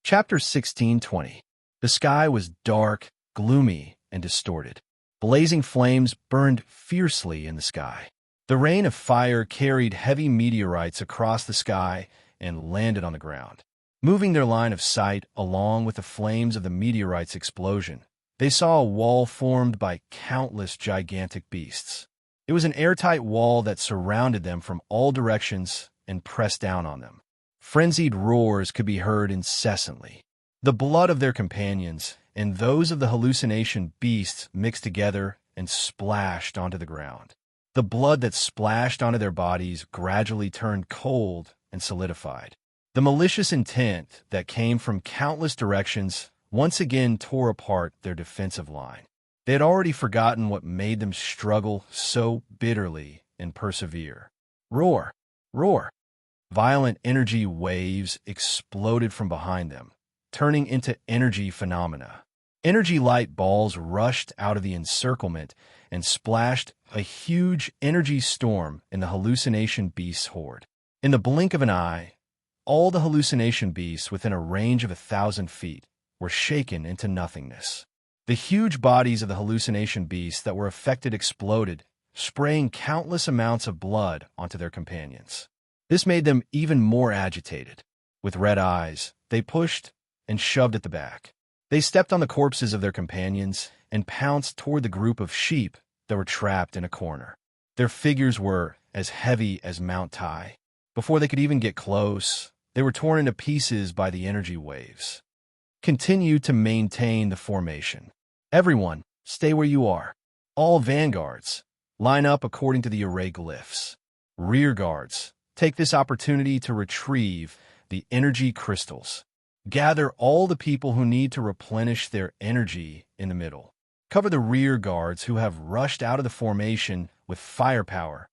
Chapter 16:20. The sky was dark, gloomy, and distorted. Blazing flames burned fiercely in the sky. The rain of fire carried heavy meteorites across the sky and landed on the ground. Moving their line of sight along with the flames of the meteorite's explosion, they saw a wall formed by countless gigantic beasts. It was an airtight wall that surrounded them from all directions and pressed down on them. Frenzied roars could be heard incessantly. The blood of their companions and those of the hallucination beasts mixed together and splashed onto the ground. The blood that splashed onto their bodies gradually turned cold and solidified. The malicious intent that came from countless directions once again tore apart their defensive line. They had already forgotten what made them struggle so bitterly and persevere. Roar! Roar! Violent energy waves exploded from behind them, turning into energy phenomena. Energy light balls rushed out of the encirclement and splashed a huge energy storm in the hallucination beast's horde. In the blink of an eye, all the hallucination beasts within a range of 1,000 feet were shaken into nothingness. The huge bodies of the hallucination beasts that were affected exploded, spraying countless amounts of blood onto their companions. This made them even more agitated. With red eyes, they pushed and shoved at the back. They stepped on the corpses of their companions and pounced toward the group of sheep that were trapped in a corner. Their figures were as heavy as Mount Tai. Before they could even get close, they were torn into pieces by the energy waves. Continue to maintain the formation. Everyone, stay where you are. All vanguards, line up according to the array glyphs. Rear guards, take this opportunity to retrieve the energy crystals. Gather all the people who need to replenish their energy in the middle. Cover the rear guards who have rushed out of the formation with firepower.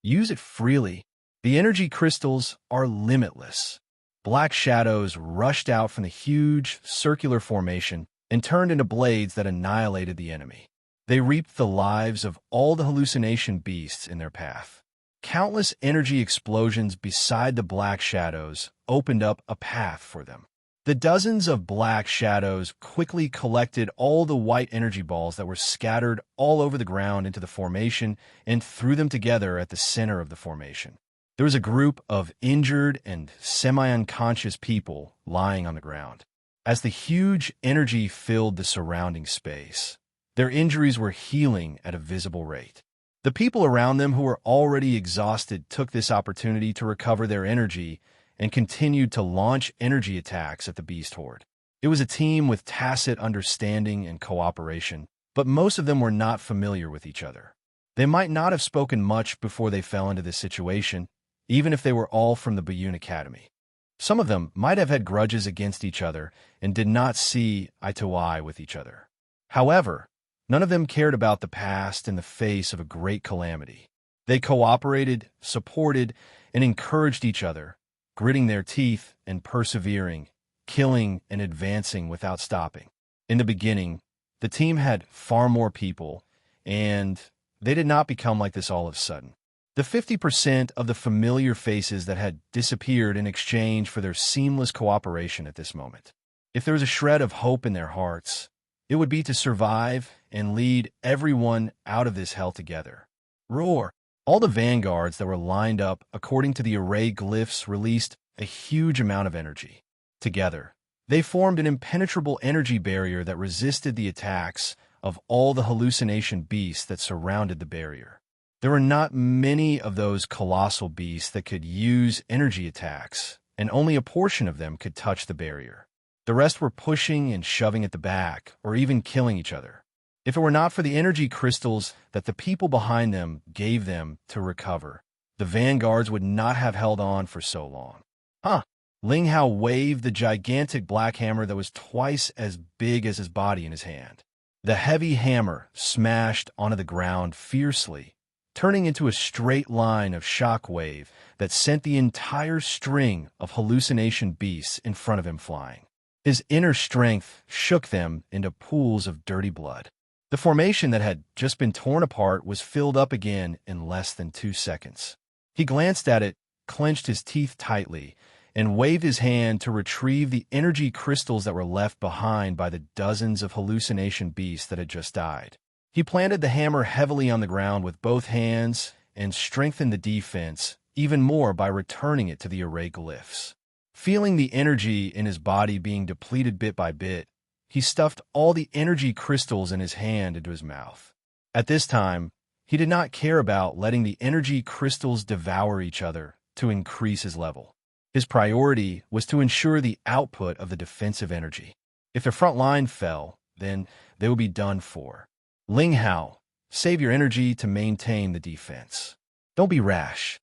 Use it freely. The energy crystals are limitless. Black shadows rushed out from the huge circular formation and turned into blades that annihilated the enemy. They reaped the lives of all the hallucination beasts in their path. Countless energy explosions beside the black shadows opened up a path for them. The dozens of black shadows quickly collected all the white energy balls that were scattered all over the ground into the formation and threw them together at the center of the formation. There was a group of injured and semi-unconscious people lying on the ground. As the huge energy filled the surrounding space, their injuries were healing at a visible rate. The people around them who were already exhausted took this opportunity to recover their energy and continued to launch energy attacks at the beast horde. It was a team with tacit understanding and cooperation, but most of them were not familiar with each other. They might not have spoken much before they fell into this situation, even if they were all from the Bayun Academy. Some of them might have had grudges against each other and did not see eye to eye with each other. However, none of them cared about the past in the face of a great calamity. They cooperated, supported, and encouraged each other, gritting their teeth and persevering, killing and advancing without stopping. In the beginning, the team had far more people, and they did not become like this all of a sudden. The 50% of the familiar faces that had disappeared in exchange for their seamless cooperation at this moment. If there was a shred of hope in their hearts, it would be to survive and lead everyone out of this hell together. Roar! All the vanguards that were lined up according to the array glyphs released a huge amount of energy. Together, they formed an impenetrable energy barrier that resisted the attacks of all the hallucination beasts that surrounded the barrier. There were not many of those colossal beasts that could use energy attacks, and only a portion of them could touch the barrier. The rest were pushing and shoving at the back, or even killing each other. If it were not for the energy crystals that the people behind them gave them to recover, the vanguards would not have held on for so long. Ling Hao waved the gigantic black hammer that was twice as big as his body in his hand. The heavy hammer smashed onto the ground fiercely, turning into a straight line of shockwave that sent the entire string of hallucination beasts in front of him flying. His inner strength shook them into pools of dirty blood. The formation that had just been torn apart was filled up again in less than 2 seconds. He glanced at it, clenched his teeth tightly, and waved his hand to retrieve the energy crystals that were left behind by the dozens of hallucination beasts that had just died. He planted the hammer heavily on the ground with both hands and strengthened the defense even more by returning it to the array glyphs. Feeling the energy in his body being depleted bit by bit, he stuffed all the energy crystals in his hand into his mouth. At this time, he did not care about letting the energy crystals devour each other to increase his level. His priority was to ensure the output of the defensive energy. If their front line fell, then they would be done for. Ling Hao, save your energy to maintain the defense. Don't be rash.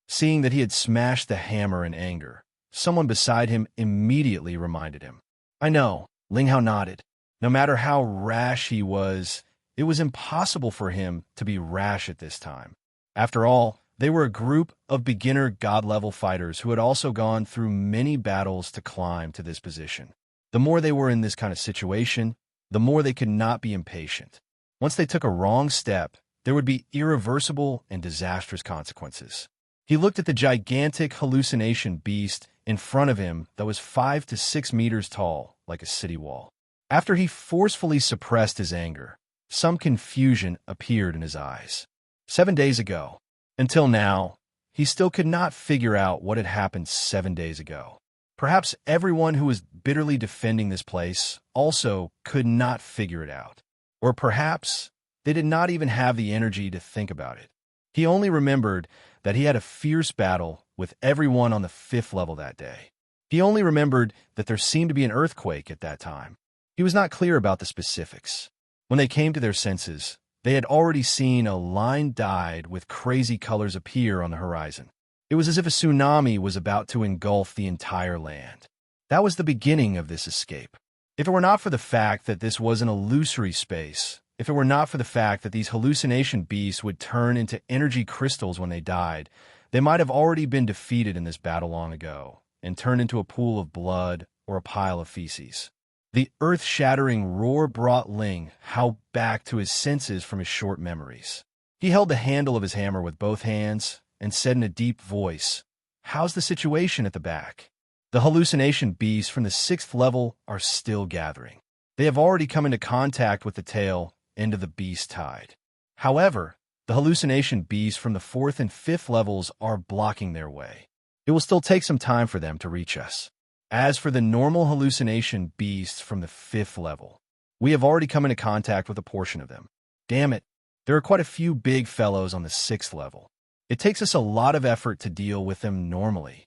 Seeing that he had smashed the hammer in anger, someone beside him immediately reminded him. I know, Ling Hao nodded. No matter how rash he was, it was impossible for him to be rash at this time. After all, they were a group of beginner god-level fighters who had also gone through many battles to climb to this position. The more they were in this kind of situation, the more they could not be impatient. Once they took a wrong step, there would be irreversible and disastrous consequences. He looked at the gigantic hallucination beast in front of him that was 5 to 6 meters tall, like a city wall. After he forcefully suppressed his anger, some confusion appeared in his eyes. 7 days ago. Until now, he still could not figure out what had happened 7 days ago. Perhaps everyone who was bitterly defending this place also could not figure it out. Or perhaps they did not even have the energy to think about it. He only remembered that he had a fierce battle with everyone on the 5th level that day. He only remembered that there seemed to be an earthquake at that time. He was not clear about the specifics. When they came to their senses, they had already seen a line dyed with crazy colors appear on the horizon. It was as if a tsunami was about to engulf the entire land. That was the beginning of this escape. If it were not for the fact that this was an illusory space, if it were not for the fact that these hallucination beasts would turn into energy crystals when they died, they might have already been defeated in this battle long ago and turned into a pool of blood or a pile of feces. The earth-shattering roar brought Ling Hao back to his senses from his short memories. He held the handle of his hammer with both hands and said in a deep voice, "How's the situation at the back?" The hallucination beasts from the 6th level are still gathering. They have already come into contact with the tail end of the beast tide. However, the hallucination beasts from the 4th and 5th levels are blocking their way. It will still take some time for them to reach us. As for the normal hallucination beasts from the 5th level, we have already come into contact with a portion of them. Damn it, there are quite a few big fellows on the 6th level. It takes us a lot of effort to deal with them normally.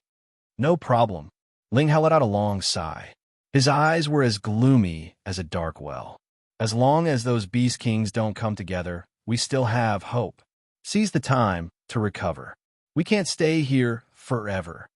No problem. Ling Hao let out a long sigh. His eyes were as gloomy as a dark well. As long as those beast kings don't come together, we still have hope. Seize the time to recover. We can't stay here forever.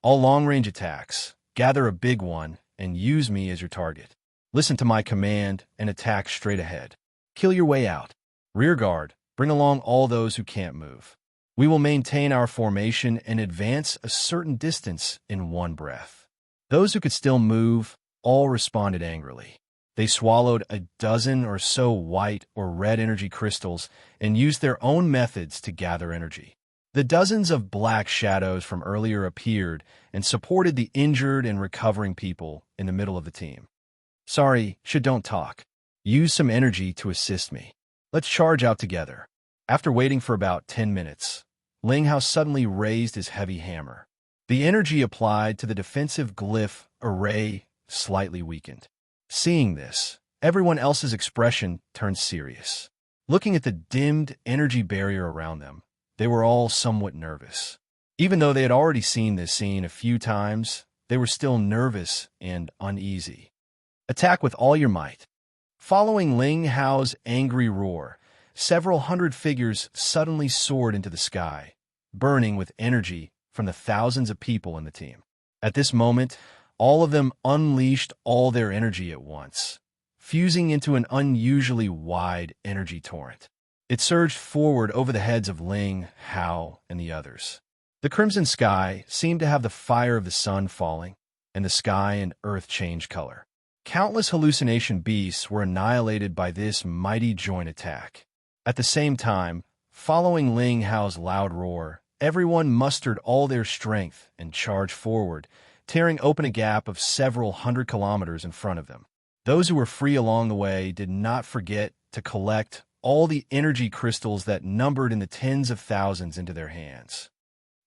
All long-range attacks, gather a big one and use me as your target. Listen to my command and attack straight ahead. Kill your way out. Rear guard, bring along all those who can't move. We will maintain our formation and advance a certain distance in one breath. Those who could still move all responded angrily. They swallowed a dozen or so white or red energy crystals and used their own methods to gather energy. The dozens of black shadows from earlier appeared and supported the injured and recovering people in the middle of the team. Sorry, don't talk. Use some energy to assist me. Let's charge out together. After waiting for about 10 minutes, Ling Hao suddenly raised his heavy hammer. The energy applied to the defensive glyph array slightly weakened. Seeing this, everyone else's expression turned serious. Looking at the dimmed energy barrier around them, they were all somewhat nervous. Even though they had already seen this scene a few times, they were still nervous and uneasy. Attack with all your might. Following Ling Hao's angry roar, several hundred figures suddenly soared into the sky, burning with energy from the thousands of people in the team. At this moment, all of them unleashed all their energy at once, fusing into an unusually wide energy torrent. It surged forward over the heads of Ling Hao and the others. The crimson sky seemed to have the fire of the sun falling, and the sky and earth changed color. Countless hallucination beasts were annihilated by this mighty joint attack. At the same time, following Ling Hao's loud roar, everyone mustered all their strength and charged forward, tearing open a gap of several hundred kilometers in front of them. Those who were free along the way did not forget to collect all the energy crystals that numbered in the tens of thousands into their hands.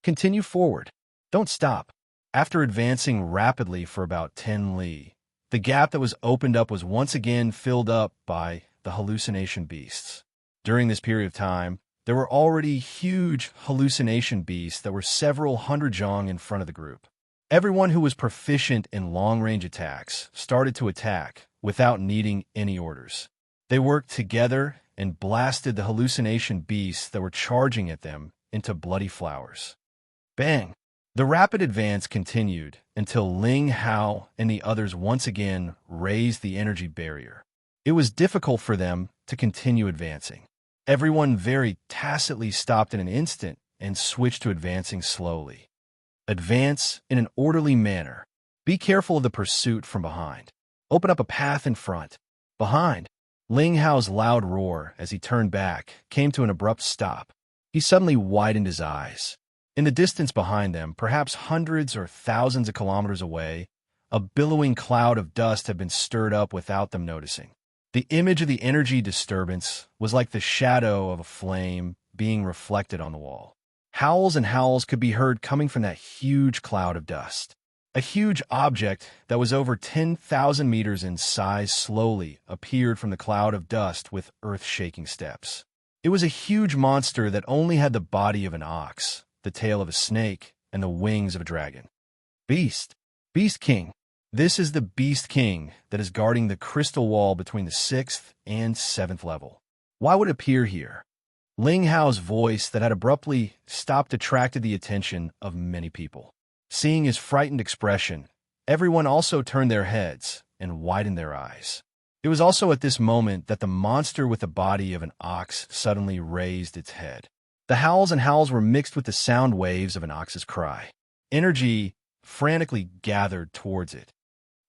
Continue forward. Don't stop. After advancing rapidly for about 10 li, the gap that was opened up was once again filled up by the hallucination beasts. During this period of time, there were already huge hallucination beasts that were several hundred zhang in front of the group. Everyone who was proficient in long-range attacks started to attack without needing any orders. They worked together and blasted the hallucination beasts that were charging at them into bloody flowers. Bang! The rapid advance continued until Ling Hao and the others once again raised the energy barrier. It was difficult for them to continue advancing. Everyone very tacitly stopped in an instant and switched to advancing slowly. Advance in an orderly manner. Be careful of the pursuit from behind. Open up a path in front. Behind. Ling Hao's loud roar as he turned back came to an abrupt stop. He suddenly widened his eyes. In the distance behind them, perhaps hundreds or thousands of kilometers away, a billowing cloud of dust had been stirred up without them noticing. The image of the energy disturbance was like the shadow of a flame being reflected on the wall. Howls and howls could be heard coming from that huge cloud of dust. A huge object that was over 10,000 meters in size slowly appeared from the cloud of dust with earth-shaking steps. It was a huge monster that only had the body of an ox, the tail of a snake, and the wings of a dragon. Beast. Beast King. This is the Beast King that is guarding the crystal wall between the 6th and 7th level. Why would it appear here? Ling Hao's voice that had abruptly stopped attracted the attention of many people. Seeing his frightened expression, everyone also turned their heads and widened their eyes. It was also at this moment that the monster with the body of an ox suddenly raised its head. The howls and howls were mixed with the sound waves of an ox's cry. Energy frantically gathered towards it.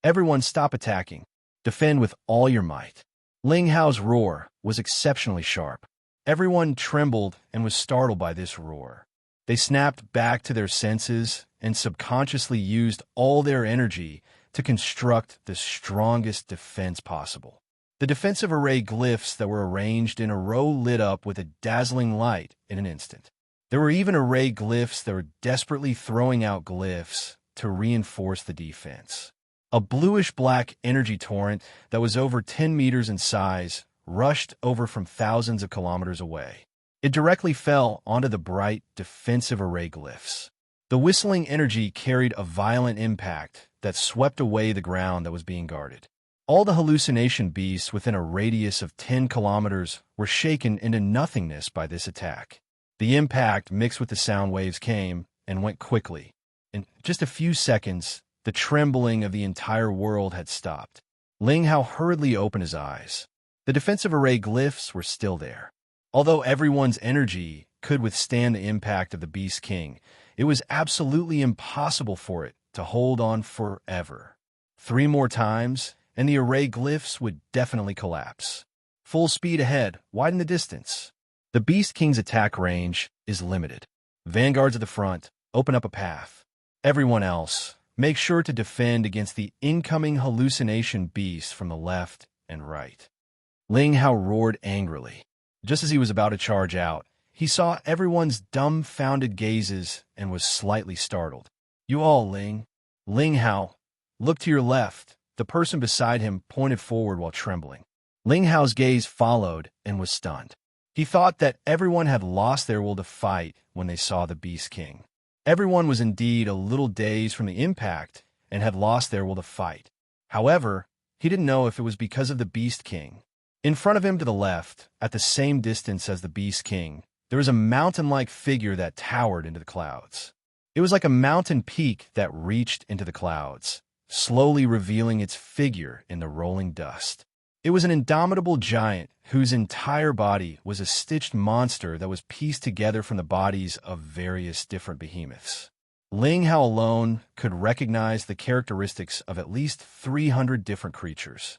Everyone stop attacking. Defend with all your might. Ling Hao's roar was exceptionally sharp. Everyone trembled and was startled by this roar. They snapped back to their senses and subconsciously used all their energy to construct the strongest defense possible. The defensive array glyphs that were arranged in a row lit up with a dazzling light in an instant. There were even array glyphs that were desperately throwing out glyphs to reinforce the defense. A bluish-black energy torrent that was over 10 meters in size rushed over from thousands of kilometers away. It directly fell onto the bright defensive array glyphs. The whistling energy carried a violent impact that swept away the ground that was being guarded. All the hallucination beasts within a radius of 10 kilometers were shaken into nothingness by this attack. The impact mixed with the sound waves came and went quickly. In just a few seconds, the trembling of the entire world had stopped. Ling Hao hurriedly opened his eyes. The defensive array glyphs were still there. Although everyone's energy could withstand the impact of the Beast King, it was absolutely impossible for it to hold on forever. 3 more times, and the array glyphs would definitely collapse. Full speed ahead, widen the distance. The Beast King's attack range is limited. Vanguards at the front, open up a path. Everyone else, make sure to defend against the incoming hallucination beasts from the left and right. Ling Hao roared angrily. Just as he was about to charge out, he saw everyone's dumbfounded gazes and was slightly startled. You all, Ling. Ling Hao, look to your left. The person beside him pointed forward while trembling. Ling Hao's gaze followed and was stunned. He thought that everyone had lost their will to fight when they saw the Beast King. Everyone was indeed a little dazed from the impact and had lost their will to fight. However, he didn't know if it was because of the Beast King. In front of him to the left, at the same distance as the Beast King, there was a mountain-like figure that towered into the clouds. It was like a mountain peak that reached into the clouds, slowly revealing its figure in the rolling dust. It was an indomitable giant whose entire body was a stitched monster that was pieced together from the bodies of various different behemoths. Ling Hao alone could recognize the characteristics of at least 300 different creatures.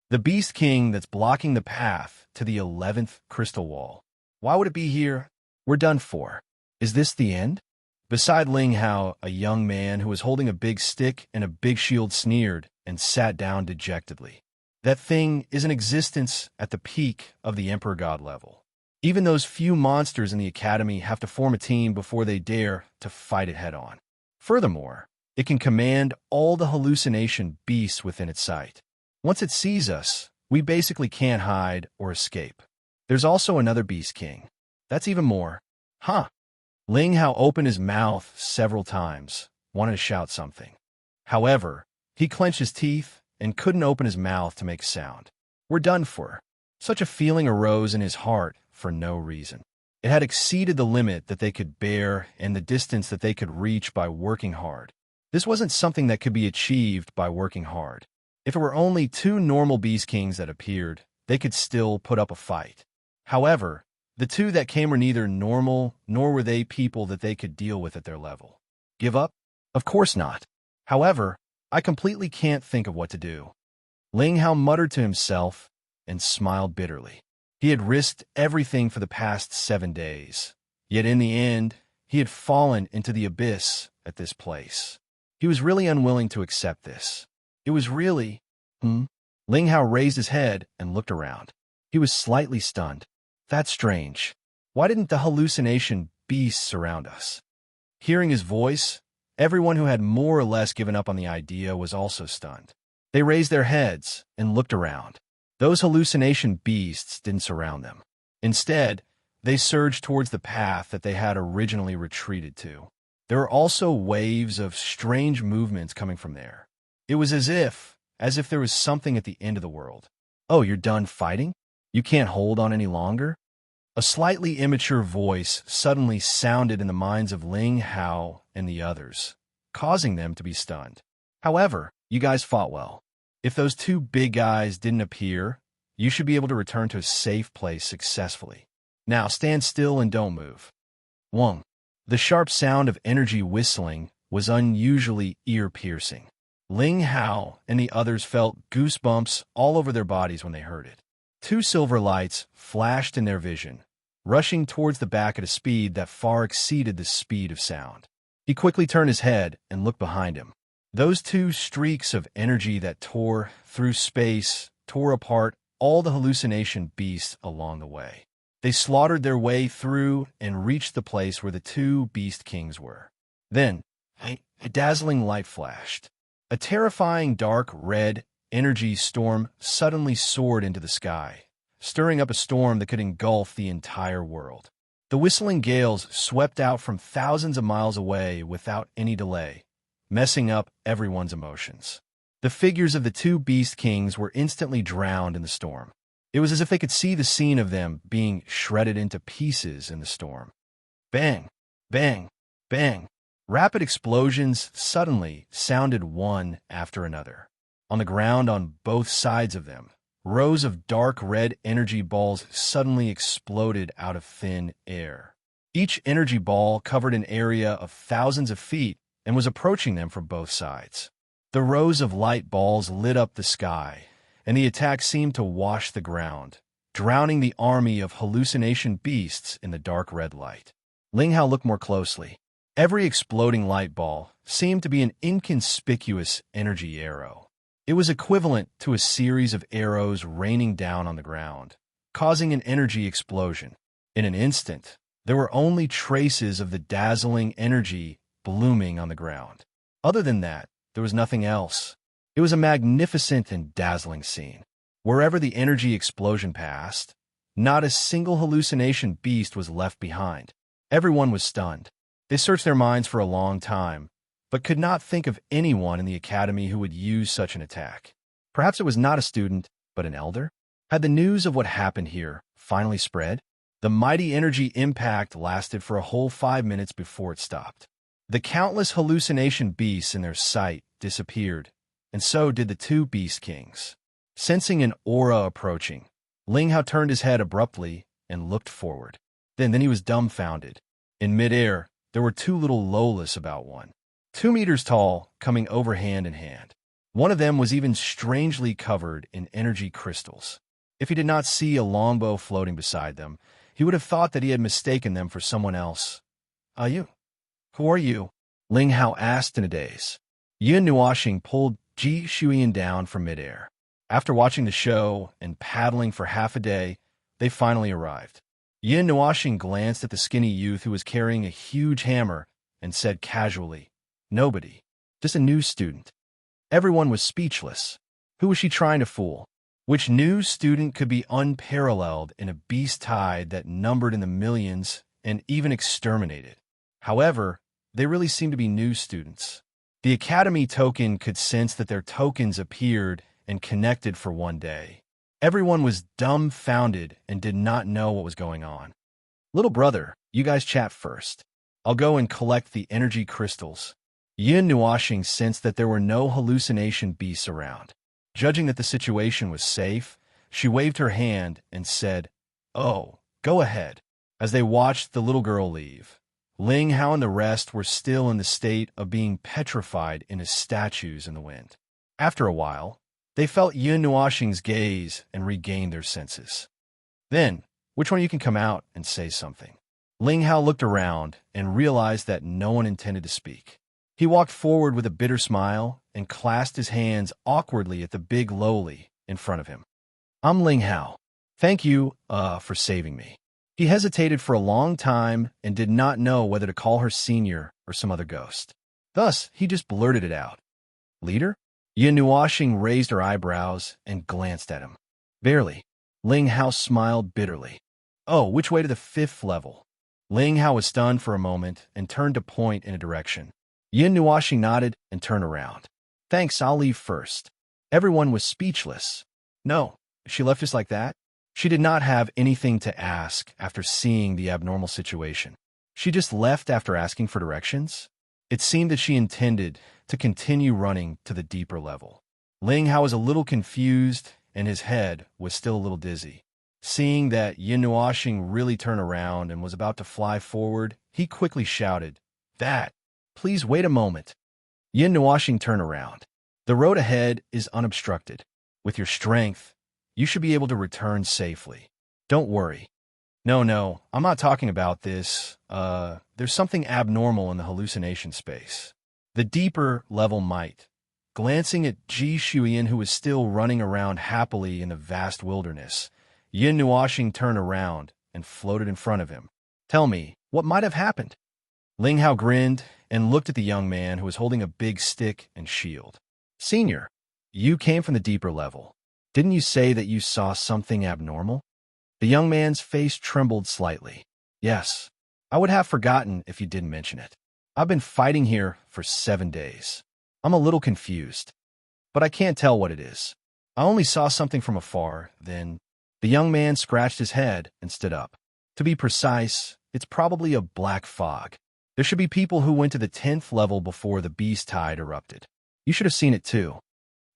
The Beast King that's blocking the path to the 11th crystal wall. Why would it be here? We're done for. Is this the end? Beside Ling Hao, a young man who was holding a big stick and a big shield sneered and sat down dejectedly. That thing is in existence at the peak of the Emperor God level. Even those few monsters in the academy have to form a team before they dare to fight it head-on. Furthermore, it can command all the hallucination beasts within its sight. Once it sees us, we basically can't hide or escape. There's also another Beast King. That's even more. Huh. Ling Hao opened his mouth several times, wanted to shout something. However, he clenched his teeth and couldn't open his mouth to make a sound. We're done for. Such a feeling arose in his heart for no reason. It had exceeded the limit that they could bear and the distance that they could reach by working hard. This wasn't something that could be achieved by working hard. If it were only two normal Beast Kings that appeared, they could still put up a fight. However, the two that came were neither normal nor were they people that they could deal with at their level. Give up? Of course not. However, I completely can't think of what to do. Ling Hao muttered to himself and smiled bitterly. He had risked everything for the past 7 days. Yet in the end, he had fallen into the abyss at this place. He was really unwilling to accept this. It was really... Ling Hao raised his head and looked around. He was slightly stunned. That's strange. Why didn't the hallucination beasts surround us? Hearing his voice, everyone who had more or less given up on the idea was also stunned. They raised their heads and looked around. Those hallucination beasts didn't surround them. Instead, they surged towards the path that they had originally retreated to. There were also waves of strange movements coming from there. It was as if there was something at the end of the world. Oh, you're done fighting? You can't hold on any longer? A slightly immature voice suddenly sounded in the minds of Ling Hao and the others, causing them to be stunned. However, you guys fought well. If those two big guys didn't appear, you should be able to return to a safe place successfully. Now stand still and don't move. Wong. The sharp sound of energy whistling was unusually ear-piercing. Ling Hao and the others felt goosebumps all over their bodies when they heard it. Two silver lights flashed in their vision, rushing towards the back at a speed that far exceeded the speed of sound. He quickly turned his head and looked behind him. Those two streaks of energy that tore through space tore apart all the hallucination beasts along the way. They slaughtered their way through and reached the place where the two Beast Kings were. Then, a dazzling light flashed. A terrifying dark red energy storm suddenly soared into the sky, stirring up a storm that could engulf the entire world. The whistling gales swept out from thousands of miles away without any delay, messing up everyone's emotions. The figures of the two Beast Kings were instantly drowned in the storm. It was as if they could see the scene of them being shredded into pieces in the storm. Bang! Bang! Bang! Rapid explosions suddenly sounded one after another. On the ground on both sides of them, rows of dark red energy balls suddenly exploded out of thin air. Each energy ball covered an area of thousands of feet and was approaching them from both sides. The rows of light balls lit up the sky, and the attack seemed to wash the ground, drowning the army of hallucination beasts in the dark red light. Ling Hao looked more closely. Every exploding light ball seemed to be an inconspicuous energy arrow. It was equivalent to a series of arrows raining down on the ground, causing an energy explosion. In an instant, there were only traces of the dazzling energy blooming on the ground. Other than that, there was nothing else. It was a magnificent and dazzling scene. Wherever the energy explosion passed, not a single hallucination beast was left behind. Everyone was stunned. They searched their minds for a long time, but could not think of anyone in the academy who would use such an attack. Perhaps it was not a student, but an elder? Had the news of what happened here finally spread? The mighty energy impact lasted for a whole 5 minutes before it stopped. The countless hallucination beasts in their sight disappeared, and so did the two Beast Kings. Sensing an aura approaching, Ling Hao turned his head abruptly and looked forward. Then he was dumbfounded. In midair, there were two little Lolas about 2 meters tall, coming over hand in hand. One of them was even strangely covered in energy crystals. If he did not see a longbow floating beside them, he would have thought that he had mistaken them for someone else. You? Who are you? Ling Hao asked in a daze. Yin Nuoxing pulled Ji Shuyan down from midair. After watching the show and paddling for half a day, they finally arrived. Yin Nuoxing glanced at the skinny youth who was carrying a huge hammer and said casually, "Nobody. Just a new student." Everyone was speechless. Who was she trying to fool? Which new student could be unparalleled in a beast tide that numbered in the millions and even exterminated? However, they really seemed to be new students. The Academy token could sense that their tokens appeared and connected for one day. Everyone was dumbfounded and did not know what was going on. "Little brother, you guys chat first. I'll go and collect the energy crystals." Yin Nuoxing sensed that there were no hallucination beasts around. Judging that the situation was safe, she waved her hand and said, "Oh, go ahead." As they watched the little girl leave, Ling Hao and the rest were still in the state of being petrified in as statues in the wind. After a while, they felt Yin Nuoxing's gaze and regained their senses. "Then, which one of you can come out and say something?" Ling Hao looked around and realized that no one intended to speak. He walked forward with a bitter smile and clasped his hands awkwardly at the big lowly in front of him. "I'm Ling Hao. Thank you, for saving me." He hesitated for a long time and did not know whether to call her senior or some other ghost. Thus, he just blurted it out. "Leader?" Yin Nuoxing raised her eyebrows and glanced at him. "Barely." Ling Hao smiled bitterly. "Oh, which way to the 5th level?" Ling Hao was stunned for a moment and turned to point in a direction. Yin Nuoxing nodded and turned around. "Thanks, I'll leave first." Everyone was speechless. No, she left just like that? She did not have anything to ask after seeing the abnormal situation. She just left after asking for directions? It seemed that she intended to continue running to the deeper level. Ling Hao was a little confused, and his head was still a little dizzy. Seeing that Yin Nuoxing really turned around and was about to fly forward, he quickly shouted, "That! Please wait a moment." Yin Nuoxing turned around. "The road ahead is unobstructed. With your strength, you should be able to return safely. Don't worry." No, I'm not talking about this. There's something abnormal in the hallucination space. The deeper level might. Glancing at Ji Shuyan, who was still running around happily in the vast wilderness, Yin Nuoxing turned around and floated in front of him. "Tell me, what might have happened?" Ling Hao grinned and looked at the young man who was holding a big stick and shield. "Senior, you came from the deeper level. Didn't you say that you saw something abnormal?" The young man's face trembled slightly. "Yes, I would have forgotten if you didn't mention it. I've been fighting here for 7 days. I'm a little confused, but I can't tell what it is. I only saw something from afar, then." The young man scratched his head and stood up. "To be precise, it's probably a black fog. There should be people who went to the 10th level before the beast tide erupted. You should have seen it too."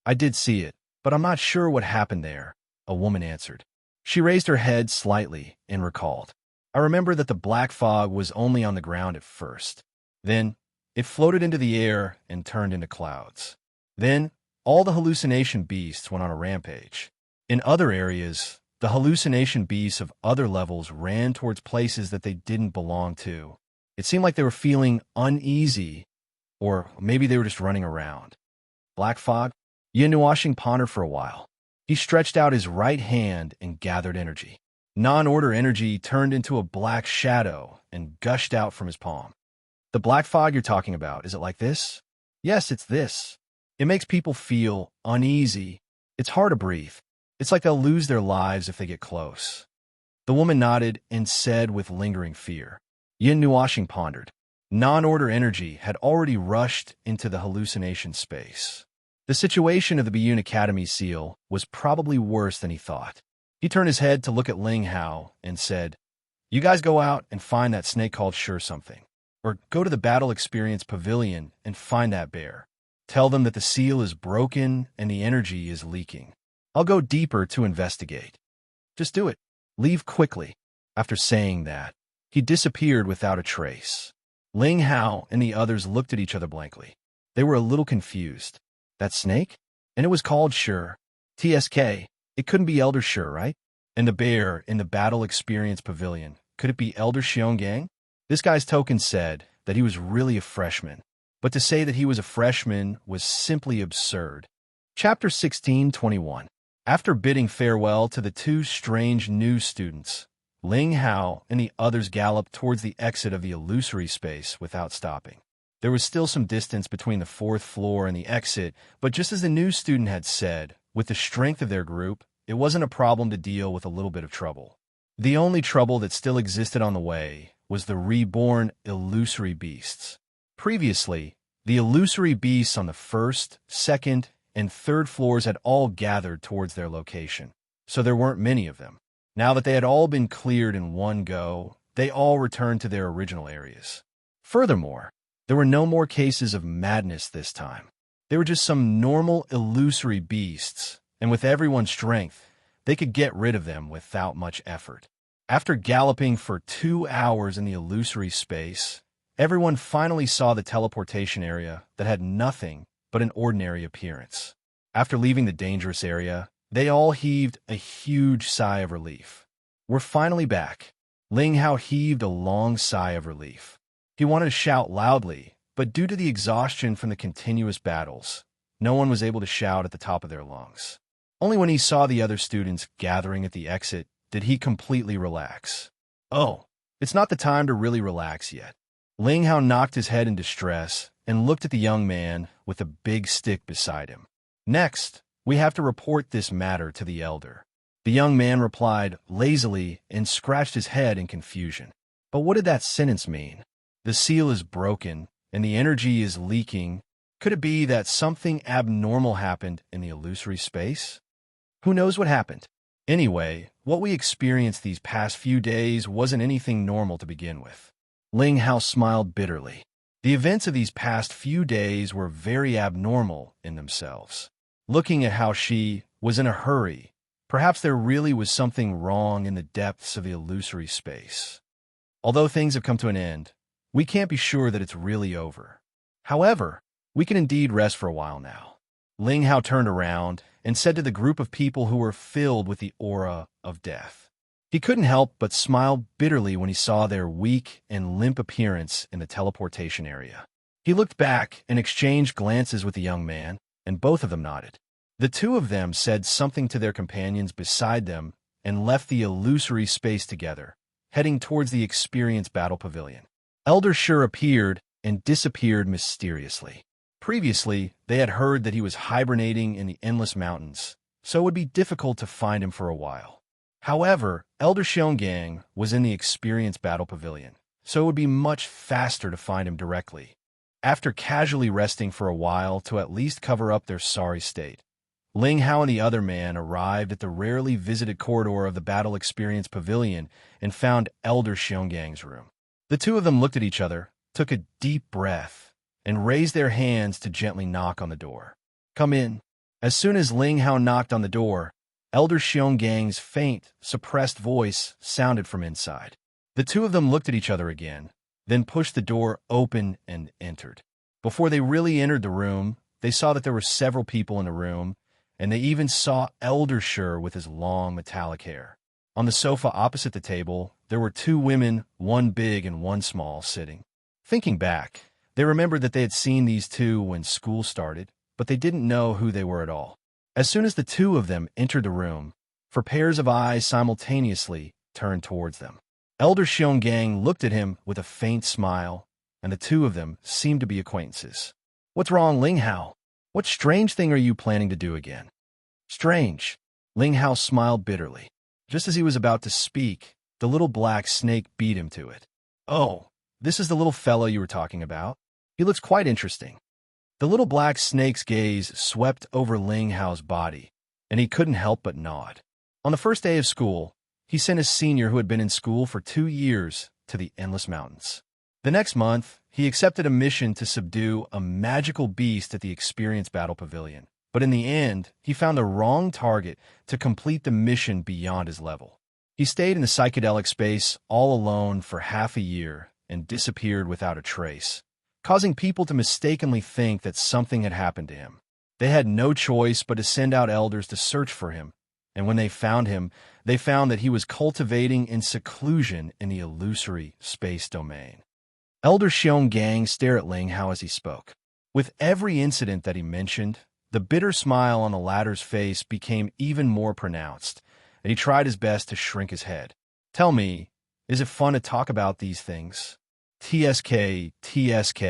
"I did see it, but I'm not sure what happened there," a woman answered. She raised her head slightly and recalled. "I remember that the black fog was only on the ground at first. Then, it floated into the air and turned into clouds. Then, all the hallucination beasts went on a rampage. In other areas, the hallucination beasts of other levels ran towards places that they didn't belong to. It seemed like they were feeling uneasy, or maybe they were just running around." Black fog? Yin Nuoxing pondered for a while. He stretched out his right hand and gathered energy. Non-order energy turned into a black shadow and gushed out from his palm. "The black fog you're talking about, is it like this?" "Yes, it's this. It makes people feel uneasy. It's hard to breathe. It's like they'll lose their lives if they get close." The woman nodded and said with lingering fear. Yin Nuoxing pondered. Non-order energy had already rushed into the hallucination space. The situation of the Biyun Academy seal was probably worse than he thought. He turned his head to look at Ling Hao and said, "You guys go out and find that snake called Sure Something. Or go to the Battle Experience Pavilion and find that bear. Tell them that the seal is broken and the energy is leaking. I'll go deeper to investigate. Just do it. Leave quickly." After saying that, he disappeared without a trace. Ling Hao and the others looked at each other blankly. They were a little confused. That snake? And it was called Sure. TSK. It couldn't be Elder Sure, right? And the bear in the Battle Experience Pavilion. Could it be Elder Xionggang? This guy's token said that he was really a freshman, but to say that he was a freshman was simply absurd. Chapter 16:21. After bidding farewell to the two strange new students, Ling Hao and the others galloped towards the exit of the illusory space without stopping. There was still some distance between the fourth floor and the exit, but just as the new student had said, with the strength of their group, it wasn't a problem to deal with a little bit of trouble. The only trouble that still existed on the way was the reborn illusory beasts. Previously, the illusory beasts on the first, second, and third floors had all gathered towards their location, so there weren't many of them. Now that they had all been cleared in one go, they all returned to their original areas. Furthermore, there were no more cases of madness this time. They were just some normal illusory beasts, and with everyone's strength, they could get rid of them without much effort. After galloping for 2 hours in the illusory space, everyone finally saw the teleportation area that had nothing but an ordinary appearance. After leaving the dangerous area, they all heaved a huge sigh of relief. We're finally back. Ling Hao heaved a long sigh of relief. He wanted to shout loudly, but due to the exhaustion from the continuous battles, no one was able to shout at the top of their lungs. Only when he saw the other students gathering at the exit did he completely relax. Oh, it's not the time to really relax yet. Ling Hao knocked his head in distress and looked at the young man with a big stick beside him. Next, we have to report this matter to the elder. The young man replied lazily and scratched his head in confusion. But what did that sentence mean? The seal is broken and the energy is leaking. Could it be that something abnormal happened in the illusory space? Who knows what happened? Anyway, what we experienced these past few days wasn't anything normal to begin with. Ling Hao smiled bitterly. The events of these past few days were very abnormal in themselves. Looking at how she was in a hurry, perhaps there really was something wrong in the depths of the illusory space. Although things have come to an end, we can't be sure that it's really over. However, we can indeed rest for a while now. Ling Hao turned around and said to the group of people who were filled with the aura of death. He couldn't help but smile bitterly when he saw their weak and limp appearance in the teleportation area. He looked back and exchanged glances with the young man, and both of them nodded. The two of them said something to their companions beside them and left the illusory space together, heading towards the experience battle pavilion. Elder Sure appeared and disappeared mysteriously. Previously, they had heard that he was hibernating in the endless mountains, so it would be difficult to find him for a while. However, Elder Xionggang was in the experience battle pavilion, so it would be much faster to find him directly. After casually resting for a while to at least cover up their sorry state, Ling Hao and the other man arrived at the rarely visited corridor of the battle experience pavilion and found Elder Xiongang's room. The two of them looked at each other, took a deep breath, and raised their hands to gently knock on the door. Come in. As soon as Ling Hao knocked on the door, Elder Xiongang's faint, suppressed voice sounded from inside. The two of them looked at each other again, then pushed the door open and entered. Before they really entered the room, they saw that there were several people in the room, and they even saw Elder Sure with his long metallic hair. On the sofa opposite the table, there were two women, one big and one small, sitting. Thinking back, they remembered that they had seen these two when school started, but they didn't know who they were at all. As soon as the two of them entered the room, 4 pairs of eyes simultaneously turned towards them. Elder Xionggang looked at him with a faint smile, and the two of them seemed to be acquaintances. What's wrong, Ling Hao? What strange thing are you planning to do again? Strange. Ling Hao smiled bitterly. Just as he was about to speak, the little black snake beat him to it. Oh, this is the little fellow you were talking about? He looks quite interesting. The little black snake's gaze swept over Ling Hao's body, and he couldn't help but nod. On the first day of school, he sent a senior who had been in school for 2 years to the Endless Mountains. The next month, he accepted a mission to subdue a magical beast at the Experience Battle Pavilion. But in the end, he found the wrong target to complete the mission beyond his level. He stayed in the psychedelic space all alone for half a year and disappeared without a trace, causing people to mistakenly think that something had happened to him. They had no choice but to send out elders to search for him, and when they found him, They found that he was cultivating in seclusion in the illusory space domain. Elder Xiong stared at Ling Hao as he spoke. With every incident that he mentioned, the bitter smile on the latter's face became even more pronounced, and he tried his best to shrink his head. Tell me, is it fun to talk about these things? TSK, TSK.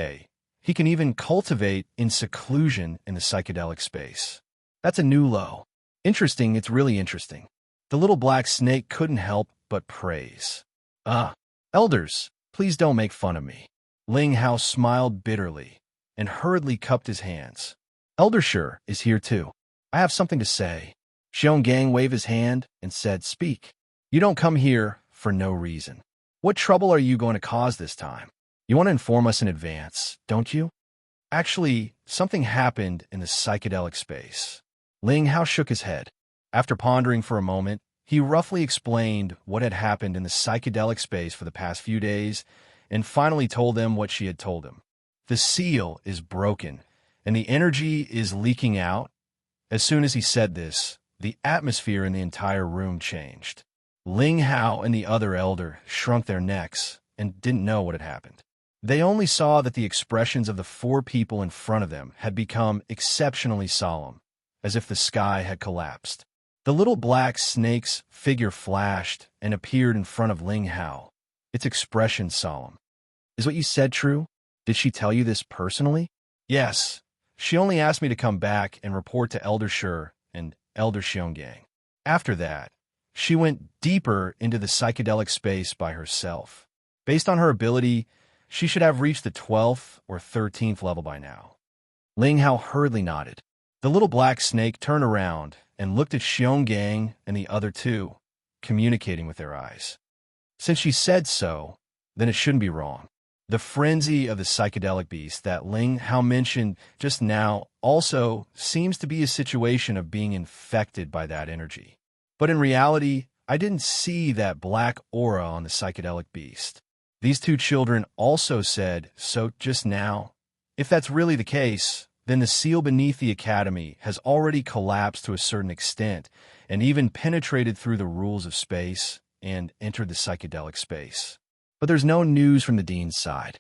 He can even cultivate in seclusion in the psychedelic space. That's a new low. Interesting, it's really interesting. The little black snake couldn't help but praise. Elders, please don't make fun of me. Ling Hao smiled bitterly and hurriedly cupped his hands. Elder Shi is here too. I have something to say. Xiong waved his hand and said, Speak. You don't come here for no reason. What trouble are you going to cause this time? You want to inform us in advance, don't you? Actually, something happened in the psychedelic space. Ling Hao shook his head. After pondering for a moment, he roughly explained what had happened in the psychedelic space for the past few days and finally told them what she had told him. The seal is broken, and the energy is leaking out. As soon as he said this, the atmosphere in the entire room changed. Ling Hao and the other elder shrunk their necks and didn't know what had happened. They only saw that the expressions of the four people in front of them had become exceptionally solemn, as if the sky had collapsed. The little black snake's figure flashed and appeared in front of Ling Hao, its expression solemn. Is what you said true? Did she tell you this personally? Yes. She only asked me to come back and report to Elder Shi and Elder Xiong. After that, she went deeper into the psychedelic space by herself. Based on her ability, she should have reached the 12th or 13th level by now. Ling Hao hurriedly nodded. The little black snake turned around and looked at Xiong and the other two, communicating with their eyes. Since she said so, then it shouldn't be wrong. The frenzy of the psychedelic beast that Ling Hao mentioned just now also seems to be a situation of being infected by that energy. But in reality, I didn't see that black aura on the psychedelic beast. These two children also said so just now. If that's really the case, then the seal beneath the academy has already collapsed to a certain extent and even penetrated through the rules of space and entered the psychedelic space. But there's no news from the dean's side.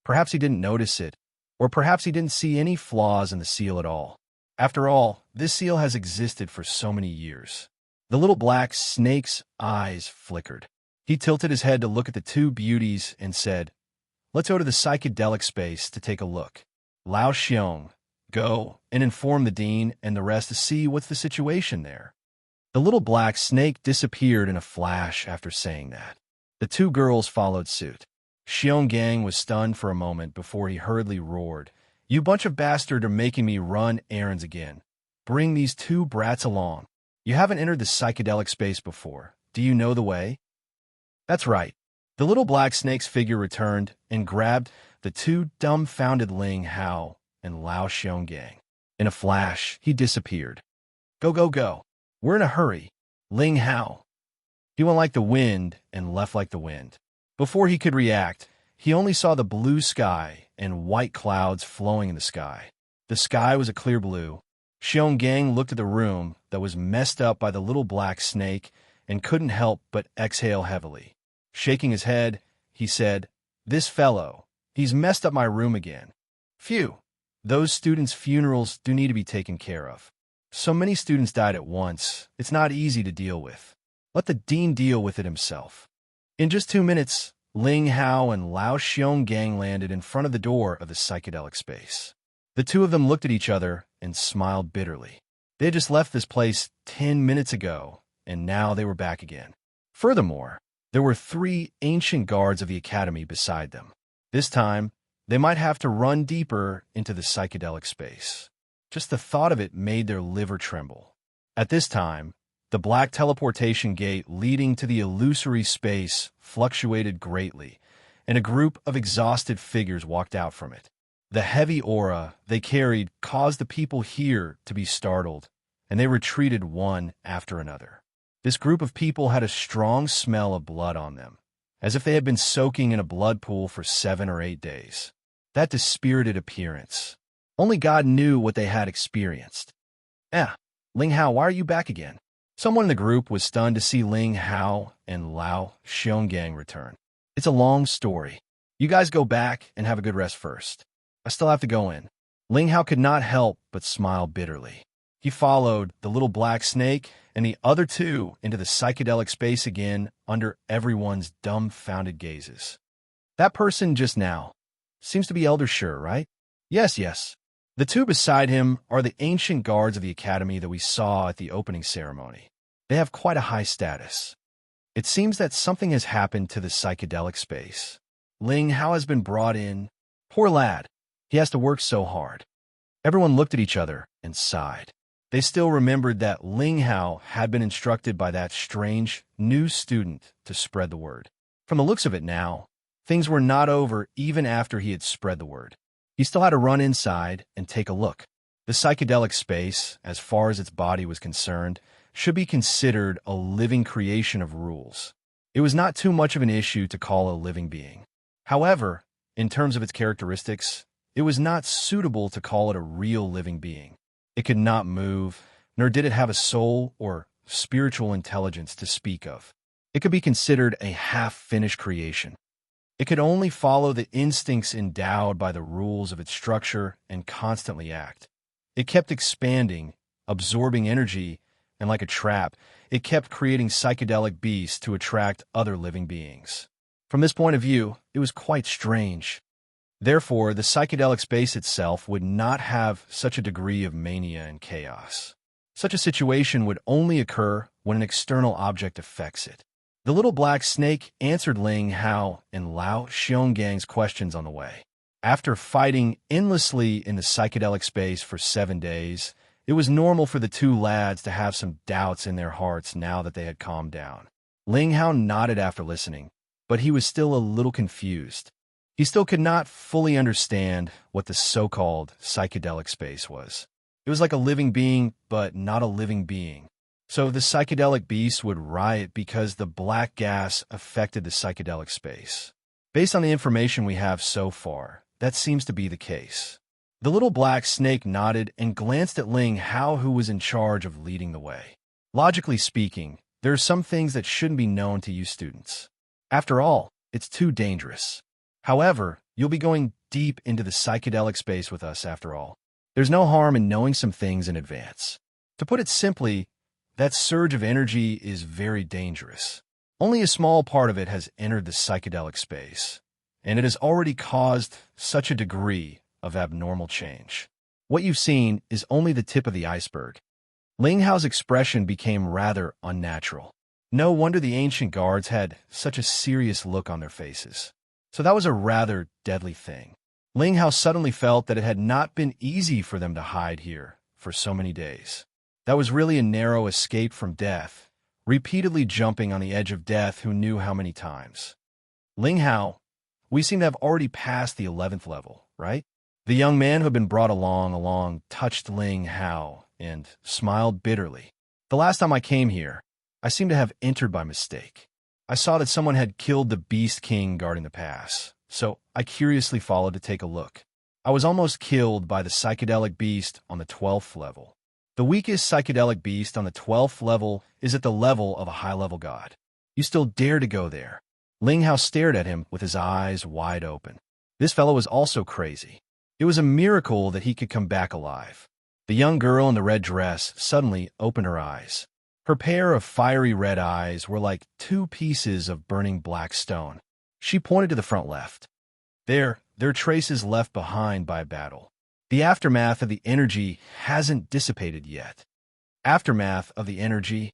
Perhaps he didn't notice it, or perhaps he didn't see any flaws in the seal at all. After all, this seal has existed for so many years. The little black snake's eyes flickered. He tilted his head to look at the two beauties and said, Let's go to the psychedelic space to take a look. Lao Xiong, go and inform the dean and the rest to see what's the situation there. The little black snake disappeared in a flash after saying that. The two girls followed suit. Xiong was stunned for a moment before he hurriedly roared, You bunch of bastards are making me run errands again. Bring these two brats along. You haven't entered the psychedelic space before. Do you know the way? That's right. The little black snake's figure returned and grabbed the two dumbfounded Ling Hao and Lao Xiong. In a flash, he disappeared. Go, go, go. We're in a hurry. Ling Hao. He went like the wind and left like the wind. Before he could react, he only saw the blue sky and white clouds flowing in the sky. The sky was a clear blue. Xiong looked at the room that was messed up by the little black snake and couldn't help but exhale heavily. Shaking his head, he said, This fellow, he's messed up my room again. Phew, those students' funerals do need to be taken care of. So many students died at once, it's not easy to deal with. Let the dean deal with it himself. In just 2 minutes, Ling Hao and Lao Xiong landed in front of the door of the psychedelic space. The two of them looked at each other and smiled bitterly. They had just left this place 10 minutes ago, and now they were back again. Furthermore, there were 3 ancient guards of the academy beside them. This time, they might have to run deeper into the psychedelic space. Just the thought of it made their liver tremble. At this time, the black teleportation gate leading to the illusory space fluctuated greatly, and a group of exhausted figures walked out from it. The heavy aura they carried caused the people here to be startled, and they retreated one after another. This group of people had a strong smell of blood on them, as if they had been soaking in a blood pool for 7 or 8 days. That dispirited appearance. Only God knew what they had experienced. Ling Hao, why are you back again? Someone in the group was stunned to see Ling Hao and Lao Xionggang return. It's a long story. You guys go back and have a good rest first. I still have to go in. Ling Hao could not help but smile bitterly. He followed the little black snake and the other two into the psychedelic space again under everyone's dumbfounded gazes. That person just now seems to be Elder Sure, right? Yes, yes. The two beside him are the ancient guards of the academy that we saw at the opening ceremony. They have quite a high status. It seems that something has happened to the psychedelic space. Ling Hao has been brought in. Poor lad. He has to work so hard. Everyone looked at each other and sighed. They still remembered that Ling Hao had been instructed by that strange, new student to spread the word. From the looks of it now, things were not over even after he had spread the word. He still had to run inside and take a look. The psychedelic space, as far as its body was concerned, should be considered a living creation of rules. It was not too much of an issue to call a living being. However, in terms of its characteristics, it was not suitable to call it a real living being. It could not move, nor did it have a soul or spiritual intelligence to speak of. It could be considered a half-finished creation. It could only follow the instincts endowed by the rules of its structure and constantly act. It kept expanding, absorbing energy, and like a trap, it kept creating psychedelic beasts to attract other living beings. From this point of view, it was quite strange. Therefore, the psychedelic space itself would not have such a degree of mania and chaos. Such a situation would only occur when an external object affects it. The little black snake answered Ling Hao and Lao Xiongang's questions on the way. After fighting endlessly in the psychedelic space for 7 days, it was normal for the two lads to have some doubts in their hearts now that they had calmed down. Ling Hao nodded after listening, but he was still a little confused. He still could not fully understand what the so-called psychedelic space was. It was like a living being, but not a living being. So the psychedelic beast would riot because the black gas affected the psychedelic space. Based on the information we have so far, that seems to be the case. The little black snake nodded and glanced at Ling Hao, who was in charge of leading the way. Logically speaking, there are some things that shouldn't be known to you students. After all, it's too dangerous. However, you'll be going deep into the psychedelic space with us after all. There's no harm in knowing some things in advance. To put it simply, that surge of energy is very dangerous. Only a small part of it has entered the psychedelic space, and it has already caused such a degree of abnormal change. What you've seen is only the tip of the iceberg. Ling Hao's expression became rather unnatural. No wonder the ancient guards had such a serious look on their faces. So that was a rather deadly thing. Ling Hao suddenly felt that it had not been easy for them to hide here for so many days. That was really a narrow escape from death, repeatedly jumping on the edge of death who knew how many times. Ling Hao, we seem to have already passed the 11th level, right? The young man who had been brought along touched Ling Hao and smiled bitterly. The last time I came here, I seemed to have entered by mistake. I saw that someone had killed the Beast King guarding the pass, so I curiously followed to take a look. I was almost killed by the psychedelic beast on the 12th level. The weakest psychedelic beast on the 12th level is at the level of a high-level god. You still dare to go there? Ling Hao stared at him with his eyes wide open. This fellow was also crazy. It was a miracle that he could come back alive. The young girl in the red dress suddenly opened her eyes. Her pair of fiery red eyes were like 2 pieces of burning black stone. She pointed to the front left. There are traces left behind by battle. The aftermath of the energy hasn't dissipated yet. Aftermath of the energy?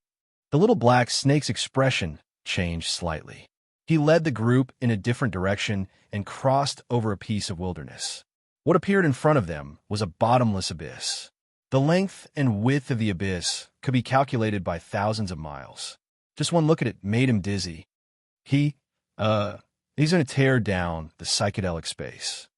The little black snake's expression changed slightly. He led the group in a different direction and crossed over a piece of wilderness. What appeared in front of them was a bottomless abyss. The length and width of the abyss could be calculated by thousands of miles. Just one look at it made him dizzy. He's going to tear down the psychedelic space.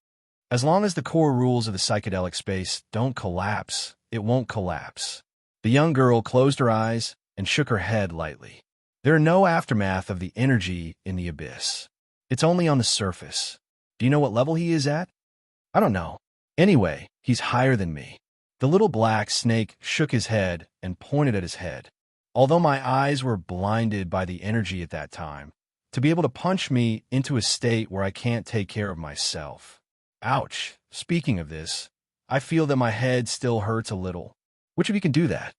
As long as the core rules of the psychedelic space don't collapse, it won't collapse. The young girl closed her eyes and shook her head lightly. There are no aftermath of the energy in the abyss. It's only on the surface. Do you know what level he is at? I don't know. Anyway, he's higher than me. The little black snake shook his head and pointed at his head. Although my eyes were blinded by the energy at that time, to be able to punch me into a state where I can't take care of myself. Ouch. Speaking of this, I feel that my head still hurts a little. Which of you can do that?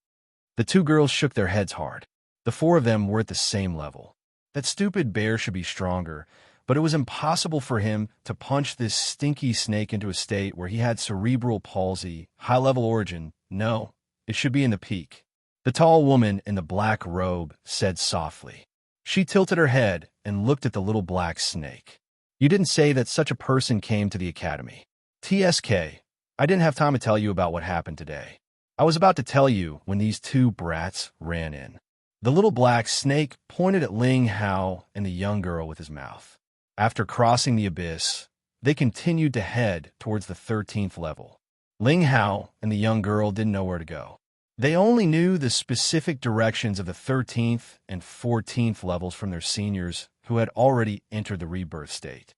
The two girls shook their heads hard. The four of them were at the same level. That stupid bear should be stronger, but it was impossible for him to punch this stinky snake into a state where he had cerebral palsy, high-level origin. No, it should be in the peak. The tall woman in the black robe said softly. She tilted her head and looked at the little black snake. You didn't say that such a person came to the academy. TSK, I didn't have time to tell you about what happened today. I was about to tell you when these two brats ran in. The little black snake pointed at Ling Hao and the young girl with his mouth. After crossing the abyss, they continued to head towards the 13th level. Ling Hao and the young girl didn't know where to go. They only knew the specific directions of the 13th and 14th levels from their seniors who had already entered the rebirth state.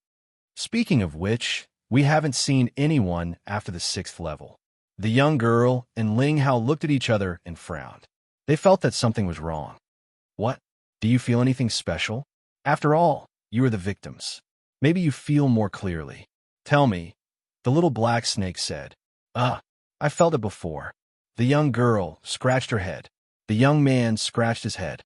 Speaking of which, we haven't seen anyone after the 6th level. The young girl and Ling Hao looked at each other and frowned. They felt that something was wrong. What? Do you feel anything special? After all, you are the victims. Maybe you feel more clearly. Tell me, the little black snake said. I felt it before. The young girl scratched her head. The young man scratched his head.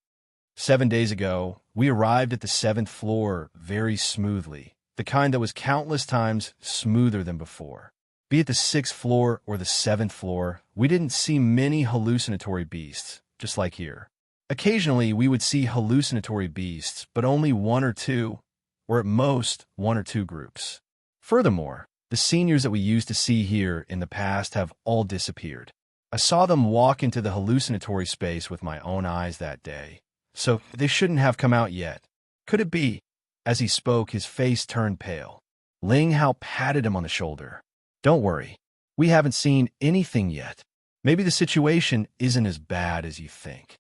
7 days ago, we arrived at the 7th floor very smoothly, the kind that was countless times smoother than before. Be it the 6th floor or the 7th floor, we didn't see many hallucinatory beasts, just like here. Occasionally, we would see hallucinatory beasts, but only one or two, or at most, one or two groups. Furthermore, the seniors that we used to see here in the past have all disappeared. I saw them walk into the hallucinatory space with my own eyes that day, so they shouldn't have come out yet. Could it be? As he spoke, his face turned pale. Ling Hao patted him on the shoulder. Don't worry, we haven't seen anything yet. Maybe the situation isn't as bad as you think.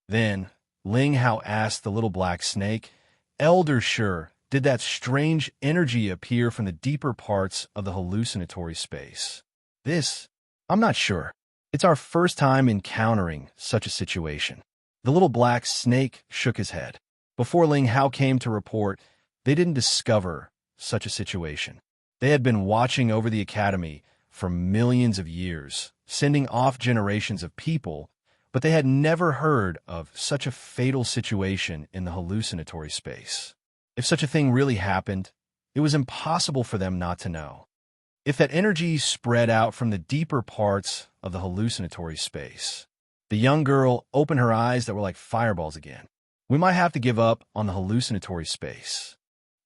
Then, Ling Hao asked the little black snake, Elder Sure, did that strange energy appear from the deeper parts of the hallucinatory space? I'm not sure. It's our first time encountering such a situation. The little black snake shook his head. Before Ling Hao came to report, they didn't discover such a situation. They had been watching over the academy for millions of years, sending off generations of people, but they had never heard of such a fatal situation in the hallucinatory space. If such a thing really happened, it was impossible for them not to know. If that energy spread out from the deeper parts of the hallucinatory space, the young girl opened her eyes that were like fireballs again. We might have to give up on the hallucinatory space.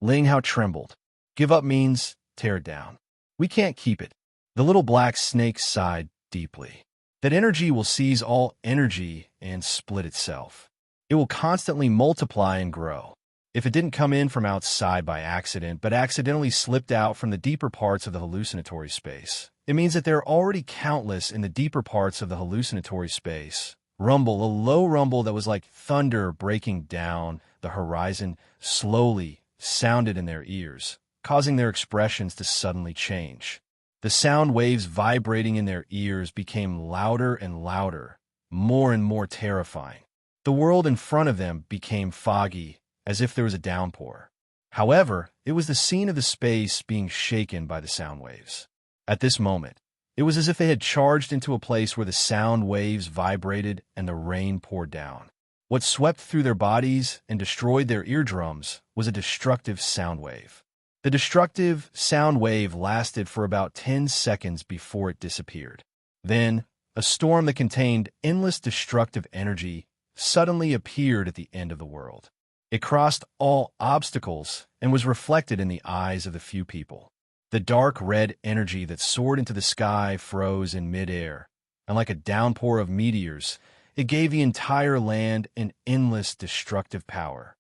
Ling Hao trembled. Give up means tear it down. We can't keep it. The little black snake sighed deeply. That energy will seize all energy and split itself. It will constantly multiply and grow. If it didn't come in from outside by accident, but accidentally slipped out from the deeper parts of the hallucinatory space, it means that there are already countless in the deeper parts of the hallucinatory space. Rumble, a low rumble that was like thunder breaking down the horizon, slowly sounded in their ears, causing their expressions to suddenly change. The sound waves vibrating in their ears became louder and louder, more and more terrifying. The world in front of them became foggy, as if there was a downpour. However, it was the scene of the space being shaken by the sound waves. At this moment, it was as if they had charged into a place where the sound waves vibrated and the rain poured down. What swept through their bodies and destroyed their eardrums was a destructive sound wave. The destructive sound wave lasted for about 10 seconds before it disappeared. Then, a storm that contained endless destructive energy suddenly appeared at the end of the world. It crossed all obstacles and was reflected in the eyes of the few people. The dark red energy that soared into the sky froze in midair, and like a downpour of meteors, it gave the entire land an endless destructive power.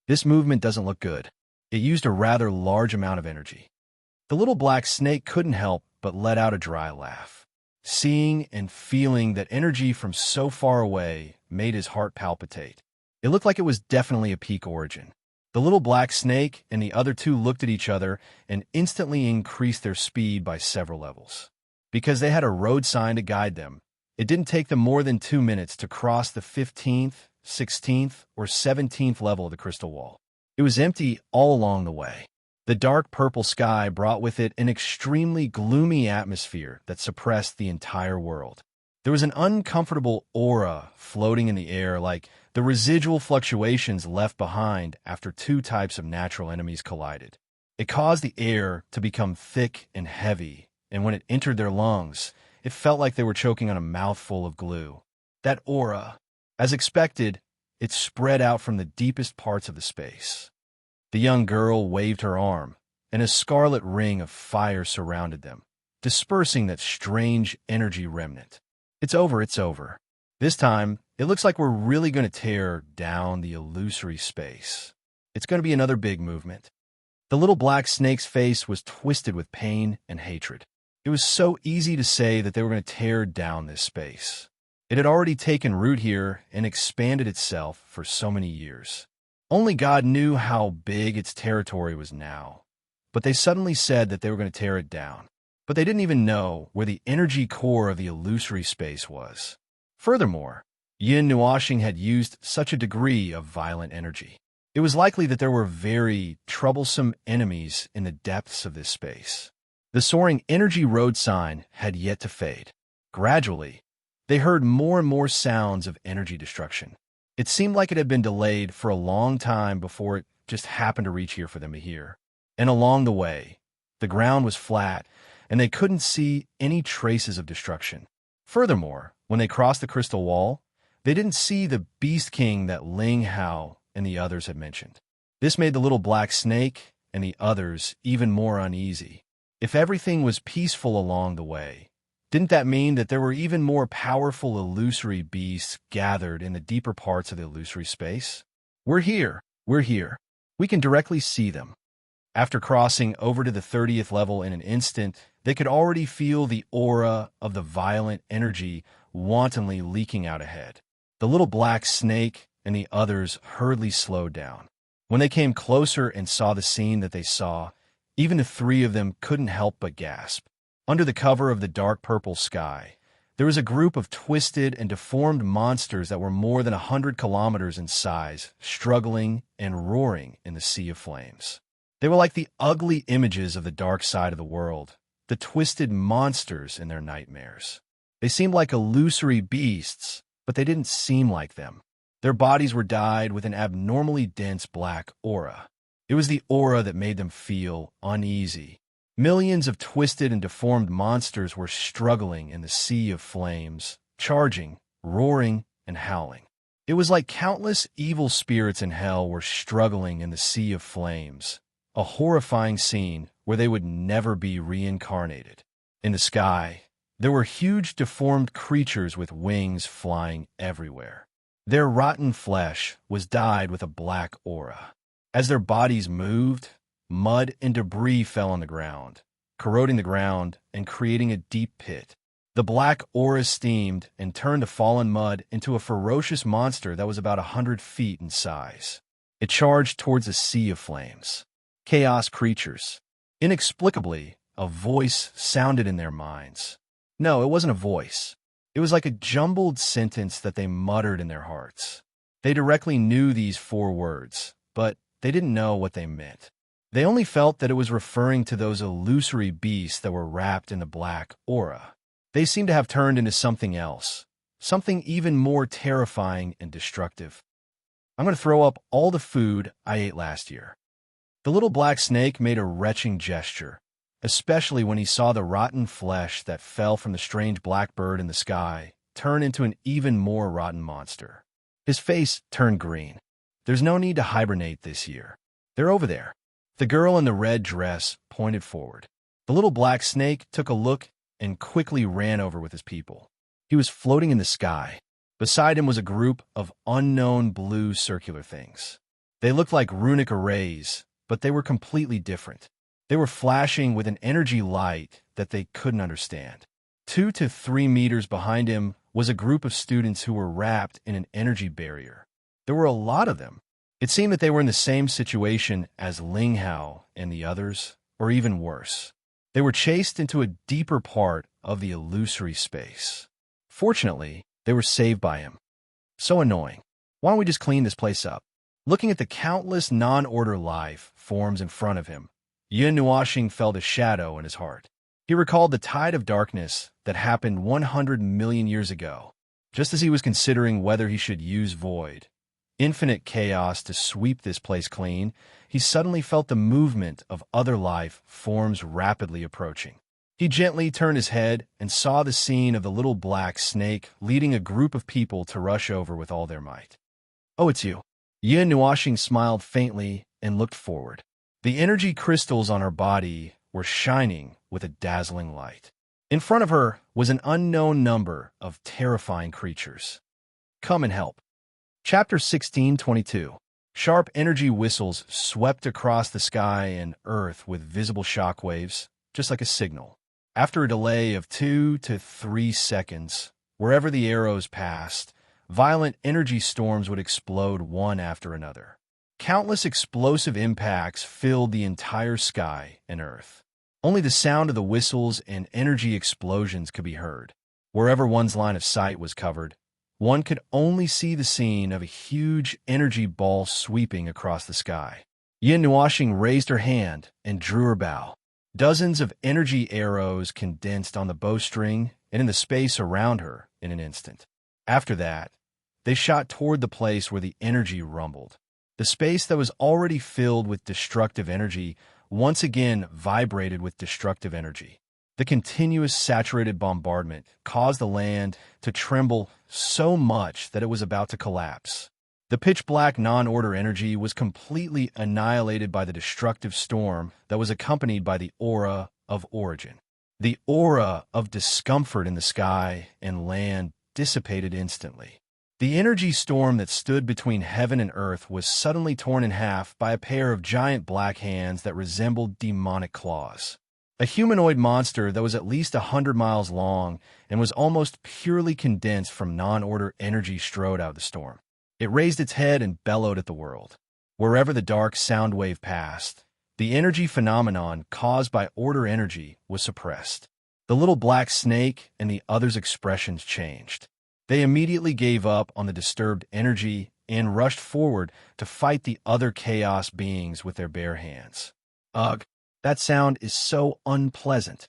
This movement doesn't look good. It used a rather large amount of energy. The little black snake couldn't help but let out a dry laugh. Seeing and feeling that energy from so far away made his heart palpitate. It looked like it was definitely a peak origin. The little black snake and the other two looked at each other and instantly increased their speed by several levels. Because they had a road sign to guide them, It didn't take them more than 2 minutes to cross the 15th, 16th, or 17th level of the crystal wall. It was empty all along the way. The dark purple sky brought with it an extremely gloomy atmosphere that suppressed the entire world. There was an uncomfortable aura floating in the air, like the residual fluctuations left behind after two types of natural enemies collided. It caused the air to become thick and heavy, and when it entered their lungs, it felt like they were choking on a mouthful of glue. That aura, as expected, it spread out from the deepest parts of the space. The young girl waved her arm, and a scarlet ring of fire surrounded them, dispersing that strange energy remnant. It's over, it's over. This time, it looks like we're really going to tear down the illusory space. It's going to be another big movement. The little black snake's face was twisted with pain and hatred. It was so easy to say that they were going to tear down this space. It had already taken root here and expanded itself for so many years. Only God knew how big its territory was now. But they suddenly said that they were going to tear it down. But they didn't even know where the energy core of the illusory space was. Furthermore, Yin Nuashing had used such a degree of violent energy. It was likely that there were very troublesome enemies in the depths of this space. The soaring energy road sign had yet to fade. Gradually, they heard more and more sounds of energy destruction. It seemed like it had been delayed for a long time before it just happened to reach here for them to hear. And along the way, the ground was flat, and they couldn't see any traces of destruction. Furthermore, when they crossed the crystal wall, they didn't see the Beast King that Ling Hao and the others had mentioned. This made the little black snake and the others even more uneasy. If everything was peaceful along the way, didn't that mean that there were even more powerful illusory beasts gathered in the deeper parts of the illusory space? We're here. We can directly see them. After crossing over to the 30th level in an instant, they could already feel the aura of the violent energy wantonly leaking out ahead. The little black snake and the others hurriedly slowed down. When they came closer and saw the scene that they saw, even the three of them couldn't help but gasp. Under the cover of the dark purple sky, there was a group of twisted and deformed monsters that were more than 100 kilometers in size, struggling and roaring in the sea of flames. They were like the ugly images of the dark side of the world, the twisted monsters in their nightmares. They seemed like illusory beasts, but they didn't seem like them. Their bodies were dyed with an abnormally dense black aura. It was the aura that made them feel uneasy. Millions of twisted and deformed monsters were struggling in the sea of flames, charging, roaring, and howling. It was like countless evil spirits in hell were struggling in the sea of flames, a horrifying scene where they would never be reincarnated. In the sky, there were huge deformed creatures with wings flying everywhere. Their rotten flesh was dyed with a black aura. As their bodies moved, mud and debris fell on the ground, corroding the ground and creating a deep pit. The black aura steamed and turned the fallen mud into a ferocious monster that was about 100 feet in size. It charged towards a sea of flames. Chaos creatures. Inexplicably, a voice sounded in their minds. No, it wasn't a voice. It was like a jumbled sentence that they muttered in their hearts. They directly knew these 4 words, but they didn't know what they meant. They only felt that it was referring to those illusory beasts that were wrapped in the black aura. They seemed to have turned into something else, something even more terrifying and destructive. I'm going to throw up all the food I ate last year. The little black snake made a retching gesture, especially when he saw the rotten flesh that fell from the strange black bird in the sky turn into an even more rotten monster. His face turned green. There's no need to hibernate this year. They're over there. The girl in the red dress pointed forward. The little black snake took a look and quickly ran over with his people. He was floating in the sky. Beside him was a group of unknown blue circular things. They looked like runic arrays, but they were completely different. They were flashing with an energy light that they couldn't understand. 2 to 3 meters behind him was a group of students who were wrapped in an energy barrier. There were a lot of them. It seemed that they were in the same situation as Ling Hao and the others, or even worse. They were chased into a deeper part of the illusory space. Fortunately, they were saved by him. So annoying. Why don't we just clean this place up? Looking at the countless non-order life forms in front of him, Yun Nuashing felt a shadow in his heart. He recalled the tide of darkness that happened 100 million years ago, just as he was considering whether he should use void, infinite chaos to sweep this place clean. He suddenly felt the movement of other life forms rapidly approaching. He gently turned his head and saw the scene of the little black snake leading a group of people to rush over with all their might. "Oh, it's you." Yin Nuashing smiled faintly and looked forward. The energy crystals on her body were shining with a dazzling light. In front of her was an unknown number of terrifying creatures. "Come and help." Chapter 16:22. Sharp energy whistles swept across the sky and earth with visible shockwaves, just like a signal. After a delay of 2 to 3 seconds, wherever the arrows passed, violent energy storms would explode one after another. Countless explosive impacts filled the entire sky and earth. Only the sound of the whistles and energy explosions could be heard. Wherever one's line of sight was covered, one could only see the scene of a huge energy ball sweeping across the sky. Yin Nuashing raised her hand and drew her bow. Dozens of energy arrows condensed on the bowstring and in the space around her in an instant. After that, they shot toward the place where the energy rumbled. The space that was already filled with destructive energy once again vibrated with destructive energy. The continuous saturated bombardment caused the land to tremble so much that it was about to collapse. The pitch-black non-order energy was completely annihilated by the destructive storm that was accompanied by the aura of origin. The aura of discomfort in the sky and land dissipated instantly. The energy storm that stood between heaven and earth was suddenly torn in half by a pair of giant black hands that resembled demonic claws. A humanoid monster that was at least 100 miles long and was almost purely condensed from non-order energy strode out of the storm. It raised its head and bellowed at the world. Wherever the dark sound wave passed, the energy phenomenon caused by order energy was suppressed. The little black snake and the others' expressions changed. They immediately gave up on the disturbed energy and rushed forward to fight the other chaos beings with their bare hands. Ugh, that sound is so unpleasant.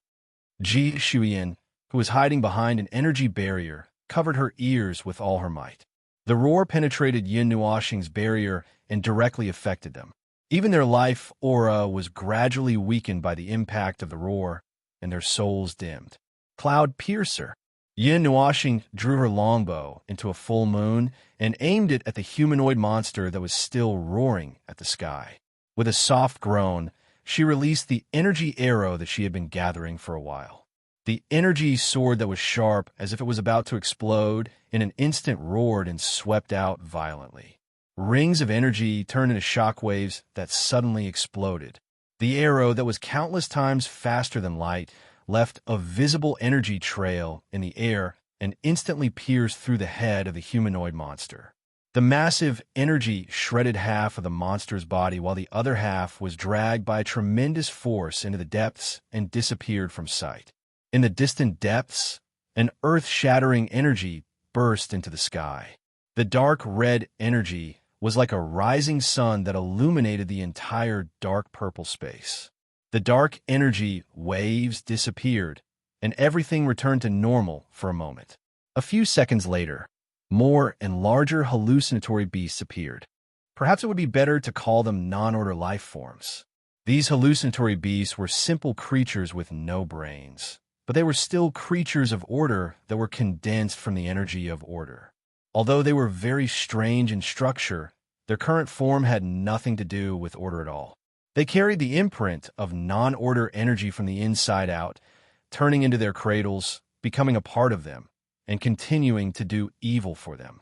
Ji Shuyan, who was hiding behind an energy barrier, covered her ears with all her might. The roar penetrated Yin Nuashing's barrier and directly affected them. Even their life aura was gradually weakened by the impact of the roar, and their souls dimmed. Cloud Piercer. Yin Nuashing drew her longbow into a full moon and aimed it at the humanoid monster that was still roaring at the sky. With a soft groan, she released the energy arrow that she had been gathering for a while. The energy sword that was sharp as if it was about to explode in an instant roared and swept out violently. Rings of energy turned into shockwaves that suddenly exploded. The arrow that was countless times faster than light left a visible energy trail in the air and instantly pierced through the head of the humanoid monster. The massive energy shredded half of the monster's body while the other half was dragged by a tremendous force into the depths and disappeared from sight. In the distant depths, an earth-shattering energy burst into the sky. The dark red energy was like a rising sun that illuminated the entire dark purple space. The dark energy waves disappeared, and everything returned to normal for a moment. A few seconds later, more and larger hallucinatory beasts appeared. Perhaps it would be better to call them non-order life forms. These hallucinatory beasts were simple creatures with no brains, but they were still creatures of order that were condensed from the energy of order. Although they were very strange in structure, their current form had nothing to do with order at all. They carried the imprint of non-order energy from the inside out, turning into their cradles, becoming a part of them, and continuing to do evil for them.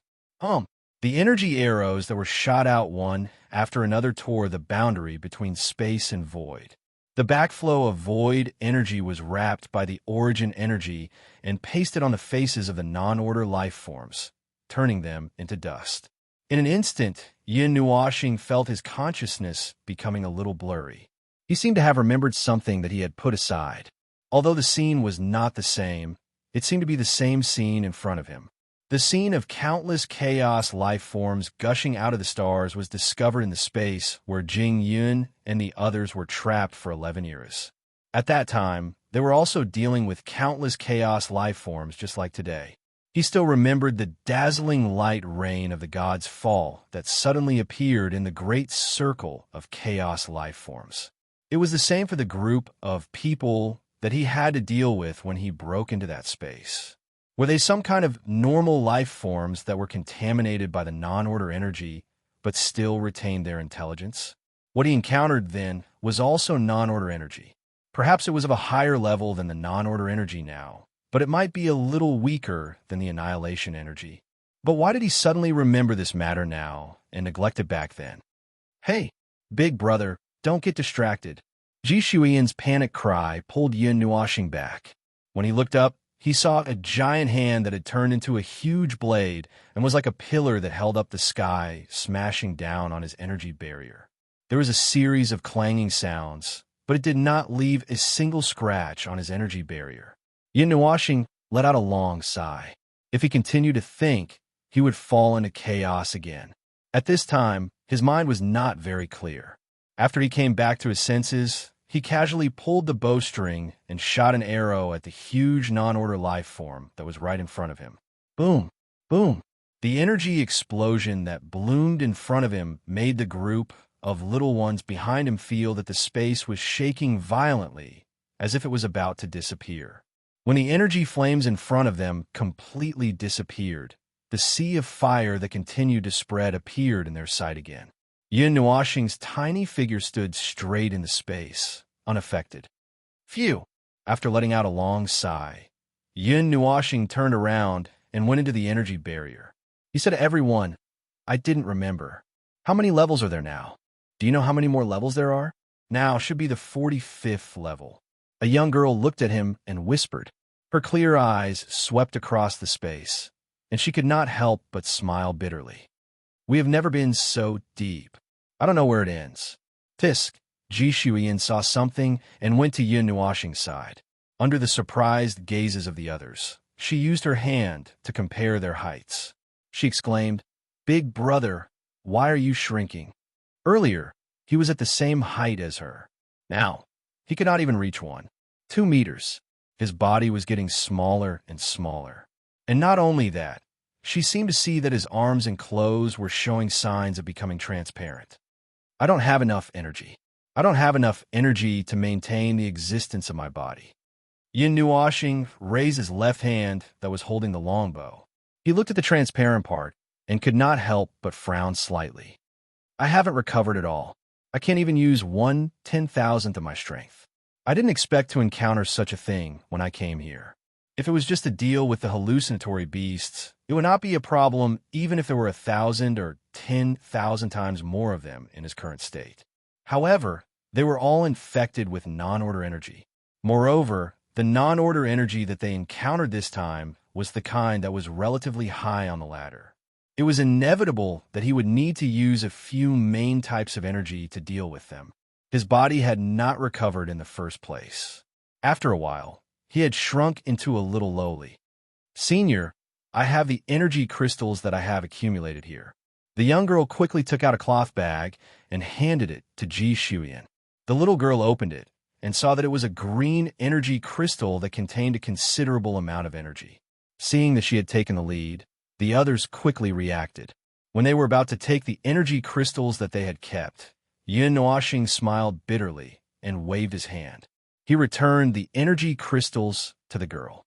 The energy arrows that were shot out one after another tore the boundary between space and void. The backflow of void energy was wrapped by the origin energy and pasted on the faces of the non-order life forms, turning them into dust. In an instant, Yin Nuashing felt his consciousness becoming a little blurry. He seemed to have remembered something that he had put aside. Although the scene was not the same, It seemed to be the same scene in front of him. The scene of countless chaos life forms gushing out of the stars was discovered in the space where Jing Yun and the others were trapped for 11 years. At that time, they were also dealing with countless chaos life forms just like today. He still remembered the dazzling light rain of the god's fall that suddenly appeared in the great circle of chaos life forms. It was the same for the group of people that he had to deal with when he broke into that space. Were they some kind of normal life forms that were contaminated by the non-order energy but still retained their intelligence? What he encountered then was also non-order energy. Perhaps it was of a higher level than the non-order energy now, but it might be a little weaker than the annihilation energy. But why did he suddenly remember this matter now and neglect it back then? Hey, big brother, don't get distracted. Ji Shuiyan's panic cry pulled Yin Nuoxing back. When he looked up, he saw a giant hand that had turned into a huge blade and was like a pillar that held up the sky, smashing down on his energy barrier. There was a series of clanging sounds, but it did not leave a single scratch on his energy barrier. Yin Nuoxing let out a long sigh. If he continued to think, he would fall into chaos again. At this time, his mind was not very clear. After he came back to his senses, he casually pulled the bowstring and shot an arrow at the huge non-order life form that was right in front of him. Boom! Boom! The energy explosion that bloomed in front of him made the group of little ones behind him feel that the space was shaking violently, as if it was about to disappear. When the energy flames in front of them completely disappeared, the sea of fire that continued to spread appeared in their sight again. Yin Nuoxing's tiny figure stood straight in the space, unaffected. Phew! After letting out a long sigh, Yin Nuoxing turned around and went into the energy barrier. He said to everyone, "I didn't remember. How many levels are there now? Do you know how many more levels there are? Now should be the 45th level." A young girl looked at him and whispered. Her clear eyes swept across the space, and she could not help but smile bitterly. "We have never been so deep. I don't know where it ends." Tisk, Ji Shuiyan saw something and went to Yin Nuoxing's side. Under the surprised gazes of the others, she used her hand to compare their heights. She exclaimed, "Big brother, why are you shrinking?" Earlier, he was at the same height as her. Now, he could not even reach 2 meters. His body was getting smaller and smaller. And not only that, she seemed to see that his arms and clothes were showing signs of becoming transparent. "I don't have enough energy. I don't have enough energy to maintain the existence of my body." Yin Nuoxing raised his left hand that was holding the longbow. He looked at the transparent part and could not help but frown slightly. "I haven't recovered at all. I can't even use 1/10,000th of my strength. I didn't expect to encounter such a thing when I came here. If it was just to deal with the hallucinatory beasts, it would not be a problem even if there were 1,000 or 10,000 times more of them in his current state. However, they were all infected with non-order energy. Moreover, the non-order energy that they encountered this time was the kind that was relatively high on the ladder. It was inevitable that he would need to use a few main types of energy to deal with them. His body had not recovered in the first place. After a while, he had shrunk into a little lowly. "Senior, I have the energy crystals that I have accumulated here." The young girl quickly took out a cloth bag and handed it to Ji Shuiyan. The little girl opened it and saw that it was a green energy crystal that contained a considerable amount of energy. Seeing that she had taken the lead, the others quickly reacted. When they were about to take the energy crystals that they had kept, Yin Nuoxing smiled bitterly and waved his hand. He returned the energy crystals to the girl.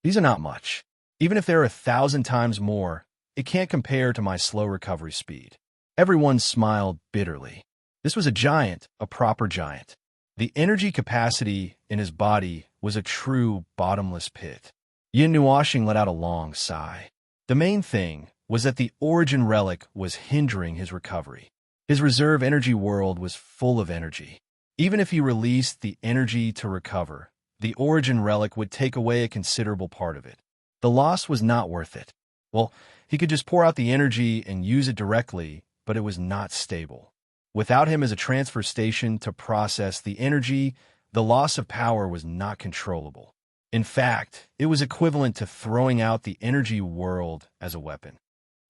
"These are not much. Even if there are 1,000 times more, it can't compare to my slow recovery speed." Everyone smiled bitterly. This was a giant, a proper giant. The energy capacity in his body was a true bottomless pit. Yin Nuoxing let out a long sigh. The main thing was that the origin relic was hindering his recovery. His reserve energy world was full of energy. Even if he released the energy to recover, the origin relic would take away a considerable part of it. The loss was not worth it. Well, he could just pour out the energy and use it directly, but it was not stable. Without him as a transfer station to process the energy, the loss of power was not controllable. In fact, it was equivalent to throwing out the energy world as a weapon.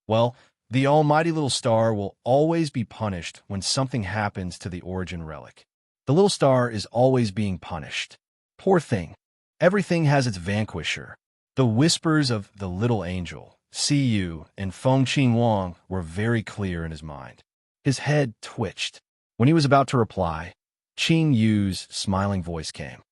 Well, the almighty little star will always be punished when something happens to the origin relic. The little star is always being punished. Poor thing. Everything has its vanquisher. The whispers of the little angel, see you, and Feng Qing Wang were very clear in his mind. His head twitched. When he was about to reply, Qing Yu's smiling voice came.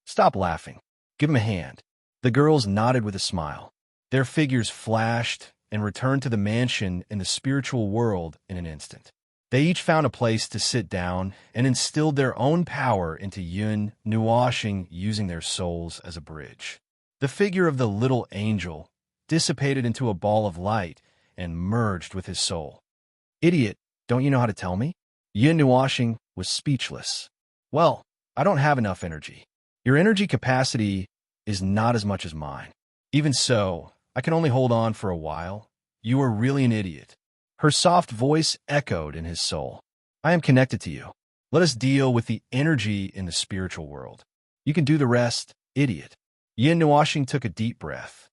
Stop laughing. Give him a hand. The girls nodded with a smile. Their figures flashed and returned to the mansion in the spiritual world in an instant. They each found a place to sit down and instilled their own power into Yun Nuoxing, using their souls as a bridge. The figure of the little angel dissipated into a ball of light and merged with his soul. Idiot, don't you know how to tell me? Yun Nuoxing was speechless. Well, I don't have enough energy. Your energy capacity is not as much as mine. Even so, I can only hold on for a while. You are really an idiot. Her soft voice echoed in his soul. I am connected to you. Let us deal with the energy in the spiritual world. You can do the rest, idiot. Yin Nuoxing took a deep breath.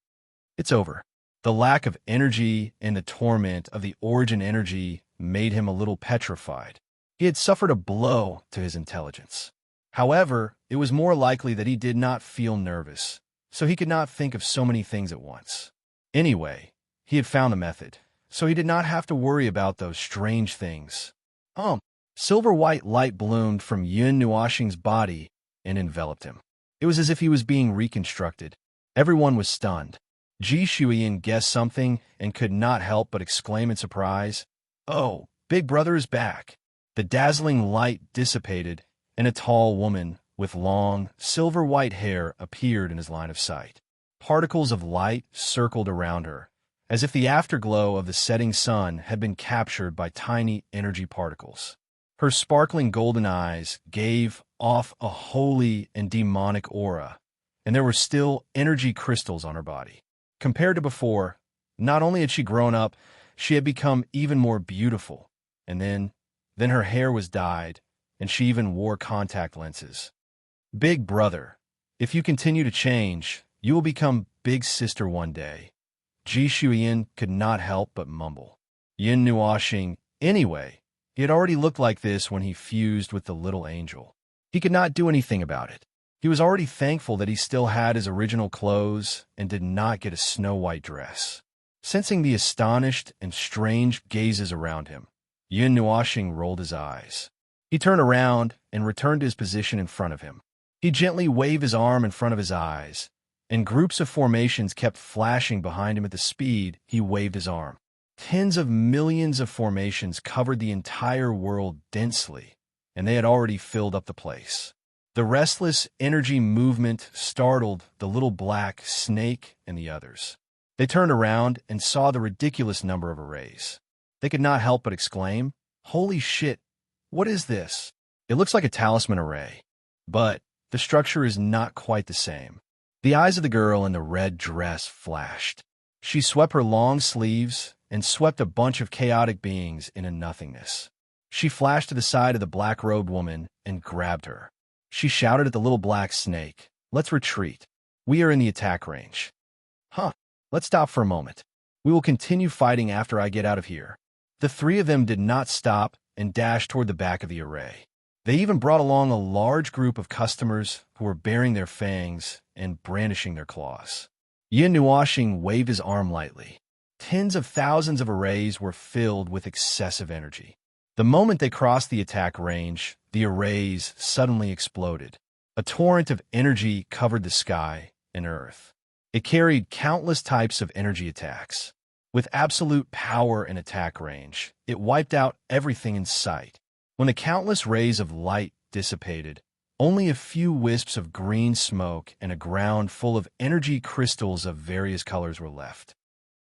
It's over. The lack of energy and the torment of the origin energy made him a little petrified. He had suffered a blow to his intelligence. However, it was more likely that he did not feel nervous, so he could not think of so many things at once. Anyway, he had found a method, so he did not have to worry about those strange things. Silver-white light bloomed from Yun Nuoxing's body and enveloped him. It was as if he was being reconstructed. Everyone was stunned. Ji Shuiyan guessed something and could not help but exclaim in surprise, "Oh, Big Brother is back." The dazzling light dissipated, and a tall woman with long, silver-white hair appeared in his line of sight. Particles of light circled around her, as if the afterglow of the setting sun had been captured by tiny energy particles. Her sparkling golden eyes gave off a holy and demonic aura, and there were still energy crystals on her body. Compared to before, not only had she grown up, she had become even more beautiful, and then her hair was dyed, and she even wore contact lenses. Big Brother, if you continue to change, you will become Big Sister one day. Ji Shuiyan could not help but mumble. Yin Nuoxing, anyway, he had already looked like this when he fused with the little angel. He could not do anything about it. He was already thankful that he still had his original clothes and did not get a snow-white dress. Sensing the astonished and strange gazes around him, Yin Nuoxing rolled his eyes. He turned around and returned to his position in front of him. He gently waved his arm in front of his eyes, and groups of formations kept flashing behind him at the speed he waved his arm. Tens of millions of formations covered the entire world densely, and they had already filled up the place. The restless energy movement startled the little black snake and the others. They turned around and saw the ridiculous number of arrays. They could not help but exclaim, "Holy shit, what is this?" It looks like a talisman array, but the structure is not quite the same. The eyes of the girl in the red dress flashed. She swept her long sleeves and swept a bunch of chaotic beings into nothingness. She flashed to the side of the black-robed woman and grabbed her. She shouted at the little black snake, "Let's retreat. We are in the attack range." Let's stop for a moment. We will continue fighting after I get out of here. The three of them did not stop and dashed toward the back of the array. They even brought along a large group of customers who were baring their fangs and brandishing their claws. Yin Nuoxing waved his arm lightly. Tens of thousands of arrays were filled with excessive energy. The moment they crossed the attack range, the arrays suddenly exploded. A torrent of energy covered the sky and earth. It carried countless types of energy attacks. With absolute power and attack range, it wiped out everything in sight. When the countless rays of light dissipated, only a few wisps of green smoke and a ground full of energy crystals of various colors were left.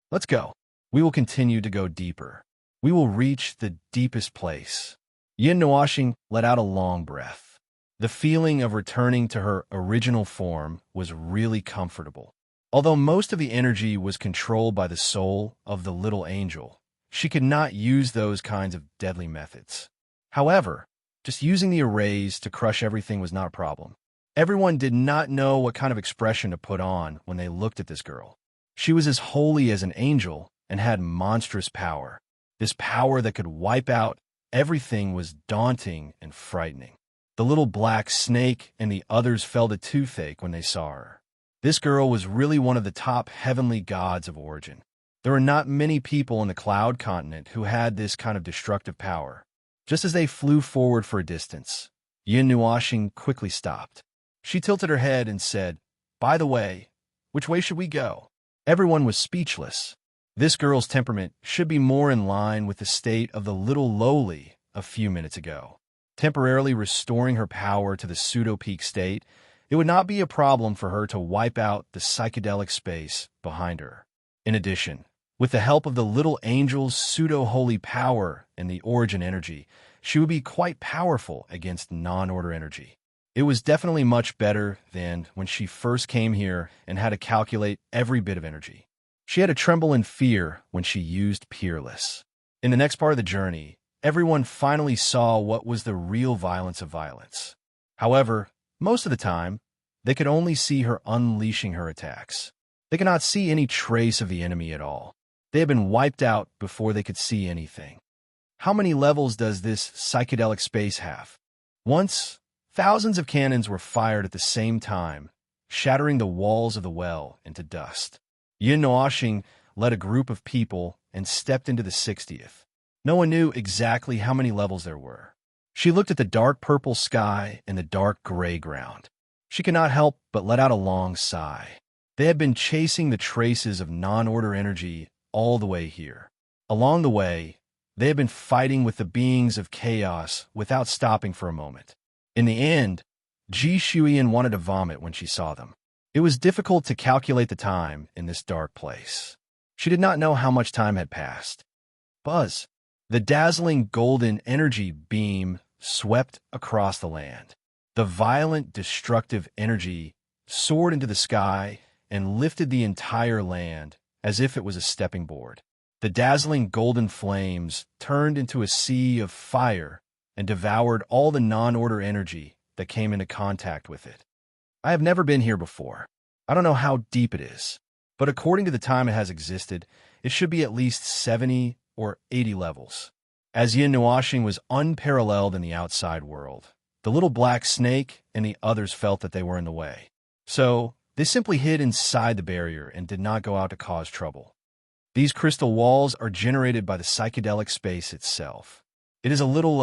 Let's go. We will continue to go deeper. We will reach the deepest place. Yin Nuoxing let out a long breath. The feeling of returning to her original form was really comfortable. Although most of the energy was controlled by the soul of the little angel, she could not use those kinds of deadly methods. However, just using the arrays to crush everything was not a problem. Everyone did not know what kind of expression to put on when they looked at this girl. She was as holy as an angel and had monstrous power. This power that could wipe out everything was daunting and frightening. The little black snake and the others felt a toothache when they saw her. This girl was really one of the top heavenly gods of origin. There were not many people in the Cloud Continent who had this kind of destructive power. Just as they flew forward for a distance, Yin Nuashing quickly stopped. She tilted her head and said, "By the way, which way should we go?" Everyone was speechless. This girl's temperament should be more in line with the state of the little lowly a few minutes ago. Temporarily restoring her power to the pseudo-peak state, it would not be a problem for her to wipe out the psychedelic space behind her. In addition, with the help of the little angel's pseudo-holy power and the origin energy, she would be quite powerful against non-order energy. It was definitely much better than when she first came here and had to calculate every bit of energy. She had to tremble in fear when she used Peerless. In the next part of the journey, everyone finally saw what was the real violence of violence. However, most of the time, they could only see her unleashing her attacks. They could not see any trace of the enemy at all. They had been wiped out before they could see anything. How many levels does this psychedelic space have? Once, thousands of cannons were fired at the same time, shattering the walls of the well into dust. Yin Nuashing led a group of people and stepped into the 60th. No one knew exactly how many levels there were. She looked at the dark purple sky and the dark gray ground. She could not help but let out a long sigh. They had been chasing the traces of non-order energy all the way here. Along the way, they had been fighting with the beings of chaos without stopping for a moment. In the end, Ji Shuiyan wanted to vomit when she saw them. It was difficult to calculate the time in this dark place. She did not know how much time had passed. Buzz. The dazzling golden energy beam swept across the land. The violent, destructive energy soared into the sky and lifted the entire land as if it was a stepping board. The dazzling golden flames turned into a sea of fire and devoured all the non-order energy that came into contact with it. I have never been here before. I don't know how deep it is, but according to the time it has existed, it should be at least 70 or 80 levels. As Yin Nuashing was unparalleled in the outside world, the little black snake and the others felt that they were in the way. So, they simply hid inside the barrier and did not go out to cause trouble. These crystal walls are generated by the psychedelic space itself. It is a little,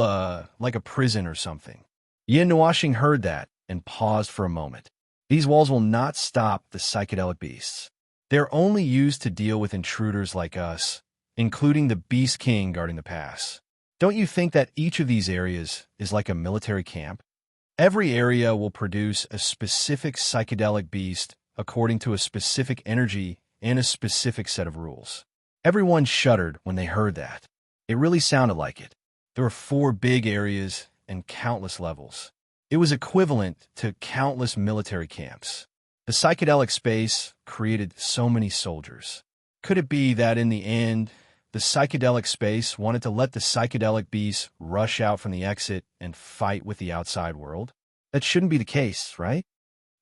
like a prison or something. Yin Nuashing heard that and paused for a moment. These walls will not stop the psychedelic beasts. They're only used to deal with intruders like us, including the Beast King guarding the pass. Don't you think that each of these areas is like a military camp? Every area will produce a specific psychedelic beast according to a specific energy and a specific set of rules. Everyone shuddered when they heard that. It really sounded like it. There were 4 big areas and countless levels. It was equivalent to countless military camps. The psychedelic space created so many soldiers. Could it be that in the end, the psychedelic space wanted to let the psychedelic beasts rush out from the exit and fight with the outside world? That shouldn't be the case, right?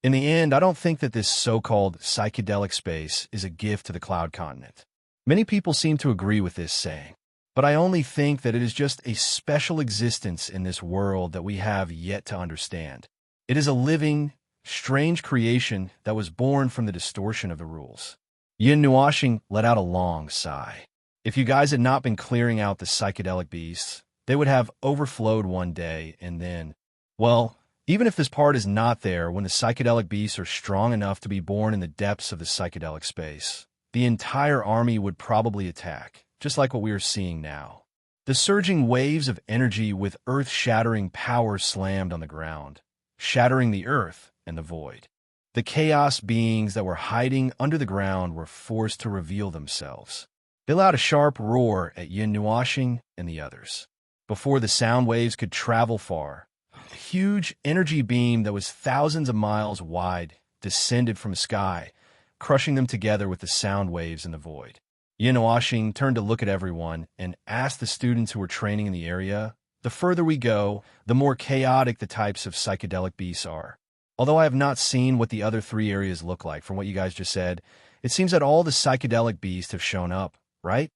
In the end, I don't think that this so-called psychedelic space is a gift to the Cloud Continent. Many people seem to agree with this saying, but I only think that it is just a special existence in this world that we have yet to understand. It is a living, strange creation that was born from the distortion of the rules. Yin Nuashing let out a long sigh. If you guys had not been clearing out the psychedelic beasts, they would have overflowed one day and then, well, even if this part is not there when the psychedelic beasts are strong enough to be born in the depths of the psychedelic space, the entire army would probably attack, just like what we are seeing now. The surging waves of energy with earth-shattering power slammed on the ground, shattering the earth and the void. The chaos beings that were hiding under the ground were forced to reveal themselves. They let out a sharp roar at Yin Nuashing and the others. Before the sound waves could travel far, a huge energy beam that was thousands of miles wide descended from the sky, crushing them together with the sound waves in the void. Yin Nuashing turned to look at everyone and asked the students who were training in the area, "The further we go, the more chaotic the types of psychedelic beasts are. Although I have not seen what the other three areas look like from what you guys just said, it seems that all the psychedelic beasts have shown up, right?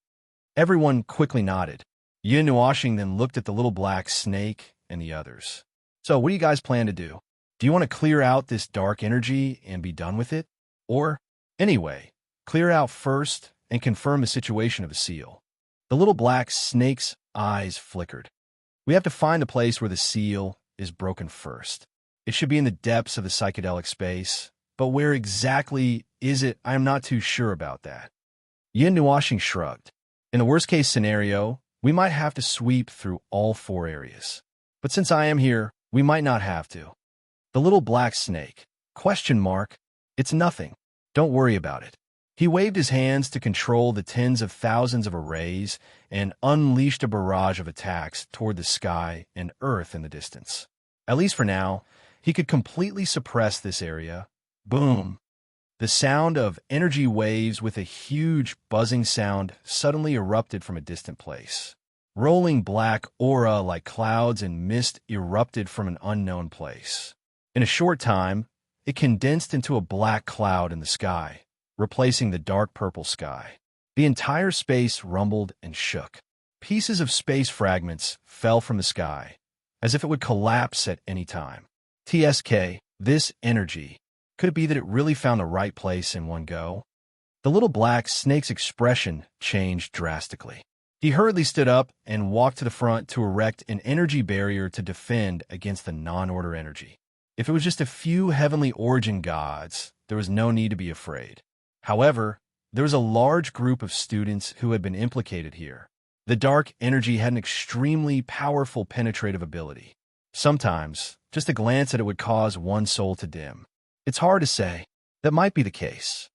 Everyone quickly nodded. Yin Nuashing then looked at the little black snake and the others. So what do you guys plan to do? Do you want to clear out this dark energy and be done with it? Or, anyway, clear out first and confirm the situation of the seal? The little black snake's eyes flickered. We have to find the place where the seal is broken first. It should be in the depths of the psychedelic space, but where exactly is it? I am not too sure about that. Yin Nuashing shrugged. In the worst-case scenario, we might have to sweep through all four areas. But since I am here, we might not have to. The little black snake. ? It's nothing. Don't worry about it. He waved his hands to control the tens of thousands of arrays and unleashed a barrage of attacks toward the sky and earth in the distance. At least for now, he could completely suppress this area. Boom! The sound of energy waves with a huge buzzing sound suddenly erupted from a distant place. Rolling black aura like clouds and mist erupted from an unknown place. In a short time, it condensed into a black cloud in the sky, replacing the dark purple sky. The entire space rumbled and shook. Pieces of space fragments fell from the sky, as if it would collapse at any time. TSK, this energy. Could it be that it really found the right place in one go? The little black snake's expression changed drastically. He hurriedly stood up and walked to the front to erect an energy barrier to defend against the non-order energy. If it was just a few heavenly origin gods, there was no need to be afraid. However, there was a large group of students who had been implicated here. The dark energy had an extremely powerful penetrative ability. Sometimes, just a glance at it would cause one soul to dim. It's hard to say. That might be the case.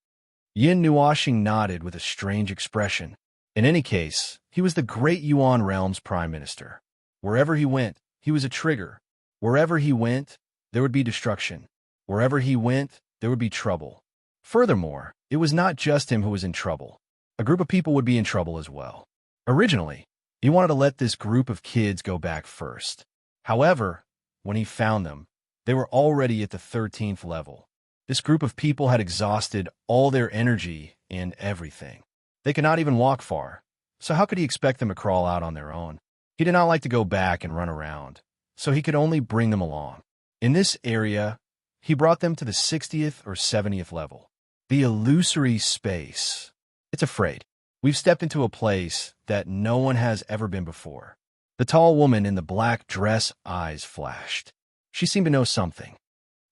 Yin Nuashing nodded with a strange expression. In any case, he was the great Yuan realm's prime minister. Wherever he went, he was a trigger. Wherever he went, there would be destruction. Wherever he went, there would be trouble. Furthermore, it was not just him who was in trouble. A group of people would be in trouble as well. Originally, he wanted to let this group of kids go back first. However, when he found them, they were already at the 13th level. This group of people had exhausted all their energy and everything. They could not even walk far, so how could he expect them to crawl out on their own? He did not like to go back and run around, so he could only bring them along. In this area, he brought them to the 60th or 70th level. The illusory space. It's afraid. We've stepped into a place that no one has ever been before. The tall woman in the black dress eyes flashed. She seemed to know something.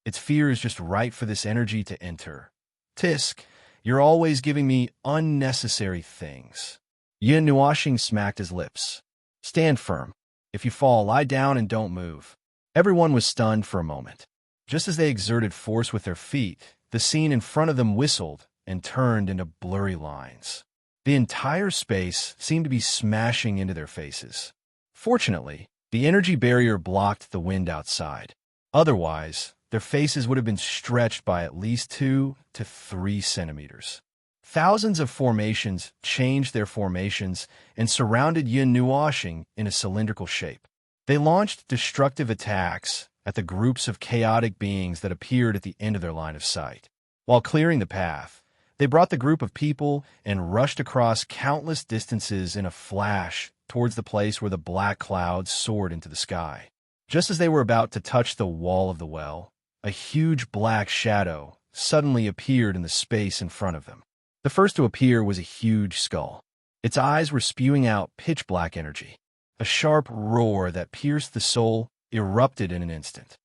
Its fear is just right for this energy to enter. Tisk, you're always giving me unnecessary things. Yin Nuashing smacked his lips. Stand firm. If you fall, lie down and don't move. Everyone was stunned for a moment. Just as they exerted force with their feet, the scene in front of them whistled and turned into blurry lines. The entire space seemed to be smashing into their faces. Fortunately, the energy barrier blocked the wind outside. Otherwise, their faces would have been stretched by at least 2 to 3 centimeters. Thousands of formations changed their formations and surrounded Yin Nuashing in a cylindrical shape. They launched destructive attacks at the groups of chaotic beings that appeared at the end of their line of sight. While clearing the path, they brought the group of people and rushed across countless distances in a flash towards the place where the black clouds soared into the sky. Just as they were about to touch the wall of the well, a huge black shadow suddenly appeared in the space in front of them. The first to appear was a huge skull. Its eyes were spewing out pitch-black energy. A sharp roar that pierced the soul erupted in an instant.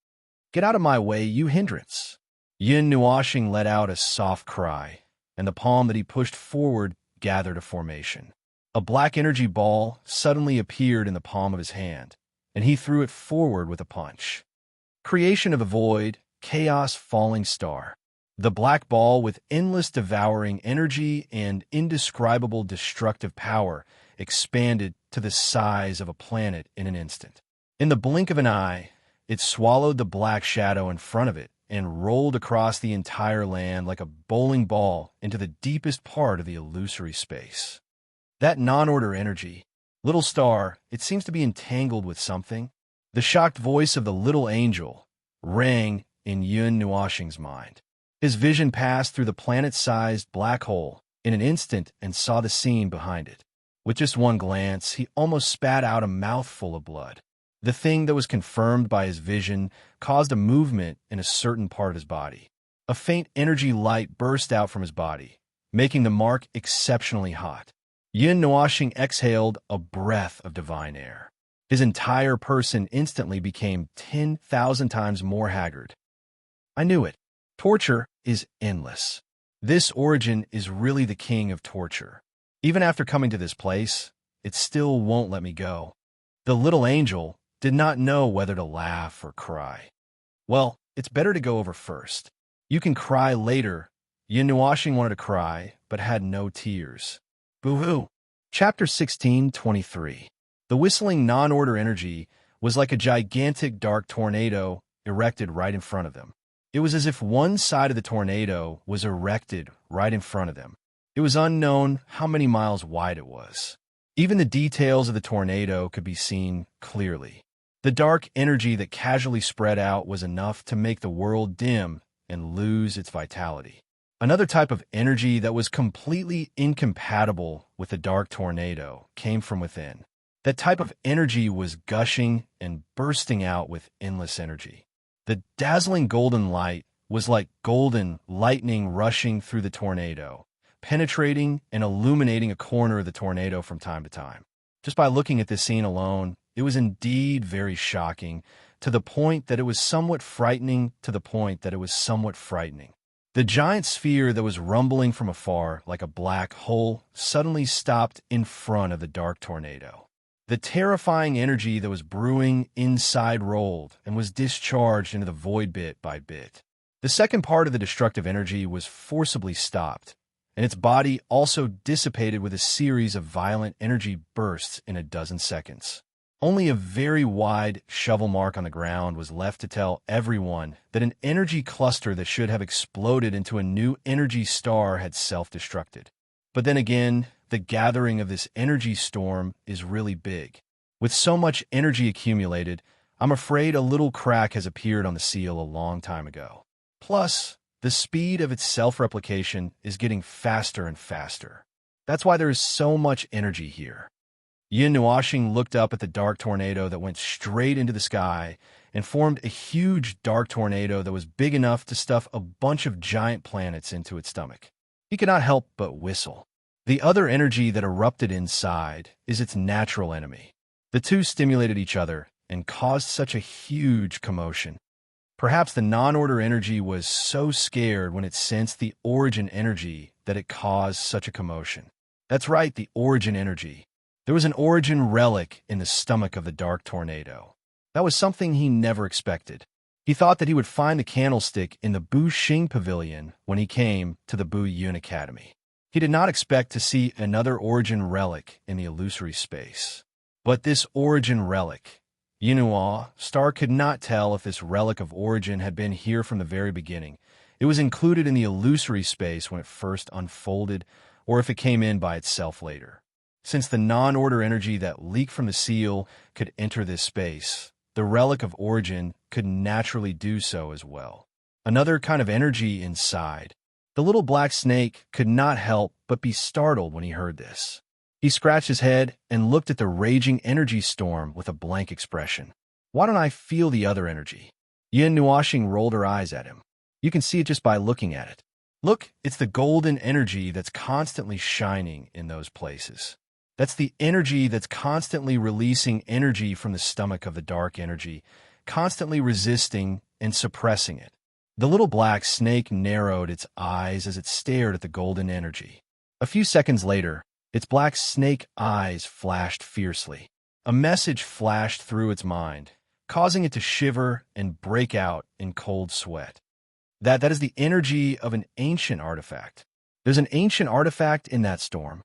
Get out of my way, you hindrance! Yin Nuashing let out a soft cry, and the palm that he pushed forward gathered a formation. A black energy ball suddenly appeared in the palm of his hand, and he threw it forward with a punch. Creation of a void, chaos falling star. The black ball, with endless devouring energy and indescribable destructive power, expanded to the size of a planet in an instant. In the blink of an eye, it swallowed the black shadow in front of it and rolled across the entire land like a bowling ball into the deepest part of the illusory space. That non-order energy, little star, it seems to be entangled with something. The shocked voice of the little angel rang in Yun Nuoxing's mind. His vision passed through the planet-sized black hole in an instant and saw the scene behind it. With just one glance, he almost spat out a mouthful of blood. The thing that was confirmed by his vision caused a movement in a certain part of his body. A faint energy light burst out from his body, making the mark exceptionally hot. Yun Nuoxing exhaled a breath of divine air. His entire person instantly became 10,000 times more haggard. I knew it. Torture is endless. This origin is really the king of torture. Even after coming to this place, it still won't let me go. The little angel did not know whether to laugh or cry. Well, it's better to go over first. You can cry later. Yun Nuoxing wanted to cry, but had no tears. Boo-hoo. Chapter 16:23. The whistling non-order energy was like a gigantic dark tornado erected right in front of them. It was as if one side of the tornado was erected right in front of them. It was unknown how many miles wide it was. Even the details of the tornado could be seen clearly. The dark energy that casually spread out was enough to make the world dim and lose its vitality. Another type of energy that was completely incompatible with the dark tornado came from within. That type of energy was gushing and bursting out with endless energy. The dazzling golden light was like golden lightning rushing through the tornado, penetrating and illuminating a corner of the tornado from time to time. Just by looking at this scene alone, it was indeed very shocking, to the point that it was somewhat frightening, The giant sphere that was rumbling from afar like a black hole suddenly stopped in front of the dark tornado. The terrifying energy that was brewing inside rolled and was discharged into the void bit by bit. The second part of the destructive energy was forcibly stopped, and its body also dissipated with a series of violent energy bursts in a dozen seconds. Only a very wide shovel mark on the ground was left to tell everyone that an energy cluster that should have exploded into a new energy star had self-destructed. But then again, the gathering of this energy storm is really big. With so much energy accumulated, I'm afraid a little crack has appeared on the seal a long time ago. Plus, the speed of its self-replication is getting faster and faster. That's why there is so much energy here. Yun Nuoxing looked up at the dark tornado that went straight into the sky and formed a huge dark tornado that was big enough to stuff a bunch of giant planets into its stomach. He could not help but whistle. The other energy that erupted inside is its natural enemy. The two stimulated each other and caused such a huge commotion. Perhaps the non-order energy was so scared when it sensed the origin energy that it caused such a commotion. That's right, the origin energy. There was an origin relic in the stomach of the dark tornado. That was something he never expected. He thought that he would find the candlestick in the Bu Xing Pavilion when he came to the Bu Yun Academy. He did not expect to see another origin relic in the illusory space. But this origin relic, Yinhua Star could not tell if this relic of origin had been here from the very beginning. It was included in the illusory space when it first unfolded, or if it came in by itself later. Since the non-order energy that leaked from the seal could enter this space, the relic of origin could naturally do so as well. Another kind of energy inside. The little black snake could not help but be startled when he heard this. He scratched his head and looked at the raging energy storm with a blank expression. Why don't I feel the other energy? Yun Nuoxing rolled her eyes at him. You can see it just by looking at it. Look, it's the golden energy that's constantly shining in those places. That's the energy that's constantly releasing energy from the stomach of the dark energy, constantly resisting and suppressing it. The little black snake narrowed its eyes as it stared at the golden energy. A few seconds later, its black snake eyes flashed fiercely. A message flashed through its mind, causing it to shiver and break out in cold sweat. That is the energy of an ancient artifact. There's an ancient artifact in that storm.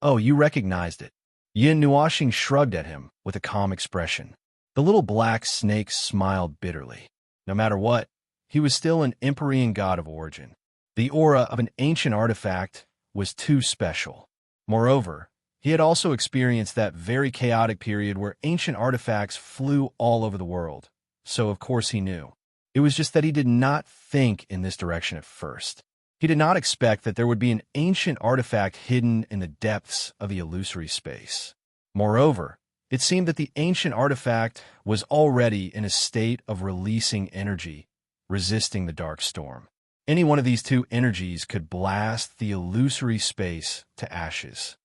Oh, you recognized it. Yun Nuoxing shrugged at him with a calm expression. The little black snake smiled bitterly. No matter what, he was still an Empyrean god of origin. The aura of an ancient artifact was too special. Moreover, he had also experienced that very chaotic period where ancient artifacts flew all over the world. So of course he knew. It was just that he did not think in this direction at first. He did not expect that there would be an ancient artifact hidden in the depths of the illusory space. Moreover, it seemed that the ancient artifact was already in a state of releasing energy, resisting the dark storm. Any one of these two energies could blast the illusory space to ashes.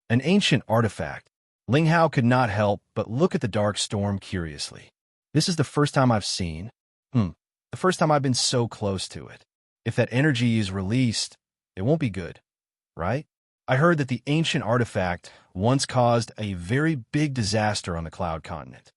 An ancient artifact. Ling Hao could not help but look at the dark storm curiously. This is the first time I've seen. The first time I've been so close to it. If that energy is released, it won't be good, right? I heard that the ancient artifact once caused a very big disaster on the Cloud Continent.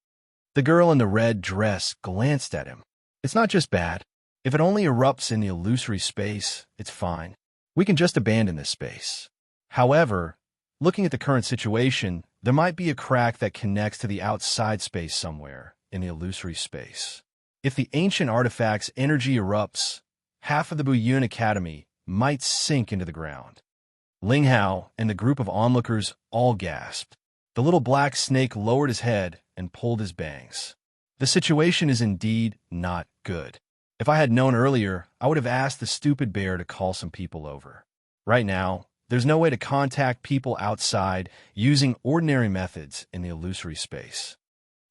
The girl in the red dress glanced at him. It's not just bad. If it only erupts in the illusory space, it's fine. We can just abandon this space. However, looking at the current situation, there might be a crack that connects to the outside space somewhere in the illusory space. If the ancient artifact's energy erupts, half of the Buyun Academy might sink into the ground. Ling Hao and the group of onlookers all gasped. The little black snake lowered his head and pulled his bangs. The situation is indeed not good. If I had known earlier, I would have asked the stupid bear to call some people over. Right now, there's no way to contact people outside using ordinary methods in the illusory space.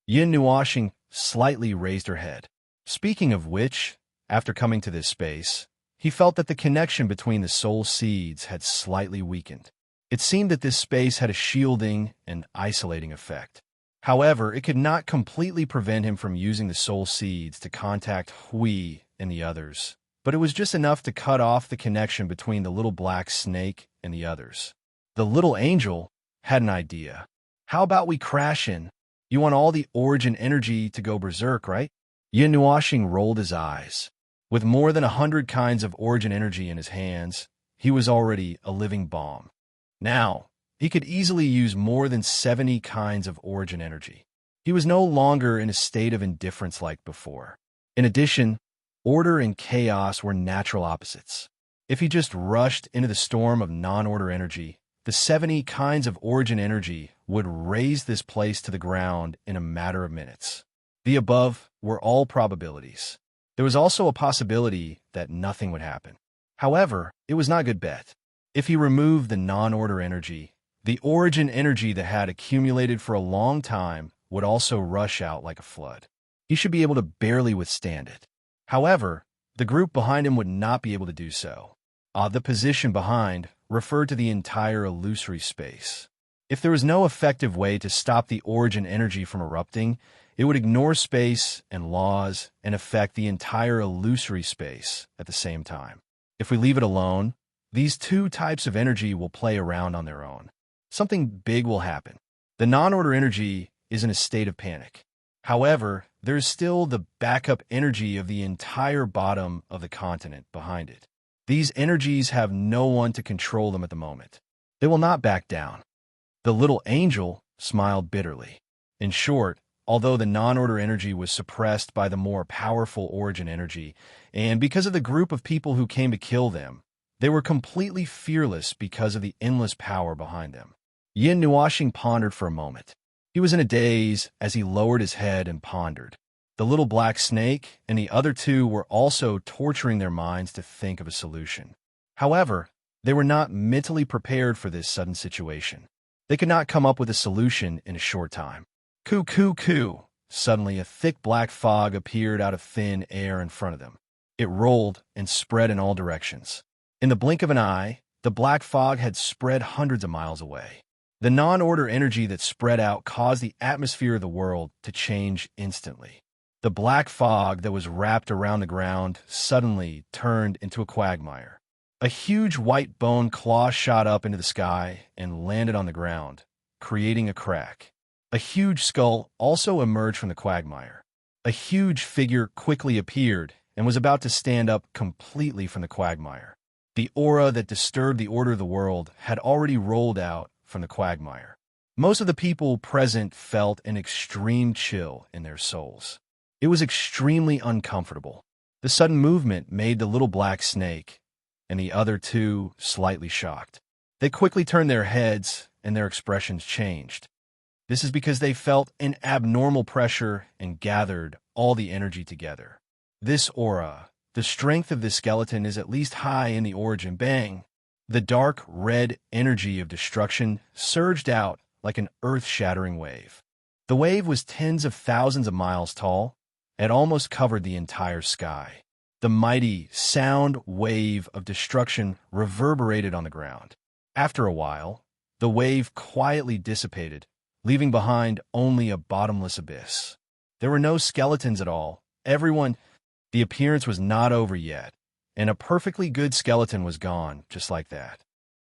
Yin Nuoxing slightly raised her head. Speaking of which, after coming to this space, he felt that the connection between the soul seeds had slightly weakened. It seemed that this space had a shielding and isolating effect. However, it could not completely prevent him from using the soul seeds to contact Hui and the others, but it was just enough to cut off the connection between the little black snake and the others. The little angel had an idea. How about we crash in? You want all the origin energy to go berserk, right? Yin Nuoxing rolled his eyes. With more than 100 kinds of origin energy in his hands, he was already a living bomb. Now, he could easily use more than 70 kinds of origin energy. He was no longer in a state of indifference like before. In addition, order and chaos were natural opposites. If he just rushed into the storm of non-order energy, the 70 kinds of origin energy would raise this place to the ground in a matter of minutes. The above were all probabilities. There was also a possibility that nothing would happen. However, it was not a good bet. If he removed the non-order energy, the origin energy that had accumulated for a long time would also rush out like a flood. He should be able to barely withstand it. However, the group behind him would not be able to do so. The position behind referred to the entire illusory space. If there was no effective way to stop the origin energy from erupting, it would ignore space and laws and affect the entire illusory space at the same time. If we leave it alone, these two types of energy will play around on their own. Something big will happen. The non-order energy is in a state of panic. However, there is still the backup energy of the entire bottom of the continent behind it. These energies have no one to control them at the moment. They will not back down. The little angel smiled bitterly. In short, although the non-order energy was suppressed by the more powerful origin energy, and because of the group of people who came to kill them, they were completely fearless because of the endless power behind them. Yin Nuoxing pondered for a moment. He was in a daze as he lowered his head and pondered. The little black snake and the other two were also torturing their minds to think of a solution. However, they were not mentally prepared for this sudden situation. They could not come up with a solution in a short time. Coo, coo, coo. Suddenly, a thick black fog appeared out of thin air in front of them. It rolled and spread in all directions. In the blink of an eye, the black fog had spread hundreds of miles away. The non-order energy that spread out caused the atmosphere of the world to change instantly. The black fog that was wrapped around the ground suddenly turned into a quagmire. A huge white bone claw shot up into the sky and landed on the ground, creating a crack. A huge skull also emerged from the quagmire. A huge figure quickly appeared and was about to stand up completely from the quagmire. The aura that disturbed the order of the world had already rolled out from the quagmire. Most of the people present felt an extreme chill in their souls. It was extremely uncomfortable. The sudden movement made the little black snake and the other two slightly shocked. They quickly turned their heads and their expressions changed. This is because they felt an abnormal pressure and gathered all the energy together. This aura, the strength of this skeleton is at least high in the origin. Bang! The dark red energy of destruction surged out like an earth-shattering wave. The wave was tens of thousands of miles tall. It almost covered the entire sky. The mighty sound wave of destruction reverberated on the ground. After a while, the wave quietly dissipated, leaving behind only a bottomless abyss. There were no skeletons at all. The appearance was not over yet, and a perfectly good skeleton was gone, just like that.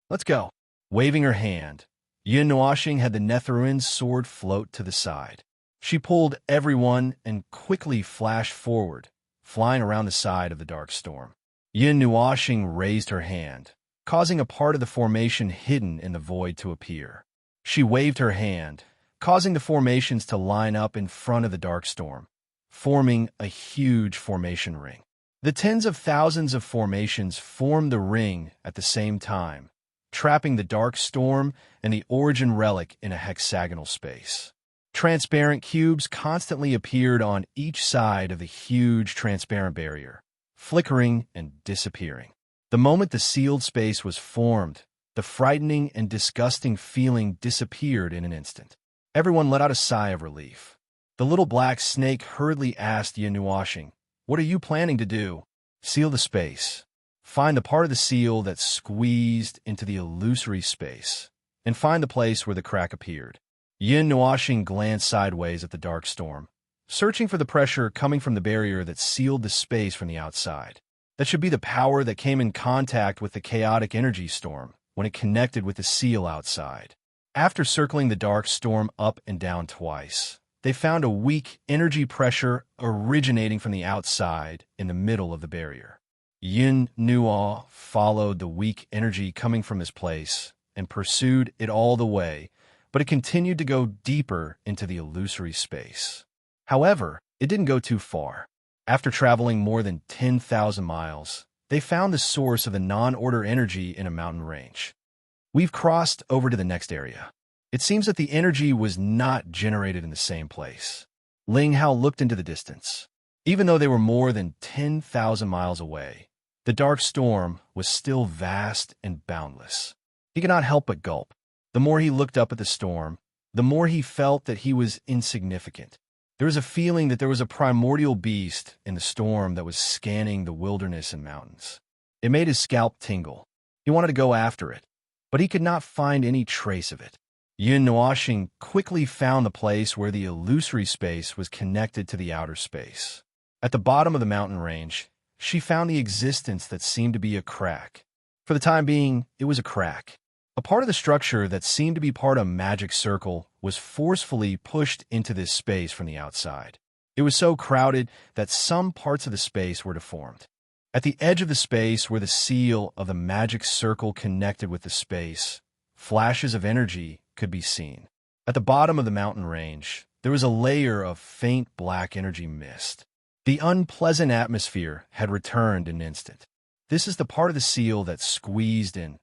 Let's go. Waving her hand, Yin Nuashing had the Netherun's sword float to the side. She pulled everyone and quickly flashed forward, flying around the side of the dark storm. Yin Nuashing raised her hand, causing a part of the formation hidden in the void to appear. She waved her hand, causing the formations to line up in front of the dark storm, forming a huge formation ring. The tens of thousands of formations formed the ring at the same time, trapping the dark storm and the origin relic in a hexagonal space. Transparent cubes constantly appeared on each side of the huge transparent barrier, flickering and disappearing. The moment the sealed space was formed, the frightening and disgusting feeling disappeared in an instant. Everyone let out a sigh of relief. The little black snake hurriedly asked Yin Nuashing, "What are you planning to do?" "Seal the space. Find the part of the seal that squeezed into the illusory space, and find the place where the crack appeared." Yin Nuashing glanced sideways at the dark storm, searching for the pressure coming from the barrier that sealed the space from the outside. That should be the power that came in contact with the chaotic energy storm when it connected with the seal outside. After circling the dark storm up and down twice, they found a weak energy pressure originating from the outside in the middle of the barrier. Yin Nuo followed the weak energy coming from this place and pursued it all the way, but it continued to go deeper into the illusory space. However, it didn't go too far. After traveling more than 10,000 miles, they found the source of the non-order energy in a mountain range. We've crossed over to the next area. It seems that the energy was not generated in the same place. Ling Hao looked into the distance. Even though they were more than 10,000 miles away, the dark storm was still vast and boundless. He could not help but gulp. The more he looked up at the storm, the more he felt that he was insignificant. There was a feeling that there was a primordial beast in the storm that was scanning the wilderness and mountains. It made his scalp tingle. He wanted to go after it, but he could not find any trace of it. Yin Nuashing quickly found the place where the illusory space was connected to the outer space. At the bottom of the mountain range, she found the existence that seemed to be a crack. For the time being, it was a crack. A part of the structure that seemed to be part of a magic circle was forcefully pushed into this space from the outside. It was so crowded that some parts of the space were deformed. At the edge of the space where the seal of the magic circle connected with the space, flashes of energy could be seen. At the bottom of the mountain range, there was a layer of faint black energy mist. The unpleasant atmosphere had returned in an instant. This is the part of the seal that squeezed in.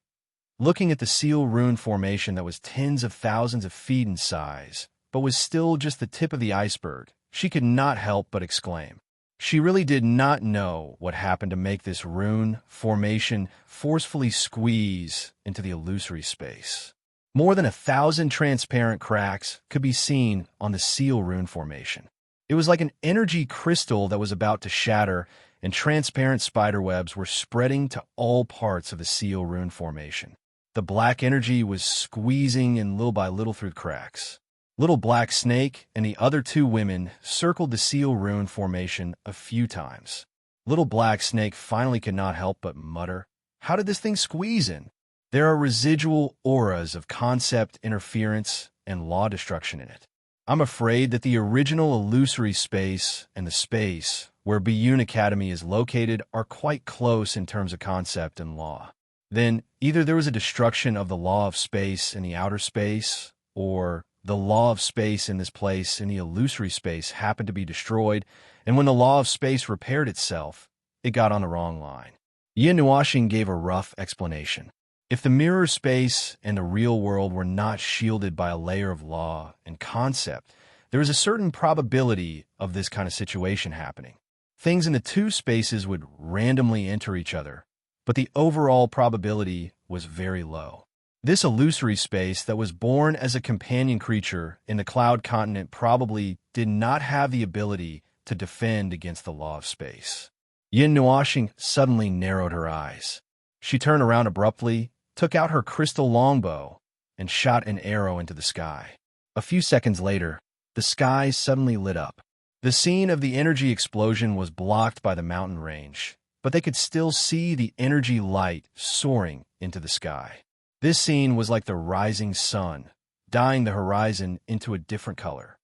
Looking at the seal rune formation that was tens of thousands of feet in size, but was still just the tip of the iceberg, she could not help but exclaim. She really did not know what happened to make this rune formation forcefully squeeze into the illusory space. More than 1,000 transparent cracks could be seen on the seal rune formation. It was like an energy crystal that was about to shatter, and transparent spiderwebs were spreading to all parts of the seal rune formation. The black energy was squeezing in little by little through the cracks. Little Black Snake and the other two women circled the seal rune formation a few times. Little Black Snake finally could not help but mutter, "How did this thing squeeze in?" There are residual auras of concept interference and law destruction in it. I'm afraid that the original illusory space and the space where Biyun Academy is located are quite close in terms of concept and law. Then either there was a destruction of the law of space in the outer space, or the law of space in this place in the illusory space happened to be destroyed, and when the law of space repaired itself, it got on the wrong line. Yin Nuashing gave a rough explanation. If the mirror space and the real world were not shielded by a layer of law and concept, there is a certain probability of this kind of situation happening. Things in the two spaces would randomly enter each other, but the overall probability was very low. This illusory space that was born as a companion creature in the cloud continent probably did not have the ability to defend against the law of space. Yin Nuoxing suddenly narrowed her eyes. She turned around abruptly, took out her crystal longbow, and shot an arrow into the sky. A few seconds later, the sky suddenly lit up. The scene of the energy explosion was blocked by the mountain range, but they could still see the energy light soaring into the sky. This scene was like the rising sun, dyeing the horizon into a different color.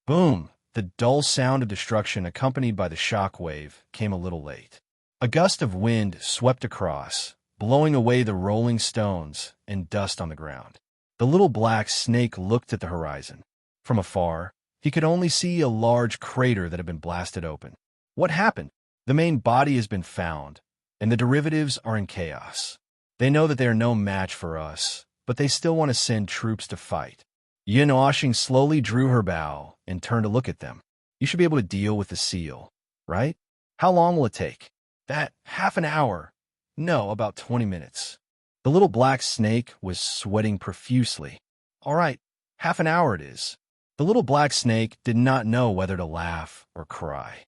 Boom! The dull sound of destruction accompanied by the shock wave came a little late. A gust of wind swept across, blowing away the rolling stones and dust on the ground. The little black snake looked at the horizon. From afar, he could only see a large crater that had been blasted open. What happened? The main body has been found, and the derivatives are in chaos. They know that they are no match for us, but they still want to send troops to fight. Yin Nuoxing slowly drew her bow and turned to look at them. You should be able to deal with the seal, right? How long will it take? That half an hour. No, about 20 minutes. The little black snake was sweating profusely. All right, half an hour it is. The little black snake did not know whether to laugh or cry.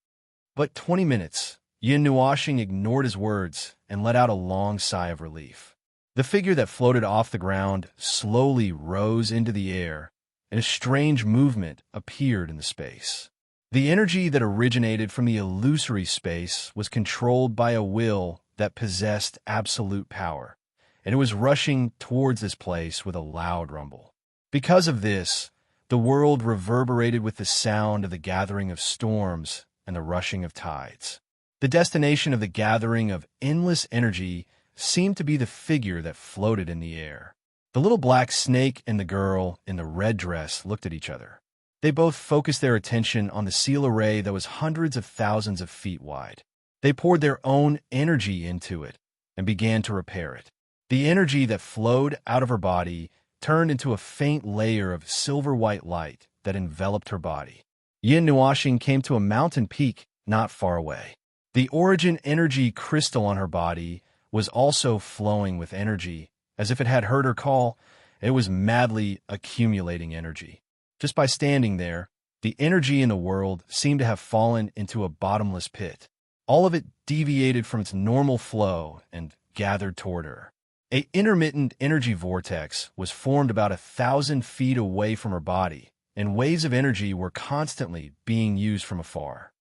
But 20 minutes. Yin Nuoxing ignored his words and let out a long sigh of relief. The figure that floated off the ground slowly rose into the air, and a strange movement appeared in the space. The energy that originated from the illusory space was controlled by a will that possessed absolute power, and it was rushing towards this place with a loud rumble. Because of this, the world reverberated with the sound of the gathering of storms and the rushing of tides. The destination of the gathering of endless energy seemed to be the figure that floated in the air. The little black snake and the girl in the red dress looked at each other. They both focused their attention on the seal array that was hundreds of thousands of feet wide. They poured their own energy into it and began to repair it. The energy that flowed out of her body turned into a faint layer of silver-white light that enveloped her body. Yin Nuoxing came to a mountain peak not far away. The origin energy crystal on her body was also flowing with energy. As if it had heard her call, it was madly accumulating energy. Just by standing there, the energy in the world seemed to have fallen into a bottomless pit. All of it deviated from its normal flow and gathered toward her. An intermittent energy vortex was formed about 1,000 feet away from her body, and waves of energy were constantly being used from afar.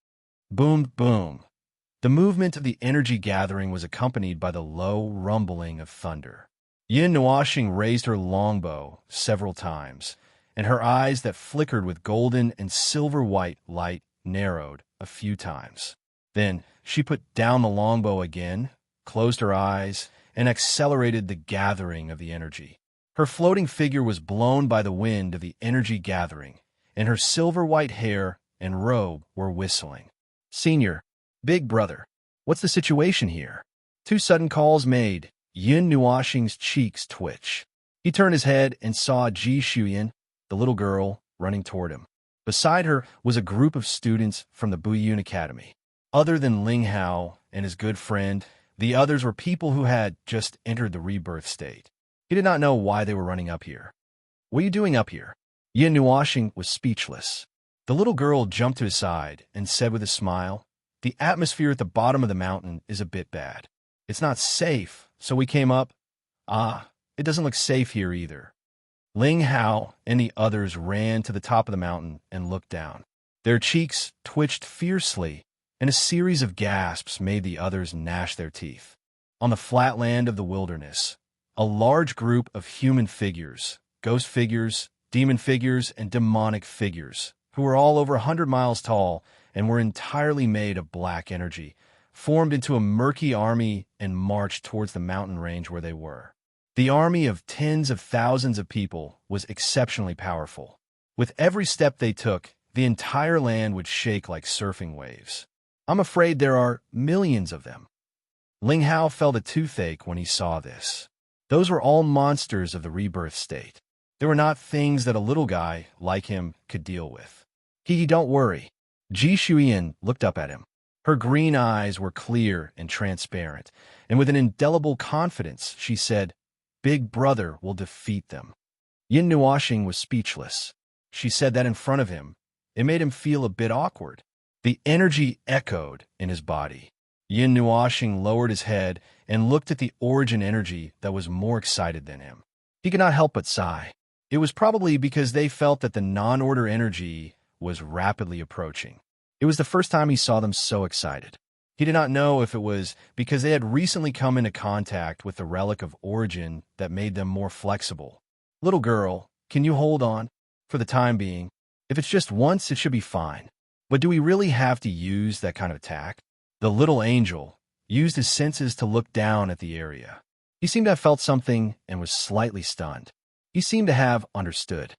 Boom, boom. The movement of the energy gathering was accompanied by the low rumbling of thunder. Yin Nuoxing raised her longbow several times, and her eyes that flickered with golden and silver-white light narrowed a few times. Then she put down the longbow again, closed her eyes, and accelerated the gathering of the energy. Her floating figure was blown by the wind of the energy gathering, and her silver-white hair and robe were whistling. Senior, big brother, what's the situation here? Two sudden calls made Yin Nuoxing's cheeks twitch. He turned his head and saw Ji Shuyan, the little girl, running toward him. Beside her was a group of students from the Buyun Academy. Other than Ling Hao and his good friend, the others were people who had just entered the rebirth state. He did not know why they were running up here. What are you doing up here? Yin Nuoxing was speechless. The little girl jumped to his side and said with a smile, "The atmosphere at the bottom of the mountain is a bit bad. It's not safe, so we came up. It doesn't look safe here either." Ling Hao and the others ran to the top of the mountain and looked down. Their cheeks twitched fiercely, and a series of gasps made the others gnash their teeth. On the flat land of the wilderness, a large group of human figures, ghost figures, demon figures, and demonic figures, who were all over 100 miles tall and were entirely made of black energy, formed into a murky army and marched towards the mountain range where they were. The army of tens of thousands of people was exceptionally powerful. With every step they took, the entire land would shake like surfing waves. I'm afraid there are millions of them. Ling Hao felt a toothache when he saw this. Those were all monsters of the rebirth state. They were not things that a little guy like him could deal with. Don't worry. Ji Shuyan looked up at him. Her green eyes were clear and transparent, and with an indelible confidence, she said, "Big Brother will defeat them." Yin Nuoxing was speechless. She said that in front of him. It made him feel a bit awkward. The energy echoed in his body. Yin Nuoxing lowered his head and looked at the origin energy that was more excited than him. He could not help but sigh. It was probably because they felt that the non-order energy was rapidly approaching. It was the first time he saw them so excited. He did not know if it was because they had recently come into contact with the relic of origin that made them more flexible. "Little girl, can you hold on? For the time being. If it's just once, it should be fine. But do we really have to use that kind of attack?" The little angel used his senses to look down at the area. He seemed to have felt something and was slightly stunned. He seemed to have understood.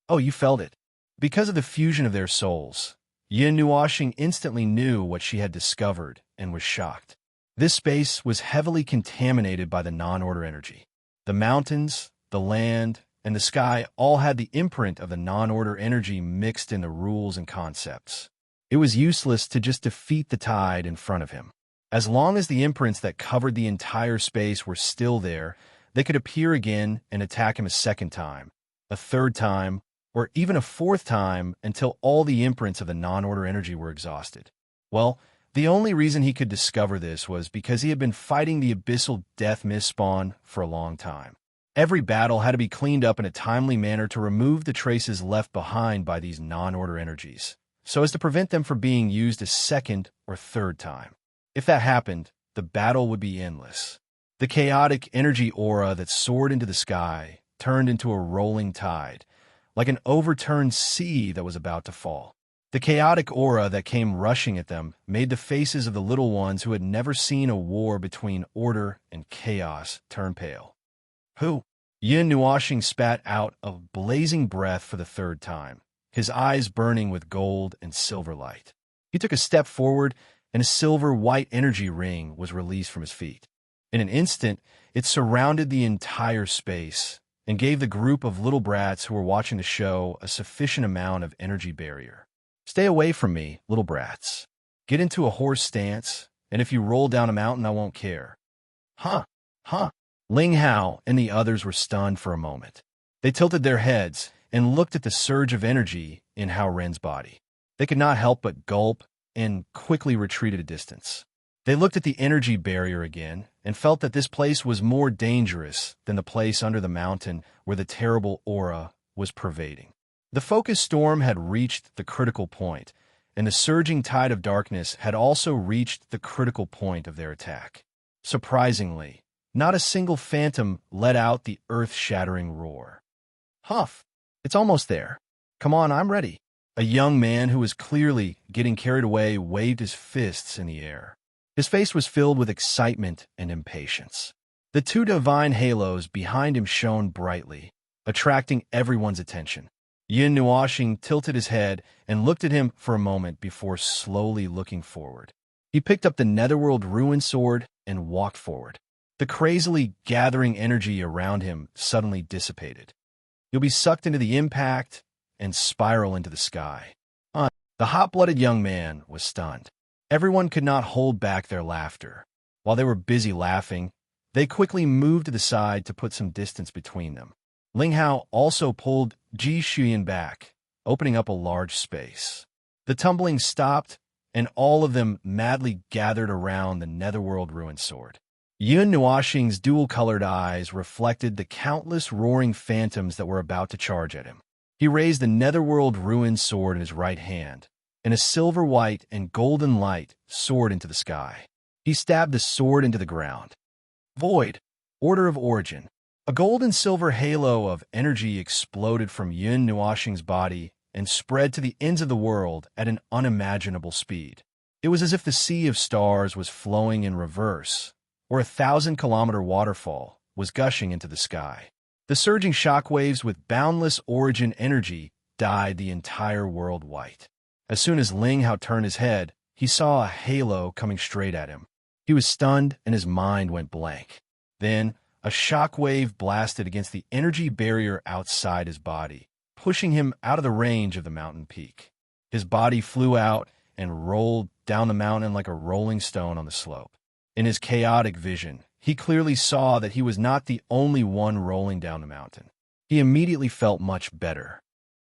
"Oh, you felt it." Because of the fusion of their souls, Yin Nuoxing instantly knew what she had discovered and was shocked. This space was heavily contaminated by the non-order energy. The mountains, the land, and the sky all had the imprint of the non-order energy mixed in the rules and concepts. It was useless to just defeat the tide in front of him. As long as the imprints that covered the entire space were still there, they could appear again and attack him a second time, a third time, or even a fourth time until all the imprints of the non-order energy were exhausted. Well, the only reason he could discover this was because he had been fighting the abyssal death mist spawn for a long time. Every battle had to be cleaned up in a timely manner to remove the traces left behind by these non-order energies, so as to prevent them from being used a second or third time. If that happened, the battle would be endless. The chaotic energy aura that soared into the sky turned into a rolling tide, like an overturned sea that was about to fall. The chaotic aura that came rushing at them made the faces of the little ones who had never seen a war between order and chaos turn pale. "Who?" Yin Nuoxing spat out a blazing breath for the third time, his eyes burning with gold and silver light. He took a step forward, and a silver-white energy ring was released from his feet. In an instant, it surrounded the entire space and gave the group of little brats who were watching the show a sufficient amount of energy barrier. "Stay away from me, little brats. Get into a horse stance, and if you roll down a mountain, I won't care." Huh. Ling Hao and the others were stunned for a moment. They tilted their heads and looked at the surge of energy in Hao Ren's body. They could not help but gulp and quickly retreated a distance. They looked at the energy barrier again and felt that this place was more dangerous than the place under the mountain where the terrible aura was pervading. The focus storm had reached the critical point, and the surging tide of darkness had also reached the critical point of their attack. Surprisingly, not a single phantom let out the earth-shattering roar. "Huff, it's almost there. Come on, I'm ready." A young man who was clearly getting carried away waved his fists in the air. His face was filled with excitement and impatience. The two divine halos behind him shone brightly, attracting everyone's attention. Yin Nuoxing tilted his head and looked at him for a moment before slowly looking forward. He picked up the Netherworld Ruin Sword and walked forward. The crazily gathering energy around him suddenly dissipated. "You'll be sucked into the impact and spiral into the sky." The hot-blooded young man was stunned. Everyone could not hold back their laughter. While they were busy laughing, they quickly moved to the side to put some distance between them. Ling Hao also pulled Ji Shuyan back, opening up a large space. The tumbling stopped, and all of them madly gathered around the Netherworld Ruin Sword. Yin Nuoxing's dual-colored eyes reflected the countless roaring phantoms that were about to charge at him. He raised the Netherworld Ruin Sword in his right hand, and a silver-white and golden light soared into the sky. He stabbed the sword into the ground. Void. Order of Origin. A gold and silver halo of energy exploded from Yin Nuoxing's body and spread to the ends of the world at an unimaginable speed. It was as if the sea of stars was flowing in reverse, or a 1,000-kilometer waterfall was gushing into the sky. The surging shockwaves with boundless origin energy dyed the entire world white. As soon as Ling Hao turned his head, he saw a halo coming straight at him. He was stunned and his mind went blank. Then, a shockwave blasted against the energy barrier outside his body, pushing him out of the range of the mountain peak. His body flew out and rolled down the mountain like a rolling stone on the slope. In his chaotic vision, he clearly saw that he was not the only one rolling down the mountain. He immediately felt much better.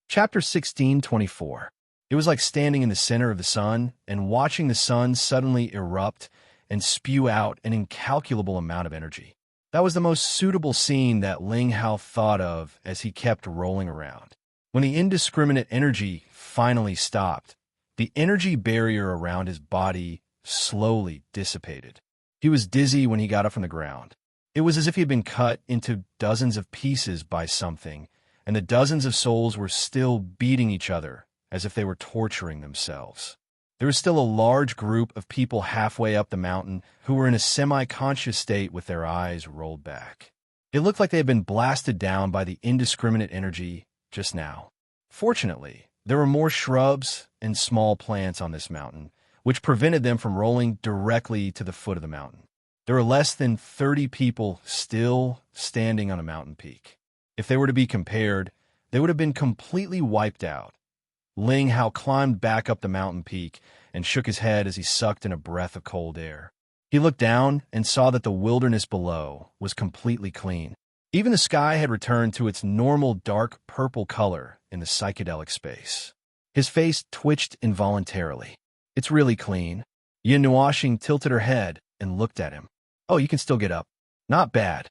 Chapter 16:24. It was like standing in the center of the sun and watching the sun suddenly erupt and spew out an incalculable amount of energy. That was the most suitable scene that Ling Hao thought of as he kept rolling around. When the indiscriminate energy finally stopped, the energy barrier around his body slowly dissipated. He was dizzy when he got up from the ground. It was as if he had been cut into dozens of pieces by something, and the dozens of souls were still beating each other as if they were torturing themselves. There was still a large group of people halfway up the mountain who were in a semi-conscious state with their eyes rolled back. It looked like they had been blasted down by the indiscriminate energy just now. Fortunately, there were more shrubs and small plants on this mountain, which prevented them from rolling directly to the foot of the mountain. There were less than 30 people still standing on a mountain peak. If they were to be compared, they would have been completely wiped out. Ling Hao climbed back up the mountain peak and shook his head as he sucked in a breath of cold air. He looked down and saw that the wilderness below was completely clean. Even the sky had returned to its normal dark purple color in the psychedelic space. His face twitched involuntarily. "It's really clean." Yin Nuoxing tilted her head and looked at him. "Oh, you can still get up. Not bad."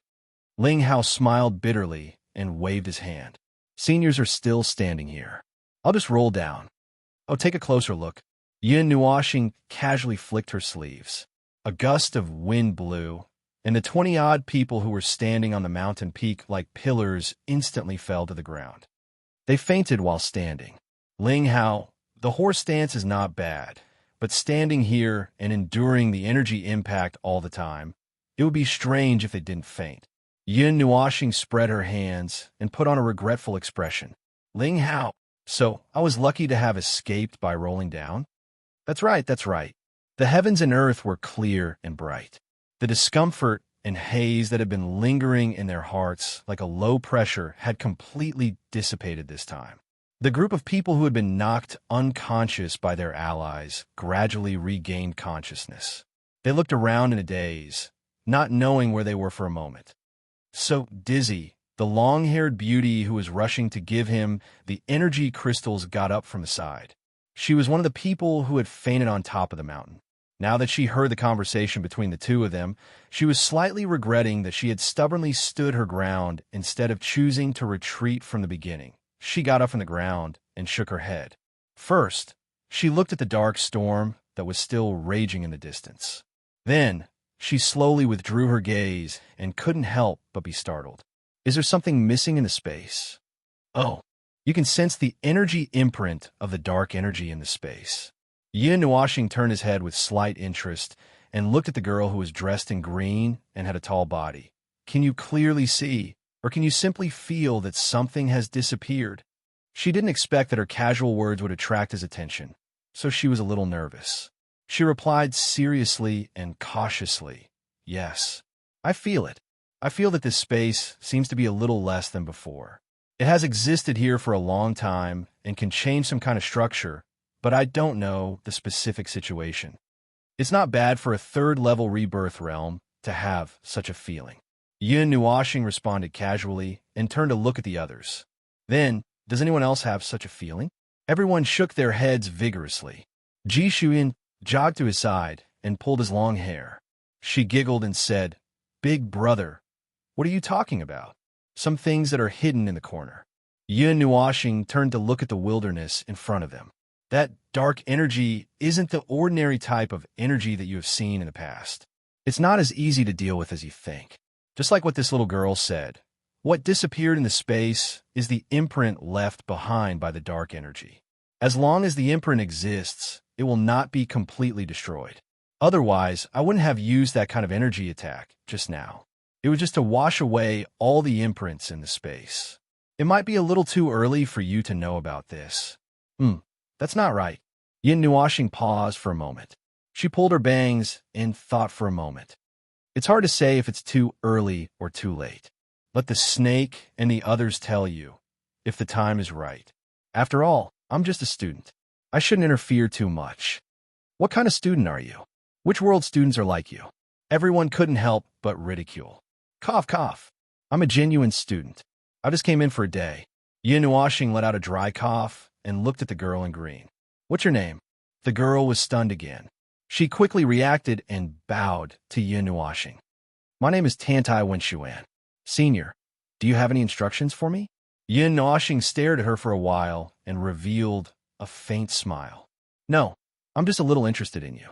Ling Hao smiled bitterly and waved his hand. "Seniors are still standing here. I'll just roll down." "Oh, take a closer look." Yin Nuoxing casually flicked her sleeves. A gust of wind blew, and the 20-odd people who were standing on the mountain peak like pillars instantly fell to the ground. They fainted while standing. "Ling Hao, the horse stance is not bad, but standing here and enduring the energy impact all the time, it would be strange if they didn't faint." Yin Nuoxing spread her hands and put on a regretful expression. "Ling Hao, so I was lucky to have escaped by rolling down?" That's right. The heavens and earth were clear and bright. The discomfort and haze that had been lingering in their hearts like a low pressure had completely dissipated this time. The group of people who had been knocked unconscious by their allies gradually regained consciousness. They looked around in a daze, not knowing where they were for a moment. So dizzy, the long-haired beauty who was rushing to give him the energy crystals got up from the side. She was one of the people who had fainted on top of the mountain. Now that she heard the conversation between the two of them, she was slightly regretting that she had stubbornly stood her ground instead of choosing to retreat from the beginning. She got up from the ground and shook her head. First, she looked at the dark storm that was still raging in the distance. Then, she slowly withdrew her gaze and couldn't help but be startled. Is there something missing in the space? Oh, you can sense the energy imprint of the dark energy in the space. Yin Nuoxing turned his head with slight interest and looked at the girl who was dressed in green and had a tall body. Can you clearly see, or can you simply feel that something has disappeared? She didn't expect that her casual words would attract his attention, so she was a little nervous. She replied seriously and cautiously, "Yes, I feel it. I feel that this space seems to be a little less than before. It has existed here for a long time and can change some kind of structure, but I don't know the specific situation. It's not bad for a third-level rebirth realm to have such a feeling." Yin Nuoxing responded casually and turned to look at the others. Then, does anyone else have such a feeling? Everyone shook their heads vigorously. Ji Shuyin jogged to his side and pulled his long hair. She giggled and said, "Big brother, what are you talking about?" "Some things that are hidden in the corner." Yin Nuoxing turned to look at the wilderness in front of them. That dark energy isn't the ordinary type of energy that you have seen in the past. It's not as easy to deal with as you think. Just like what this little girl said, what disappeared in the space is the imprint left behind by the dark energy. As long as the imprint exists, it will not be completely destroyed. Otherwise, I wouldn't have used that kind of energy attack just now. It was just to wash away all the imprints in the space. It might be a little too early for you to know about this. That's not right. Yin Nuoxing paused for a moment. She pulled her bangs and thought for a moment. It's hard to say if it's too early or too late. Let the snake and the others tell you if the time is right. After all, I'm just a student. I shouldn't interfere too much. What kind of student are you? Which world students are like you? Everyone couldn't help but ridicule. Cough, cough. I'm a genuine student. I just came in for a day. Yin Nuashing let out a dry cough and looked at the girl in green. What's your name? The girl was stunned again. She quickly reacted and bowed to Yin Nuashing. My name is Tantai Wenshuan. Senior, do you have any instructions for me? Yin Nuashing stared at her for a while and revealed a faint smile. No, I'm just a little interested in you.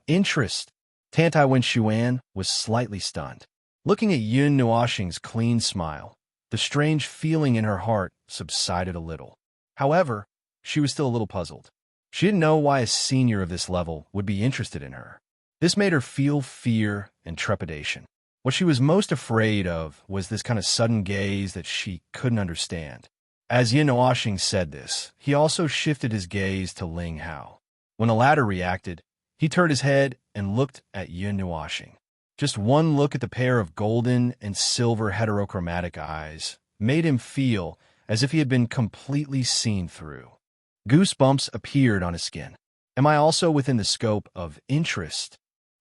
Interest? Tantai Wenshuan was slightly stunned. Looking at Yin Nuashing's clean smile, the strange feeling in her heart subsided a little. However, she was still a little puzzled. She didn't know why a senior of this level would be interested in her. This made her feel fear and trepidation. What she was most afraid of was this kind of sudden gaze that she couldn't understand. As Yin Nuashing said this, he also shifted his gaze to Ling Hao. When the latter reacted, he turned his head and looked at Yin Nuashing. Just one look at the pair of golden and silver heterochromatic eyes made him feel as if he had been completely seen through. Goosebumps appeared on his skin. Am I also within the scope of interest?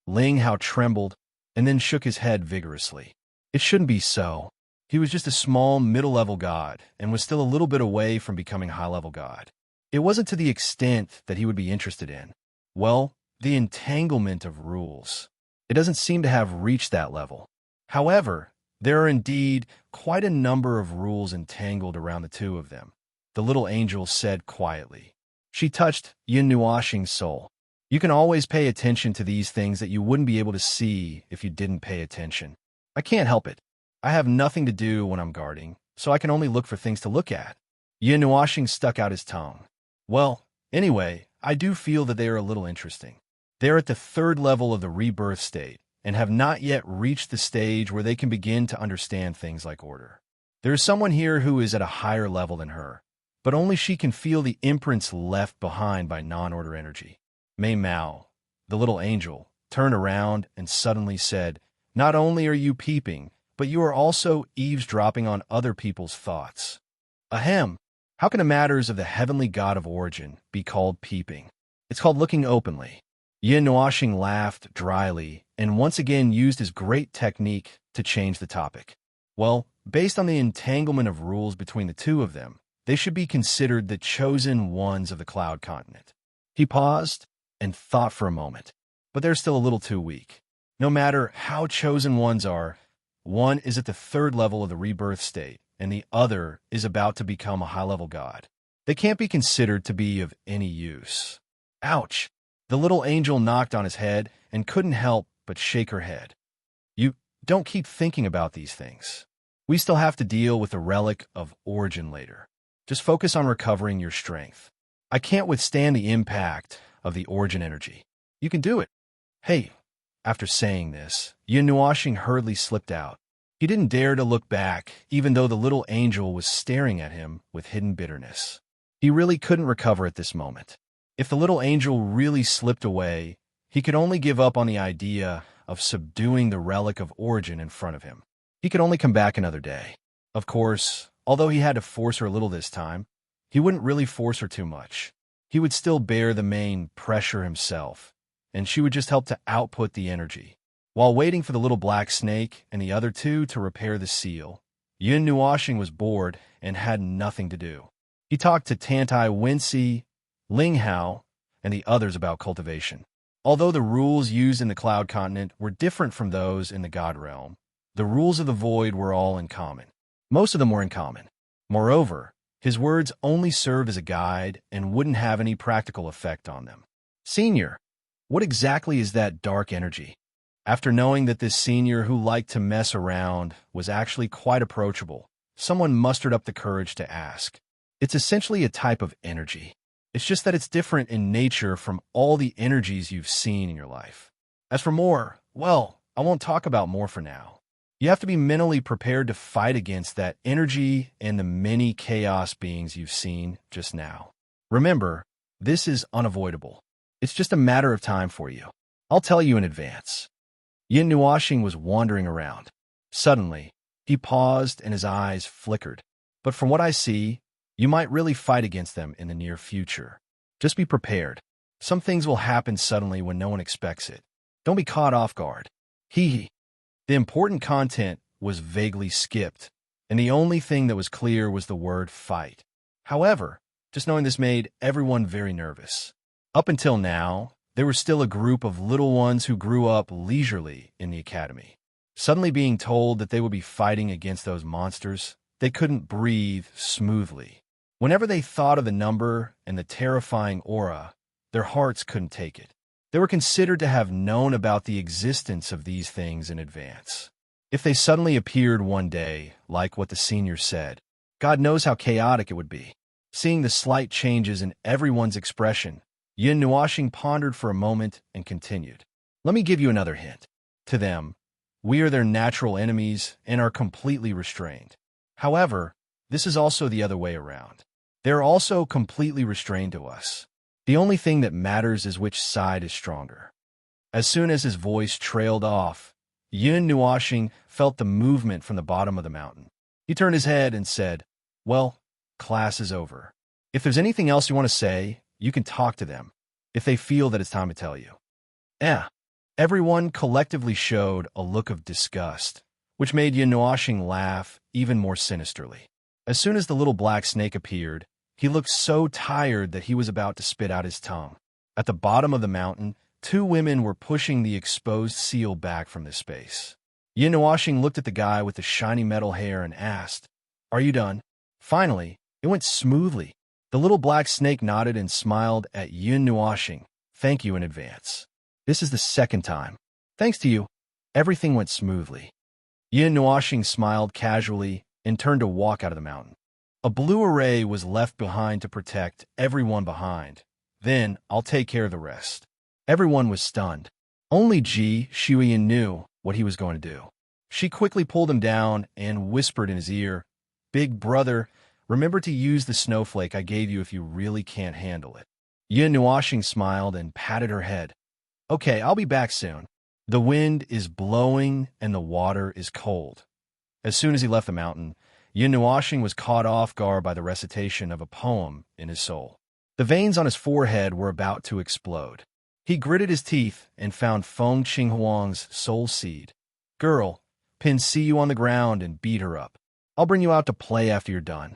Ling Hao trembled and then shook his head vigorously. It shouldn't be so. He was just a small middle-level god and was still a little bit away from becoming high-level god. It wasn't to the extent that he would be interested in. Well, the entanglement of rules. It doesn't seem to have reached that level. However, there are indeed quite a number of rules entangled around the two of them, the little angel said quietly. She touched Yin Nuashing's soul. You can always pay attention to these things that you wouldn't be able to see if you didn't pay attention. I can't help it. I have nothing to do when I'm guarding, so I can only look for things to look at. Yin Nuashing stuck out his tongue. Well, anyway, I do feel that they are a little interesting. They're at the third level of the rebirth state and have not yet reached the stage where they can begin to understand things like order. There is someone here who is at a higher level than her, but only she can feel the imprints left behind by non-order energy. Mei Mao, the little angel, turned around and suddenly said, Not only are you peeping, but you are also eavesdropping on other people's thoughts. Ahem! How can the matters of the heavenly god of origin be called peeping? It's called looking openly. Yin Nuashing laughed dryly and once again used his great technique to change the topic. Well, based on the entanglement of rules between the two of them, they should be considered the chosen ones of the Cloud Continent. He paused and thought for a moment, but they're still a little too weak. No matter how chosen ones are, one is at the third level of the rebirth state, and the other is about to become a high-level god. They can't be considered to be of any use. Ouch! The little angel knocked on his head and couldn't help but shake her head. You don't keep thinking about these things. We still have to deal with the relic of origin later. Just focus on recovering your strength. I can't withstand the impact of the origin energy. You can do it. Hey, after saying this, Yin Nuashing hurriedly slipped out. He didn't dare to look back, even though the little angel was staring at him with hidden bitterness. He really couldn't recover at this moment. If the little angel really slipped away, he could only give up on the idea of subduing the relic of origin in front of him. He could only come back another day. Of course, although he had to force her a little this time, he wouldn't really force her too much. He would still bear the main pressure himself, and she would just help to output the energy. While waiting for the little black snake and the other two to repair the seal, Yin Nuashing was bored and had nothing to do. He talked to Tantai Wensi, Ling Hao, and the others about cultivation. Although the rules used in the Cloud Continent were different from those in the God Realm, the rules of the Void were all in common. Most of them were in common. Moreover, his words only served as a guide and wouldn't have any practical effect on them. Senior, what exactly is that dark energy? After knowing that this senior who liked to mess around was actually quite approachable, someone mustered up the courage to ask. It's essentially a type of energy. It's just that it's different in nature from all the energies you've seen in your life. As for more, well, I won't talk about more for now. You have to be mentally prepared to fight against that energy and the many chaos beings you've seen just now. Remember, this is unavoidable. It's just a matter of time for you. I'll tell you in advance. Yin Nuashing was wandering around. Suddenly, he paused and his eyes flickered. But from what I see, you might really fight against them in the near future. Just be prepared. Some things will happen suddenly when no one expects it. Don't be caught off guard. Hee hee. The important content was vaguely skipped, and the only thing that was clear was the word fight. However, just knowing this made everyone very nervous. Up until now, there was still a group of little ones who grew up leisurely in the academy. Suddenly being told that they would be fighting against those monsters, they couldn't breathe smoothly. Whenever they thought of the number and the terrifying aura, their hearts couldn't take it. They were considered to have known about the existence of these things in advance. If they suddenly appeared one day, like what the seniors said, God knows how chaotic it would be. Seeing the slight changes in everyone's expression, Yin Nuashing pondered for a moment and continued. Let me give you another hint. To them, we are their natural enemies and are completely restrained. However, this is also the other way around. They're also completely restrained to us. The only thing that matters is which side is stronger. As soon as his voice trailed off, Yin Nuashing felt the movement from the bottom of the mountain. He turned his head and said, well, class is over. If there's anything else you want to say, you can talk to them, if they feel that it's time to tell you. Everyone collectively showed a look of disgust, which made Yin Nuashing laugh even more sinisterly. As soon as the little black snake appeared, he looked so tired that he was about to spit out his tongue. At the bottom of the mountain, two women were pushing the exposed seal back from this space. Yin Nuashing looked at the guy with the shiny metal hair and asked, are you done? Finally, it went smoothly. The little black snake nodded and smiled at Yin Nuashing. Thank you in advance. This is the second time. Thanks to you, everything went smoothly. Yin Nuashing smiled casually and turned to walk out of the mountain. A blue array was left behind to protect everyone behind. Then I'll take care of the rest. Everyone was stunned. Only Ji Shuiyin knew what he was going to do. She quickly pulled him down and whispered in his ear, Big brother, remember to use the snowflake I gave you if you really can't handle it. Yin Nuashing smiled and patted her head. Okay, I'll be back soon. The wind is blowing and the water is cold. As soon as he left the mountain, Yin Nuashing was caught off guard by the recitation of a poem in his soul. The veins on his forehead were about to explode. He gritted his teeth and found Feng Qinghuang's soul seed. Girl, Pin see you on the ground and beat her up. I'll bring you out to play after you're done.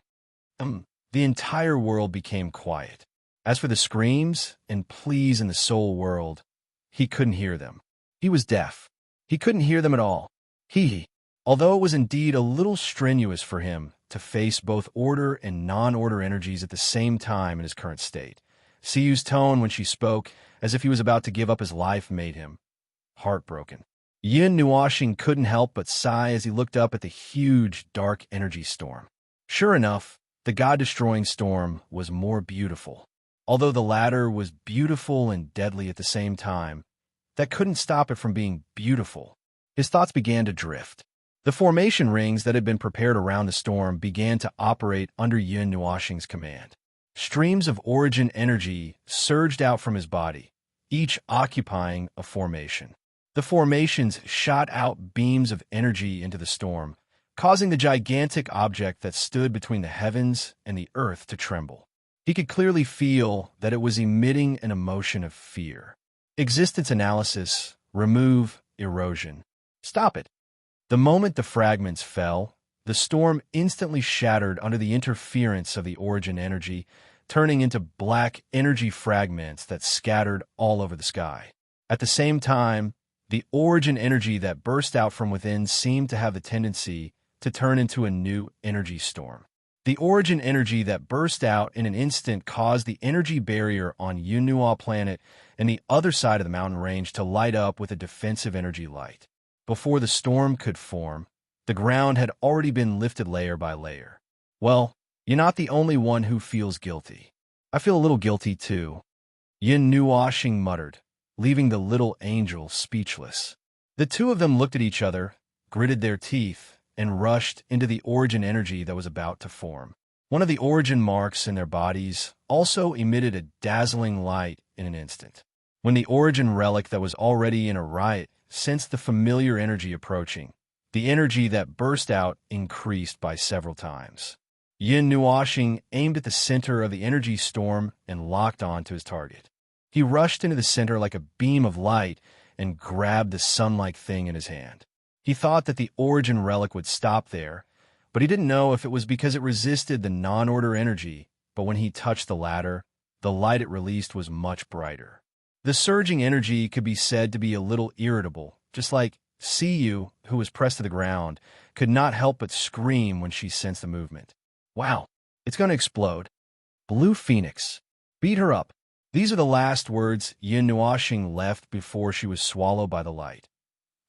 The entire world became quiet. As for the screams and pleas in the soul world, he couldn't hear them. He was deaf. He couldn't hear them at all. Although it was indeed a little strenuous for him to face both order and non-order energies at the same time in his current state, Siyu's tone when she spoke, as if he was about to give up his life, made him heartbroken. Yin Nuashing couldn't help but sigh as he looked up at the huge, dark energy storm. Sure enough, the god-destroying storm was more beautiful. Although the latter was beautiful and deadly at the same time, that couldn't stop it from being beautiful. His thoughts began to drift. The formation rings that had been prepared around the storm began to operate under Yin Nuashing's command. Streams of origin energy surged out from his body, each occupying a formation. The formations shot out beams of energy into the storm, causing the gigantic object that stood between the heavens and the earth to tremble. He could clearly feel that it was emitting an emotion of fear. Existence analysis, remove erosion. Stop it. The moment the fragments fell, the storm instantly shattered under the interference of the origin energy, turning into black energy fragments that scattered all over the sky. At the same time, the origin energy that burst out from within seemed to have the tendency to turn into a new energy storm. The origin energy that burst out in an instant caused the energy barrier on Yunua planet and the other side of the mountain range to light up with a defensive energy light. Before the storm could form, the ground had already been lifted layer by layer. Well, you're not the only one who feels guilty. I feel a little guilty too, Yin Nuashing muttered, leaving the little angel speechless. The two of them looked at each other, gritted their teeth, and rushed into the origin energy that was about to form. One of the origin marks in their bodies also emitted a dazzling light in an instant. When the origin relic that was already in a riot sensed the familiar energy approaching, the energy that burst out increased by several times. Yin Nuashing aimed at the center of the energy storm and locked on to his target. He rushed into the center like a beam of light and grabbed the sun-like thing in his hand. He thought that the origin relic would stop there, but he didn't know if it was because it resisted the non-order energy, but when he touched the latter, the light it released was much brighter. The surging energy could be said to be a little irritable, just like Siyu, who was pressed to the ground, could not help but scream when she sensed the movement. Wow, it's going to explode. Blue Phoenix. Beat her up. These are the last words Yin Nuoxing left before she was swallowed by the light.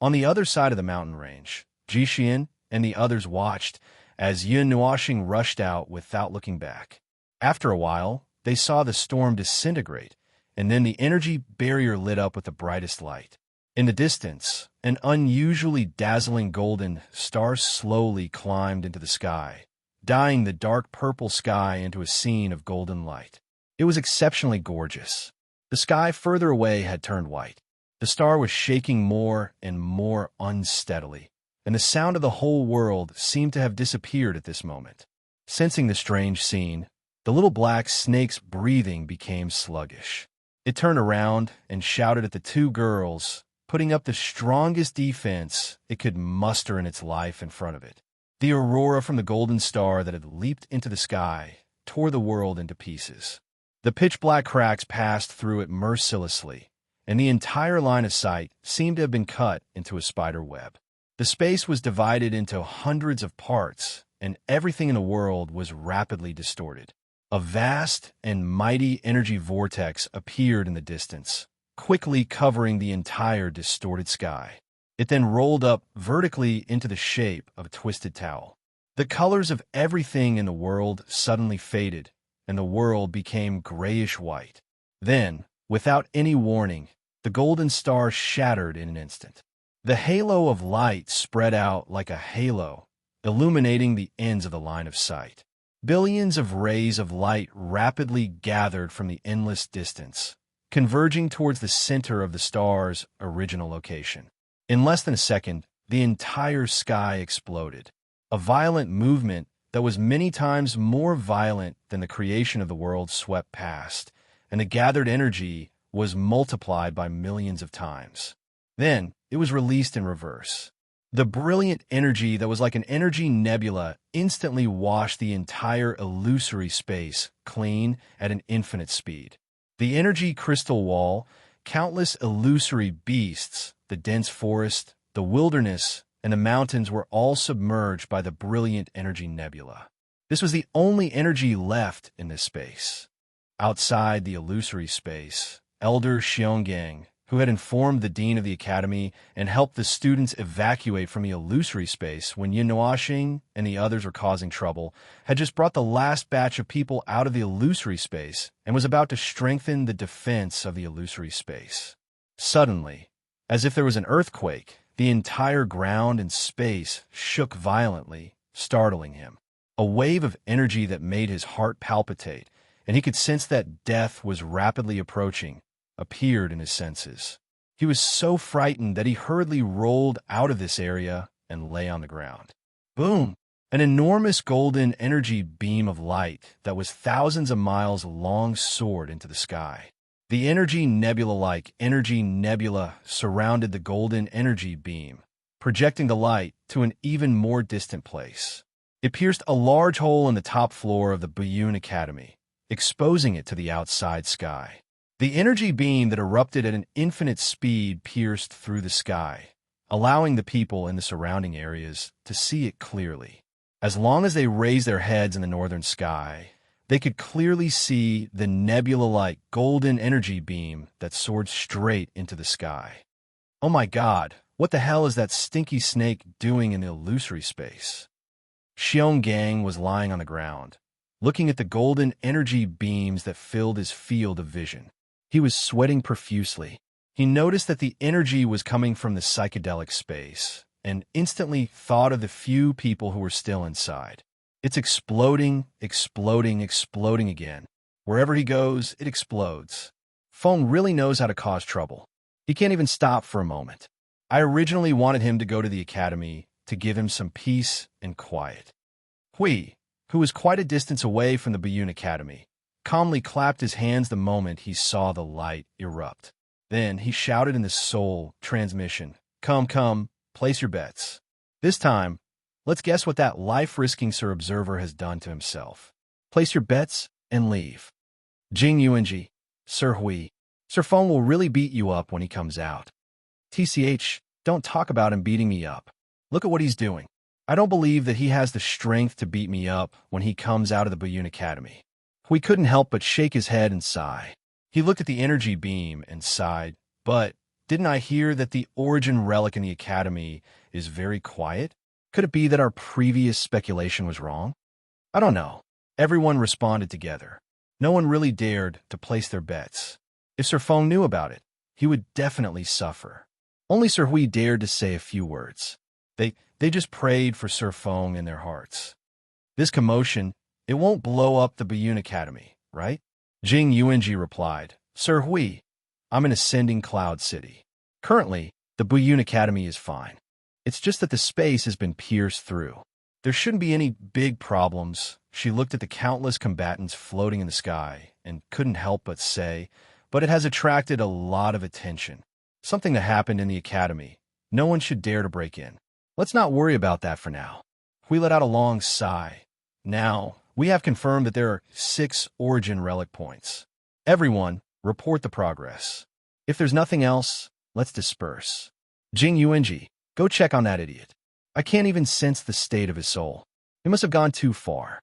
On the other side of the mountain range, Jixian and the others watched as Yin Nuoxing rushed out without looking back. After a while, they saw the storm disintegrate, and then the energy barrier lit up with the brightest light. In the distance, an unusually dazzling golden star slowly climbed into the sky, dyeing the dark purple sky into a scene of golden light. It was exceptionally gorgeous. The sky further away had turned white. The star was shaking more and more unsteadily, and the sound of the whole world seemed to have disappeared at this moment. Sensing the strange scene, the little black snake's breathing became sluggish. It turned around and shouted at the two girls, putting up the strongest defense it could muster in its life in front of it. The aurora from the golden star that had leaped into the sky tore the world into pieces. The pitch-black cracks passed through it mercilessly, and the entire line of sight seemed to have been cut into a spider web. The space was divided into hundreds of parts, and everything in the world was rapidly distorted. A vast and mighty energy vortex appeared in the distance, quickly covering the entire distorted sky. It then rolled up vertically into the shape of a twisted towel. The colors of everything in the world suddenly faded, and the world became grayish-white. Then, without any warning, the golden star shattered in an instant. The halo of light spread out like a halo, illuminating the ends of the line of sight. Billions of rays of light rapidly gathered from the endless distance, converging towards the center of the star's original location. In less than a second, the entire sky exploded. A violent movement that was many times more violent than the creation of the world swept past, and the gathered energy was multiplied by millions of times. Then, it was released in reverse. The brilliant energy that was like an energy nebula instantly washed the entire illusory space clean at an infinite speed. The energy crystal wall, countless illusory beasts, the dense forest, the wilderness, and the mountains were all submerged by the brilliant energy nebula. This was the only energy left in this space. Outside the illusory space, Elder Xionggang, who had informed the dean of the academy and helped the students evacuate from the illusory space when Yin Nuoxing and the others were causing trouble, had just brought the last batch of people out of the illusory space and was about to strengthen the defense of the illusory space. Suddenly, as if there was an earthquake, the entire ground and space shook violently, startling him. A wave of energy that made his heart palpitate, and he could sense that death was rapidly approaching, appeared in his senses. He was so frightened that he hurriedly rolled out of this area and lay on the ground. Boom! An enormous golden energy beam of light that was thousands of miles long soared into the sky. The energy nebula-like energy nebula surrounded the golden energy beam, projecting the light to an even more distant place. It pierced a large hole in the top floor of the Buyun Academy, exposing it to the outside sky. The energy beam that erupted at an infinite speed pierced through the sky, allowing the people in the surrounding areas to see it clearly. As long as they raised their heads in the northern sky, they could clearly see the nebula-like golden energy beam that soared straight into the sky. Oh my God, what the hell is that stinky snake doing in the illusory space? Xionggang was lying on the ground, looking at the golden energy beams that filled his field of vision. He was sweating profusely. He noticed that the energy was coming from the psychedelic space, and instantly thought of the few people who were still inside. It's exploding, exploding, exploding again. Wherever he goes, it explodes. Feng really knows how to cause trouble. He can't even stop for a moment. I originally wanted him to go to the academy to give him some peace and quiet. Hui, who was quite a distance away from the Buyun Academy, calmly clapped his hands the moment he saw the light erupt. Then he shouted in the soul transmission, "Come, come, place your bets. This time, let's guess what that life-risking Sir Observer has done to himself. Place your bets and leave. Jing Yuanji, Sir Hui, Sir Feng will really beat you up when he comes out. TCH, don't talk about him beating me up. Look at what he's doing. I don't believe that he has the strength to beat me up when he comes out of the Buyun Academy." Hui couldn't help but shake his head and sigh. He looked at the energy beam and sighed, "But didn't I hear that the origin relic in the Academy is very quiet? Could it be that our previous speculation was wrong?" "I don't know." Everyone responded together. No one really dared to place their bets. If Sir Feng knew about it, he would definitely suffer. Only Sir Hui dared to say a few words. They just prayed for Sir Feng in their hearts. "This commotion, it won't blow up the Buyun Academy, right?" Jing Yuanji replied, "Sir Hui, I'm in Ascending Cloud City. Currently, the Buyun Academy is fine. It's just that the space has been pierced through. There shouldn't be any big problems." She looked at the countless combatants floating in the sky and couldn't help but say, "But it has attracted a lot of attention. Something that happened in the Academy. No one should dare to break in. Let's not worry about that for now." We let out a long sigh. "Now, we have confirmed that there are 6 origin relic points. Everyone, report the progress. If there's nothing else, let's disperse. Jing Yuanji, go check on that idiot. I can't even sense the state of his soul. He must have gone too far."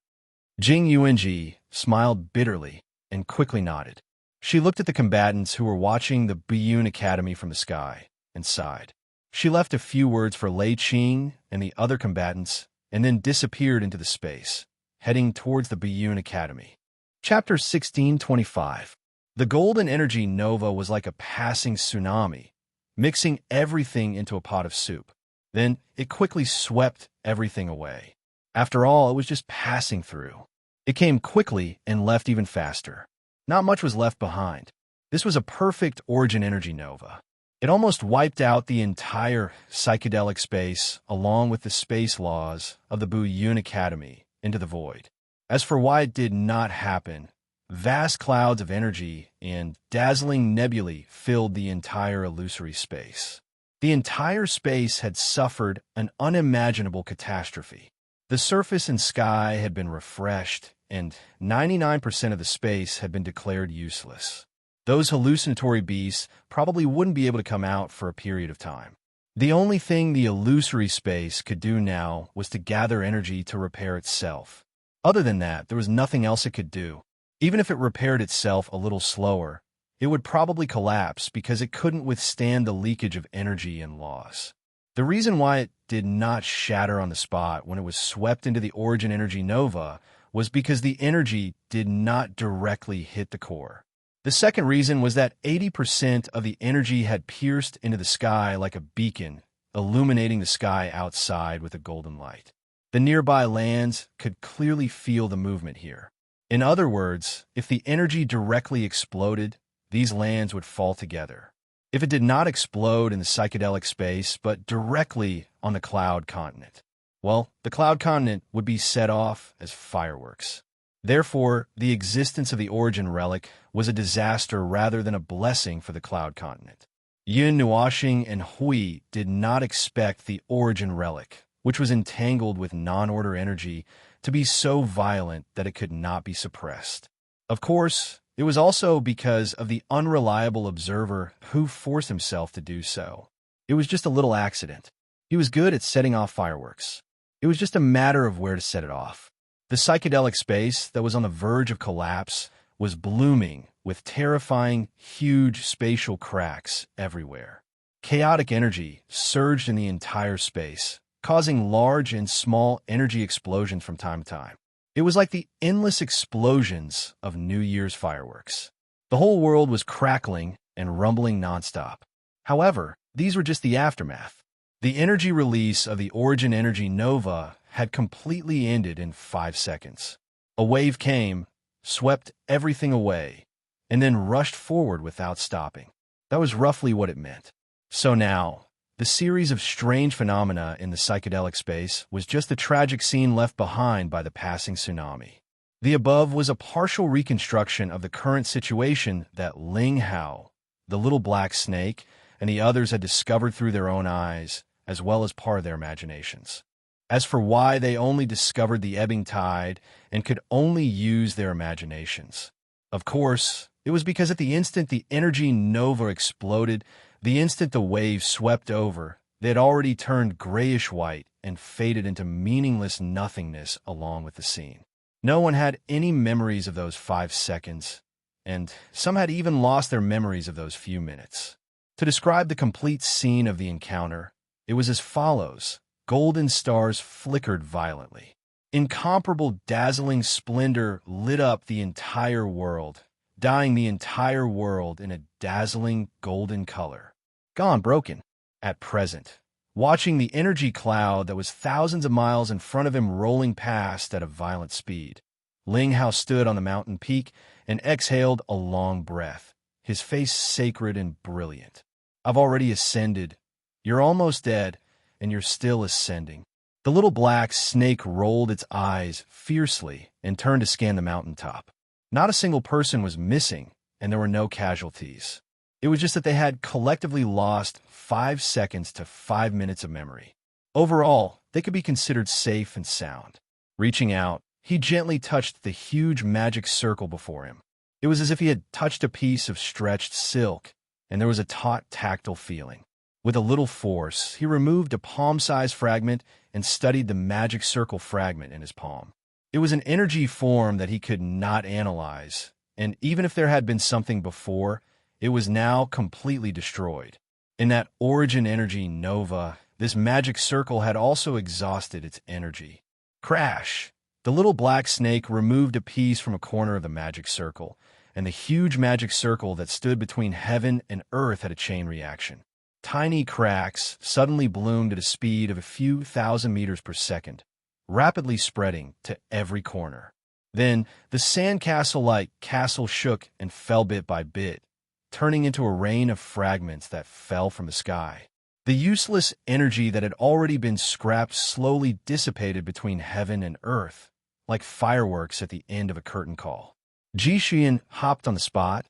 Jing Yuanji smiled bitterly and quickly nodded. She looked at the combatants who were watching the Buyun Academy from the sky and sighed. She left a few words for Lei Qing and the other combatants and then disappeared into the space, heading towards the Buyun Academy. Chapter 1625. The golden energy nova was like a passing tsunami, mixing everything into a pot of soup. Then it quickly swept everything away. After all, it was just passing through. It came quickly and left even faster. Not much was left behind. This was a perfect origin energy nova. It almost wiped out the entire psychedelic space along with the space laws of the Buyun Academy into the void. As for why it did not happen, vast clouds of energy and dazzling nebulae filled the entire illusory space. The entire space had suffered an unimaginable catastrophe. The surface and sky had been refreshed, and 99% of the space had been declared useless. Those hallucinatory beasts probably wouldn't be able to come out for a period of time. The only thing the illusory space could do now was to gather energy to repair itself. Other than that, there was nothing else it could do. Even if it repaired itself a little slower, it would probably collapse because it couldn't withstand the leakage of energy and loss. The reason why it did not shatter on the spot when it was swept into the origin energy nova was because the energy did not directly hit the core. The second reason was that 80% of the energy had pierced into the sky like a beacon, illuminating the sky outside with a golden light. The nearby lands could clearly feel the movement here. In other words, if the energy directly exploded, these lands would fall together. If it did not explode in the psychedelic space, but directly on the cloud continent, well, the cloud continent would be set off as fireworks. Therefore, the existence of the origin relic was a disaster rather than a blessing for the cloud continent. Yun Nuoxing and Hui did not expect the origin relic, which was entangled with non-order energy, to be so violent that it could not be suppressed. Of course, it was also because of the unreliable observer who forced himself to do so. It was just a little accident. He was good at setting off fireworks. It was just a matter of where to set it off. The psychedelic space that was on the verge of collapse was blooming with terrifying, huge spatial cracks everywhere. Chaotic energy surged in the entire space, causing large and small energy explosions from time to time. It was like the endless explosions of New Year's fireworks. The whole world was crackling and rumbling nonstop. However, these were just the aftermath. The energy release of the origin energy nova had completely ended in 5 seconds. A wave came, swept everything away, and then rushed forward without stopping. That was roughly what it meant. So now, the series of strange phenomena in the psychedelic space was just the tragic scene left behind by the passing tsunami. The above was a partial reconstruction of the current situation that Ling Hao, the little black snake, and the others had discovered through their own eyes, as well as part of their imaginations. As for why they only discovered the ebbing tide and could only use their imaginations, of course, it was because at the instant the energy nova exploded, the instant the wave swept over, they had already turned grayish-white and faded into meaningless nothingness along with the scene. No one had any memories of those 5 seconds, and some had even lost their memories of those few minutes. To describe the complete scene of the encounter, it was as follows. Golden stars flickered violently. Incomparable dazzling splendor lit up the entire world, dyeing the entire world in a dazzling golden color. Gone broken. At present, watching the energy cloud that was thousands of miles in front of him rolling past at a violent speed. Ling Hao stood on the mountain peak and exhaled a long breath, his face sacred and brilliant. I've already ascended. You're almost dead, and you're still ascending. The little black snake rolled its eyes fiercely and turned to scan the mountaintop. Not a single person was missing, and there were no casualties. It was just that they had collectively lost 5 seconds to 5 minutes of memory. Overall, they could be considered safe and sound. Reaching out, he gently touched the huge magic circle before him. It was as if he had touched a piece of stretched silk, and there was a taut, tactile feeling. With a little force, he removed a palm-sized fragment and studied the magic circle fragment in his palm. It was an energy form that he could not analyze, and even if there had been something before, it was now completely destroyed. In that origin energy nova, this magic circle had also exhausted its energy. Crash! The little black snake removed a piece from a corner of the magic circle, and the huge magic circle that stood between heaven and earth had a chain reaction. Tiny cracks suddenly bloomed at a speed of a few thousand meters per second, rapidly spreading to every corner. Then, the sandcastle-like castle shook and fell bit by bit, turning into a rain of fragments that fell from the sky. The useless energy that had already been scrapped slowly dissipated between heaven and earth, like fireworks at the end of a curtain call. Jishuyan hopped on the spot,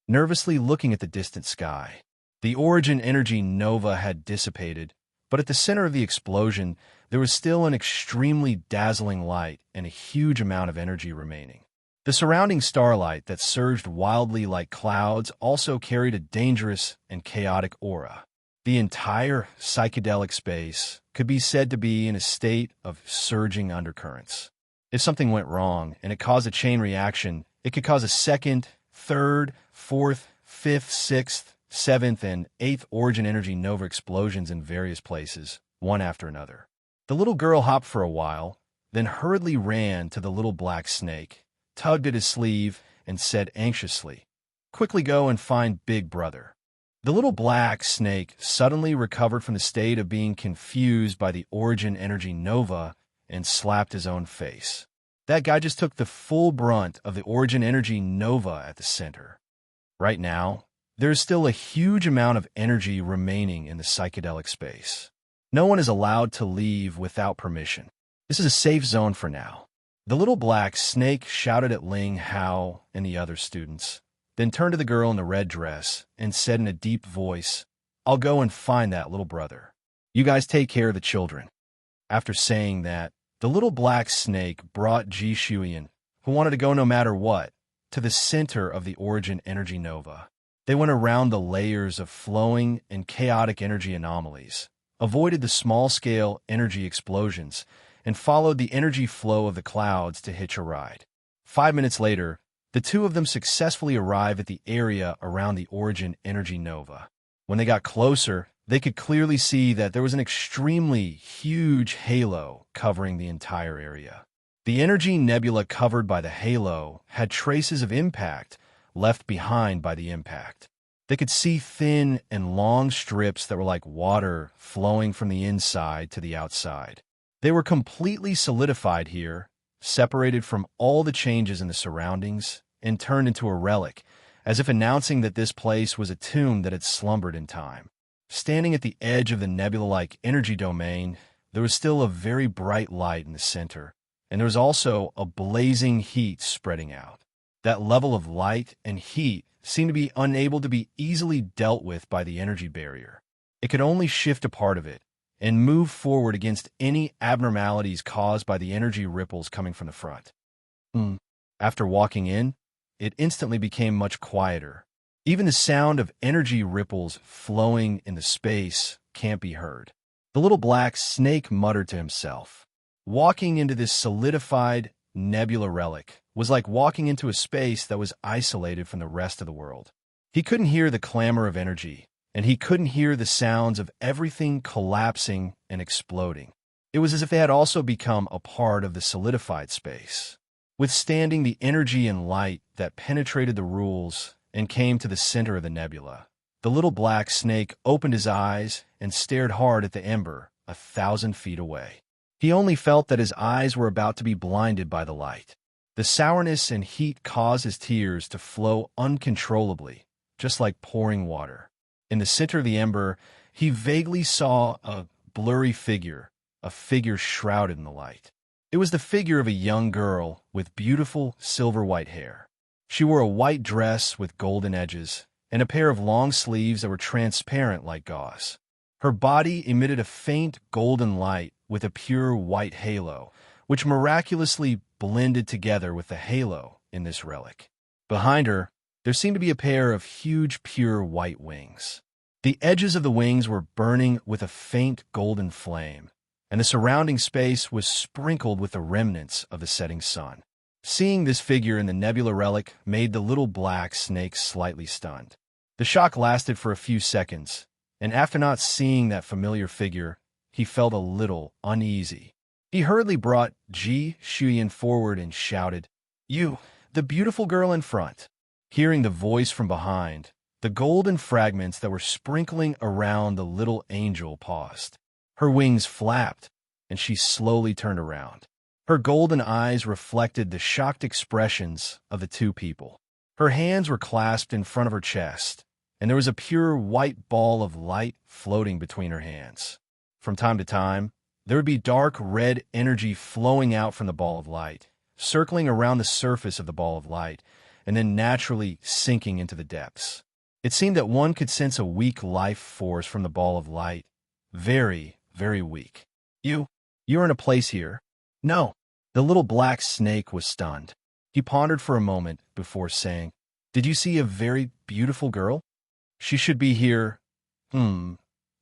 nervously looking at the distant sky. The origin energy nova had dissipated, but at the center of the explosion, there was still an extremely dazzling light and a huge amount of energy remaining. The surrounding starlight that surged wildly like clouds also carried a dangerous and chaotic aura. The entire psychedelic space could be said to be in a state of surging undercurrents. If something went wrong and it caused a chain reaction, it could cause a second, third, fourth, fifth, sixth, seventh, and eighth origin energy nova explosions in various places, one after another. The little girl hopped for a while, then hurriedly ran to the little black snake, tugged at his sleeve, and said anxiously, "Quickly go and find Big Brother." The little black snake suddenly recovered from the state of being confused by the origin energy nova and slapped his own face. That guy just took the full brunt of the origin energy nova at the center. Right now, there is still a huge amount of energy remaining in the psychedelic space. No one is allowed to leave without permission. This is a safe zone for now. The little black snake shouted at Ling Hao and the other students, then turned to the girl in the red dress and said in a deep voice, "I'll go and find that little brother. You guys take care of the children." After saying that, the little black snake brought Jishuyan, who wanted to go no matter what, to the center of the origin energy nova. They went around the layers of flowing and chaotic energy anomalies, avoided the small-scale energy explosions, and followed the energy flow of the clouds to hitch a ride. 5 minutes later, the two of them successfully arrived at the area around the origin energy nova. When they got closer, they could clearly see that there was an extremely huge halo covering the entire area. The energy nebula covered by the halo had traces of impact left behind by the impact. They could see thin and long strips that were like water flowing from the inside to the outside. They were completely solidified here, separated from all the changes in the surroundings, and turned into a relic, as if announcing that this place was a tomb that had slumbered in time. Standing at the edge of the nebula-like energy domain, there was still a very bright light in the center, and there was also a blazing heat spreading out. That level of light and heat seemed to be unable to be easily dealt with by the energy barrier. It could only shift a part of it and move forward against any abnormalities caused by the energy ripples coming from the front. After walking in, it instantly became much quieter. Even the sound of energy ripples flowing in the space can't be heard. The little black snake muttered to himself. Walking into this solidified nebula relic was like walking into a space that was isolated from the rest of the world. He couldn't hear the clamor of energy, and he couldn't hear the sounds of everything collapsing and exploding. It was as if they had also become a part of the solidified space, withstanding the energy and light that penetrated the rules and came to the center of the nebula. The little black snake opened his eyes and stared hard at the ember 1,000 feet away. He only felt that his eyes were about to be blinded by the light. The sourness and heat caused his tears to flow uncontrollably, just like pouring water. In the center of the ember, he vaguely saw a blurry figure, a figure shrouded in the light. It was the figure of a young girl with beautiful silver-white hair. She wore a white dress with golden edges and a pair of long sleeves that were transparent like gauze. Her body emitted a faint golden light with a pure white halo, which miraculously blended together with the halo in this relic. Behind her, there seemed to be a pair of huge pure white wings. The edges of the wings were burning with a faint golden flame, and the surrounding space was sprinkled with the remnants of the setting sun. Seeing this figure in the nebula relic made the little black snake slightly stunned. The shock lasted for a few seconds, and after not seeing that familiar figure, he felt a little uneasy. He hurriedly brought Ji Shuyan forward and shouted, "You, the beautiful girl in front." Hearing the voice from behind, the golden fragments that were sprinkling around the little angel paused. Her wings flapped, and she slowly turned around. Her golden eyes reflected the shocked expressions of the two people. Her hands were clasped in front of her chest, and there was a pure white ball of light floating between her hands. From time to time, there would be dark red energy flowing out from the ball of light, circling around the surface of the ball of light, and then naturally sinking into the depths. It seemed that one could sense a weak life force from the ball of light. Very, very weak. You're in a place here? No. The little black snake was stunned. He pondered for a moment before saying, "Did you see a very beautiful girl? She should be here."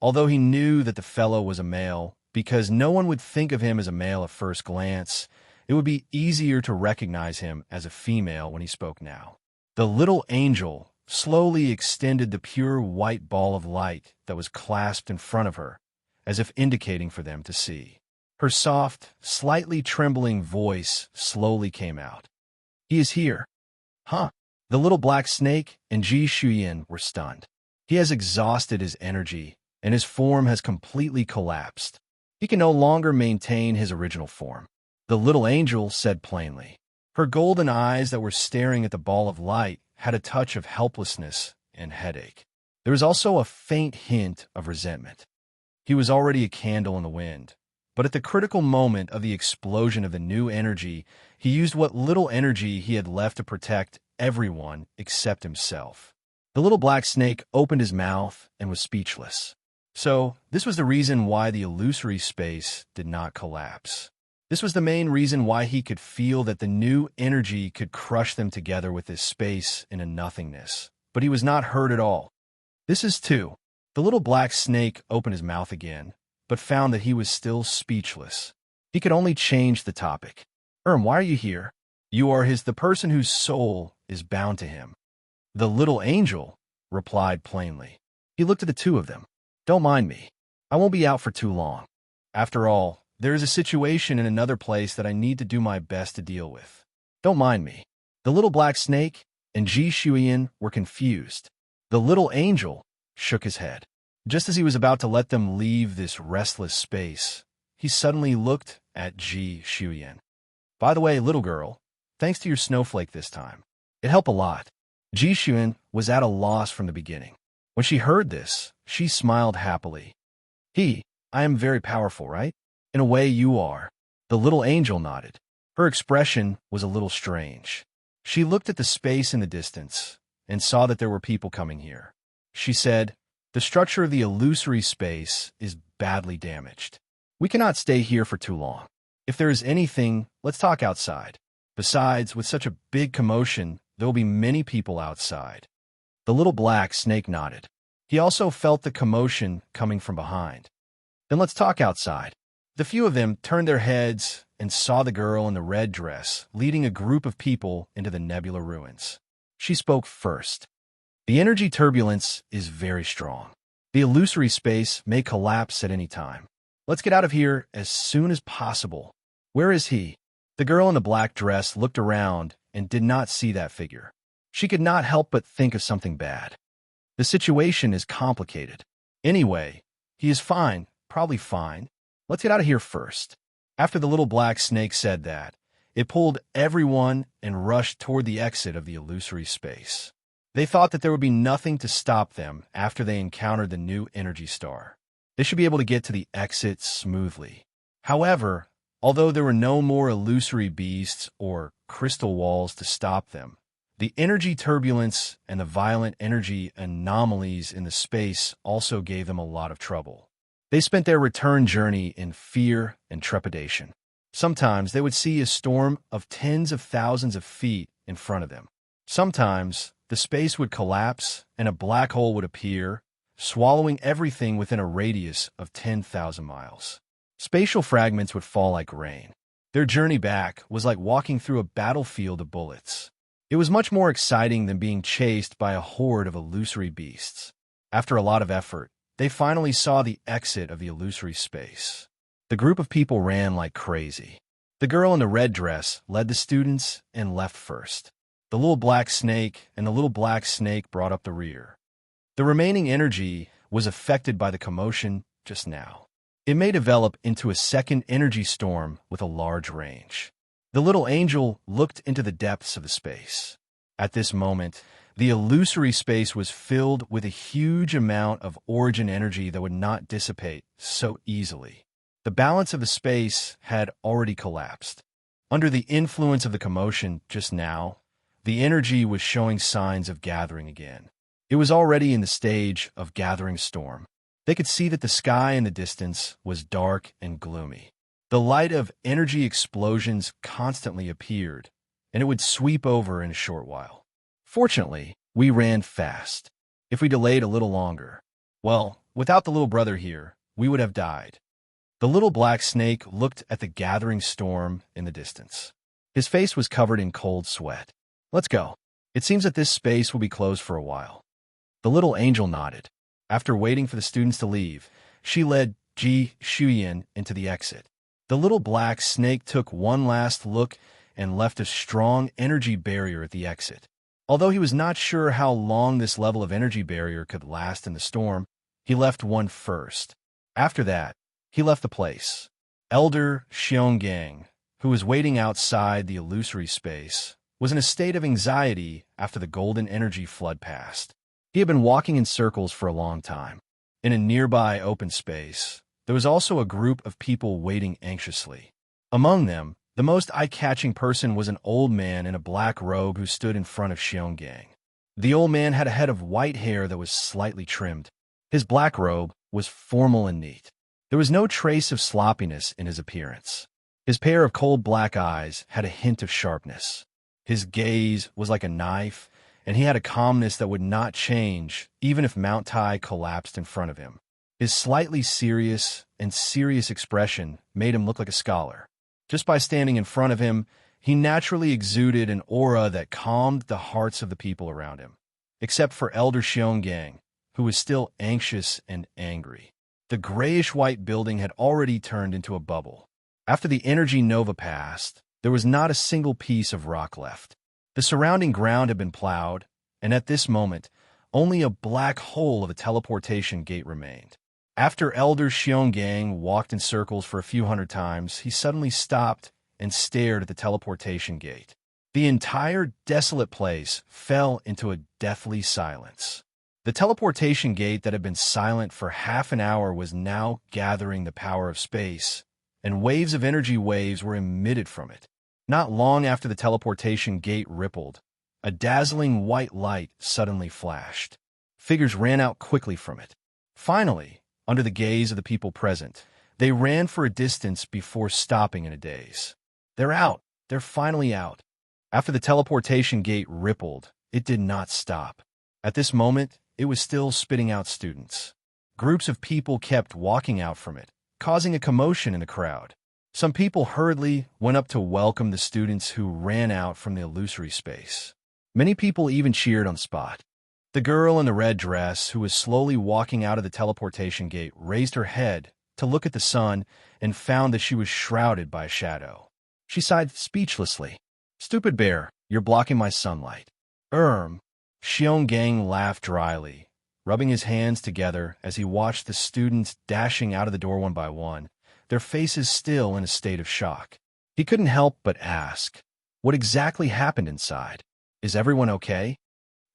Although he knew that the fellow was a male, because no one would think of him as a male at first glance, it would be easier to recognize him as a female when he spoke now. The little angel slowly extended the pure white ball of light that was clasped in front of her, as if indicating for them to see. Her soft, slightly trembling voice slowly came out. "He is here." Huh? The little black snake and Ji Shuyan were stunned. He has exhausted his energy, and his form has completely collapsed. He can no longer maintain his original form. The little angel said plainly. Her golden eyes that were staring at the ball of light had a touch of helplessness and headache. There was also a faint hint of resentment. He was already a candle in the wind, but at the critical moment of the explosion of the new energy, he used what little energy he had left to protect everyone except himself. The little black snake opened his mouth and was speechless. So, this was the reason why the illusory space did not collapse. This was the main reason why he could feel that the new energy could crush them together with this space in a nothingness. But he was not hurt at all. This is two. The little black snake opened his mouth again, but found that he was still speechless. He could only change the topic. Why are you here? You are the person whose soul is bound to him." The little angel replied plainly. He looked at the two of them. "Don't mind me. I won't be out for too long. After all, there is a situation in another place that I need to do my best to deal with. Don't mind me." The little black snake and Ji Shuyan were confused. The little angel shook his head. Just as he was about to let them leave this restless space, he suddenly looked at Ji Shuyan. "By the way, little girl, thanks to your snowflake this time. It helped a lot." Ji Shuyan was at a loss from the beginning. When she heard this, she smiled happily. I am very powerful, right? In a way you are." The little angel nodded. Her expression was a little strange. She looked at the space in the distance and saw that there were people coming here. She said, "The structure of the illusory space is badly damaged. We cannot stay here for too long. If there is anything, let's talk outside. Besides, with such a big commotion, there will be many people outside." The little black snake nodded. He also felt the commotion coming from behind. "Then let's talk outside." The few of them turned their heads and saw the girl in the red dress leading a group of people into the nebula ruins. She spoke first. "The energy turbulence is very strong. The illusory space may collapse at any time. Let's get out of here as soon as possible." "Where is he?" The girl in the black dress looked around and did not see that figure. She could not help but think of something bad. The situation is complicated. "Anyway, he is fine, probably fine. Let's get out of here first." After the little black snake said that, it pulled everyone and rushed toward the exit of the illusory space. They thought that there would be nothing to stop them after they encountered the new energy star. They should be able to get to the exit smoothly. However, although there were no more illusory beasts or crystal walls to stop them, the energy turbulence and the violent energy anomalies in the space also gave them a lot of trouble. They spent their return journey in fear and trepidation. Sometimes they would see a storm of tens of thousands of feet in front of them. Sometimes the space would collapse and a black hole would appear, swallowing everything within a radius of 10,000 miles. Spatial fragments would fall like rain. Their journey back was like walking through a battlefield of bullets. It was much more exciting than being chased by a horde of illusory beasts. After a lot of effort, they finally saw the exit of the illusory space. The group of people ran like crazy. The girl in the red dress led the students and left first. The little black snake and the little black snake brought up the rear. The remaining energy was affected by the commotion just now. It may develop into a second energy storm with a large range. The little angel looked into the depths of the space. At this moment, the illusory space was filled with a huge amount of origin energy that would not dissipate so easily. The balance of the space had already collapsed. Under the influence of the commotion just now, the energy was showing signs of gathering again. It was already in the stage of gathering storm. They could see that the sky in the distance was dark and gloomy. The light of energy explosions constantly appeared, and it would sweep over in a short while. Fortunately, we ran fast. If we delayed a little longer, well, without the little brother here, we would have died. The little black snake looked at the gathering storm in the distance. His face was covered in cold sweat. "Let's go. It seems that this space will be closed for a while." The little angel nodded. After waiting for the students to leave, she led Ji Shuyan into the exit. The little black snake took one last look and left a strong energy barrier at the exit. Although he was not sure how long this level of energy barrier could last in the storm, he left one first. After that, he left the place. Elder Xionggang, who was waiting outside the illusory space, was in a state of anxiety after the golden energy flood passed. He had been walking in circles for a long time. In a nearby open space, there was also a group of people waiting anxiously. Among them, the most eye-catching person was an old man in a black robe who stood in front of Xionggang. The old man had a head of white hair that was slightly trimmed. His black robe was formal and neat. There was no trace of sloppiness in his appearance. His pair of cold black eyes had a hint of sharpness. His gaze was like a knife, and he had a calmness that would not change even if Mount Tai collapsed in front of him. His slightly serious expression made him look like a scholar. Just by standing in front of him, he naturally exuded an aura that calmed the hearts of the people around him, except for Elder Xionggang, who was still anxious and angry. The grayish-white building had already turned into a bubble. After the energy nova passed, there was not a single piece of rock left. The surrounding ground had been plowed, and at this moment, only a black hole of a teleportation gate remained. After Elder Xionggang walked in circles for a few hundred times, he suddenly stopped and stared at the teleportation gate. The entire desolate place fell into a deathly silence. The teleportation gate that had been silent for half an hour was now gathering the power of space, and waves of energy waves were emitted from it. Not long after the teleportation gate rippled, a dazzling white light suddenly flashed. Figures ran out quickly from it. Finally, under the gaze of the people present, they ran for a distance before stopping in a daze. They're out. They're finally out. After the teleportation gate rippled, it did not stop. At this moment, it was still spitting out students. Groups of people kept walking out from it, causing a commotion in the crowd. Some people hurriedly went up to welcome the students who ran out from the illusory space. Many people even cheered on the spot. The girl in the red dress, who was slowly walking out of the teleportation gate, raised her head to look at the sun and found that she was shrouded by a shadow. She sighed speechlessly. "Stupid bear, you're blocking my sunlight." Xiong laughed dryly, rubbing his hands together as he watched the students dashing out of the door one by one, their faces still in a state of shock. He couldn't help but ask, what exactly happened inside? Is everyone okay?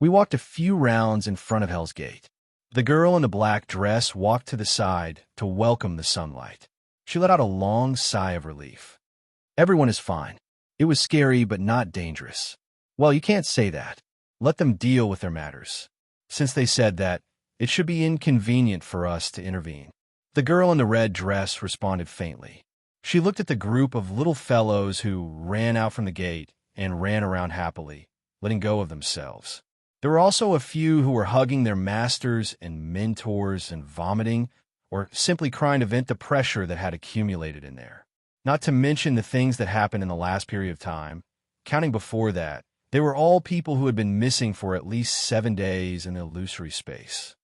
We walked a few rounds in front of Hell's Gate. The girl in the black dress walked to the side to welcome the sunlight. She let out a long sigh of relief. Everyone is fine. It was scary but not dangerous. Well, you can't say that. Let them deal with their matters. Since they said that, it should be inconvenient for us to intervene. The girl in the red dress responded faintly. She looked at the group of little fellows who ran out from the gate and ran around happily, letting go of themselves. There were also a few who were hugging their masters and mentors and vomiting, or simply crying to vent the pressure that had accumulated in there. Not to mention the things that happened in the last period of time. Counting before that, they were all people who had been missing for at least 7 days in the illusory space.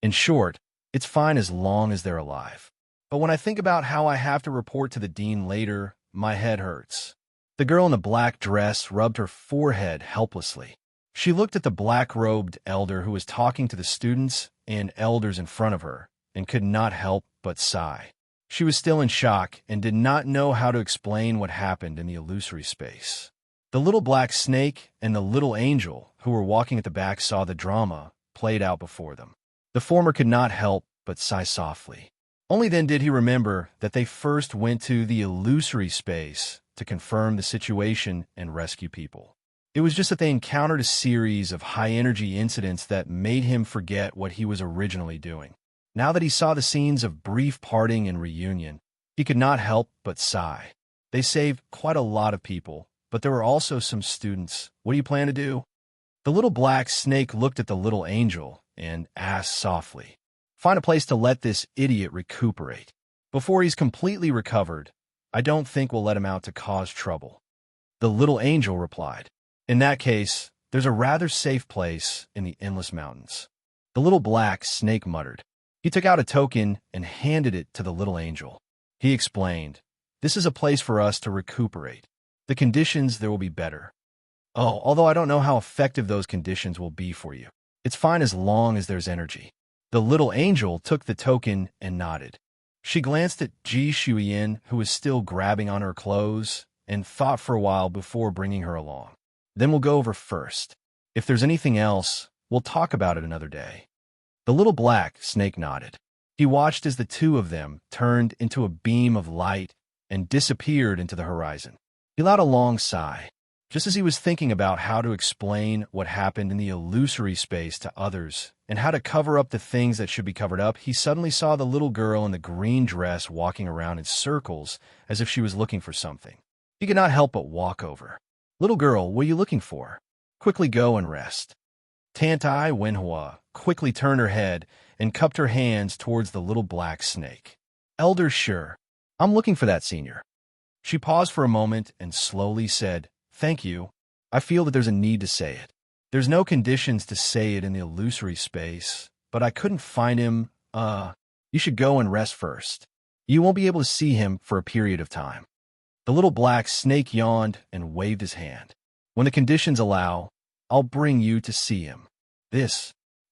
In short, it's fine as long as they're alive. But when I think about how I have to report to the dean later, my head hurts. The girl in the black dress rubbed her forehead helplessly. She looked at the black-robed elder who was talking to the students and elders in front of her, and could not help but sigh. She was still in shock and did not know how to explain what happened in the illusory space. The little black snake and the little angel who were walking at the back saw the drama played out before them. The former could not help but sigh softly. Only then did he remember that they first went to the illusory space to confirm the situation and rescue people. It was just that they encountered a series of high-energy incidents that made him forget what he was originally doing. Now that he saw the scenes of brief parting and reunion, he could not help but sigh. They saved quite a lot of people, but there were also some students. What do you plan to do? The little black snake looked at the little angel and asked softly, "Find a place to let this idiot recuperate. Before he's completely recovered, I don't think we'll let him out to cause trouble." The little angel replied, "In that case, there's a rather safe place in the Endless Mountains." The little black snake muttered. He took out a token and handed it to the little angel. He explained, "This is a place for us to recuperate. The conditions there will be better. Oh, although I don't know how effective those conditions will be for you. It's fine as long as there's energy." The little angel took the token and nodded. She glanced at Ji Shuiyin, who was still grabbing on her clothes, and thought for a while before bringing her along. "Then we'll go over first. If there's anything else, we'll talk about it another day." The little black snake nodded. He watched as the two of them turned into a beam of light and disappeared into the horizon. He let out a long sigh. Just as he was thinking about how to explain what happened in the illusory space to others and how to cover up the things that should be covered up, he suddenly saw the little girl in the green dress walking around in circles as if she was looking for something. He could not help but walk over. "Little girl, what are you looking for? Quickly go and rest." Tantai Wenhua quickly turned her head and cupped her hands towards the little black snake. "Elder, sure. I'm looking for that senior." She paused for a moment and slowly said, "Thank you. I feel that there's a need to say it. There's no conditions to say it in the illusory space, but I couldn't find him. You should go and rest first. You won't be able to see him for a period of time." The little black snake yawned and waved his hand. "When the conditions allow, I'll bring you to see him."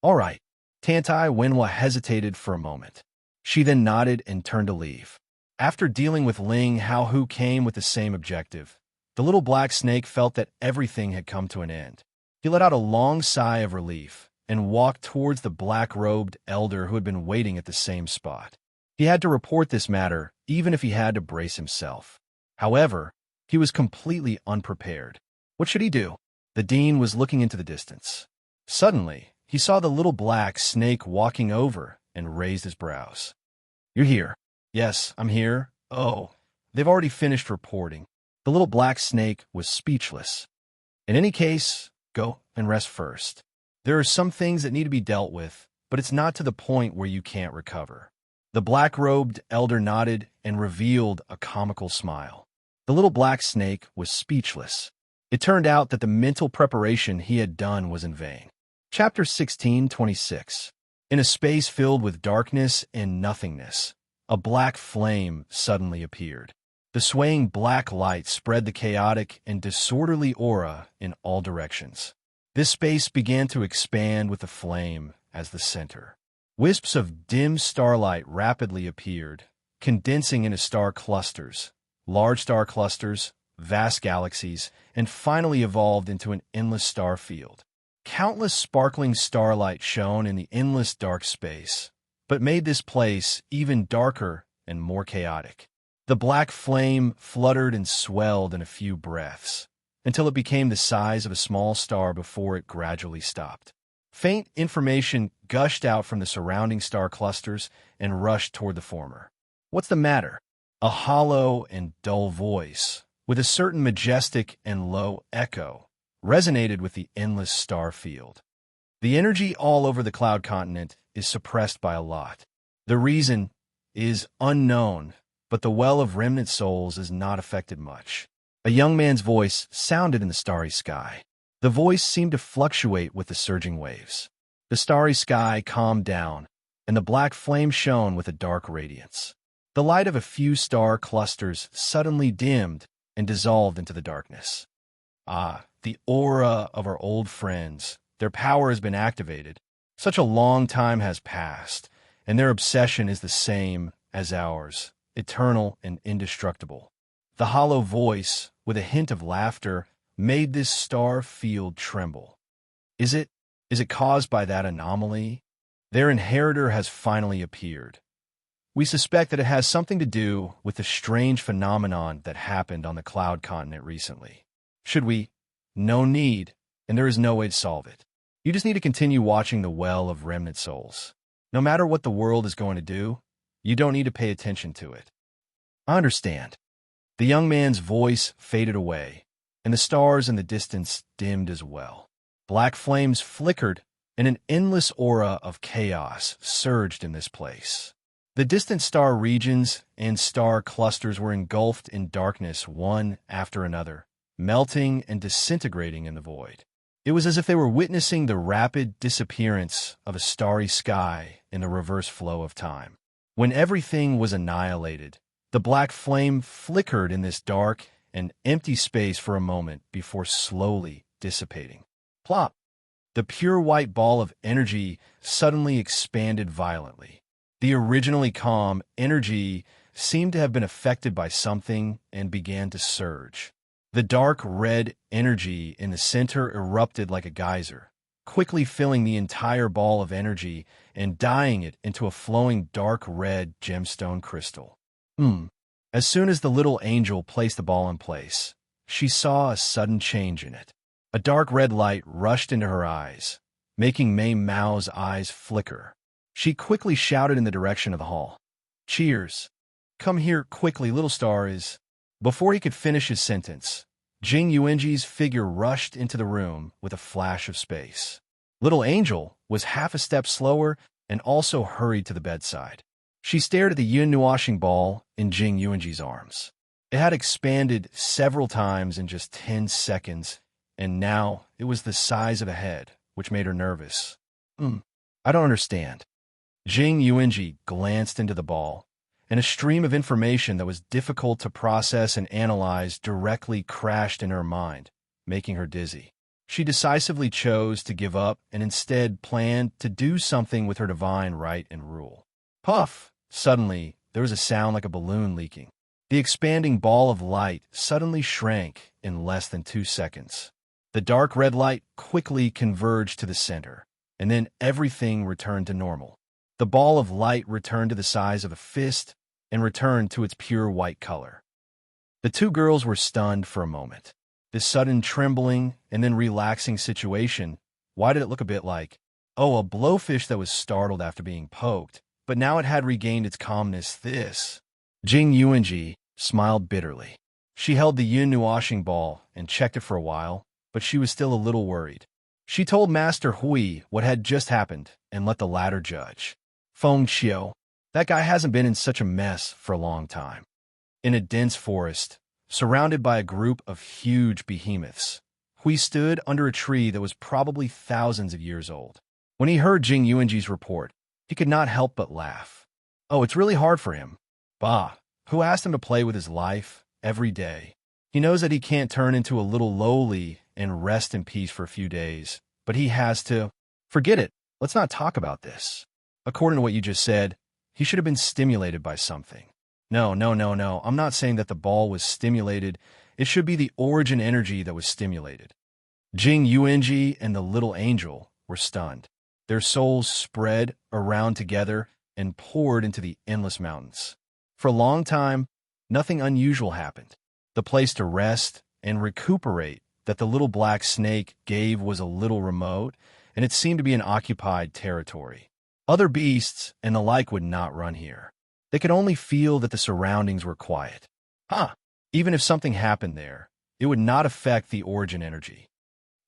All right." Tantai Wenhua hesitated for a moment. She then nodded and turned to leave. After dealing with Ling Hao, who came with the same objective, the little black snake felt that everything had come to an end. He let out a long sigh of relief and walked towards the black-robed elder who had been waiting at the same spot. He had to report this matter, even if he had to brace himself. However, He was completely unprepared. What should he do? The dean was looking into the distance. Suddenly, he saw the little black snake walking over and raised his brows. "You're here." "Yes, I'm here." "Oh, they've already finished reporting." The little black snake was speechless. "In any case, go and rest first. There are some things that need to be dealt with, but it's not to the point where you can't recover." The black-robed elder nodded and revealed a comical smile. The little black snake was speechless. It turned out that the mental preparation he had done was in vain. Chapter 16:26. In a space filled with darkness and nothingness, a black flame suddenly appeared. The swaying black light spread the chaotic and disorderly aura in all directions. This space began to expand with the flame as the center. Wisps of dim starlight rapidly appeared, condensing into star clusters, large star clusters, vast galaxies, and finally evolved into an endless star field. Countless sparkling starlight shone in the endless dark space, but made this place even darker and more chaotic. The black flame fluttered and swelled in a few breaths, until it became the size of a small star before it gradually stopped. Faint information gushed out from the surrounding star clusters and rushed toward the former. "What's the matter?" A hollow and dull voice, with a certain majestic and low echo, resonated with the endless star field. "The energy all over the cloud continent is suppressed by a lot. The reason is unknown, but the well of remnant souls is not affected much." A young man's voice sounded in the starry sky. The voice seemed to fluctuate with the surging waves. The starry sky calmed down, and the black flame shone with a dark radiance. The light of a few star clusters suddenly dimmed and dissolved into the darkness. "Ah, the aura of our old friends. Their power has been activated. Such a long time has passed, and their obsession is the same as ours, eternal and indestructible." The hollow voice, with a hint of laughter, made this star field tremble. Is it caused by that anomaly? Their inheritor has finally appeared. We suspect that it has something to do with the strange phenomenon that happened on the cloud continent recently. Should we? No need, and there is no way to solve it. You just need to continue watching the well of remnant souls. No matter what the world is going to do, you don't need to pay attention to it. I understand. The young man's voice faded away, and the stars in the distance dimmed as well. Black flames flickered, and an endless aura of chaos surged in this place. The distant star regions and star clusters were engulfed in darkness one after another, melting and disintegrating in the void. It was as if they were witnessing the rapid disappearance of a starry sky in the reverse flow of time. When everything was annihilated, the black flame flickered in this dark and empty space for a moment before slowly dissipating. Plop! The pure white ball of energy suddenly expanded violently. The originally calm energy seemed to have been affected by something and began to surge. The dark red energy in the center erupted like a geyser, quickly filling the entire ball of energy and dyeing it into a flowing dark red gemstone crystal. As soon as the little angel placed the ball in place, she saw a sudden change in it. A dark red light rushed into her eyes, making Mei Mao's eyes flicker. She quickly shouted in the direction of the hall. "Cheers! Come here quickly, little star is—" Before he could finish his sentence, Jing Yuanji's figure rushed into the room with a flash of space. Little Angel was half a step slower and also hurried to the bedside. She stared at the yin-washing ball in Jing Yuanji's arms. It had expanded several times in just 10 seconds, and now it was the size of a head, which made her nervous. I don't understand." Jing Yuanji glanced into the ball, and a stream of information that was difficult to process and analyze directly crashed in her mind, making her dizzy. She decisively chose to give up and instead planned to do something with her divine right and rule. Puff! Suddenly, there was a sound like a balloon leaking. The expanding ball of light suddenly shrank in less than 2 seconds. The dark red light quickly converged to the center, and then everything returned to normal. The ball of light returned to the size of a fist and returned to its pure white color. The two girls were stunned for a moment. This sudden trembling and then relaxing situation, why did it look a bit like, oh, a blowfish that was startled after being poked, but now it had regained its calmness? This. Jing Yuanji smiled bitterly. She held the yin nuashing ball and checked it for a while, but she was still a little worried. She told Master Hui what had just happened and let the latter judge. Feng Xiao, that guy hasn't been in such a mess for a long time. In a dense forest, surrounded by a group of huge behemoths, Hui stood under a tree that was probably thousands of years old. When he heard Jing Yuanji's report, he could not help but laugh. Oh, it's really hard for him. Bah, who asked him to play with his life every day? He knows that he can't turn into a little lowly and rest in peace for a few days, but he has to. Forget it. Let's not talk about this. According to what you just said, he should have been stimulated by something. No. I'm not saying that the ball was stimulated. It should be the origin energy that was stimulated. Jing Yuanji and the little angel were stunned. Their souls spread around together and poured into the endless mountains. For a long time, nothing unusual happened. The place to rest and recuperate that the little black snake gave was a little remote, and it seemed to be an occupied territory. Other beasts and the like would not run here. They could only feel that the surroundings were quiet. Even if something happened there, it would not affect the origin energy.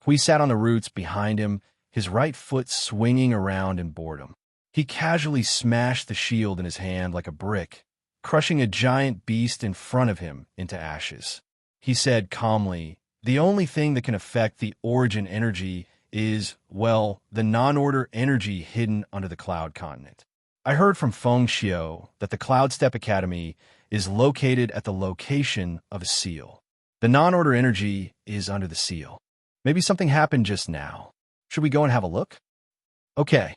Hui sat on the roots behind him, his right foot swinging around in boredom. He casually smashed the shield in his hand like a brick, crushing a giant beast in front of him into ashes. He said calmly, the only thing that can affect the origin energy is, well, the non-order energy hidden under the cloud continent. I heard from Feng Xiao that the Cloud Step Academy is located at the location of a seal. The non-order energy is under the seal. Maybe something happened just now. Should we go and have a look? Okay.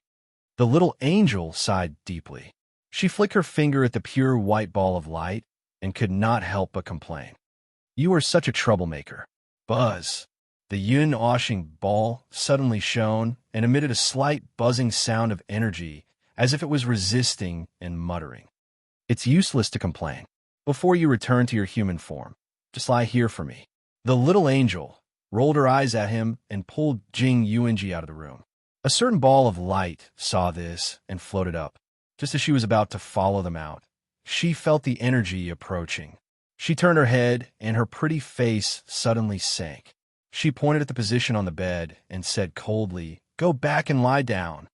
The little angel sighed deeply. She flicked her finger at the pure white ball of light and could not help but complain. You are such a troublemaker. Buzz. The yin washing ball suddenly shone and emitted a slight buzzing sound of energy as if it was resisting and muttering. It's useless to complain. Before you return to your human form, just lie here for me. The little angel rolled her eyes at him and pulled Jing Yuanji out of the room. A certain ball of light saw this and floated up. Just as she was about to follow them out, she felt the energy approaching. She turned her head and her pretty face suddenly sank. She pointed at the position on the bed and said coldly, "Go back and lie down."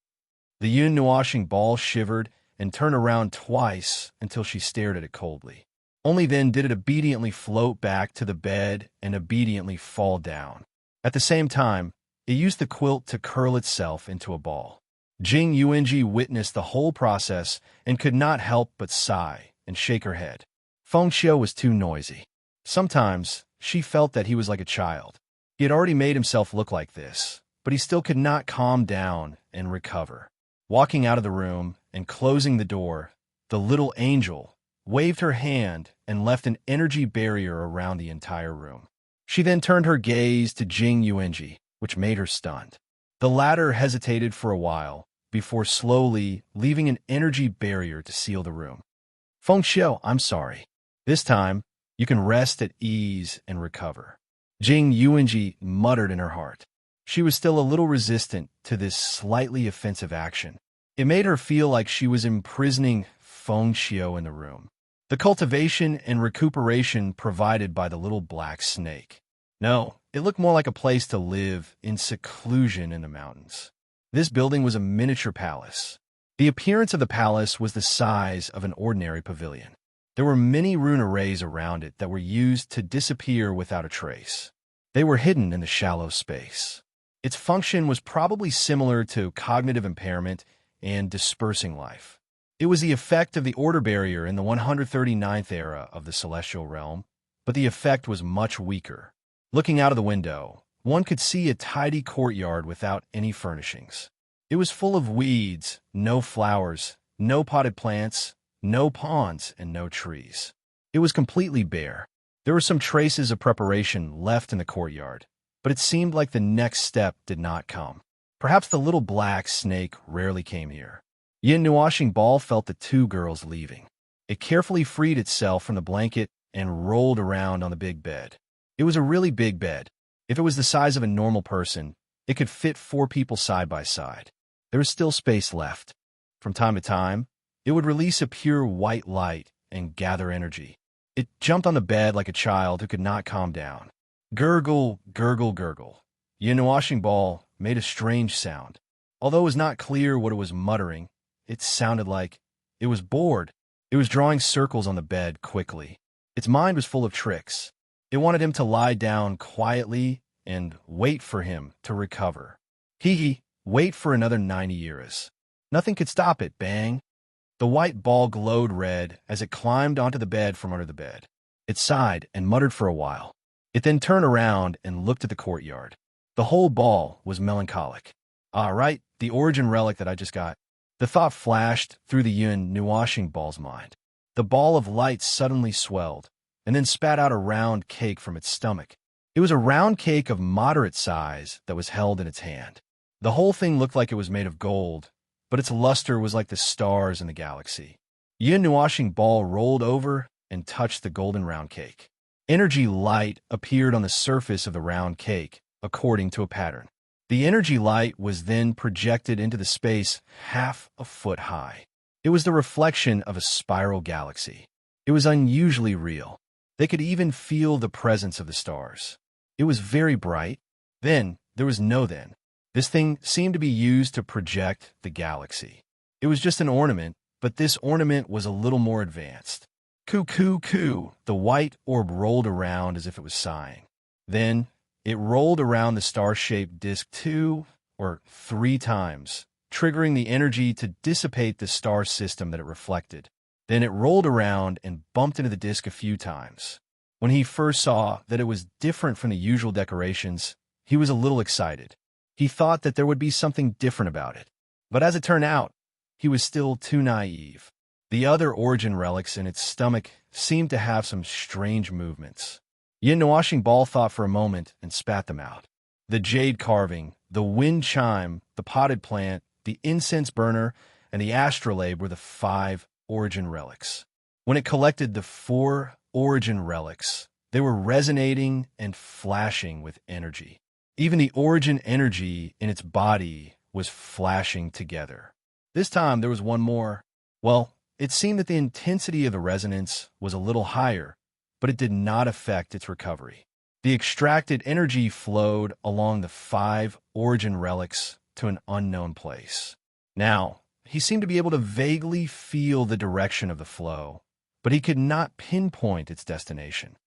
The yin washing ball shivered and turned around twice until she stared at it coldly. Only then did it obediently float back to the bed and obediently fall down. At the same time, it used the quilt to curl itself into a ball. Jing Yuanji witnessed the whole process and could not help but sigh and shake her head. Feng Xiao was too noisy. Sometimes she felt that he was like a child. He had already made himself look like this, but he still could not calm down and recover. Walking out of the room and closing the door, the little angel waved her hand and left an energy barrier around the entire room. She then turned her gaze to Jing Yuanji, which made her stunned. The latter hesitated for a while before slowly leaving an energy barrier to seal the room. Feng Xiao, I'm sorry. This time, you can rest at ease and recover. Jing Yuanji muttered in her heart. She was still a little resistant to this slightly offensive action. It made her feel like she was imprisoning Feng Xiao in the room. The cultivation and recuperation provided by the little black snake. No, it looked more like a place to live in seclusion in the mountains. This building was a miniature palace. The appearance of the palace was the size of an ordinary pavilion. There were many rune arrays around it that were used to disappear without a trace. They were hidden in the shallow space. Its function was probably similar to cognitive impairment and dispersing life. It was the effect of the order barrier in the 139th era of the celestial realm, but the effect was much weaker. Looking out of the window, one could see a tidy courtyard without any furnishings. It was full of weeds, no flowers, no potted plants, no ponds, and no trees. It was completely bare. There were some traces of preparation left in the courtyard, but it seemed like the next step did not come. Perhaps the little black snake rarely came here. Yin Nuashing Ball felt the two girls leaving. It carefully freed itself from the blanket and rolled around on the big bed. It was a really big bed. If it was the size of a normal person, it could fit 4 people side by side. There was still space left. From time to time, it would release a pure white light and gather energy. It jumped on the bed like a child who could not calm down. Gurgle, gurgle, gurgle. Yin washing ball made a strange sound. Although it was not clear what it was muttering, it sounded like it was bored. It was drawing circles on the bed quickly. Its mind was full of tricks. It wanted him to lie down quietly and wait for him to recover. Wait for another 90 years. Nothing could stop it, bang. The white ball glowed red as it climbed onto the bed from under the bed. It sighed and muttered for a while. It then turned around and looked at the courtyard. The whole ball was melancholic. Ah, right, the origin relic that I just got. The thought flashed through the Yun Nuashing ball's mind. The ball of light suddenly swelled, and then spat out a round cake from its stomach. It was a round cake of moderate size that was held in its hand. The whole thing looked like it was made of gold, but its luster was like the stars in the galaxy. Yin Nuashing ball rolled over and touched the golden round cake. Energy light appeared on the surface of the round cake, according to a pattern. The energy light was then projected into the space half a foot high. It was the reflection of a spiral galaxy. It was unusually real. They could even feel the presence of the stars. It was very bright. Then, there was no then. This thing seemed to be used to project the galaxy. It was just an ornament, but this ornament was a little more advanced. Coo, coo, coo. The white orb rolled around as if it was sighing. Then, it rolled around the star-shaped disk 2 or 3 times, triggering the energy to dissipate the star system that it reflected. Then it rolled around and bumped into the disk a few times. When he first saw that it was different from the usual decorations, he was a little excited. He thought that there would be something different about it. But as it turned out, he was still too naive. The other origin relics in its stomach seemed to have some strange movements. Yin Nuashing ball thought for a moment and spat them out. The jade carving, the wind chime, the potted plant, the incense burner, and the astrolabe were the 5 origin relics. When it collected the 4 origin relics, they were resonating and flashing with energy. Even the origin energy in its body was flashing together. This time there was one more. Well, it seemed that the intensity of the resonance was a little higher, but it did not affect its recovery. The extracted energy flowed along the 5 origin relics to an unknown place. Now, he seemed to be able to vaguely feel the direction of the flow, but he could not pinpoint its destination.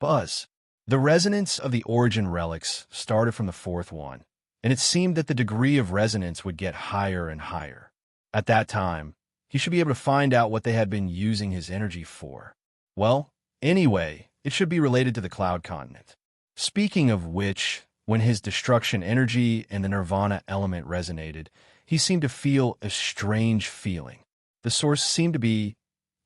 Buzz. The resonance of the origin relics started from the 4th one, and it seemed that the degree of resonance would get higher and higher. At that time, he should be able to find out what they had been using his energy for. Well, anyway, it should be related to the Cloud Continent. Speaking of which, when his destruction energy and the nirvana element resonated, he seemed to feel a strange feeling. The source seemed to be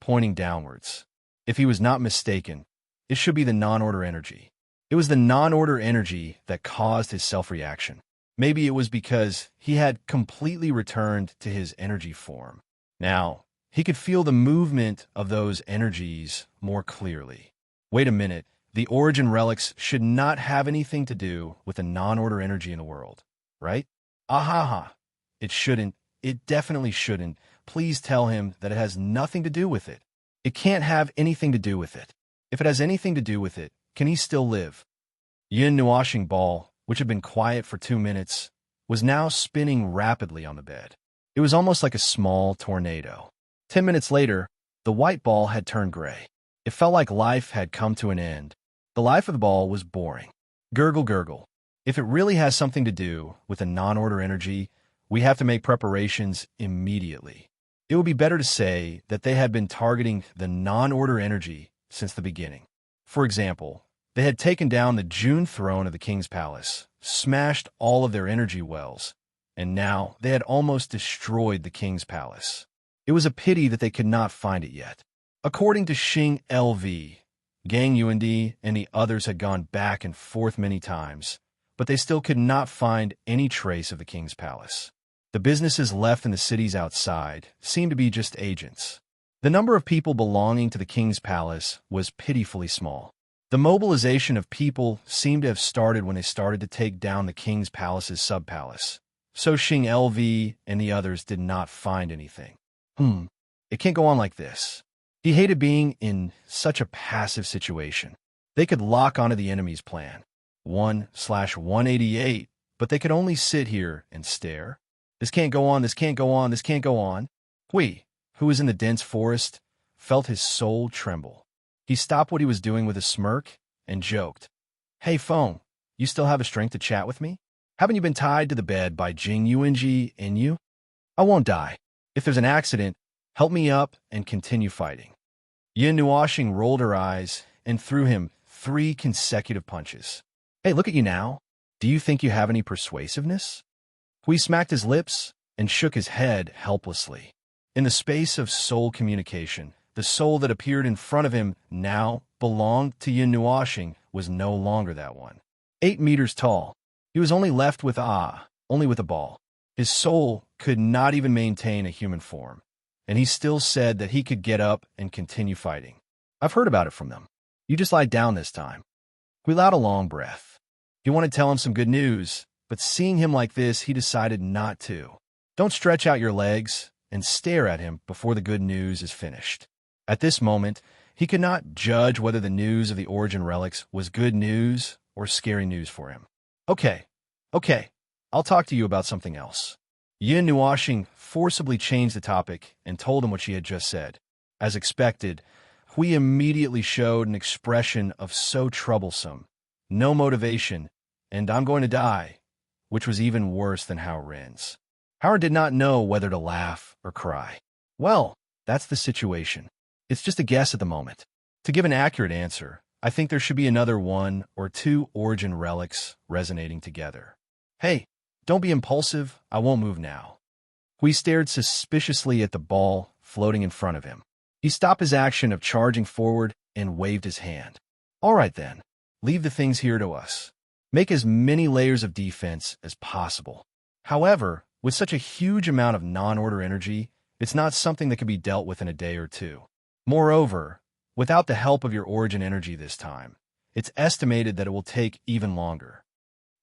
pointing downwards. If he was not mistaken, it should be the non-order energy. It was the non-order energy that caused his self-reaction. Maybe it was because he had completely returned to his energy form. Now, he could feel the movement of those energies more clearly. Wait a minute, the origin relics should not have anything to do with the non-order energy in the world, right? Ahaha. It shouldn't. It definitely shouldn't. Please tell him that it has nothing to do with it. It can't have anything to do with it. If it has anything to do with it, can he still live? Yin Nuashing ball, which had been quiet for 2 minutes, was now spinning rapidly on the bed. It was almost like a small tornado. 10 minutes later, the white ball had turned gray. It felt like life had come to an end. The life of the ball was boring. Gurgle, gurgle. If it really has something to do with a non-order energy, we have to make preparations immediately. It would be better to say that they had been targeting the non-order energy since the beginning. For example, they had taken down the June throne of the king's palace, smashed all of their energy wells, and now they had almost destroyed the king's palace. It was a pity that they could not find it yet. According to Xing LV, Gang Yuandi and the others had gone back and forth many times, but they still could not find any trace of the king's palace. The businesses left in the cities outside seemed to be just agents. The number of people belonging to the king's palace was pitifully small. The mobilization of people seemed to have started when they started to take down the king's palace's sub-palace. So Xing LV and the others did not find anything. It can't go on like this. He hated being in such a passive situation. They could lock onto the enemy's plan. 1/188, but they could only sit here and stare. This can't go on, this can't go on, this can't go on. Hui, who was in the dense forest, felt his soul tremble. He stopped what he was doing with a smirk and joked. Hey, Feng, you still have the strength to chat with me? Haven't you been tied to the bed by Jing Yuanji and you? I won't die. If there's an accident, help me up and continue fighting. Yin Nuoxing rolled her eyes and threw him 3 consecutive punches. Hey, look at you now. Do you think you have any persuasiveness? Hui smacked his lips and shook his head helplessly. In the space of soul communication, the soul that appeared in front of him now belonged to Yin Nuoxing was no longer that one. 8 meters tall. He was only left with only with a ball. His soul could not even maintain a human form, and he still said that he could get up and continue fighting. I've heard about it from them. You just lie down this time. Hui let out a long breath. He wanted to tell him some good news, but seeing him like this, he decided not to. Don't stretch out your legs and stare at him before the good news is finished. At this moment, he could not judge whether the news of the origin relics was good news or scary news for him. Okay, I'll talk to you about something else. Yin Nuoxing forcibly changed the topic and told him what she had just said. As expected, Hui immediately showed an expression of so troublesome, no motivation, and I'm going to die, which was even worse than Hao Ren's. Hao did not know whether to laugh or cry. Well, that's the situation. It's just a guess at the moment. To give an accurate answer, I think there should be another 1 or 2 origin relics resonating together. Hey, don't be impulsive, I won't move now. Hui stared suspiciously at the ball floating in front of him. He stopped his action of charging forward and waved his hand. All right then, leave the things here to us. Make as many layers of defense as possible. However, with such a huge amount of non-order energy, it's not something that can be dealt with in a day or 2. Moreover, without the help of your origin energy this time, it's estimated that it will take even longer.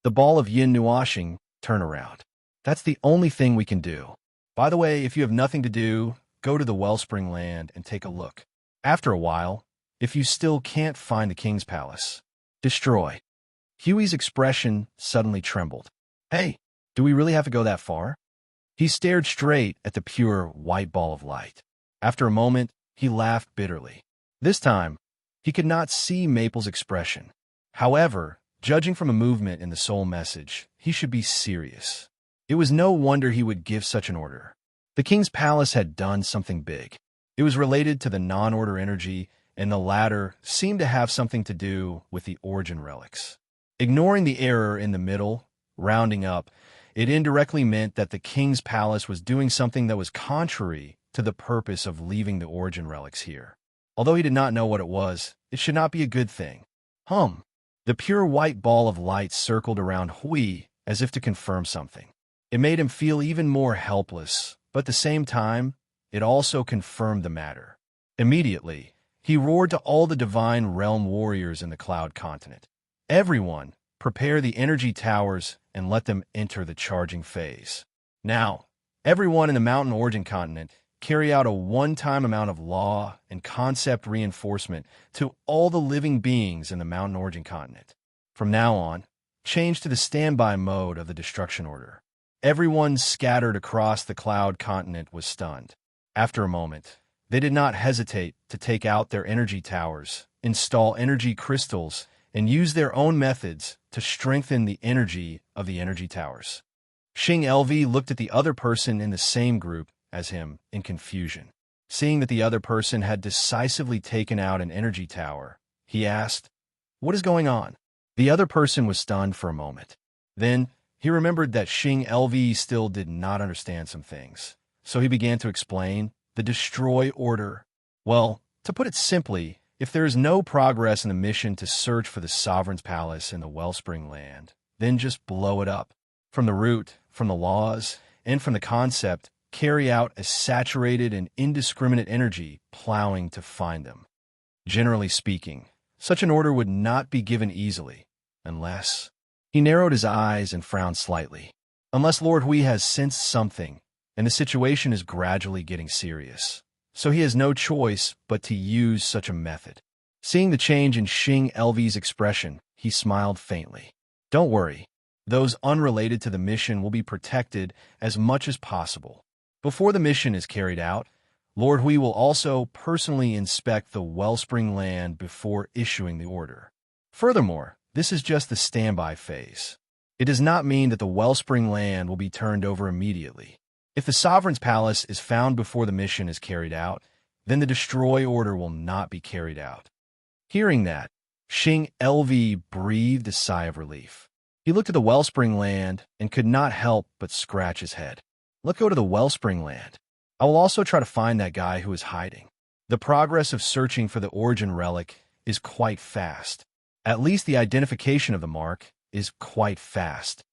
The ball of Yin Nuoxing turn around. That's the only thing we can do. By the way, if you have nothing to do, go to the Wellspring Land and take a look. After a while, if you still can't find the king's palace, destroy. Huey's expression suddenly trembled. Hey, do we really have to go that far? He stared straight at the pure white ball of light. After a moment, he laughed bitterly. This time, he could not see Maple's expression. However, judging from a movement in the soul message, he should be serious. It was no wonder he would give such an order. The king's palace had done something big. It was related to the non-order energy, and the latter seemed to have something to do with the origin relics. Ignoring the error in the middle, rounding up, it indirectly meant that the king's palace was doing something that was contrary to the purpose of leaving the origin relics here. Although he did not know what it was, it should not be a good thing. The pure white ball of light circled around Hui as if to confirm something. It made him feel even more helpless, but at the same time, it also confirmed the matter. Immediately, he roared to all the divine realm warriors in the Cloud Continent. Everyone, prepare the energy towers and let them enter the charging phase. Now, everyone in the Mountain Origin Continent, carry out a one-time amount of law and concept reinforcement to all the living beings in the Mountain Origin Continent. From now on, change to the standby mode of the destruction order. Everyone scattered across the Cloud Continent was stunned. After a moment, they did not hesitate to take out their energy towers, install energy crystals, and use their own methods to strengthen the energy of the energy towers. Xing LV looked at the other person in the same group as him in confusion. Seeing that the other person had decisively taken out an energy tower, he asked, "What is going on?" The other person was stunned for a moment. Then, he remembered that Xing LV still did not understand some things. So he began to explain the destroy order. Well, to put it simply, if there is no progress in the mission to search for the Sovereign's Palace in the Wellspring Land, then just blow it up. From the root, from the laws, and from the concept, carry out a saturated and indiscriminate energy plowing to find them. Generally speaking, such an order would not be given easily, unless— He narrowed his eyes and frowned slightly. Unless Lord Hui has sensed something, and the situation is gradually getting serious. So he has no choice but to use such a method. Seeing the change in Xing Lv's expression, he smiled faintly. Don't worry. Those unrelated to the mission will be protected as much as possible. Before the mission is carried out, Lord Hui will also personally inspect the wellspring land before issuing the order. Furthermore, this is just the standby phase. It does not mean that the wellspring land will be turned over immediately. If the sovereign's palace is found before the mission is carried out, then the destroy order will not be carried out. Hearing that, Xing Lv breathed a sigh of relief. He looked at the wellspring land and could not help but scratch his head. Let's go to the wellspring land. I will also try to find that guy who is hiding. The progress of searching for the origin relic is quite fast. At least the identification of the mark is quite fast.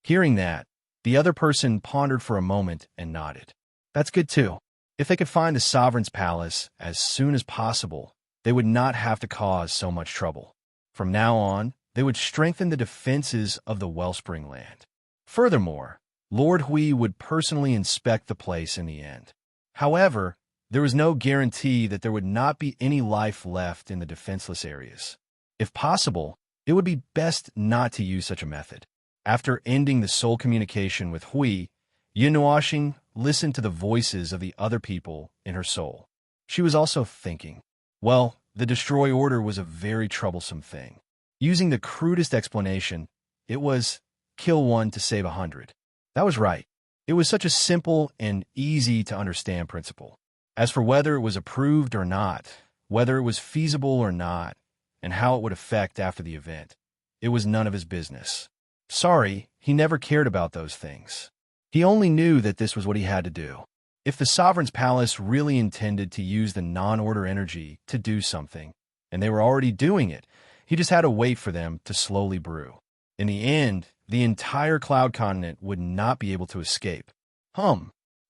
Hearing that, the other person pondered for a moment and nodded. That's good too. If they could find the sovereign's palace as soon as possible, they would not have to cause so much trouble. From now on, they would strengthen the defenses of the wellspring land. Furthermore, Lord Hui would personally inspect the place in the end. However, there was no guarantee that there would not be any life left in the defenseless areas. If possible, it would be best not to use such a method. After ending the soul communication with Hui, Yin Nuoxing listened to the voices of the other people in her soul. She was also thinking, well, the destroy order was a very troublesome thing. Using the crudest explanation, it was kill 1 to save 100. That was right. It was such a simple and easy to understand principle. As for whether it was approved or not, whether it was feasible or not, and how it would affect after the event, it was none of his business. Sorry, he never cared about those things. He only knew that this was what he had to do. If the sovereign's palace really intended to use the non-order energy to do something, and they were already doing it, he just had to wait for them to slowly brew. In the end, the entire cloud continent would not be able to escape.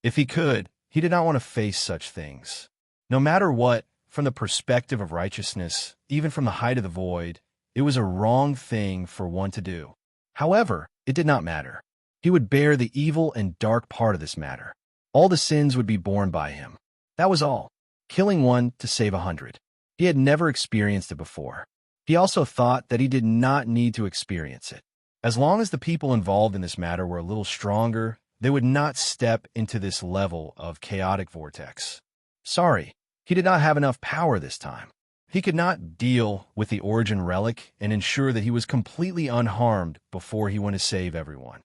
If he could, he did not want to face such things. No matter what, from the perspective of righteousness, even from the height of the void, it was a wrong thing for one to do. However, it did not matter. He would bear the evil and dark part of this matter. All the sins would be borne by him. That was all. Killing 1 to save 100. He had never experienced it before. He also thought that he did not need to experience it. As long as the people involved in this matter were a little stronger, they would not step into this level of chaotic vortex. Sorry, he did not have enough power this time. He could not deal with the origin relic and ensure that he was completely unharmed before he went to save everyone.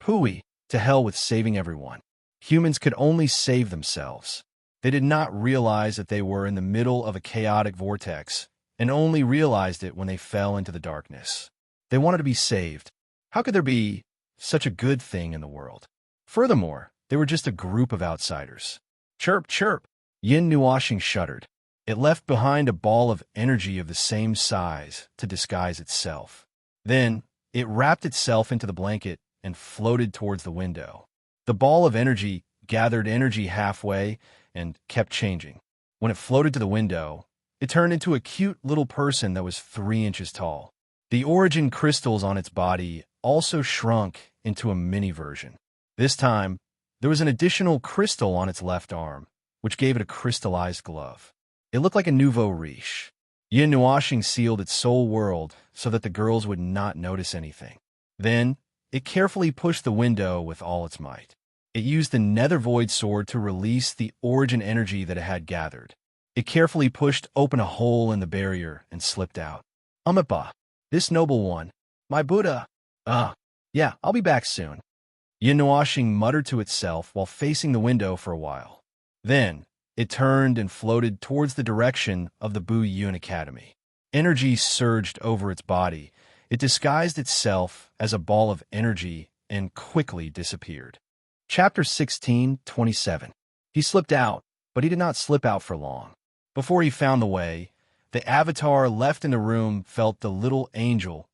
Pooey, to hell with saving everyone. Humans could only save themselves. They did not realize that they were in the middle of a chaotic vortex and only realized it when they fell into the darkness. They wanted to be saved. How could there be such a good thing in the world? Furthermore, they were just a group of outsiders. Chirp, chirp. Yin Nuoxing shuddered. It left behind a ball of energy of the same size to disguise itself. Then, it wrapped itself into the blanket and floated towards the window. The ball of energy gathered energy halfway and kept changing. When it floated to the window, it turned into a cute little person that was 3 inches tall. The origin crystals on its body also shrunk into a mini version. This time, there was an additional crystal on its left arm, which gave it a crystallized glove. It looked like a nouveau riche. Yin Nuoxing sealed its soul world so that the girls would not notice anything. Then, it carefully pushed the window with all its might. It used the nether void sword to release the origin energy that it had gathered. It carefully pushed open a hole in the barrier and slipped out. Umapa, this noble one, my Buddha. Yeah, I'll be back soon. Yin Nuoxing muttered to itself while facing the window for a while. Then, it turned and floated towards the direction of the Bu Yun Academy. Energy surged over its body. It disguised itself as a ball of energy and quickly disappeared. Chapter 16:27. He slipped out, but he did not slip out for long. Before he found the way, the avatar left in the room felt the little angel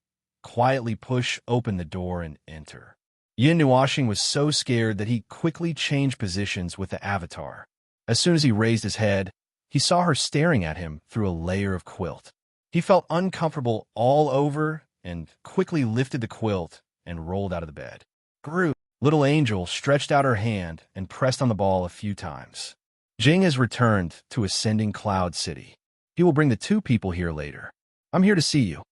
quietly push open the door and enter. Yin Nuashing was so scared that he quickly changed positions with the avatar. As soon as he raised his head, he saw her staring at him through a layer of quilt. He felt uncomfortable all over and quickly lifted the quilt and rolled out of the bed. Gru, little angel, stretched out her hand and pressed on the ball a few times. Jing has returned to Ascending Cloud City. He will bring the two people here later. I'm here to see you.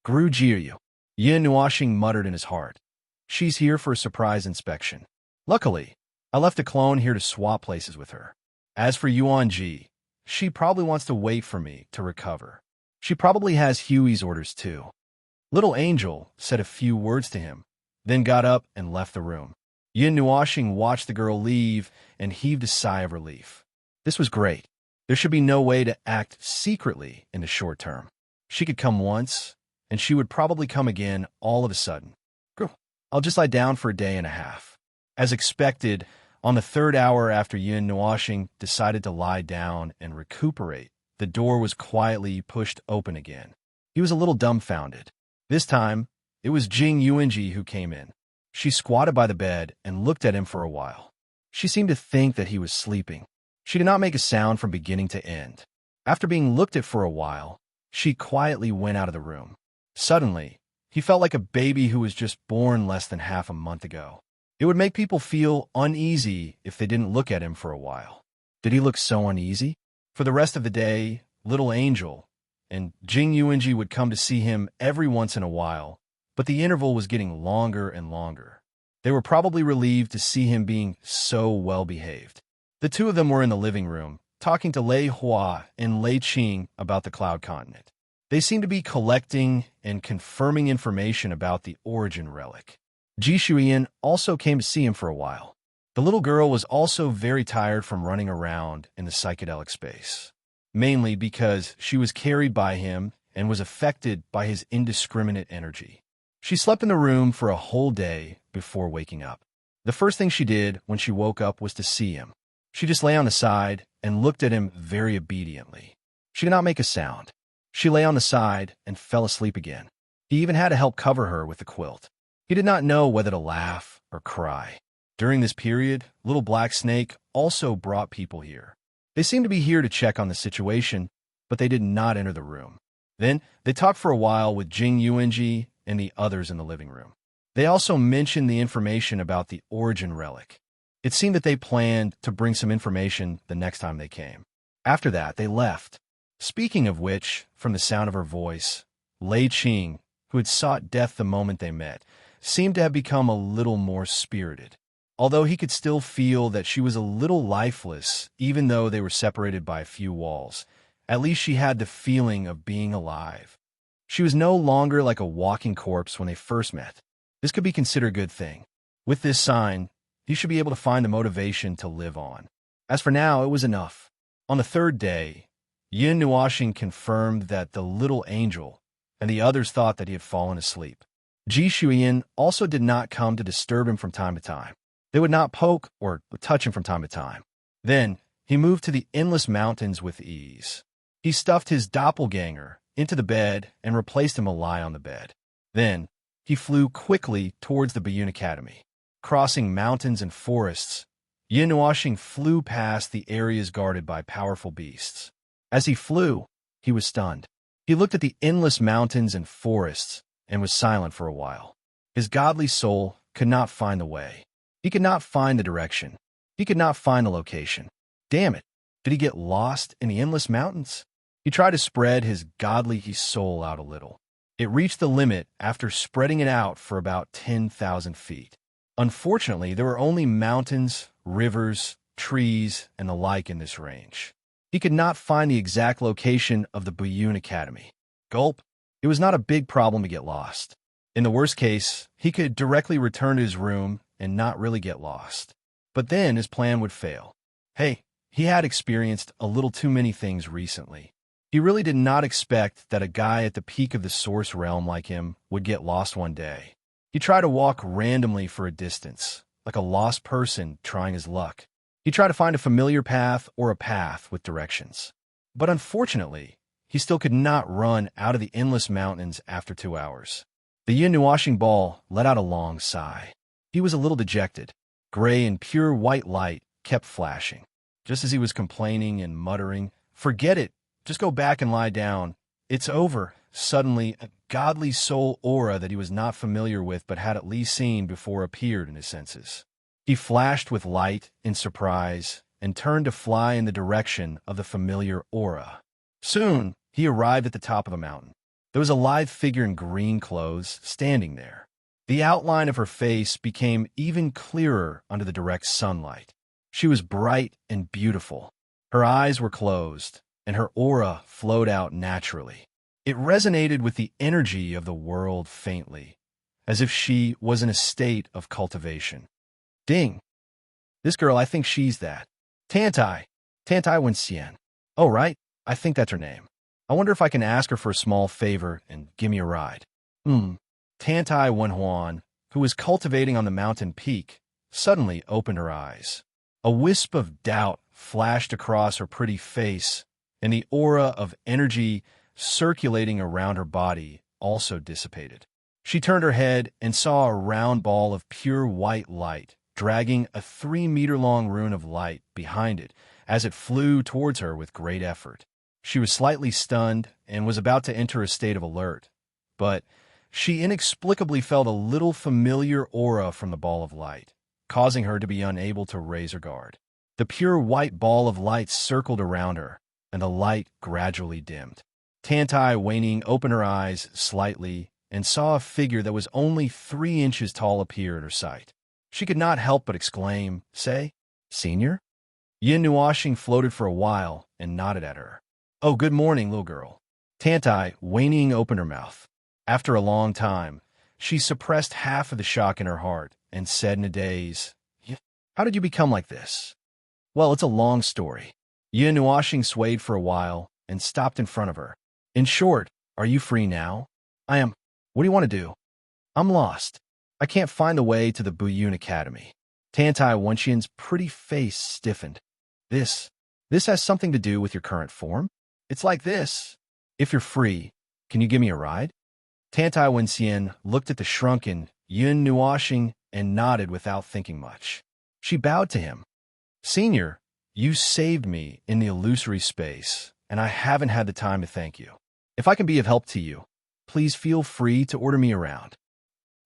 Gru Jiryu. Yin Nuashing muttered in his heart. She's here for a surprise inspection. Luckily, I left a clone here to swap places with her. As for Yuan Ji, she probably wants to wait for me to recover. She probably has Huey's orders too. Little Angel said a few words to him, then got up and left the room. Yin Nuashing watched the girl leave and heaved a sigh of relief. This was great. There should be no way to act secretly in the short term. She could come once, and she would probably come again all of a sudden. I'll just lie down for a day and a half. As expected, on the third hour after Yin Nuashing decided to lie down and recuperate, the door was quietly pushed open again. He was a little dumbfounded. This time, it was Jing Yuanji who came in. She squatted by the bed and looked at him for a while. She seemed to think that he was sleeping. She did not make a sound from beginning to end. After being looked at for a while, she quietly went out of the room. Suddenly, he felt like a baby who was just born less than half a month ago. It would make people feel uneasy if they didn't look at him for a while. Did he look so uneasy? For the rest of the day, Little Angel and Jing Yuanji would come to see him every once in a while, but the interval was getting longer and longer. They were probably relieved to see him being so well-behaved. The two of them were in the living room, talking to Lei Hua and Lei Qing about the Cloud Continent. They seemed to be collecting and confirming information about the origin relic. Ji Shuiyan also came to see him for a while. The little girl was also very tired from running around in the psychedelic space, mainly because she was carried by him and was affected by his indiscriminate energy. She slept in the room for a whole day before waking up. The first thing she did when she woke up was to see him. She just lay on the side and looked at him very obediently. She did not make a sound. She lay on the side and fell asleep again. He even had to help cover her with the quilt. He did not know whether to laugh or cry. During this period, Little Black Snake also brought people here. They seemed to be here to check on the situation, but they did not enter the room. Then, they talked for a while with Jing Yuanji and the others in the living room. They also mentioned the information about the origin relic. It seemed that they planned to bring some information the next time they came. After that, they left. Speaking of which, from the sound of her voice, Lei Qing, who had sought death the moment they met, seemed to have become a little more spirited. Although he could still feel that she was a little lifeless, even though they were separated by a few walls, at least she had the feeling of being alive. She was no longer like a walking corpse when they first met. This could be considered a good thing. With this sign, he should be able to find the motivation to live on. As for now, it was enough. On the third day, Yin Nuashing confirmed that the little angel and the others thought that he had fallen asleep. Ji Shuiyan also did not come to disturb him from time to time. They would not poke or touch him from time to time. Then, he moved to the endless mountains with ease. He stuffed his doppelganger into the bed and replaced him to lie on the bed. Then, he flew quickly towards the Bayun Academy. Crossing mountains and forests, Yin Nuashing flew past the areas guarded by powerful beasts. As he flew, he was stunned. He looked at the endless mountains and forests and was silent for a while. His godly soul could not find the way. He could not find the direction. He could not find the location. Damn it! Did he get lost in the endless mountains? He tried to spread his godly soul out a little. It reached the limit after spreading it out for about 10,000 feet. Unfortunately, there were only mountains, rivers, trees, and the like in this range. He could not find the exact location of the Bayun Academy. Gulp. It was not a big problem to get lost. In the worst case, he could directly return to his room and not really get lost. But then his plan would fail. Hey, he had experienced a little too many things recently. He really did not expect that a guy at the peak of the Source Realm like him would get lost one day. He tried to walk randomly for a distance, like a lost person trying his luck. He tried to find a familiar path or a path with directions. But unfortunately, he still could not run out of the endless mountains after 2 hours. The Yin Nuashing ball let out a long sigh. He was a little dejected. Gray and pure white light kept flashing. Just as he was complaining and muttering, "Forget it, just go back and lie down. It's over." Suddenly, a godly soul aura that he was not familiar with but had at least seen before appeared in his senses. He flashed with light in surprise and turned to fly in the direction of the familiar aura. Soon, he arrived at the top of the mountain. There was a lithe figure in green clothes standing there. The outline of her face became even clearer under the direct sunlight. She was bright and beautiful. Her eyes were closed, and her aura flowed out naturally. It resonated with the energy of the world faintly, as if she was in a state of cultivation. Ding! This girl, I think she's that. Tantai. Tantai Wenxian. Oh, right. I think that's her name. I wonder if I can ask her for a small favor and give me a ride. Tantai Wenhuan, who was cultivating on the mountain peak, suddenly opened her eyes. A wisp of doubt flashed across her pretty face, and the aura of energy circulating around her body also dissipated. She turned her head and saw a round ball of pure white light, dragging a 3-meter-long rune of light behind it as it flew towards her with great effort. She was slightly stunned and was about to enter a state of alert, but she inexplicably felt a little familiar aura from the ball of light, causing her to be unable to raise her guard. The pure white ball of light circled around her, and the light gradually dimmed. Tantai Waning opened her eyes slightly and saw a figure that was only 3 inches tall appear at her sight. She could not help but exclaim, "Say, Senior?" Yin Nuoxing floated for a while and nodded at her. "Oh, good morning, little girl." Tantai Waning opened her mouth. After a long time, she suppressed half of the shock in her heart and said in a daze, "How did you become like this?" "Well, it's a long story." Yin Nuoxing swayed for a while and stopped in front of her. "In short, are you free now?" "I am." "What do you want to do?" "I'm lost. I can't find the way to the Buyun Academy." Tantai Wenxian's pretty face stiffened. This has something to do with your current form? It's like this. If you're free, can you give me a ride?" Tantai Wenxian looked at the shrunken Yin Nuoxing and nodded without thinking much. She bowed to him. "Senior, you saved me in the illusory space, and I haven't had the time to thank you. If I can be of help to you, please feel free to order me around."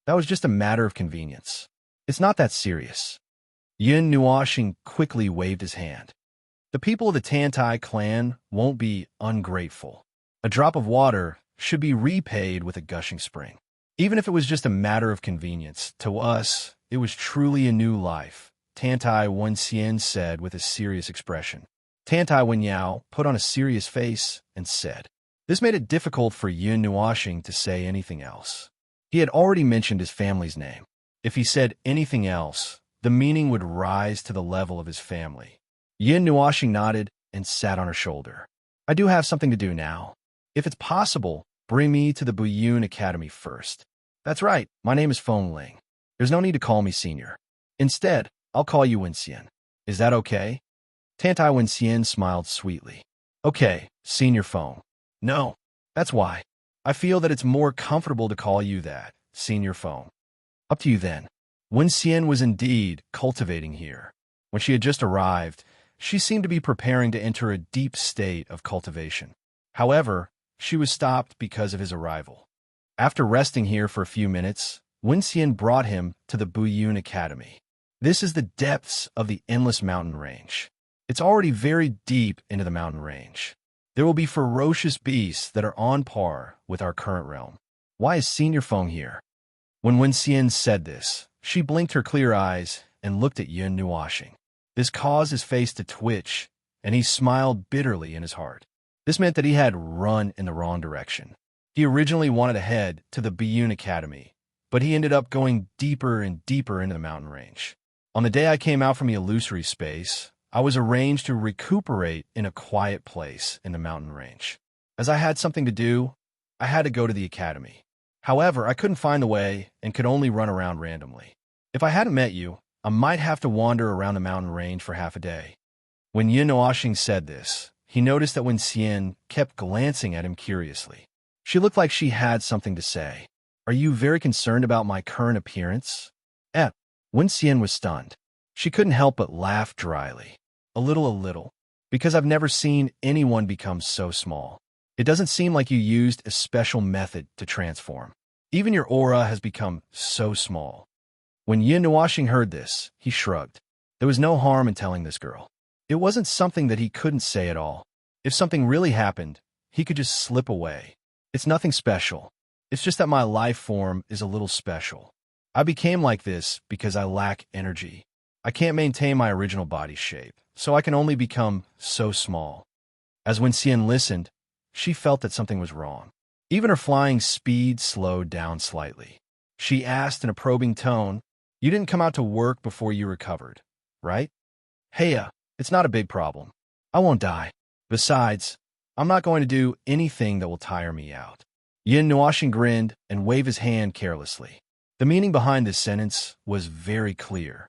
"That was just a matter of convenience. It's not that serious." Yin Nuoxing quickly waved his hand. "The people of the Tantai clan won't be ungrateful. A drop of water should be repaid with a gushing spring. Even if it was just a matter of convenience, to us, it was truly a new life," Tantai Wenxian said with a serious expression. Tantai Wenyao put on a serious face and said. This made it difficult for Yin Nuoxing to say anything else. He had already mentioned his family's name. If he said anything else, the meaning would rise to the level of his family. Yin Nuoxing nodded and sat on her shoulder. "I do have something to do now. If it's possible, bring me to the Buyun Academy first." "That's right. My name is Feng Ling. There's no need to call me Senior. Instead, I'll call you Wenxian. Is that okay?" Tantai Wenxian smiled sweetly. "Okay, Senior Feng." "No, that's why. I feel that it's more comfortable to call you that, Senior Feng." "Up to you then." Wenxian was indeed cultivating here. When she had just arrived, she seemed to be preparing to enter a deep state of cultivation. However, she was stopped because of his arrival. After resting here for a few minutes, Wenxian brought him to the Buyun Academy. This is the depths of the endless mountain range. It's already very deep into the mountain range. There will be ferocious beasts that are on par with our current realm. Why is Senior Feng here? When Wenxian said this, she blinked her clear eyes and looked at Yin Nuoxing. This caused his face to twitch, and he smiled bitterly in his heart. This meant that he had run in the wrong direction. He originally wanted to head to the Buyun Academy, but he ended up going deeper and deeper into the mountain range. On the day I came out from the illusory space, I was arranged to recuperate in a quiet place in the mountain range. As I had something to do, I had to go to the academy. However, I couldn't find the way and could only run around randomly. If I hadn't met you, I might have to wander around the mountain range for half a day. When Yin Nuoxing said this, he noticed that Wenxian kept glancing at him curiously. She looked like she had something to say. "Are you very concerned about my current appearance?" Wen Xian was stunned. She couldn't help but laugh dryly. A little, because I've never seen anyone become so small. It doesn't seem like you used a special method to transform. Even your aura has become so small. When Yin Nuoxing heard this, he shrugged. There was no harm in telling this girl. It wasn't something that he couldn't say at all. If something really happened, he could just slip away. It's nothing special. It's just that my life form is a little special. I became like this because I lack energy. I can't maintain my original body shape, so I can only become so small. As Wen Xian listened, she felt that something was wrong. Even her flying speed slowed down slightly. She asked in a probing tone, "You didn't come out to work before you recovered, right?" "Hey, it's not a big problem. I won't die. Besides, I'm not going to do anything that will tire me out." Yin Nuoxing grinned and waved his hand carelessly. The meaning behind this sentence was very clear.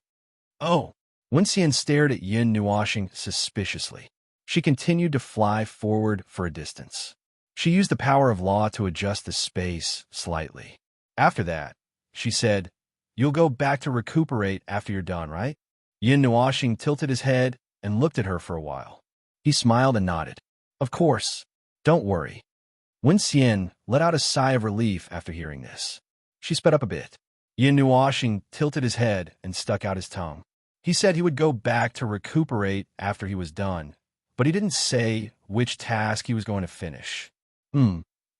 "Oh." Wen Xian stared at Yin Nuoxing suspiciously. She continued to fly forward for a distance. She used the power of law to adjust the space slightly. After that, she said, "You'll go back to recuperate after you're done, right?" Yin Nuoxing tilted his head and looked at her for a while. He smiled and nodded. "Of course. Don't worry." Wen Xian let out a sigh of relief after hearing this. She sped up a bit. Yin Nuoxing tilted his head and stuck out his tongue. He said he would go back to recuperate after he was done, but he didn't say which task he was going to finish.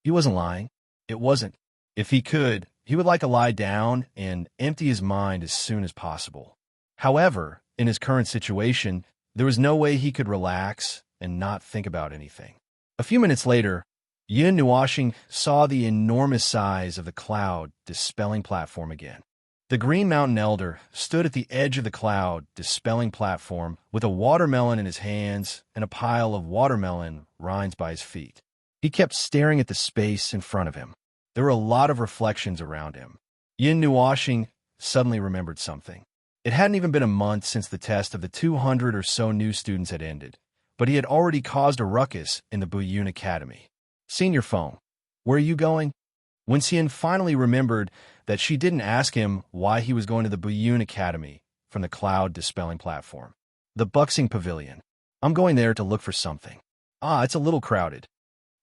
He wasn't lying. It wasn't. If he could, he would like to lie down and empty his mind as soon as possible. However, in his current situation, there was no way he could relax and not think about anything. A few minutes later, Yin Nuoxing saw the enormous size of the cloud dispelling platform again. The Green Mountain Elder stood at the edge of the cloud dispelling platform with a watermelon in his hands and a pile of watermelon rinds by his feet. He kept staring at the space in front of him. There were a lot of reflections around him. Yin Nuoxing suddenly remembered something. It hadn't even been a month since the test of the 200 or so new students had ended, but he had already caused a ruckus in the Buyun Academy. "Senior phone, where are you going?" Wen Xian finally remembered that she didn't ask him why he was going to the Buyun Academy from the cloud dispelling platform. "The Buxing Pavilion. I'm going there to look for something." "Ah, it's a little crowded,"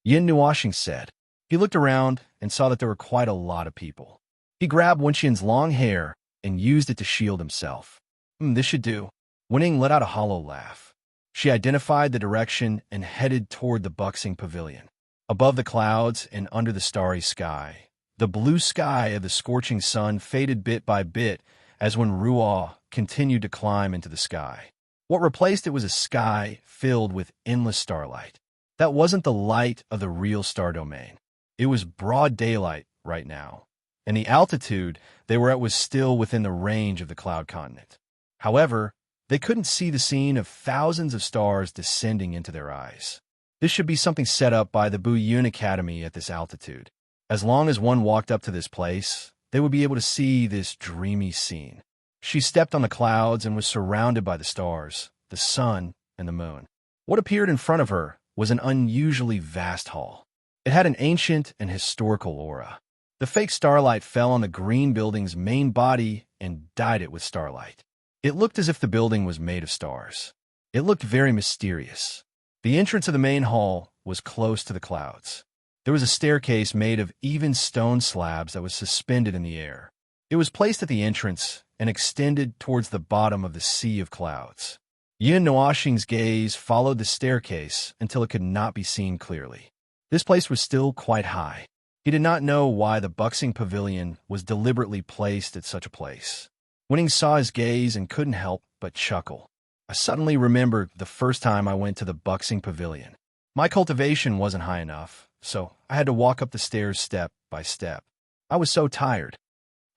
Yin Nuoxing said. He looked around and saw that there were quite a lot of people. He grabbed Wen Xian's long hair and used it to shield himself. This should do." Wen Ying let out a hollow laugh. She identified the direction and headed toward the Buxing Pavilion. Above the clouds and under the starry sky, the blue sky of the scorching sun faded bit by bit as Wen Ruo continued to climb into the sky. What replaced it was a sky filled with endless starlight. That wasn't the light of the real star domain. It was broad daylight right now, and the altitude they were at was still within the range of the cloud continent. However, they couldn't see the scene of thousands of stars descending into their eyes. This should be something set up by the Buyun Academy at this altitude. As long as one walked up to this place, they would be able to see this dreamy scene. She stepped on the clouds and was surrounded by the stars, the sun, and the moon. What appeared in front of her was an unusually vast hall. It had an ancient and historical aura. The fake starlight fell on the green building's main body and dyed it with starlight. It looked as if the building was made of stars. It looked very mysterious. The entrance of the main hall was close to the clouds. There was a staircase made of even stone slabs that was suspended in the air. It was placed at the entrance and extended towards the bottom of the sea of clouds. Yin Nuoxing's gaze followed the staircase until it could not be seen clearly. This place was still quite high. He did not know why the Buxing Pavilion was deliberately placed at such a place. Wen Ying saw his gaze and couldn't help but chuckle. "I suddenly remembered the first time I went to the Buxing Pavilion. My cultivation wasn't high enough, so I had to walk up the stairs step by step. I was so tired."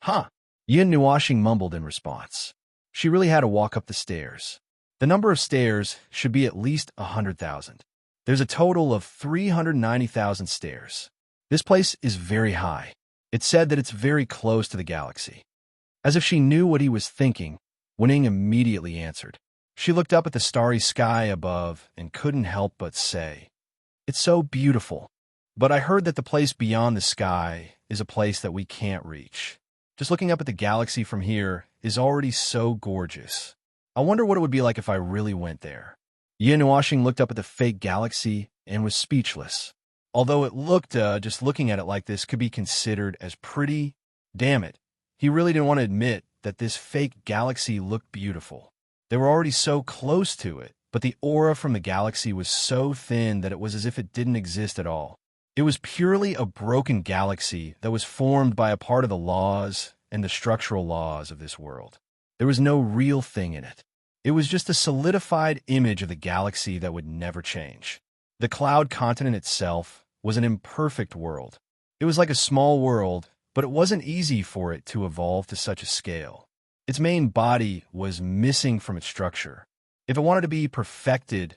"Huh," Yin Nuoxing mumbled in response. She really had to walk up the stairs. The number of stairs should be at least 100,000. There's a total of 390,000 stairs. This place is very high. It's said that it's very close to the galaxy. As if she knew what he was thinking, Wen Ying immediately answered. She looked up at the starry sky above and couldn't help but say, "It's so beautiful. But I heard that the place beyond the sky is a place that we can't reach. Just looking up at the galaxy from here is already so gorgeous. I wonder what it would be like if I really went there. Yin Nuashing looked up at the fake galaxy and was speechless. Although it looked, just looking at it like this could be considered as pretty, damn it, he really didn't want to admit that this fake galaxy looked beautiful. They were already so close to it, but the aura from the galaxy was so thin that it was as if it didn't exist at all. It was purely a broken galaxy that was formed by a part of the laws and the structural laws of this world. There was no real thing in it. It was just a solidified image of the galaxy that would never change. The cloud continent itself was an imperfect world. It was like a small world, but it wasn't easy for it to evolve to such a scale. Its main body was missing from its structure. If it wanted to be perfected,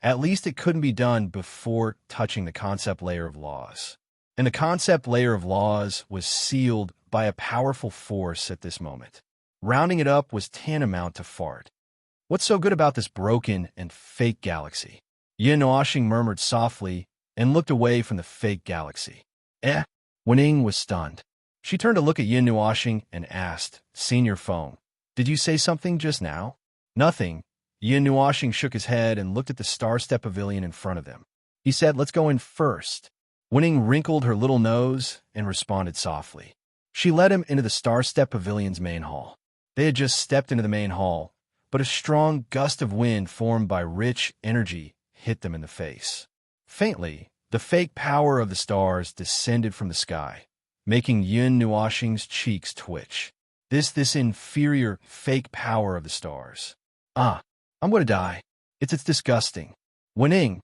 at least it couldn't be done before touching the concept layer of laws. And the concept layer of laws was sealed by a powerful force at this moment. Rounding it up was tantamount to fart. What's so good about this broken and fake galaxy? Yin Nuashing murmured softly and looked away from the fake galaxy. Wening was stunned. She turned to look at Yin Nuashing and asked, "Senior Feng, did you say something just now?" "Nothing." Yin Nuashing shook his head and looked at the star-step pavilion in front of them. He said, "Let's go in first." Wening wrinkled her little nose and responded softly. She led him into the star-step pavilion's main hall. They had just stepped into the main hall, but a strong gust of wind formed by rich energy hit them in the face. Faintly, the fake power of the stars descended from the sky, making Yin Nuashing's cheeks twitch. This inferior, fake power of the stars. I'm going to die. It's disgusting. Wening, ?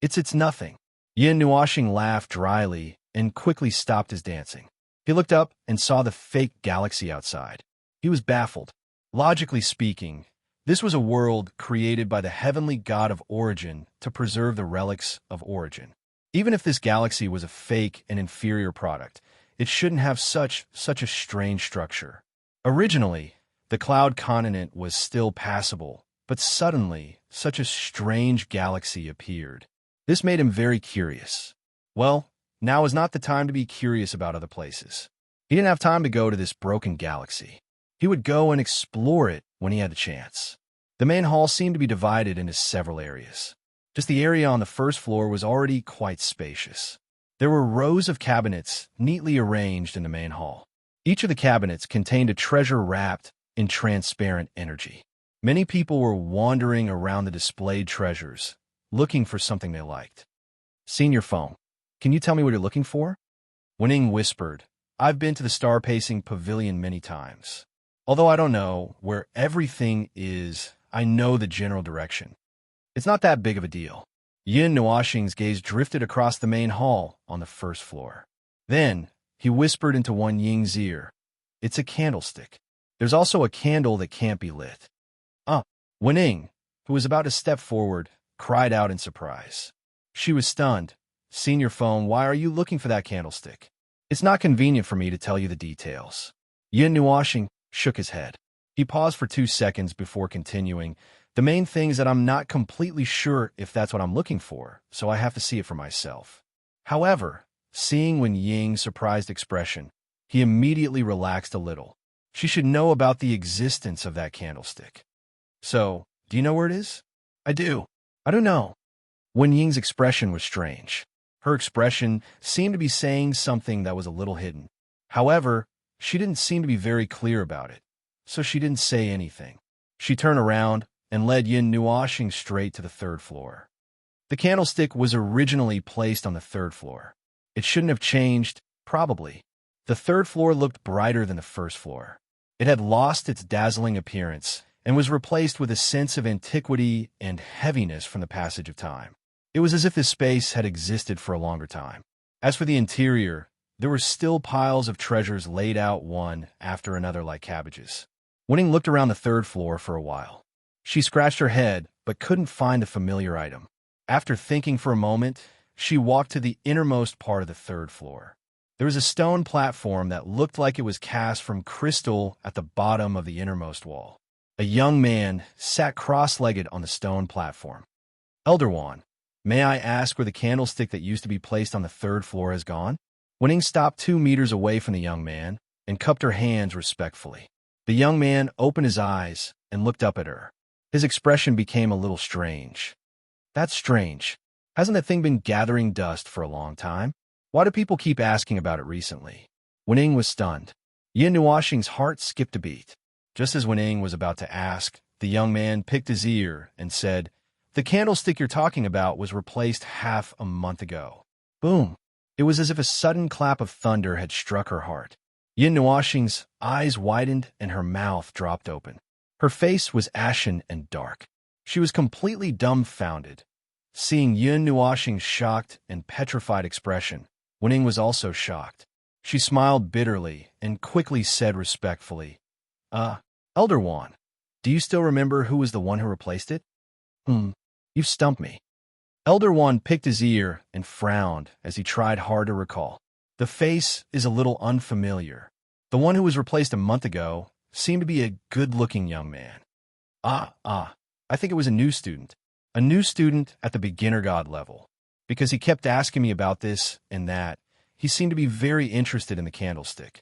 It's nothing. Yin Nuashing laughed dryly and quickly stopped his dancing. He looked up and saw the fake galaxy outside. He was baffled. Logically speaking, this was a world created by the heavenly god of origin to preserve the relics of origin. Even if this galaxy was a fake and inferior product, it shouldn't have such a strange structure. Originally, the cloud continent was still passable, but suddenly, such a strange galaxy appeared. This made him very curious. Well, now is not the time to be curious about other places. He didn't have time to go to this broken galaxy. He would go and explore it when he had the chance. The main hall seemed to be divided into several areas. Just the area on the first floor was already quite spacious. There were rows of cabinets neatly arranged in the main hall. Each of the cabinets contained a treasure wrapped in transparent energy. Many people were wandering around the displayed treasures, looking for something they liked. "Senior Feng, can you tell me what you're looking for?" Wening whispered, "I've been to the star-pacing pavilion many times. Although I don't know where everything is, I know the general direction. It's not that big of a deal." Yin Nuashing's gaze drifted across the main hall on the first floor. Then, he whispered into Wan Ying's ear, "It's a candlestick. There's also a candle that can't be lit." Wening, who was about to step forward, cried out in surprise. She was stunned. "Senior Feng, why are you looking for that candlestick?" "It's not convenient for me to tell you the details." Yin Nuashing shook his head. He paused for 2 seconds before continuing. "The main thing is that I'm not completely sure if that's what I'm looking for, so I have to see it for myself." However, seeing Wan Ying's surprised expression, he immediately relaxed a little. She should know about the existence of that candlestick. "So, do you know where it is?" "I do." "I don't know." Wan Ying's expression was strange. Her expression seemed to be saying something that was a little hidden. However, she didn't seem to be very clear about it, so she didn't say anything. She turned around and led Yin Nuashing straight to the 3rd floor. The candlestick was originally placed on the 3rd floor. It shouldn't have changed, probably. The 3rd floor looked brighter than the 1st floor. It had lost its dazzling appearance and was replaced with a sense of antiquity and heaviness from the passage of time. It was as if this space had existed for a longer time. As for the interior, there were still piles of treasures laid out one after another like cabbages. Wening looked around the 3rd floor for a while. She scratched her head, but couldn't find the familiar item. After thinking for a moment, she walked to the innermost part of the 3rd floor. There was a stone platform that looked like it was cast from crystal at the bottom of the innermost wall. A young man sat cross-legged on the stone platform. "Elder Wan, may I ask where the candlestick that used to be placed on the 3rd floor has gone?" Wening stopped 2 meters away from the young man and cupped her hands respectfully. The young man opened his eyes and looked up at her. His expression became a little strange. That's strange. Hasn't that thing been gathering dust for a long time? Why do people keep asking about it recently? Wen was stunned. Yin Nuoxing's heart skipped a beat. Just as Wen was about to ask, the young man picked his ear and said, "The candlestick you're talking about was replaced half a month ago." Boom! It was as if a sudden clap of thunder had struck her heart. Yin Nuoxing's eyes widened and her mouth dropped open. Her face was ashen and dark. She was completely dumbfounded. Seeing Yin Nuoxing's shocked and petrified expression, Wen was also shocked. She smiled bitterly and quickly said respectfully, Elder Wan, do you still remember who was the one who replaced it?" You've stumped me." Elder Wan picked his ear and frowned as he tried hard to recall. The face is a little unfamiliar. The one who was replaced a month ago seemed to be a good-looking young man. I think it was a new student. A new student at the beginner god level. Because he kept asking me about this and that, he seemed to be very interested in the candlestick.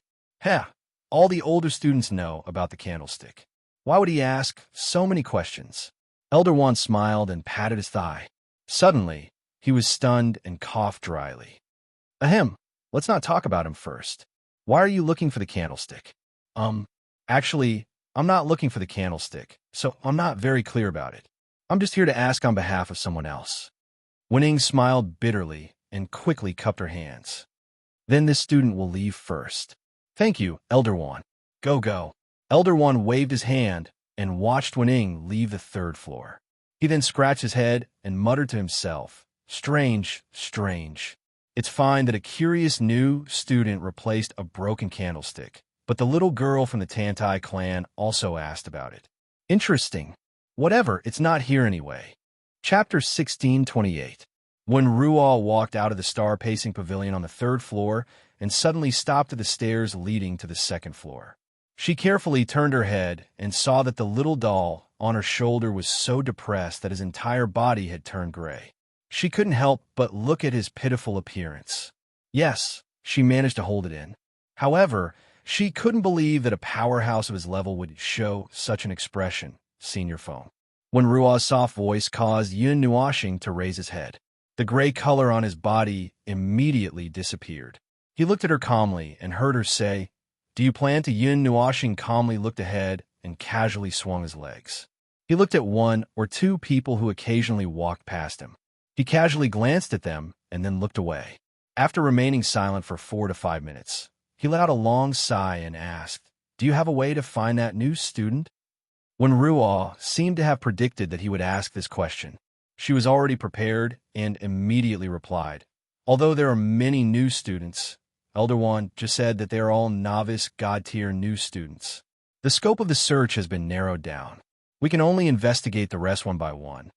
All the older students know about the candlestick. Why would he ask so many questions? Elder Wan smiled and patted his thigh. Suddenly, he was stunned and coughed dryly. Ahem, let's not talk about him first. Why are you looking for the candlestick? Actually, I'm not looking for the candlestick, so I'm not very clear about it. I'm just here to ask on behalf of someone else. Wen smiled bitterly and quickly cupped her hands. Then this student will leave first. Thank you, Elder Wan. Go. Elder Wan waved his hand and watched Wen leave the third floor. He then scratched his head and muttered to himself, Strange. It's fine that a curious new student replaced a broken candlestick, but the little girl from the Tantai clan also asked about it. Interesting. Whatever, it's not here anyway. Chapter 1628. When Rual walked out of the star-pacing pavilion on the third floor and suddenly stopped at the stairs leading to the second floor. She carefully turned her head and saw that the little doll on her shoulder was so depressed that his entire body had turned gray. She couldn't help but look at his pitiful appearance. Yes, she managed to hold it in. However, she couldn't believe that a powerhouse of his level would show such an expression, senior foam. When Rua's soft voice caused Yin Nuoxing to raise his head, the gray color on his body immediately disappeared. He looked at her calmly and heard her say, "Do you plan to?" Yin Nuoxing calmly looked ahead and casually swung his legs. He looked at one or two people who occasionally walked past him. He casually glanced at them and then looked away. After remaining silent for 4 to 5 minutes, he let out a long sigh and asked, "Do you have a way to find that new student?" When Rual seemed to have predicted that he would ask this question, she was already prepared and immediately replied, "Although there are many new students, Elder Wan just said that they are all novice god-tier new students. The scope of the search has been narrowed down. We can only investigate the rest one by one."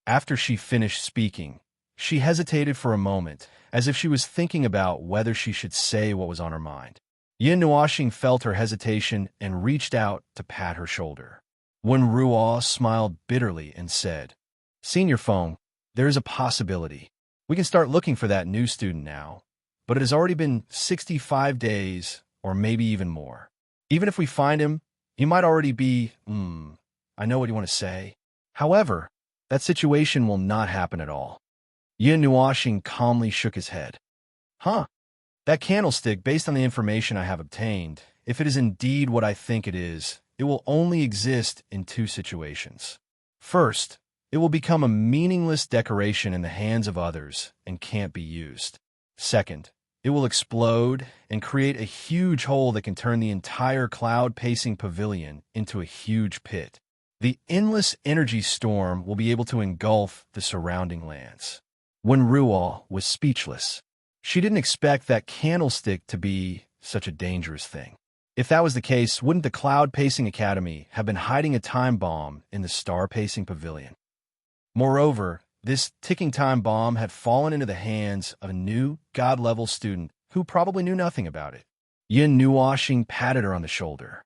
After she finished speaking, she hesitated for a moment, as if she was thinking about whether she should say what was on her mind. Yin Nuoxing felt her hesitation and reached out to pat her shoulder. When Rual smiled bitterly and said, "Senior Foam, there is a possibility. We can start looking for that new student now, but it has already been 65 days, or maybe even more. Even if we find him, he might already be, I know what you want to say. However, that situation will not happen at all." Yin Nuoxing calmly shook his head. That candlestick, based on the information I have obtained, if it is indeed what I think it is, it will only exist in 2 situations. First, it will become a meaningless decoration in the hands of others and can't be used. Second, it will explode and create a huge hole that can turn the entire cloud-pacing pavilion into a huge pit. The endless energy storm will be able to engulf the surrounding lands. When Rual was speechless, she didn't expect that candlestick to be such a dangerous thing. If that was the case, wouldn't the Cloud Pacing Academy have been hiding a time bomb in the Star Pacing Pavilion? Moreover, this ticking time bomb had fallen into the hands of a new god-level student who probably knew nothing about it. Yin Nuoxing patted her on the shoulder.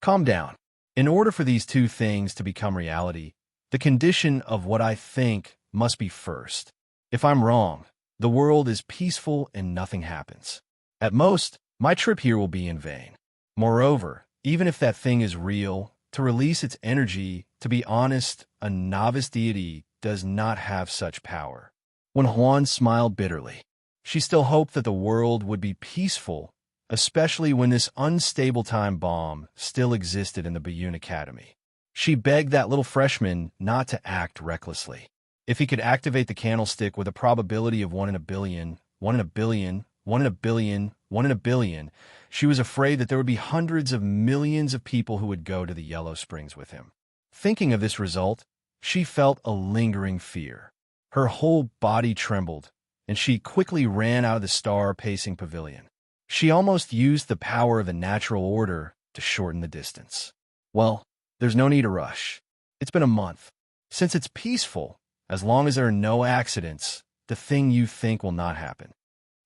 "Calm down. In order for these 2 things to become reality, the condition of what I think must be first. If I'm wrong, the world is peaceful and nothing happens. At most, my trip here will be in vain. Moreover, Even if that thing is real, to release its energy, to be honest, a novice deity does not have such power. When Huan smiled bitterly, she still hoped that the world would be peaceful, especially when this unstable time bomb still existed in the Bayun Academy. She begged that little freshman not to act recklessly. If he could activate the candlestick with a probability of 1 in a billion, 1 in a billion, 1 in a billion, 1 in a billion, she was afraid that there would be hundreds of millions of people who would go to the Yellow Springs with him. Thinking of this result, she felt a lingering fear. Her whole body trembled, and she quickly ran out of the star-pacing pavilion. She almost used the power of the natural order to shorten the distance. Well, there's no need to rush. It's been a month. Since it's peaceful, as long as there are no accidents, the thing you think will not happen.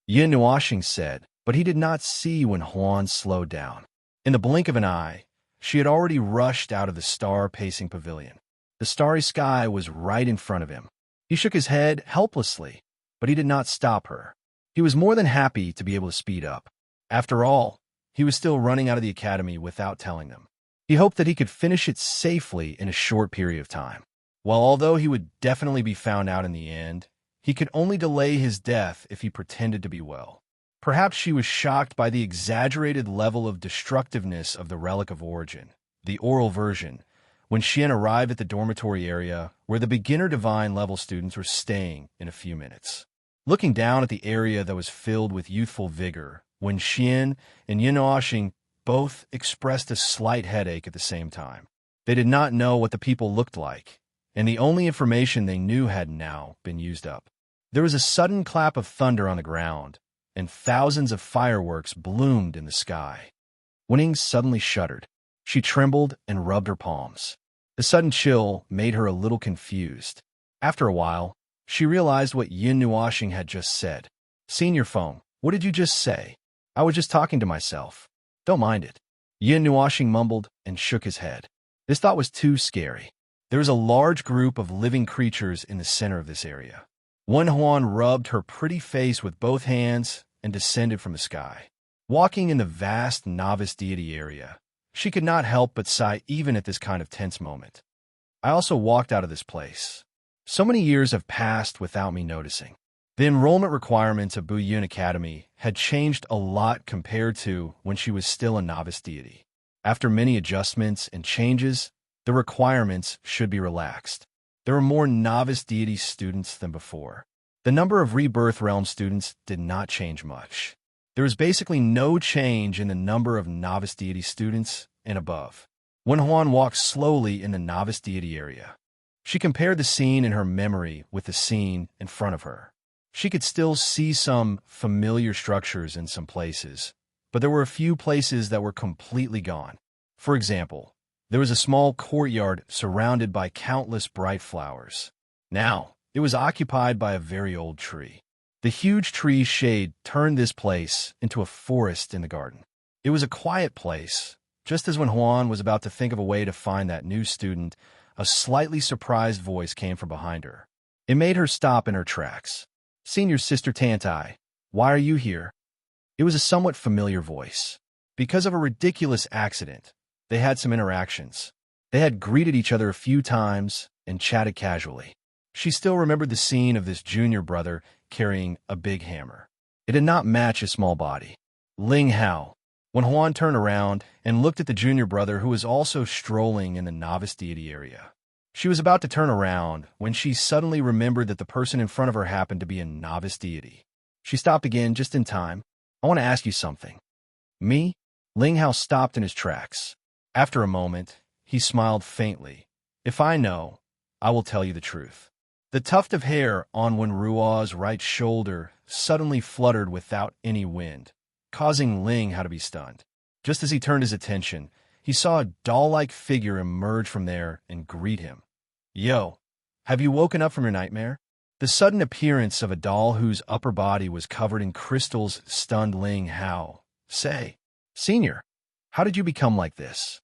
Yin Nuashing said, but he did not see when Huan slowed down. In the blink of an eye, she had already rushed out of the star-pacing pavilion. The starry sky was right in front of him. He shook his head helplessly, but he did not stop her. He was more than happy to be able to speed up. After all, he was still running out of the academy without telling them. He hoped that he could finish it safely in a short period of time. While although he would definitely be found out in the end, he could only delay his death if he pretended to be well. Perhaps she was shocked by the exaggerated level of destructiveness of the Relic of Origin, the oral version, when Xian arrived at the dormitory area where the beginner divine level students were staying in a few minutes. Looking down at the area that was filled with youthful vigor, when Xian and Yin Nuashing both expressed a slight headache at the same time. They did not know what the people looked like, and the only information they knew had now been used up. There was a sudden clap of thunder on the ground, and thousands of fireworks bloomed in the sky. Winning suddenly shuddered. She trembled and rubbed her palms. The sudden chill made her a little confused. After a while, she realized what Yin Nuashing had just said. "Senior Feng, what did you just say?" "I was just talking to myself. Don't mind it." Yin Nuashing mumbled and shook his head. This thought was too scary. There was a large group of living creatures in the center of this area. Wen Huan rubbed her pretty face with both hands and descended from the sky. Walking in the vast novice deity area, she could not help but sigh even at this kind of tense moment. I also walked out of this place. So many years have passed without me noticing. The enrollment requirements of Buyun Academy had changed a lot compared to when she was still a novice deity. After many adjustments and changes, the requirements should be relaxed. There were more novice deity students than before. The number of Rebirth Realm students did not change much. There was basically no change in the number of novice deity students and above. Wen Huan walked slowly in the novice deity area. She compared the scene in her memory with the scene in front of her. She could still see some familiar structures in some places, but there were a few places that were completely gone. For example, there was a small courtyard surrounded by countless bright flowers. Now, it was occupied by a very old tree. The huge tree's shade turned this place into a forest in the garden. It was a quiet place. Just as when Huan was about to think of a way to find that new student, a slightly surprised voice came from behind her. It made her stop in her tracks. "Senior Sister Tantai, why are you here?" It was a somewhat familiar voice. Because of a ridiculous accident, they had some interactions. They had greeted each other a few times and chatted casually. She still remembered the scene of this junior brother carrying a big hammer. It did not match his small body. Ling Hao. When Huan turned around and looked at the junior brother who was also strolling in the novice deity area. She was about to turn around when she suddenly remembered that the person in front of her happened to be a novice deity. She stopped again just in time. "I want to ask you something." "Me?" Ling Hao stopped in his tracks. After a moment, he smiled faintly. "If I know, I will tell you the truth." The tuft of hair on Wen Ruo's right shoulder suddenly fluttered without any wind, causing Ling Hao to be stunned. Just as he turned his attention, he saw a doll-like figure emerge from there and greet him. "Yo, have you woken up from your nightmare?" The sudden appearance of a doll whose upper body was covered in crystals stunned Ling Hao. "Say, Senior, how did you become like this?"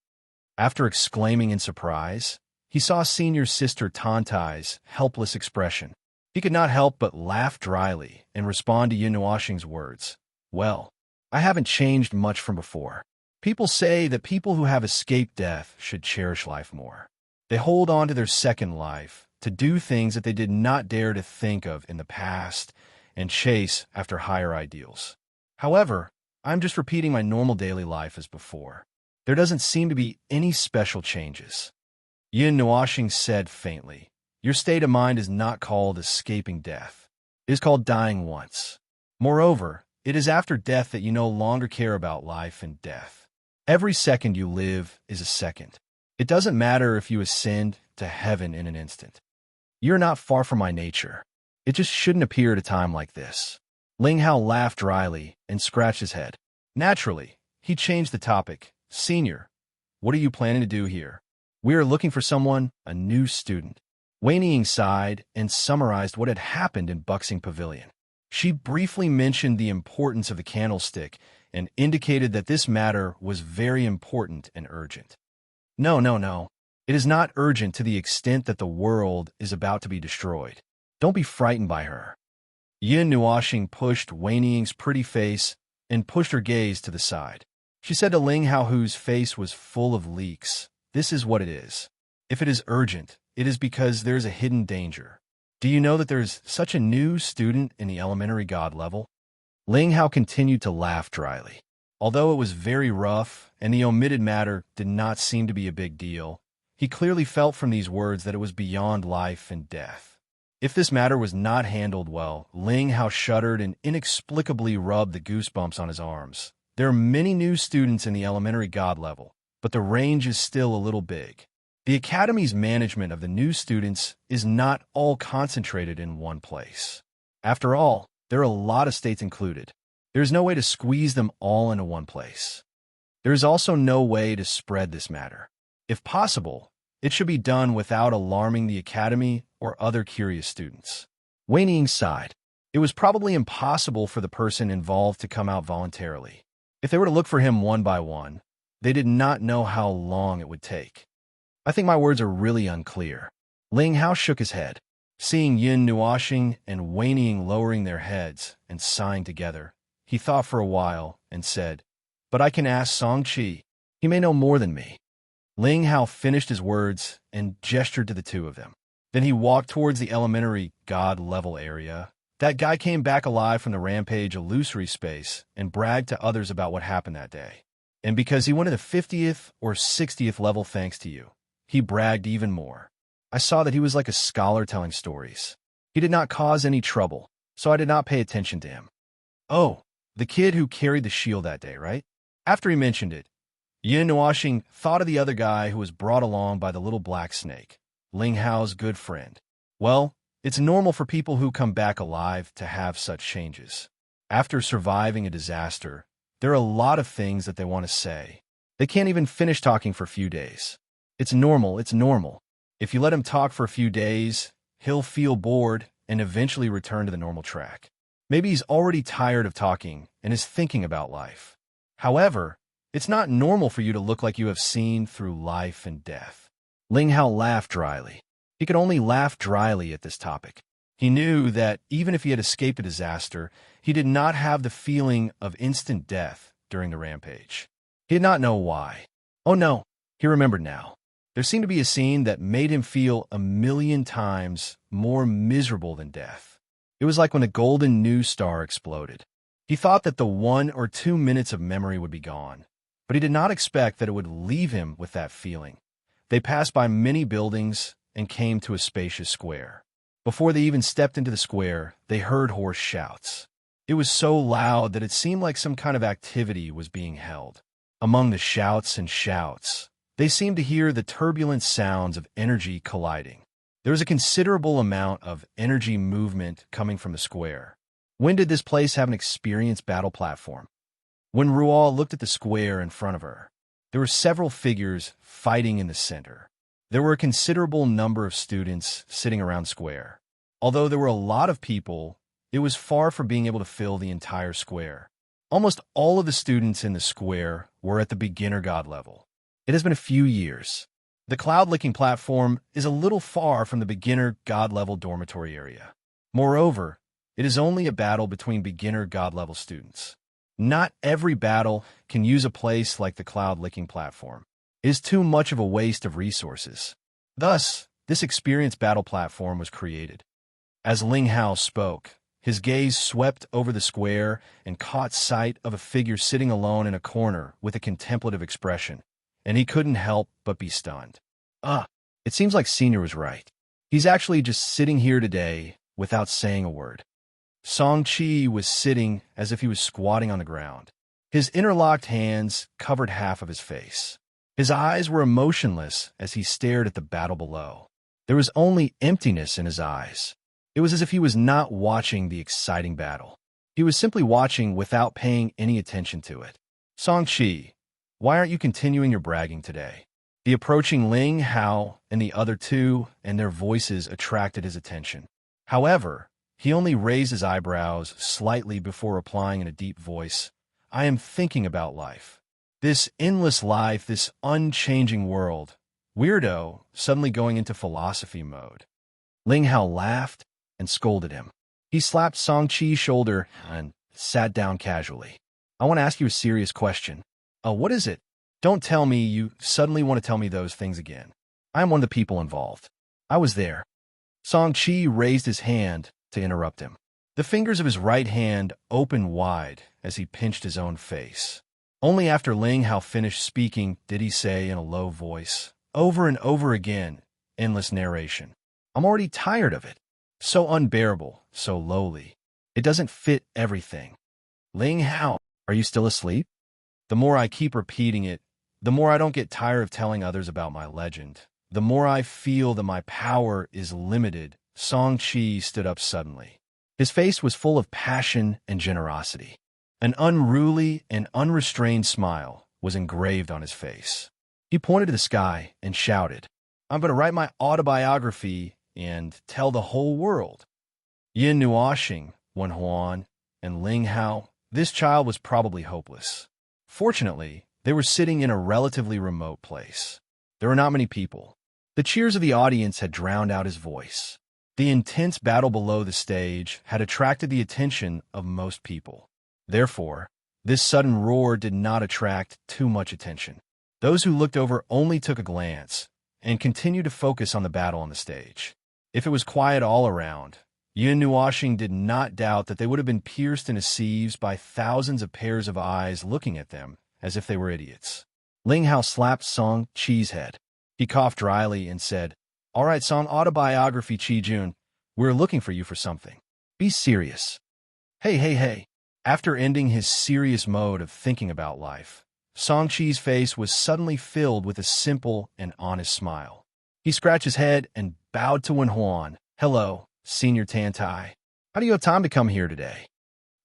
After exclaiming in surprise, he saw Senior Sister Tantai's helpless expression. He could not help but laugh dryly and respond to Yin Nuashing's words. "Well, I haven't changed much from before. People say that people who have escaped death should cherish life more. They hold on to their second life to do things that they did not dare to think of in the past and chase after higher ideals. However, I'm just repeating my normal daily life as before. There doesn't seem to be any special changes. Yin Nuashing said faintly, "Your state of mind is not called escaping death. It is called dying once. Moreover, it is after death that you no longer care about life and death. Every second you live is a second. It doesn't matter if you ascend to heaven in an instant. You're not far from my nature. It just shouldn't appear at a time like this." Ling Hao laughed dryly and scratched his head. Naturally, he changed the topic. "Senior, what are you planning to do here?" "We are looking for someone, a new student." Wei Ning sighed and summarized what had happened in Buxing Pavilion. She briefly mentioned the importance of the candlestick and indicated that this matter was very important and urgent. No. It is not urgent to the extent that the world is about to be destroyed. Don't be frightened by her. Yin Nuashing pushed Wei Ning's pretty face and pushed her gaze to the side. She said to Ling Hao, whose face was full of leaks, "This is what it is. If it is urgent, it is because there is a hidden danger. Do you know that there is such a new student in the elementary god level?" Ling Hao continued to laugh dryly. Although it was very rough and the omitted matter did not seem to be a big deal, he clearly felt from these words that it was beyond life and death. If this matter was not handled well, Ling Hao shuddered and inexplicably rubbed the goosebumps on his arms. There are many new students in the elementary god level, but the range is still a little big. The Academy's management of the new students is not all concentrated in one place. After all, there are a lot of states included. There is no way to squeeze them all into one place. There is also no way to spread this matter. If possible, it should be done without alarming the Academy or other curious students. Wei Ning sighed. It was probably impossible for the person involved to come out voluntarily. If they were to look for him one by one, they did not know how long it would take. "I think my words are really unclear." Ling Hao shook his head. Seeing Yin Nuashing and Wei Ning lowering their heads and sighing together, he thought for a while and said, "But I can ask Song Qi. He may know more than me." Ling Hao finished his words and gestured to the two of them. Then he walked towards the elementary god level area. That guy came back alive from the rampage illusory space and bragged to others about what happened that day. And because he went to the 50th or 60th level thanks to you, he bragged even more. I saw that he was like a scholar telling stories. He did not cause any trouble, so I did not pay attention to him. "Oh, the kid who carried the shield that day, right?" After he mentioned it, Yin Nuashing thought of the other guy who was brought along by the little black snake, Ling Hao's good friend. Well, it's normal for people who come back alive to have such changes. After surviving a disaster, there are a lot of things that they want to say. They can't even finish talking for a few days. It's normal. If you let him talk for a few days, he'll feel bored and eventually return to the normal track. Maybe he's already tired of talking and is thinking about life. However, it's not normal for you to look like you have seen through life and death. Ling Hao laughed dryly. He could only laugh dryly at this topic. He knew that even if he had escaped a disaster, he did not have the feeling of instant death during the rampage. He did not know why. Oh no, he remembered now. There seemed to be a scene that made him feel 1,000,000 times more miserable than death. It was like when the golden news star exploded. He thought that the 1 or 2 minutes of memory would be gone, but he did not expect that it would leave him with that feeling. They passed by many buildings and came to a spacious square. Before they even stepped into the square, they heard hoarse shouts. It was so loud that it seemed like some kind of activity was being held. Among the shouts and shouts, they seemed to hear the turbulent sounds of energy colliding. There was a considerable amount of energy movement coming from the square. When did this place have an experienced battle platform? When Rual looked at the square in front of her, there were several figures fighting in the center. There were a considerable number of students sitting around the square. Although there were a lot of people, it was far from being able to fill the entire square. Almost all of the students in the square were at the beginner god level. It has been a few years. The cloud-licking platform is a little far from the beginner god level dormitory area. Moreover, it is only a battle between beginner god level students. Not every battle can use a place like the cloud-licking platform. It is too much of a waste of resources. Thus, this experienced battle platform was created. As Ling Hao spoke, his gaze swept over the square and caught sight of a figure sitting alone in a corner with a contemplative expression, and he couldn't help but be stunned. It seems like Senior was right. He's actually just sitting here today without saying a word. Song Chi was sitting as if he was squatting on the ground. His interlocked hands covered half of his face. His eyes were emotionless as he stared at the battle below. There was only emptiness in his eyes. It was as if he was not watching the exciting battle. He was simply watching without paying any attention to it. Song Chi, why aren't you continuing your bragging today? The approaching Ling Hao and the other two and their voices attracted his attention. However, he only raised his eyebrows slightly before replying in a deep voice, I am thinking about life. This endless life, this unchanging world. Weirdo, suddenly going into philosophy mode. Ling Hao laughed and scolded him. He slapped Song Chi's shoulder and sat down casually. I want to ask you a serious question. What is it? Don't tell me you suddenly want to tell me those things again. I am one of the people involved. I was there. Song Chi raised his hand to interrupt him. The fingers of his right hand opened wide as he pinched his own face. Only after Ling Hao finished speaking did he say in a low voice, over and over again, endless narration. I'm already tired of it. So unbearable, so lowly. It doesn't fit everything. Ling Hao, are you still asleep? The more I keep repeating it, the more I don't get tired of telling others about my legend. The more I feel that my power is limited. Song Chi stood up suddenly. His face was full of passion and generosity. An unruly and unrestrained smile was engraved on his face. He pointed to the sky and shouted, I'm going to write my autobiography and tell the whole world. Yin Nuoxing, Wen Huan, and Ling Hao, this child was probably hopeless. Fortunately, they were sitting in a relatively remote place. There were not many people. The cheers of the audience had drowned out his voice. The intense battle below the stage had attracted the attention of most people. Therefore, this sudden roar did not attract too much attention. Those who looked over only took a glance and continued to focus on the battle on the stage. If it was quiet all around, Yin Nuoxing did not doubt that they would have been pierced into sieves by thousands of pairs of eyes looking at them as if they were idiots. Ling Hao slapped Song Chi's head. He coughed dryly and said, All right, Song Autobiography Chi Jun, we're looking for you for something. Be serious. Hey. After ending his serious mode of thinking about life, Song Chi's face was suddenly filled with a simple and honest smile. He scratched his head and bowed to Wen Huan. Hello, Senior Tantai. How do you have time to come here today?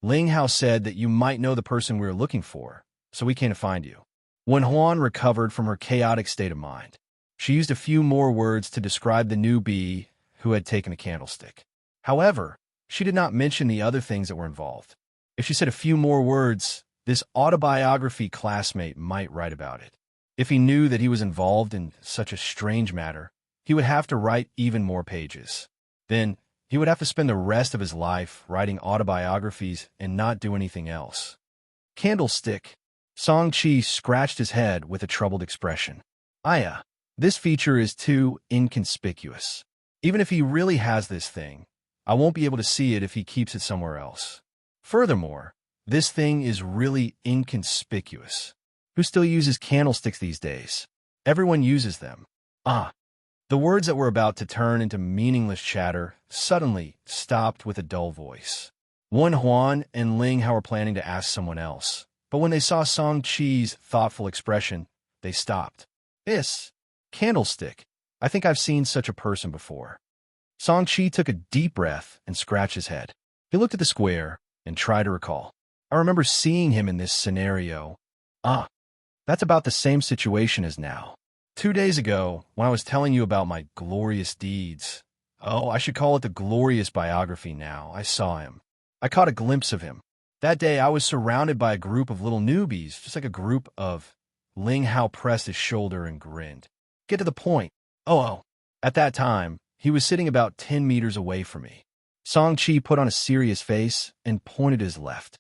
Ling Hao said that you might know the person we are looking for, so we came to find you. Wen Huan recovered from her chaotic state of mind. She used a few more words to describe the newbie who had taken a candlestick. However, she did not mention the other things that were involved. If she said a few more words, this autobiography classmate might write about it. If he knew that he was involved in such a strange matter, he would have to write even more pages. Then, he would have to spend the rest of his life writing autobiographies and not do anything else. Candlestick. Song Chi scratched his head with a troubled expression. Aya, this feature is too inconspicuous. Even if he really has this thing, I won't be able to see it if he keeps it somewhere else. Furthermore, this thing is really inconspicuous. Who still uses candlesticks these days? Everyone uses them. The words that were about to turn into meaningless chatter suddenly stopped with a dull voice. Wen Huan and Ling Hao were planning to ask someone else, but when they saw Song Chi's thoughtful expression, they stopped. Candlestick. I think I've seen such a person before. Song Chi took a deep breath and scratched his head. He looked at the square and tried to recall. I remember seeing him in this scenario. That's about the same situation as now. 2 days ago, when I was telling you about my glorious deeds. I should call it the glorious biography now. I saw him. I caught a glimpse of him. That day, I was surrounded by a group of little newbies, just like a group of... Ling Hao pressed his shoulder and grinned. Get to the point. At that time, he was sitting about 10 meters away from me. Song Chi put on a serious face and pointed his left.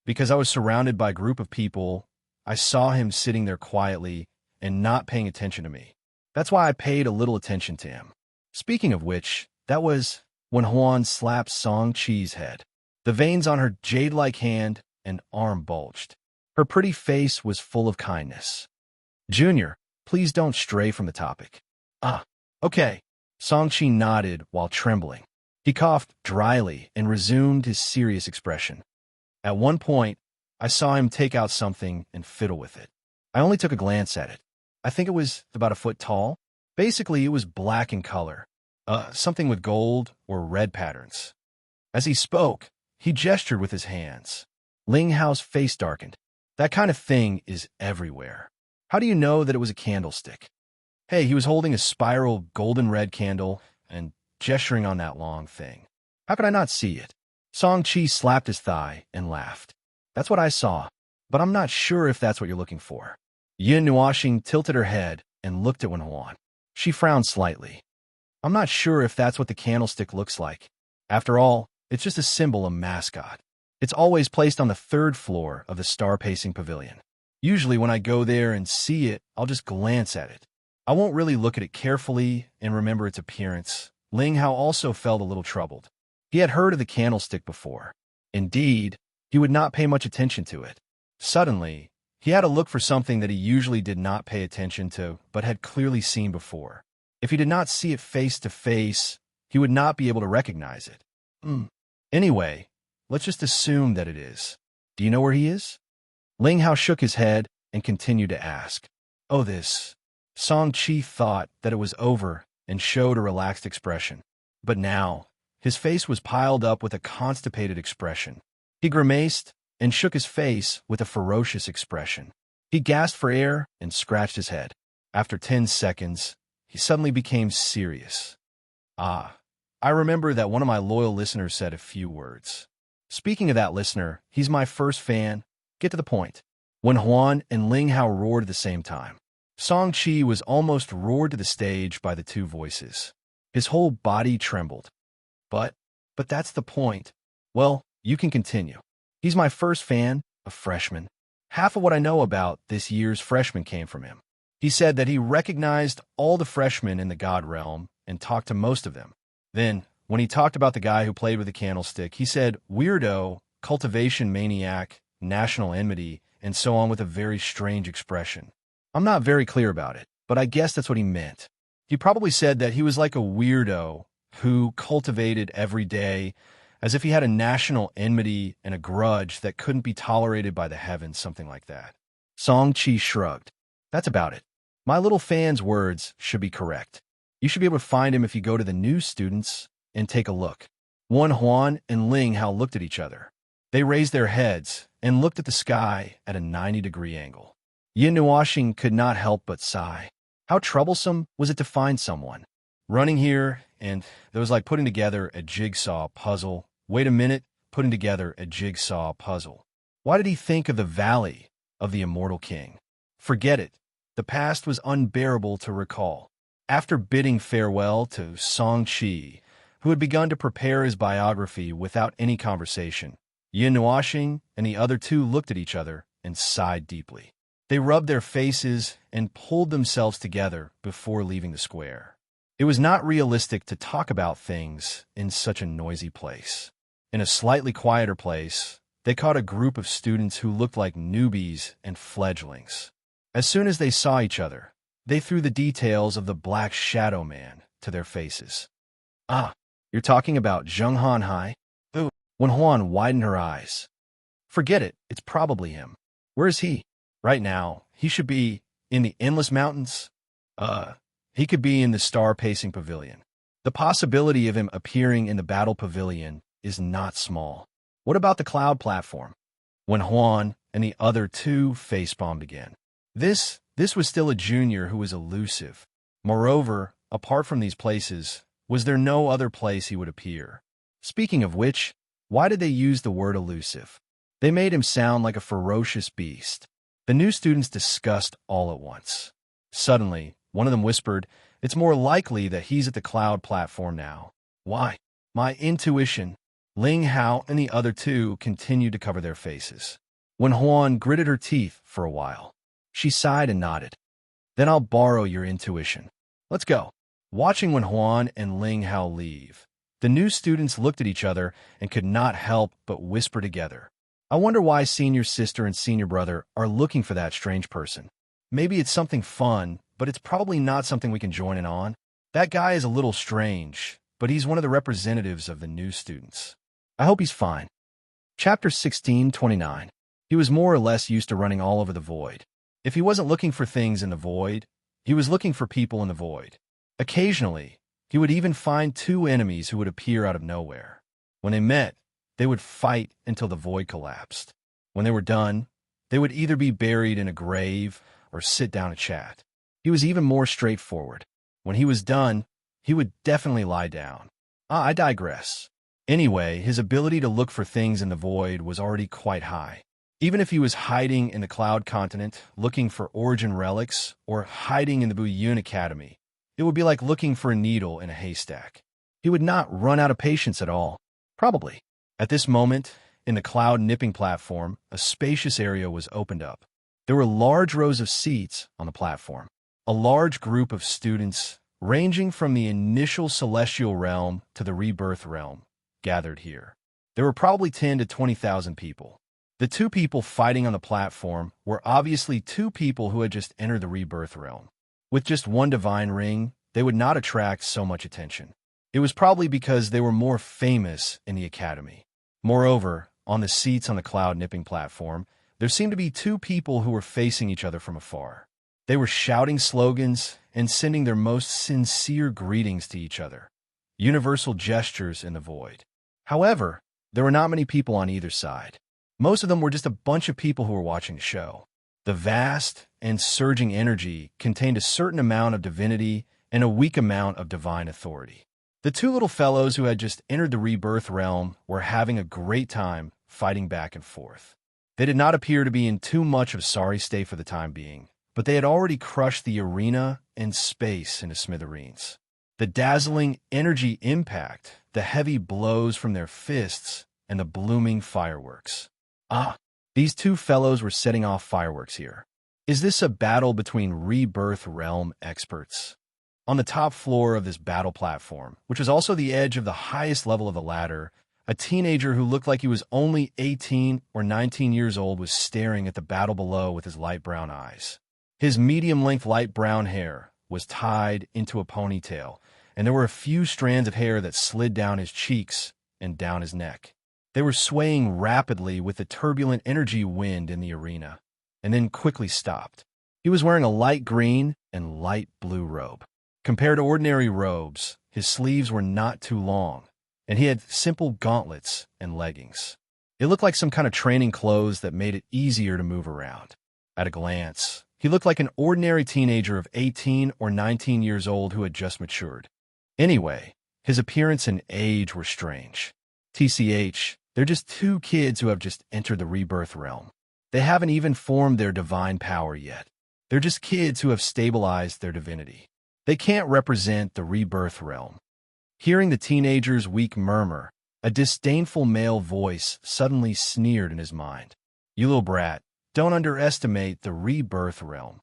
Because I was surrounded by a group of people, I saw him sitting there quietly and not paying attention to me. That's why I paid a little attention to him. Speaking of which, that was when Huan slapped Song-Chi's head. The veins on her jade-like hand and arm bulged. Her pretty face was full of kindness. Junior, please don't stray from the topic. Okay. Song-Chi nodded while trembling. He coughed dryly and resumed his serious expression. At one point, I saw him take out something and fiddle with it. I only took a glance at it. I think it was about a foot tall. Basically, it was black in color, something with gold or red patterns. As he spoke, he gestured with his hands. Ling Hao's face darkened. That kind of thing is everywhere. How do you know that it was a candlestick? Hey, he was holding a spiral golden red candle and gesturing on that long thing. How could I not see it? Song-Chi slapped his thigh and laughed. That's what I saw, but I'm not sure if that's what you're looking for. Yin Nuoxing tilted her head and looked at Wen Huan. She frowned slightly. I'm not sure if that's what the candlestick looks like. After all, it's just a symbol, a mascot. It's always placed on the 3rd floor of the star-pacing pavilion. Usually when I go there and see it, I'll just glance at it. I won't really look at it carefully and remember its appearance. Ling Hao also felt a little troubled. He had heard of the candlestick before. Indeed, he would not pay much attention to it. Suddenly, he had a look for something that he usually did not pay attention to, but had clearly seen before. If he did not see it face to face, he would not be able to recognize it. Anyway, let's just assume that it is. Do you know where he is? Ling Hao shook his head and continued to ask. Oh, this. Song-Chi thought that it was over and showed a relaxed expression. But now, his face was piled up with a constipated expression. He grimaced and shook his face with a ferocious expression. He gasped for air and scratched his head. After 10 seconds, he suddenly became serious. I remember that one of my loyal listeners said a few words. Speaking of that listener, he's my first fan. Get to the point. When Huan and Ling Hao roared at the same time. Song-Chi was almost roared to the stage by the two voices. His whole body trembled. But that's the point. Well, you can continue. He's my first fan, a freshman. Half of what I know about this year's freshman came from him. He said that he recognized all the freshmen in the God Realm and talked to most of them. Then, when he talked about the guy who played with the candlestick, he said weirdo, cultivation maniac, national enmity, and so on with a very strange expression. I'm not very clear about it, but I guess that's what he meant. He probably said that he was like a weirdo who cultivated every day as if he had a national enmity and a grudge that couldn't be tolerated by the heavens, something like that. Song-Chi shrugged. That's about it. My little fan's words should be correct. You should be able to find him if you go to the new students and take a look. Wen Huan and Ling Hao looked at each other. They raised their heads and looked at the sky at a 90-degree angle. Yin Nuoxing could not help but sigh. How troublesome was it to find someone? Running here, and it was like putting together a jigsaw puzzle. Wait a minute, putting together a jigsaw puzzle. Why did he think of the Valley of the Immortal King? Forget it. The past was unbearable to recall. After bidding farewell to Song-Chi, who had begun to prepare his biography without any conversation, Yin Nuoxing and the other two looked at each other and sighed deeply. They rubbed their faces and pulled themselves together before leaving the square. It was not realistic to talk about things in such a noisy place. In a slightly quieter place, they caught a group of students who looked like newbies and fledglings. As soon as they saw each other, they threw the details of the Black Shadow Man to their faces. You're talking about Zheng Han Hai? Ooh. When Huan widened her eyes. Forget it, it's probably him. Where is he? Right now, he should be in the Endless Mountains. He could be in the Star-Pacing Pavilion. The possibility of him appearing in the Battle Pavilion is not small. What about the Cloud Platform? When Huan and the other two facepalmed again. This was still a junior who was elusive. Moreover, apart from these places, was there no other place he would appear? Speaking of which, why did they use the word elusive? They made him sound like a ferocious beast. The new students discussed all at once. Suddenly, one of them whispered, "It's more likely that he's at the Cloud Platform now." Why? My intuition. Ling Hao and the other two continued to cover their faces. When Huan gritted her teeth for a while, she sighed and nodded. Then I'll borrow your intuition. Let's go. Watching when Huan and Ling Hao leave, the new students looked at each other and could not help but whisper together. I wonder why senior sister and senior brother are looking for that strange person. Maybe it's something fun, but it's probably not something we can join in on. That guy is a little strange, but he's one of the representatives of the new students. I hope he's fine. Chapter 16:29. He was more or less used to running all over the void. If he wasn't looking for things in the void, he was looking for people in the void. Occasionally, he would even find two enemies who would appear out of nowhere. When they met, they would fight until the void collapsed. When they were done, they would either be buried in a grave or sit down and chat. He was even more straightforward. When he was done, he would definitely lie down. I digress. Anyway, his ability to look for things in the void was already quite high. Even if he was hiding in the Cloud Continent, looking for origin relics, or hiding in the Buyun Academy, it would be like looking for a needle in a haystack. He would not run out of patience at all. Probably. At this moment, in the cloud nipping platform, a spacious area was opened up. There were large rows of seats on the platform. A large group of students, ranging from the initial celestial realm to the rebirth realm, gathered here. There were probably 10 to 20,000 people. The two people fighting on the platform were obviously two people who had just entered the rebirth realm. With just one divine ring, they would not attract so much attention. It was probably because they were more famous in the academy. Moreover, on the seats on the cloud nipping platform, there seemed to be two people who were facing each other from afar. They were shouting slogans and sending their most sincere greetings to each other. Universal gestures in the void. However, there were not many people on either side. Most of them were just a bunch of people who were watching the show. The vast and surging energy contained a certain amount of divinity and a weak amount of divine authority. The two little fellows who had just entered the rebirth realm were having a great time fighting back and forth. They did not appear to be in too much of a sorry state for the time being, but they had already crushed the arena and space into smithereens. The dazzling energy impact, the heavy blows from their fists, and the blooming fireworks. These two fellows were setting off fireworks here. Is this a battle between rebirth realm experts? On the top floor of this battle platform, which was also the edge of the highest level of the ladder, a teenager who looked like he was only 18 or 19 years old was staring at the battle below with his light brown eyes. His medium-length light brown hair was tied into a ponytail, and there were a few strands of hair that slid down his cheeks and down his neck. They were swaying rapidly with the turbulent energy wind in the arena, and then quickly stopped. He was wearing a light green and light blue robe. Compared to ordinary robes, his sleeves were not too long, and he had simple gauntlets and leggings. It looked like some kind of training clothes that made it easier to move around. At a glance, he looked like an ordinary teenager of 18 or 19 years old who had just matured. Anyway, his appearance and age were strange. TCH, they're just two kids who have just entered the rebirth realm. They haven't even formed their divine power yet. They're just kids who have stabilized their divinity. They can't represent the rebirth realm. Hearing the teenager's weak murmur, a disdainful male voice suddenly sneered in his mind. You little brat, don't underestimate the rebirth realm.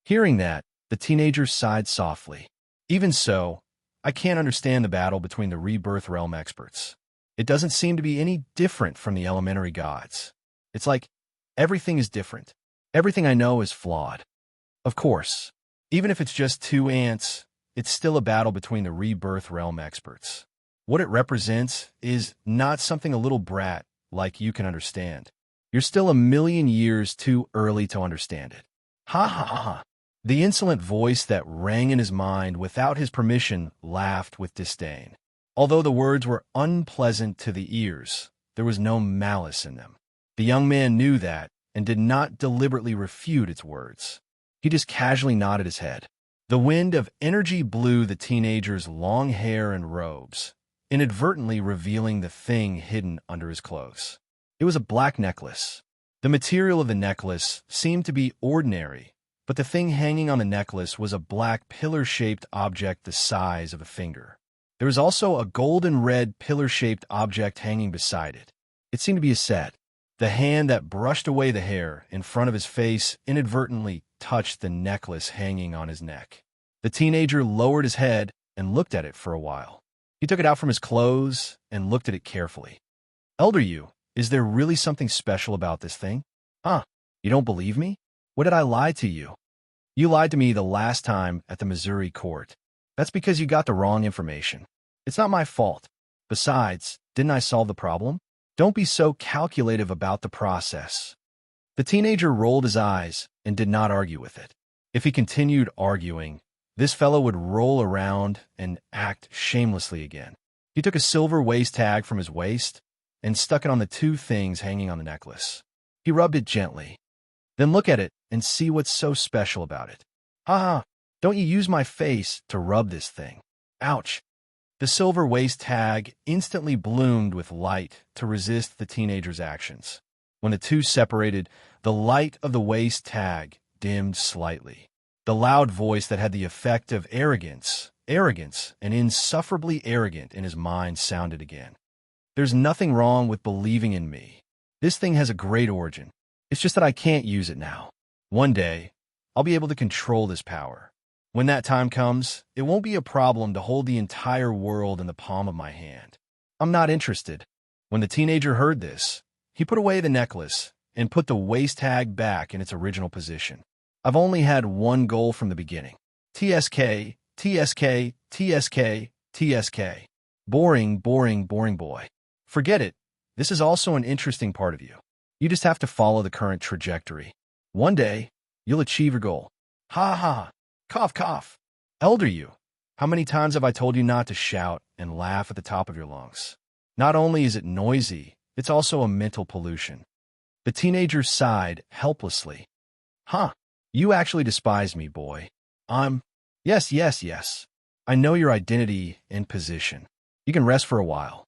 Hearing that, the teenager sighed softly. Even so, I can't understand the battle between the rebirth realm experts. It doesn't seem to be any different from the elementary gods. It's like everything is different. Everything I know is flawed. Of course, even if it's just two ants, it's still a battle between the rebirth realm experts. What it represents is not something a little brat like you can understand. You're still a million years too early to understand it. Ha ha ha ha. The insolent voice that rang in his mind without his permission laughed with disdain. Although the words were unpleasant to the ears, there was no malice in them. The young man knew that and did not deliberately refute its words. He just casually nodded his head. The wind of energy blew the teenager's long hair and robes, inadvertently revealing the thing hidden under his clothes. It was a black necklace. The material of the necklace seemed to be ordinary, but the thing hanging on the necklace was a black pillar-shaped object the size of a finger. There was also a golden-red pillar-shaped object hanging beside it. It seemed to be a set. The hand that brushed away the hair in front of his face inadvertently touched the necklace hanging on his neck. The teenager lowered his head and looked at it for a while. He took it out from his clothes and looked at it carefully. Elder you, is there really something special about this thing? Huh? You don't believe me? What did I lie to you? You lied to me the last time at the Missouri court. That's because you got the wrong information. It's not my fault. Besides, didn't I solve the problem? Don't be so calculative about the process. The teenager rolled his eyes and did not argue with it. If he continued arguing, this fellow would roll around and act shamelessly again. He took a silver waist tag from his waist and stuck it on the two things hanging on the necklace. He rubbed it gently. Then look at it and see what's so special about it. Ha! Don't you use my face to rub this thing. Ouch! The silver waist tag instantly bloomed with light to resist the teenager's actions. When the two separated, the light of the waist tag dimmed slightly. The loud voice that had the effect of arrogance, and insufferably arrogant in his mind sounded again. There's nothing wrong with believing in me. This thing has a great origin. It's just that I can't use it now. One day, I'll be able to control this power. When that time comes, it won't be a problem to hold the entire world in the palm of my hand. I'm not interested. When the teenager heard this, he put away the necklace and put the waist tag back in its original position. I've only had one goal from the beginning. TSK, TSK, TSK, TSK. Boring, boring, boring boy. Forget it. This is also an interesting part of you. You just have to follow the current trajectory. One day, you'll achieve your goal. Ha ha. Cough, cough. Elder you, how many times have I told you not to shout and laugh at the top of your lungs? Not only is it noisy, it's also a mental pollution. The teenager sighed helplessly. Huh, you actually despise me, boy. Yes, yes, yes. I know your identity and position. You can rest for a while.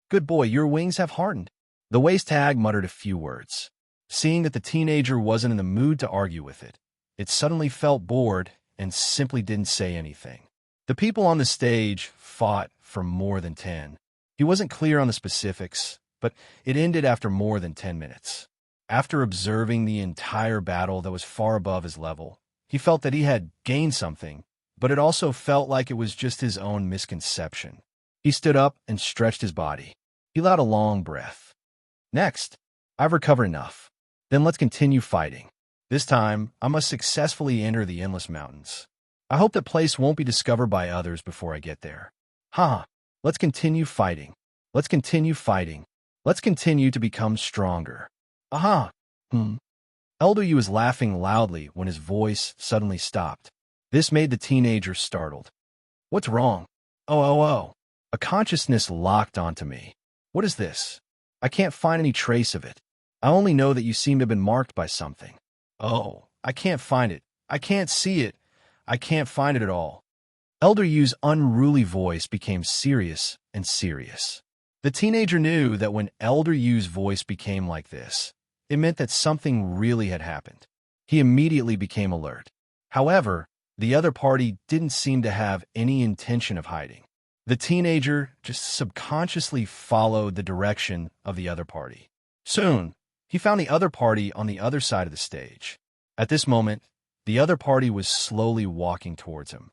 Good boy, your wings have hardened. The waist tag muttered a few words. Seeing that the teenager wasn't in the mood to argue with it, it suddenly felt bored and simply didn't say anything. The people on the stage fought for more than 10. He wasn't clear on the specifics, but it ended after more than 10 minutes. After observing the entire battle that was far above his level, he felt that he had gained something, but it also felt like it was just his own misconception. He stood up and stretched his body. He let out a long breath. Next, I've recovered enough. Then let's continue fighting. This time, I must successfully enter the Endless Mountains. I hope that place won't be discovered by others before I get there. Let's continue fighting. Let's continue fighting. Let's continue to become stronger. Elder Yu was laughing loudly when his voice suddenly stopped. This made the teenager startled. What's wrong? Oh. A consciousness locked onto me. What is this? I can't find any trace of it. I only know that you seem to have been marked by something. Oh, I can't find it. I can't see it. I can't find it at all. Elder Yu's unruly voice became serious and serious. The teenager knew that when Elder Yu's voice became like this, it meant that something really had happened. He immediately became alert. However, the other party didn't seem to have any intention of hiding. The teenager just subconsciously followed the direction of the other party. Soon, he found the other party on the other side of the stage. At this moment, the other party was slowly walking towards him.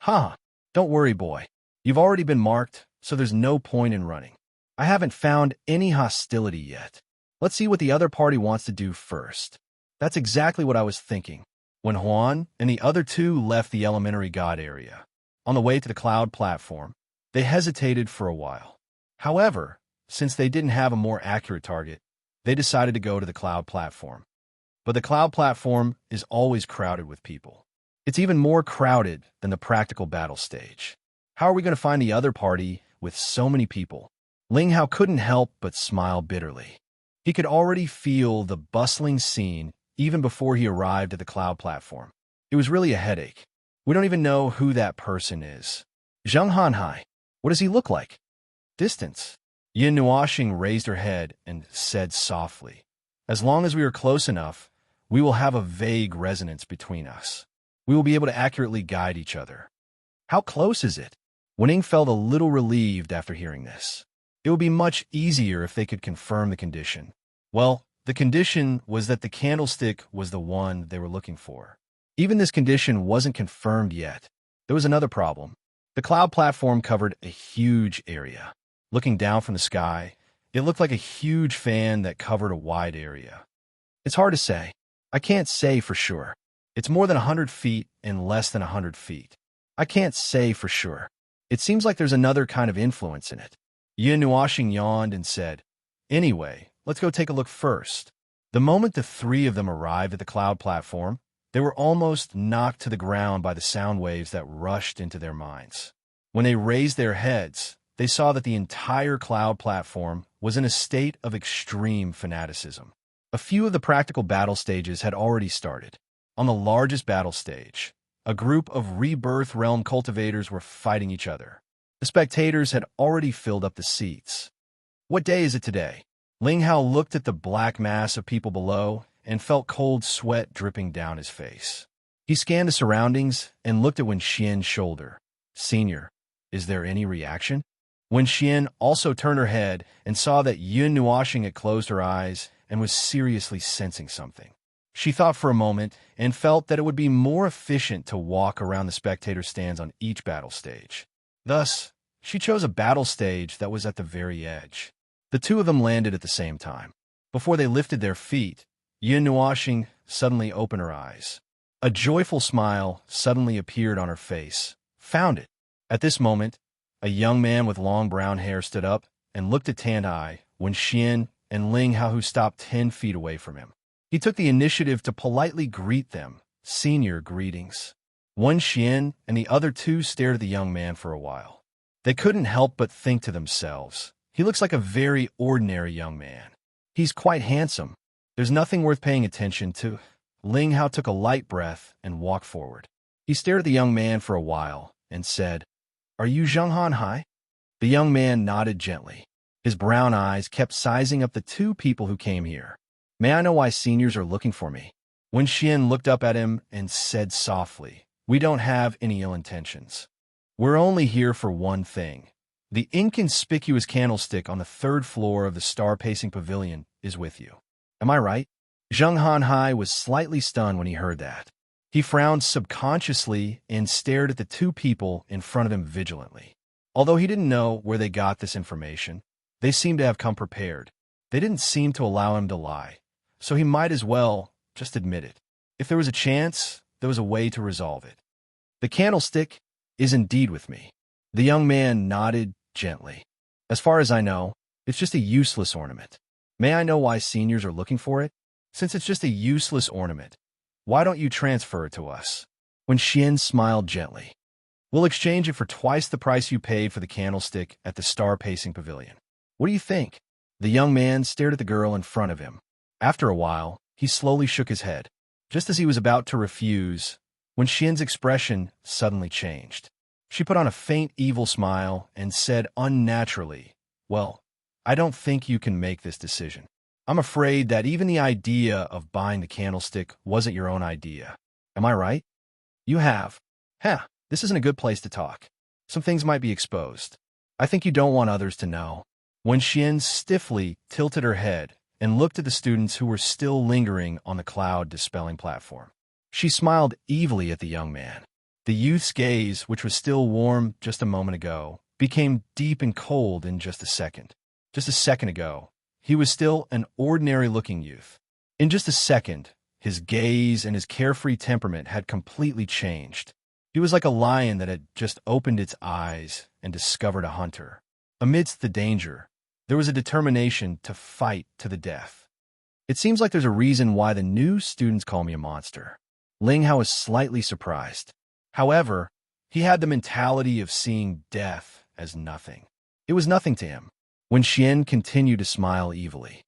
Don't worry, boy. You've already been marked, so there's no point in running. I haven't found any hostility yet. Let's see what the other party wants to do first. That's exactly what I was thinking when Juan and the other two left the elementary god area. On the way to the cloud platform, they hesitated for a while. However, since they didn't have a more accurate target, they decided to go to the cloud platform. But the cloud platform is always crowded with people. It's even more crowded than the practical battle stage. How are we going to find the other party with so many people? Ling Hao couldn't help but smile bitterly. He could already feel the bustling scene even before he arrived at the cloud platform. It was really a headache. We don't even know who that person is. Zheng Hanhai, what does he look like? Distance. Yin Nuoxing raised her head and said softly, as long as we are close enough, we will have a vague resonance between us. We will be able to accurately guide each other. How close is it? Wen felt a little relieved after hearing this. It would be much easier if they could confirm the condition. Well, the condition was that the candlestick was the one they were looking for. Even this condition wasn't confirmed yet. There was another problem. The cloud platform covered a huge area. Looking down from the sky, it looked like a huge fan that covered a wide area. It's hard to say. I can't say for sure. It's more than 100 feet and less than 100 feet. I can't say for sure. It seems like there's another kind of influence in it. Yin Nuashing yawned and said, "Anyway, let's go take a look first." The moment the three of them arrived at the cloud platform, they were almost knocked to the ground by the sound waves that rushed into their minds. When they raised their heads, they saw that the entire cloud platform was in a state of extreme fanaticism. A few of the practical battle stages had already started. On the largest battle stage, a group of Rebirth Realm cultivators were fighting each other. The spectators had already filled up the seats. What day is it today? Ling Hao looked at the black mass of people below and felt cold sweat dripping down his face. He scanned the surroundings and looked at Wen Xian's shoulder. "Senior, is there any reaction?" Wen Xian also turned her head and saw that Yun Nuashing had closed her eyes and was seriously sensing something. She thought for a moment and felt that it would be more efficient to walk around the spectator stands on each battle stage. Thus, she chose a battle stage that was at the very edge. The two of them landed at the same time. Before they lifted their feet, Yun Nuashing suddenly opened her eyes. A joyful smile suddenly appeared on her face. Found it! At this moment, a young man with long brown hair stood up and looked at Tan-Ai, Wen Xian, and Ling Hao, who stopped 10 feet away from him. He took the initiative to politely greet them. "Senior, greetings." Wen Xian and the other two stared at the young man for a while. They couldn't help but think to themselves, "He looks like a very ordinary young man. He's quite handsome. There's nothing worth paying attention to." Ling Hao took a light breath and walked forward. He stared at the young man for a while and said, "Are you Zheng Hanhai?" The young man nodded gently. His brown eyes kept sizing up the two people who came here. "May I know why seniors are looking for me?" Wen Xian looked up at him and said softly, "We don't have any ill intentions. We're only here for one thing. The inconspicuous candlestick on the 3rd floor of the star-pacing pavilion is with you. Am I right?" Zheng Hanhai was slightly stunned when he heard that. He frowned subconsciously and stared at the two people in front of him vigilantly. Although he didn't know where they got this information, they seemed to have come prepared. They didn't seem to allow him to lie, so he might as well just admit it. If there was a chance, there was a way to resolve it. "The candlestick is indeed with me." The young man nodded gently. "As far as I know, it's just a useless ornament. May I know why seniors are looking for it? Since it's just a useless ornament, why don't you transfer it to us?" Wen Xian smiled gently. "We'll exchange it for twice the price you paid for the candlestick at the star-pacing pavilion. What do you think?" The young man stared at the girl in front of him. After a while, he slowly shook his head. Just as he was about to refuse, Wen Xian's expression suddenly changed. She put on a faint evil smile and said unnaturally, "Well, I don't think you can make this decision. I'm afraid that even the idea of buying the candlestick wasn't your own idea. Am I right?" "You have." This isn't a good place to talk. Some things might be exposed. I think you don't want others to know." Wen Xian stiffly tilted her head and looked at the students who were still lingering on the cloud dispelling platform. She smiled evilly at the young man. The youth's gaze, which was still warm just a moment ago, became deep and cold in just a second. Just a second ago, he was still an ordinary-looking youth. In just a second, his gaze and his carefree temperament had completely changed. He was like a lion that had just opened its eyes and discovered a hunter. Amidst the danger, there was a determination to fight to the death. "It seems like there's a reason why the new students call me a monster." Ling Hao was slightly surprised. However, he had the mentality of seeing death as nothing. It was nothing to him. Wen Xian continued to smile evilly.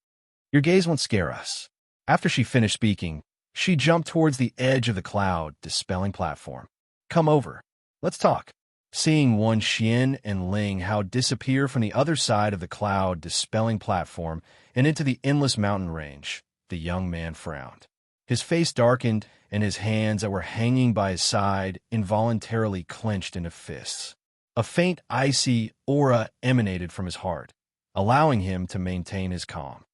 "Your gaze won't scare us." After she finished speaking, she jumped towards the edge of the cloud dispelling platform. "Come over. Let's talk." Seeing Wen Xian and Ling Hao disappear from the other side of the cloud dispelling platform and into the endless mountain range, the young man frowned. His face darkened, and his hands that were hanging by his side involuntarily clenched into fists. A faint, icy aura emanated from his heart, allowing him to maintain his calm.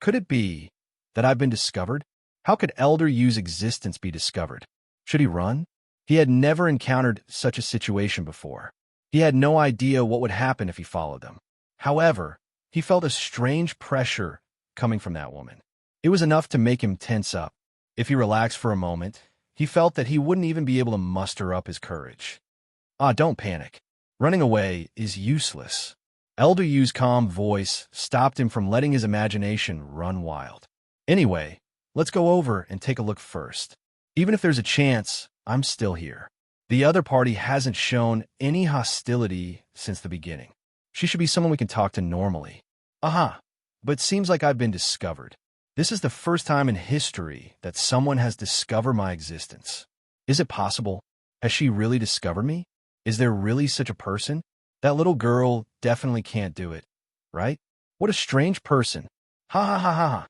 Could it be that I've been discovered? How could Elder Yu's existence be discovered? Should he run? He had never encountered such a situation before. He had no idea what would happen if he followed them. However, he felt a strange pressure coming from that woman. It was enough to make him tense up. If he relaxed for a moment, he felt that he wouldn't even be able to muster up his courage. Don't panic. Running away is useless. Elder Yu's calm voice stopped him from letting his imagination run wild. Anyway, let's go over and take a look first. Even if there's a chance, I'm still here. The other party hasn't shown any hostility since the beginning. She should be someone we can talk to normally. But seems like I've been discovered. This is the first time in history that someone has discovered my existence. Is it possible? Has she really discovered me? Is there really such a person? That little girl definitely can't do it, right? What a strange person. Ha ha ha ha ha.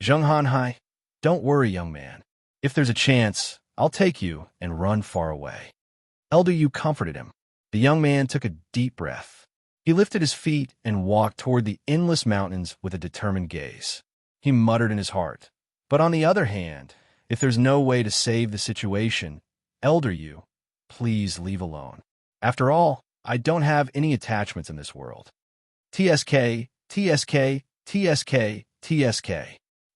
Zheng Han Hai, don't worry, young man. If there's a chance, I'll take you and run far away. Elder Yu comforted him. The young man took a deep breath. He lifted his feet and walked toward the endless mountains with a determined gaze. He muttered in his heart, but on the other hand, if there's no way to save the situation, Elder Yu, please leave alone. After all, I don't have any attachments in this world. TSK, TSK, TSK, TSK.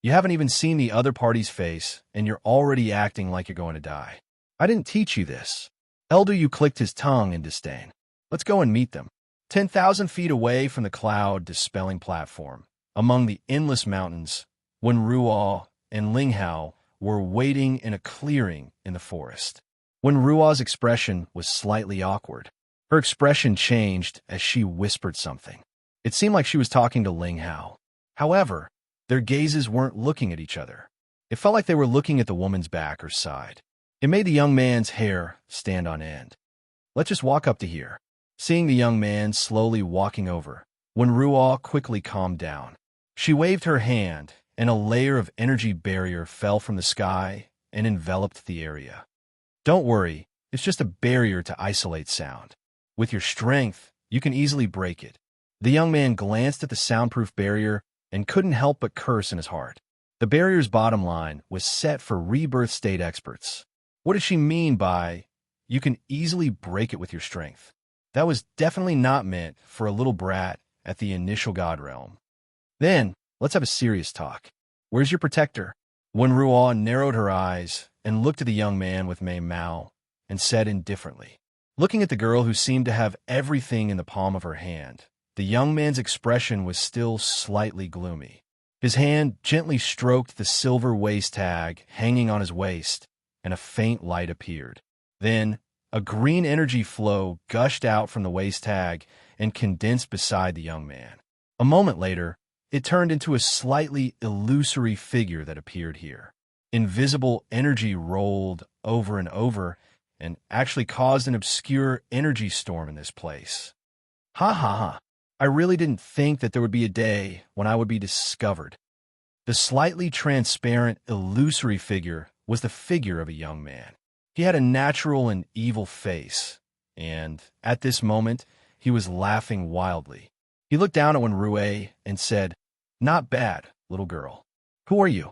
You haven't even seen the other party's face, and you're already acting like you're going to die. I didn't teach you this. Elder Yu clicked his tongue in disdain. Let's go and meet them. 10,000 feet away from the cloud-dispelling platform, among the endless mountains, when Ruo and Linghao were waiting in a clearing in the forest. When Ruo's expression was slightly awkward, her expression changed as she whispered something. It seemed like she was talking to Linghao. However, their gazes weren't looking at each other. It felt like they were looking at the woman's back or side. It made the young man's hair stand on end. Let's just walk up to here. Seeing the young man slowly walking over, when Ruo quickly calmed down. She waved her hand, and a layer of energy barrier fell from the sky and enveloped the area. Don't worry, it's just a barrier to isolate sound. With your strength, you can easily break it. The young man glanced at the soundproof barrier and couldn't help but curse in his heart. The barrier's bottom line was set for rebirth state experts. What does she mean by, you can easily break it with your strength? That was definitely not meant for a little brat at the initial god realm. Then, let's have a serious talk. Where's your protector? When Ruo narrowed her eyes and looked at the young man with Mei Mao and said indifferently, looking at the girl who seemed to have everything in the palm of her hand, the young man's expression was still slightly gloomy. His hand gently stroked the silver waist tag hanging on his waist, and a faint light appeared. Then, a green energy flow gushed out from the waist tag and condensed beside the young man. A moment later, it turned into a slightly illusory figure that appeared here. Invisible energy rolled over and over and actually caused an obscure energy storm in this place. Ha ha ha. I really didn't think that there would be a day when I would be discovered. The slightly transparent, illusory figure was the figure of a young man. He had a natural and evil face, and at this moment, he was laughing wildly. He looked down at Wenrui and said, "Not bad, little girl. Who are you?"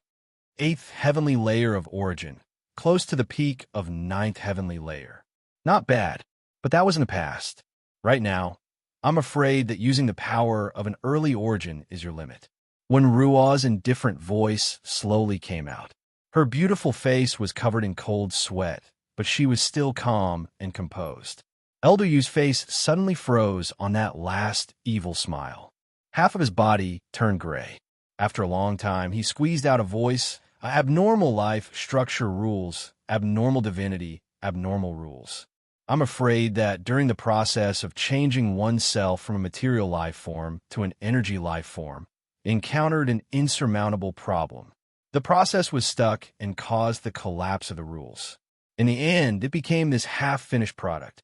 8th heavenly layer of origin, close to the peak of 9th heavenly layer. Not bad, but that was in the past. Right now, I'm afraid that using the power of an early origin is your limit. When Ruo's indifferent voice slowly came out. Her beautiful face was covered in cold sweat, but she was still calm and composed. Elder Yu's face suddenly froze on that last evil smile. Half of his body turned gray. After a long time, he squeezed out a voice. Abnormal life structure rules, abnormal divinity, abnormal rules. I'm afraid that during the process of changing oneself from a material life form to an energy life form, encountered an insurmountable problem. The process was stuck and caused the collapse of the rules. In the end, it became this half-finished product.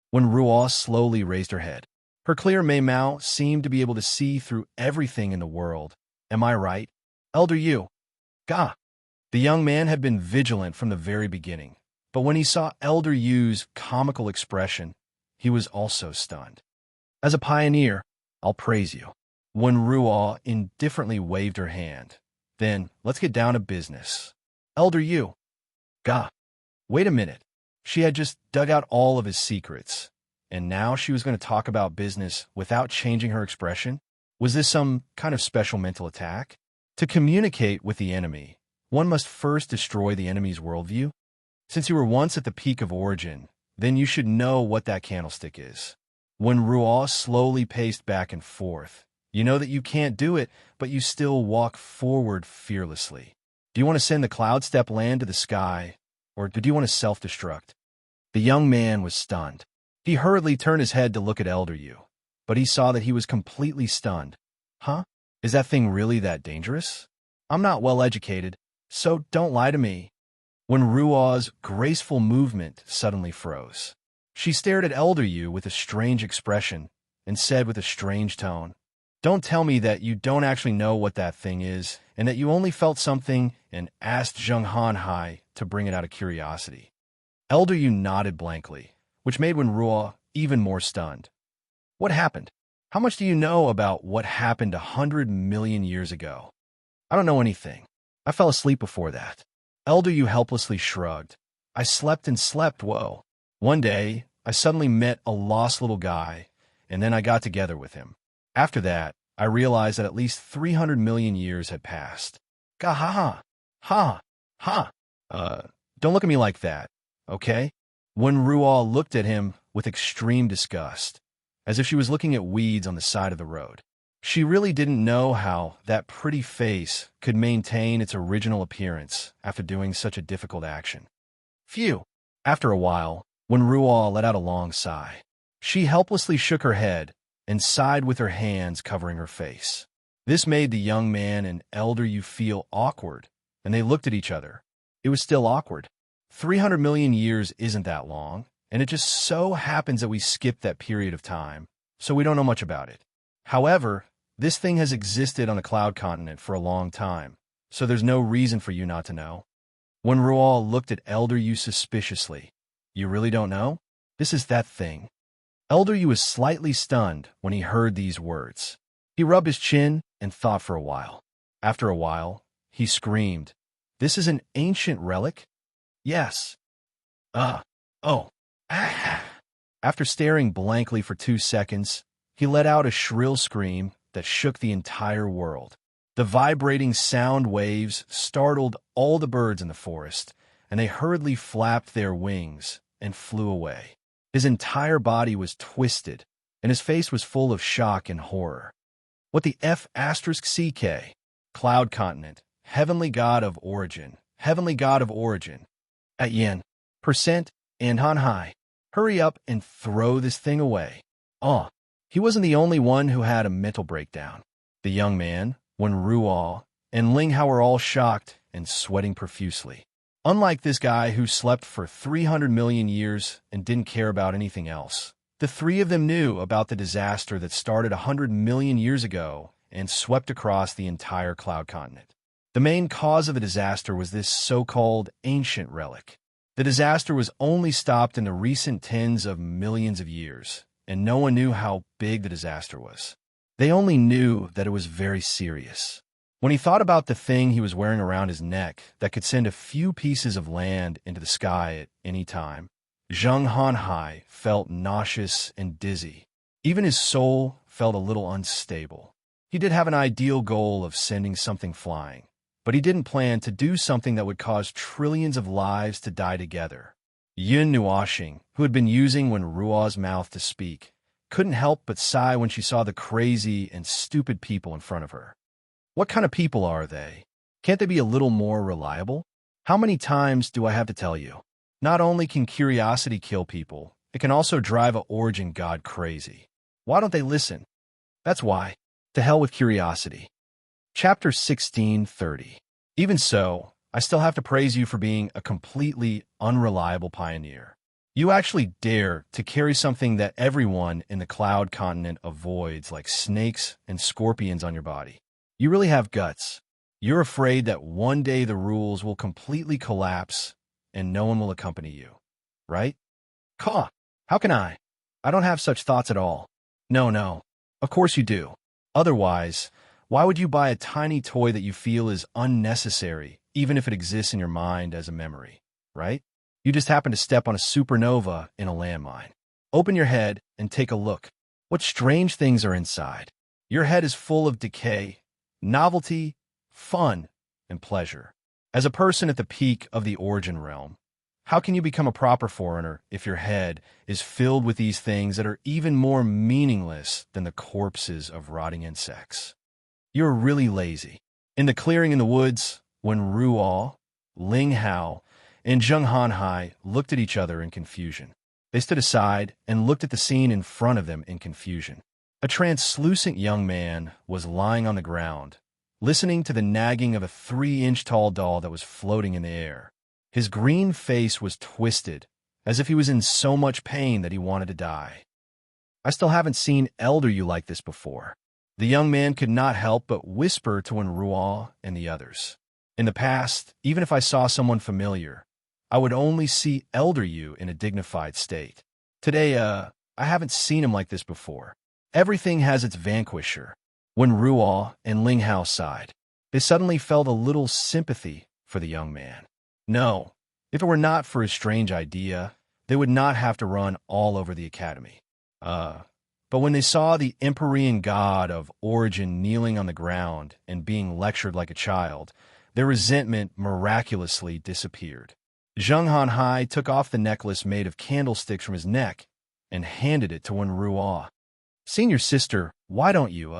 When Ruo slowly raised her head, her clear Mei Mao seemed to be able to see through everything in the world. Am I right? Elder Yu. Gah. The young man had been vigilant from the very beginning, but when he saw Elder Yu's comical expression, he was also stunned. As a pioneer, I'll praise you. When Ruaw indifferently waved her hand. Then, let's get down to business. Elder you. Gah. Wait a minute. She had just dug out all of his secrets, and now she was going to talk about business without changing her expression? Was this some kind of special mental attack? To communicate with the enemy, one must first destroy the enemy's worldview. Since you were once at the peak of origin, then you should know what that candlestick is. When Ruaw slowly paced back and forth, you know that you can't do it, but you still walk forward fearlessly. Do you want to send the cloud step land to the sky, or do you want to self-destruct? The young man was stunned. He hurriedly turned his head to look at Elder Yu, but he saw that he was completely stunned. Huh? Is that thing really that dangerous? I'm not well educated, so don't lie to me. When Ruaw's graceful movement suddenly froze, she stared at Elder Yu with a strange expression and said with a strange tone, "Don't tell me that you don't actually know what that thing is and that you only felt something and asked Zheng Hanhai to bring it out of curiosity." Elder Yu nodded blankly, which made Wen Ruo even more stunned. What happened? How much do you know about what happened 100 million years ago? I don't know anything. I fell asleep before that. Elder Yu helplessly shrugged. I slept and slept, whoa. One day, I suddenly met a lost little guy, and then I got together with him. After that, I realized that at least 300 million years had passed. Gah-ha-ha. Ha. Don't look at me like that, okay? When Ruo looked at him with extreme disgust, as if she was looking at weeds on the side of the road. She really didn't know how that pretty face could maintain its original appearance after doing such a difficult action. Phew! After a while, when Ruo let out a long sigh, she helplessly shook her head and sighed with her hands covering her face. This made the young man and Elder Yu feel awkward, and they looked at each other. It was still awkward. 300 million years isn't that long, and it just so happens that we skipped that period of time, so we don't know much about it. However, this thing has existed on the cloud continent for a long time, so there's no reason for you not to know. When Rual looked at Elder Yu suspiciously, "You really don't know? This is that thing." Elder Yu was slightly stunned when he heard these words. He rubbed his chin and thought for a while. After a while, he screamed, "This is an ancient relic?" "Yes." Oh. After staring blankly for 2 seconds, he let out a shrill scream that shook the entire world. The vibrating sound waves startled all the birds in the forest, and they hurriedly flapped their wings and flew away. His entire body was twisted, and his face was full of shock and horror. What the F***CK? Cloud continent, heavenly god of origin, At yen, percent, and Hanhai. Hurry up and throw this thing away. He wasn't the only one who had a mental breakdown. The young man, Wen Ruo, and Ling Hao were all shocked and sweating profusely. Unlike this guy who slept for 300 million years and didn't care about anything else, the three of them knew about the disaster that started 100 million years ago and swept across the entire cloud continent. The main cause of the disaster was this so-called ancient relic. The disaster was only stopped in the recent tens of millions of years, and no one knew how big the disaster was. They only knew that it was very serious. When he thought about the thing he was wearing around his neck that could send a few pieces of land into the sky at any time, Zheng Hanhai felt nauseous and dizzy. Even his soul felt a little unstable. He did have an ideal goal of sending something flying, but he didn't plan to do something that would cause trillions of lives to die together. Yun Nuoxing, who had been using Wen Ruo's mouth to speak, couldn't help but sigh when she saw the crazy and stupid people in front of her. What kind of people are they? Can't they be a little more reliable? How many times do I have to tell you? Not only can curiosity kill people, it can also drive an origin god crazy. Why don't they listen? That's why. To hell with curiosity. Chapter 16:30. Even so, I still have to praise you for being a completely unreliable pioneer. You actually dare to carry something that everyone in the cloud continent avoids, like snakes and scorpions on your body. You really have guts. You're afraid that one day the rules will completely collapse and no one will accompany you, right? How can I? I don't have such thoughts at all. No, no. Of course you do. Otherwise, why would you buy a tiny toy that you feel is unnecessary, even if it exists in your mind as a memory, right? You just happen to step on a supernova in a landmine. Open your head and take a look. What strange things are inside? Your head is full of decay, novelty, fun, and pleasure. As a person at the peak of the origin realm, how can you become a proper foreigner if your head is filled with these things that are even more meaningless than the corpses of rotting insects? You're really lazy. In the clearing in the woods, when Ruo, Ling Hao, and Zheng Hanhai looked at each other in confusion, they stood aside and looked at the scene in front of them in confusion. A translucent young man was lying on the ground, listening to the nagging of a 3-inch tall doll that was floating in the air. His green face was twisted, as if he was in so much pain that he wanted to die. I still haven't seen elder you like this before. The young man could not help but whisper to Ruo and the others. In the past, even if I saw someone familiar, I would only see elder you in a dignified state. Today, I haven't seen him like this before. Everything has its vanquisher. When Ruo and Ling Hao sighed, they suddenly felt a little sympathy for the young man. No, if it were not for his strange idea, they would not have to run all over the academy. But when they saw the Empyrean god of origin kneeling on the ground and being lectured like a child, their resentment miraculously disappeared. Zheng Hanhai took off the necklace made of candlesticks from his neck and handed it to Ruo. Senior sister, why don't you,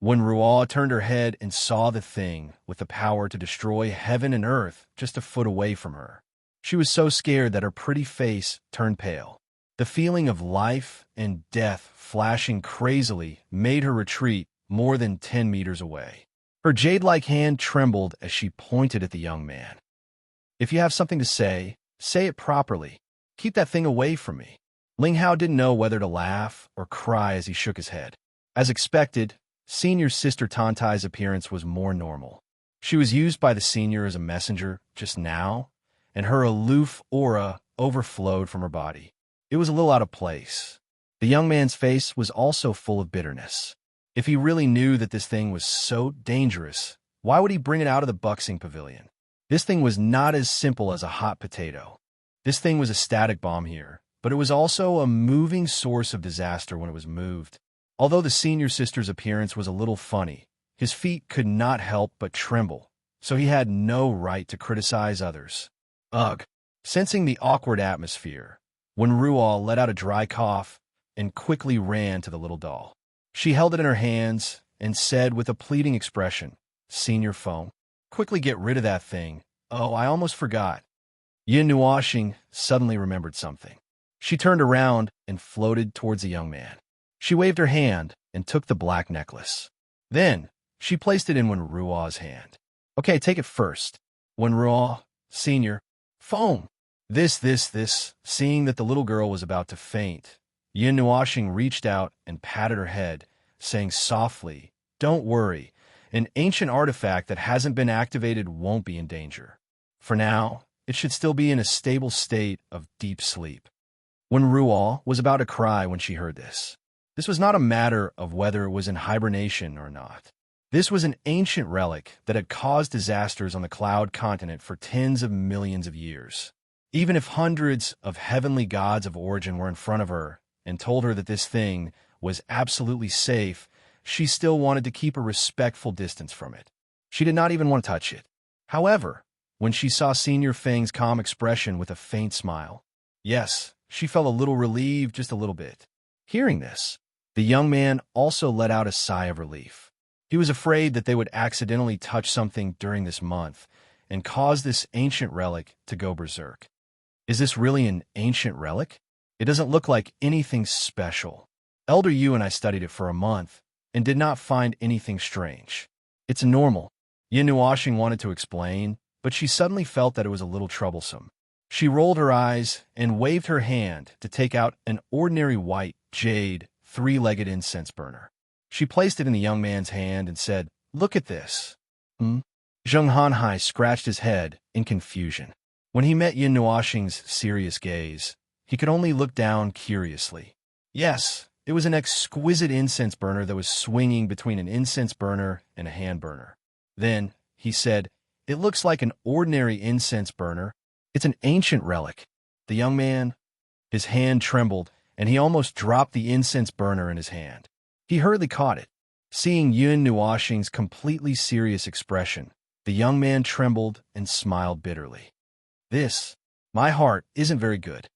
When Ruo turned her head and saw the thing with the power to destroy heaven and earth just a foot away from her, she was so scared that her pretty face turned pale. The feeling of life and death flashing crazily made her retreat more than 10 meters away. Her jade-like hand trembled as she pointed at the young man. If you have something to say it properly. Keep that thing away from me. Ling Hao didn't know whether to laugh or cry as he shook his head. As expected, senior sister Tantai's appearance was more normal. She was used by the senior as a messenger just now, and her aloof aura overflowed from her body. It was a little out of place. The young man's face was also full of bitterness. If he really knew that this thing was so dangerous, why would he bring it out of the boxing pavilion? This thing was not as simple as a hot potato. This thing was a static bomb here, but it was also a moving source of disaster when it was moved. Although the senior sister's appearance was a little funny, his feet could not help but tremble, so he had no right to criticize others. Ugh! Sensing the awkward atmosphere, when Ruo let out a dry cough and quickly ran to the little doll. She held it in her hands and said with a pleading expression, "Senior foam, quickly get rid of that thing. Oh, I almost forgot." Yin Nuoxing suddenly remembered something. She turned around and floated towards the young man. She waved her hand and took the black necklace. Then, she placed it in Ruo's hand. "Okay, take it first." Ruo, Senior, foam. This. Seeing that the little girl was about to faint, Yin Nuoxing reached out and patted her head, saying softly, "Don't worry. An ancient artifact that hasn't been activated won't be in danger. For now, it should still be in a stable state of deep sleep." Ruo was about to cry when she heard this. This was not a matter of whether it was in hibernation or not. This was an ancient relic that had caused disasters on the Cloud continent for tens of millions of years. Even if hundreds of heavenly gods of origin were in front of her and told her that this thing was absolutely safe, she still wanted to keep a respectful distance from it. She did not even want to touch it. However, when she saw Senior Feng's calm expression with a faint smile, yes, she felt a little relieved, just a little bit. Hearing this, the young man also let out a sigh of relief. He was afraid that they would accidentally touch something during this month and cause this ancient relic to go berserk. Is this really an ancient relic? It doesn't look like anything special. Elder Yu and I studied it for a month and did not find anything strange. It's normal. Yin Nuoxing wanted to explain, but she suddenly felt that it was a little troublesome. She rolled her eyes and waved her hand to take out an ordinary white jade 3-legged incense burner. She placed it in the young man's hand and said, "Look at this." Zheng Hanhai scratched his head in confusion. When he met Yin Nuoxing's serious gaze, he could only look down curiously. Yes, it was an exquisite incense burner that was swinging between an incense burner and a hand burner. Then, he said, "It looks like an ordinary incense burner. It's an ancient relic." The young man, his hand trembled, and he almost dropped the incense burner in his hand. He hurriedly caught it. Seeing Yun Nuoxing's completely serious expression, the young man trembled and smiled bitterly. My heart isn't very good.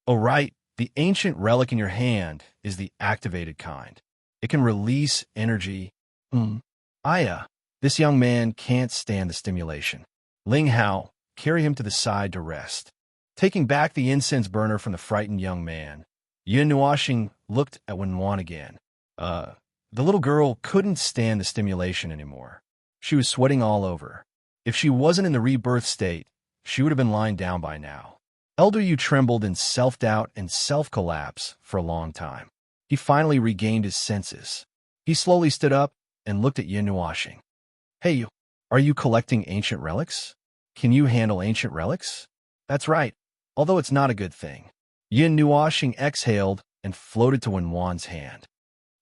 Oh, right, the ancient relic in your hand is the activated kind. It can release energy. This young man can't stand the stimulation. Ling Hao, carry him to the side to rest. Taking back the incense burner from the frightened young man, Yun Nuoxing looked at Wenwan again. The little girl couldn't stand the stimulation anymore. She was sweating all over. If she wasn't in the rebirth state, she would have been lying down by now. Elder Yu trembled in self-doubt and self-collapse for a long time. He finally regained his senses. He slowly stood up and looked at Yun Nuoxing. "Hey, you, are you collecting ancient relics? Can you handle ancient relics?" "That's right, although it's not a good thing." Yun Nuoxing exhaled and floated to Wenwan's hand.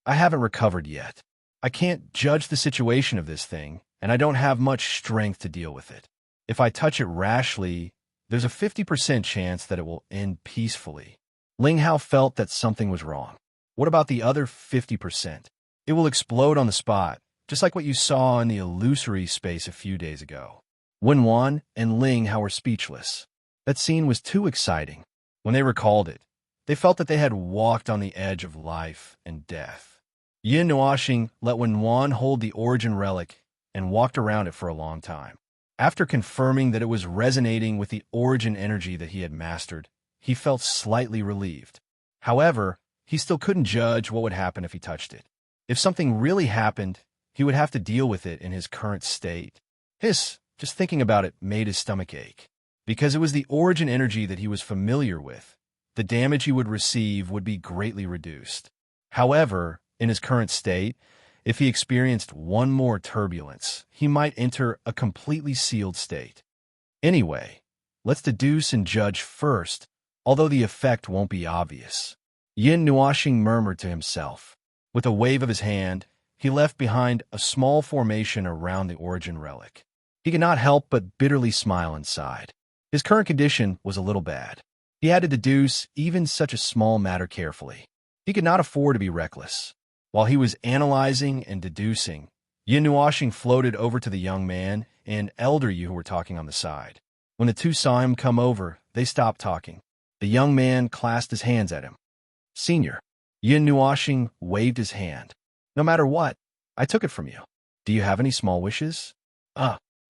"I haven't recovered yet. I can't judge the situation of this thing, and I don't have much strength to deal with it. If I touch it rashly, there's a 50% chance that it will end peacefully." Ling Hao felt that something was wrong. What about the other 50%? It will explode on the spot, just like what you saw in the illusory space a few days ago. Wenwan and Ling Hao were speechless. That scene was too exciting. When they recalled it, they felt that they had walked on the edge of life and death. Yun Nuoxing let Wenwan hold the origin relic and walked around it for a long time. After confirming that it was resonating with the origin energy that he had mastered, he felt slightly relieved. However, he still couldn't judge what would happen if he touched it. If something really happened, he would have to deal with it in his current state. Just thinking about it made his stomach ache. Because it was the origin energy that he was familiar with, the damage he would receive would be greatly reduced. However, in his current state, if he experienced one more turbulence, he might enter a completely sealed state. Anyway, let's deduce and judge first, although the effect won't be obvious. Yun Nuoxing murmured to himself. With a wave of his hand, he left behind a small formation around the origin relic. He could not help but bitterly smile inside. His current condition was a little bad. He had to deduce even such a small matter carefully. He could not afford to be reckless. While he was analyzing and deducing, Yun Nuoxing floated over to the young man and Elder Yu who were talking on the side. When the two saw him come over, they stopped talking. The young man clasped his hands at him. "Senior." Yun Nuoxing waved his hand. "No matter what, I took it from you. Do you have any small wishes?"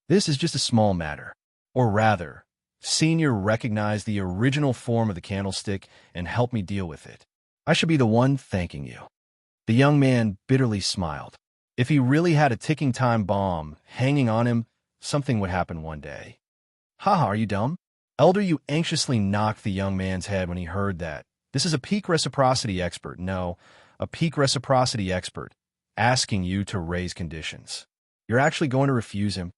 This is just a small matter. Or rather, Senior recognized the original form of the candlestick and helped me deal with it. I should be the one thanking you." The young man bitterly smiled. If he really had a ticking time bomb hanging on him, something would happen one day. "Haha, are you dumb?" Elder Yu anxiously knocked the young man's head when he heard that. "This is a peak reciprocity expert. No, a peak reciprocity expert, asking you to raise conditions. You're actually going to refuse him?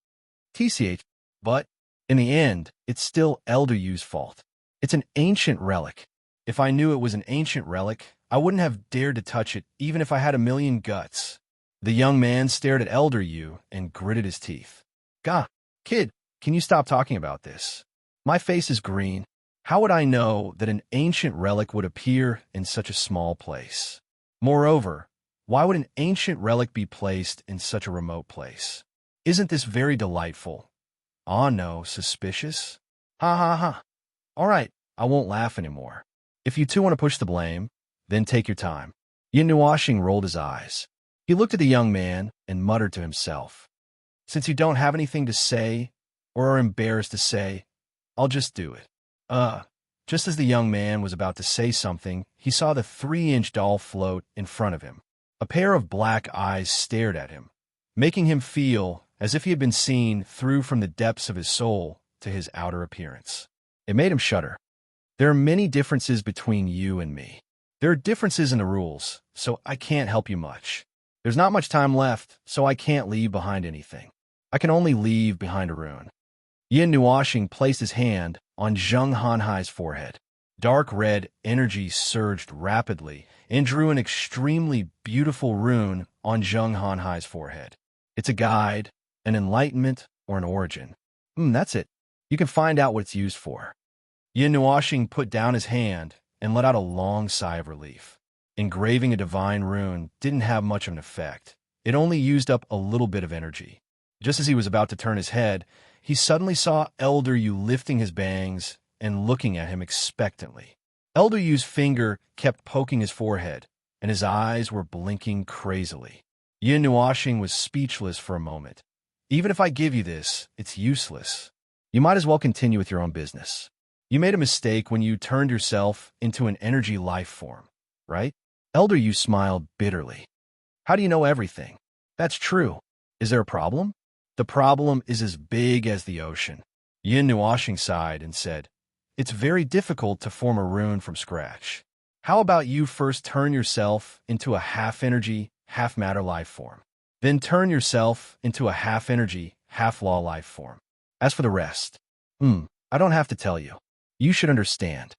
TCH, but in the end, it's still Elder Yu's fault. It's an ancient relic. If I knew it was an ancient relic, I wouldn't have dared to touch it, even if I had a million guts." The young man stared at Elder Yu and gritted his teeth. "Gah, kid, can you stop talking about this? My face is green. How would I know that an ancient relic would appear in such a small place? Moreover, why would an ancient relic be placed in such a remote place? Isn't this very delightful? Ah, no, suspicious? Ha ha ha. All right, I won't laugh anymore. If you two want to push the blame, then take your time." Yun Nuoxing rolled his eyes. He looked at the young man and muttered to himself. "Since you don't have anything to say, or are embarrassed to say, I'll just do it." Just as the young man was about to say something, he saw the 3-inch doll float in front of him. A pair of black eyes stared at him, making him feel as if he had been seen through from the depths of his soul to his outer appearance. It made him shudder. "There are many differences between you and me. There are differences in the rules, so I can't help you much. There's not much time left, so I can't leave behind anything. I can only leave behind a rune." Yun Nuoxing placed his hand on Zheng Hanhai's forehead. Dark red energy surged rapidly and drew an extremely beautiful rune on Zheng Hanhai's forehead. It's a guide, an enlightenment, or an origin. That's it. You can find out what it's used for. Yin Nuoxing put down his hand and let out a long sigh of relief. Engraving a divine rune didn't have much of an effect. It only used up a little bit of energy. Just as he was about to turn his head, he suddenly saw Elder Yu lifting his bangs and looking at him expectantly. Elder Yu's finger kept poking his forehead, and his eyes were blinking crazily. Yin Nuoxing was speechless for a moment. Even if I give you this, it's useless. You might as well continue with your own business. You made a mistake when you turned yourself into an energy life form, right? Elder Yu smiled bitterly. How do you know everything? That's true. Is there a problem? The problem is as big as the ocean. Yin Nuoxing sighed and said, it's very difficult to form a rune from scratch. How about you first turn yourself into a half-energy, half-matter life form? Then turn yourself into a half-energy, half-law life form. As for the rest, I don't have to tell you. You should understand.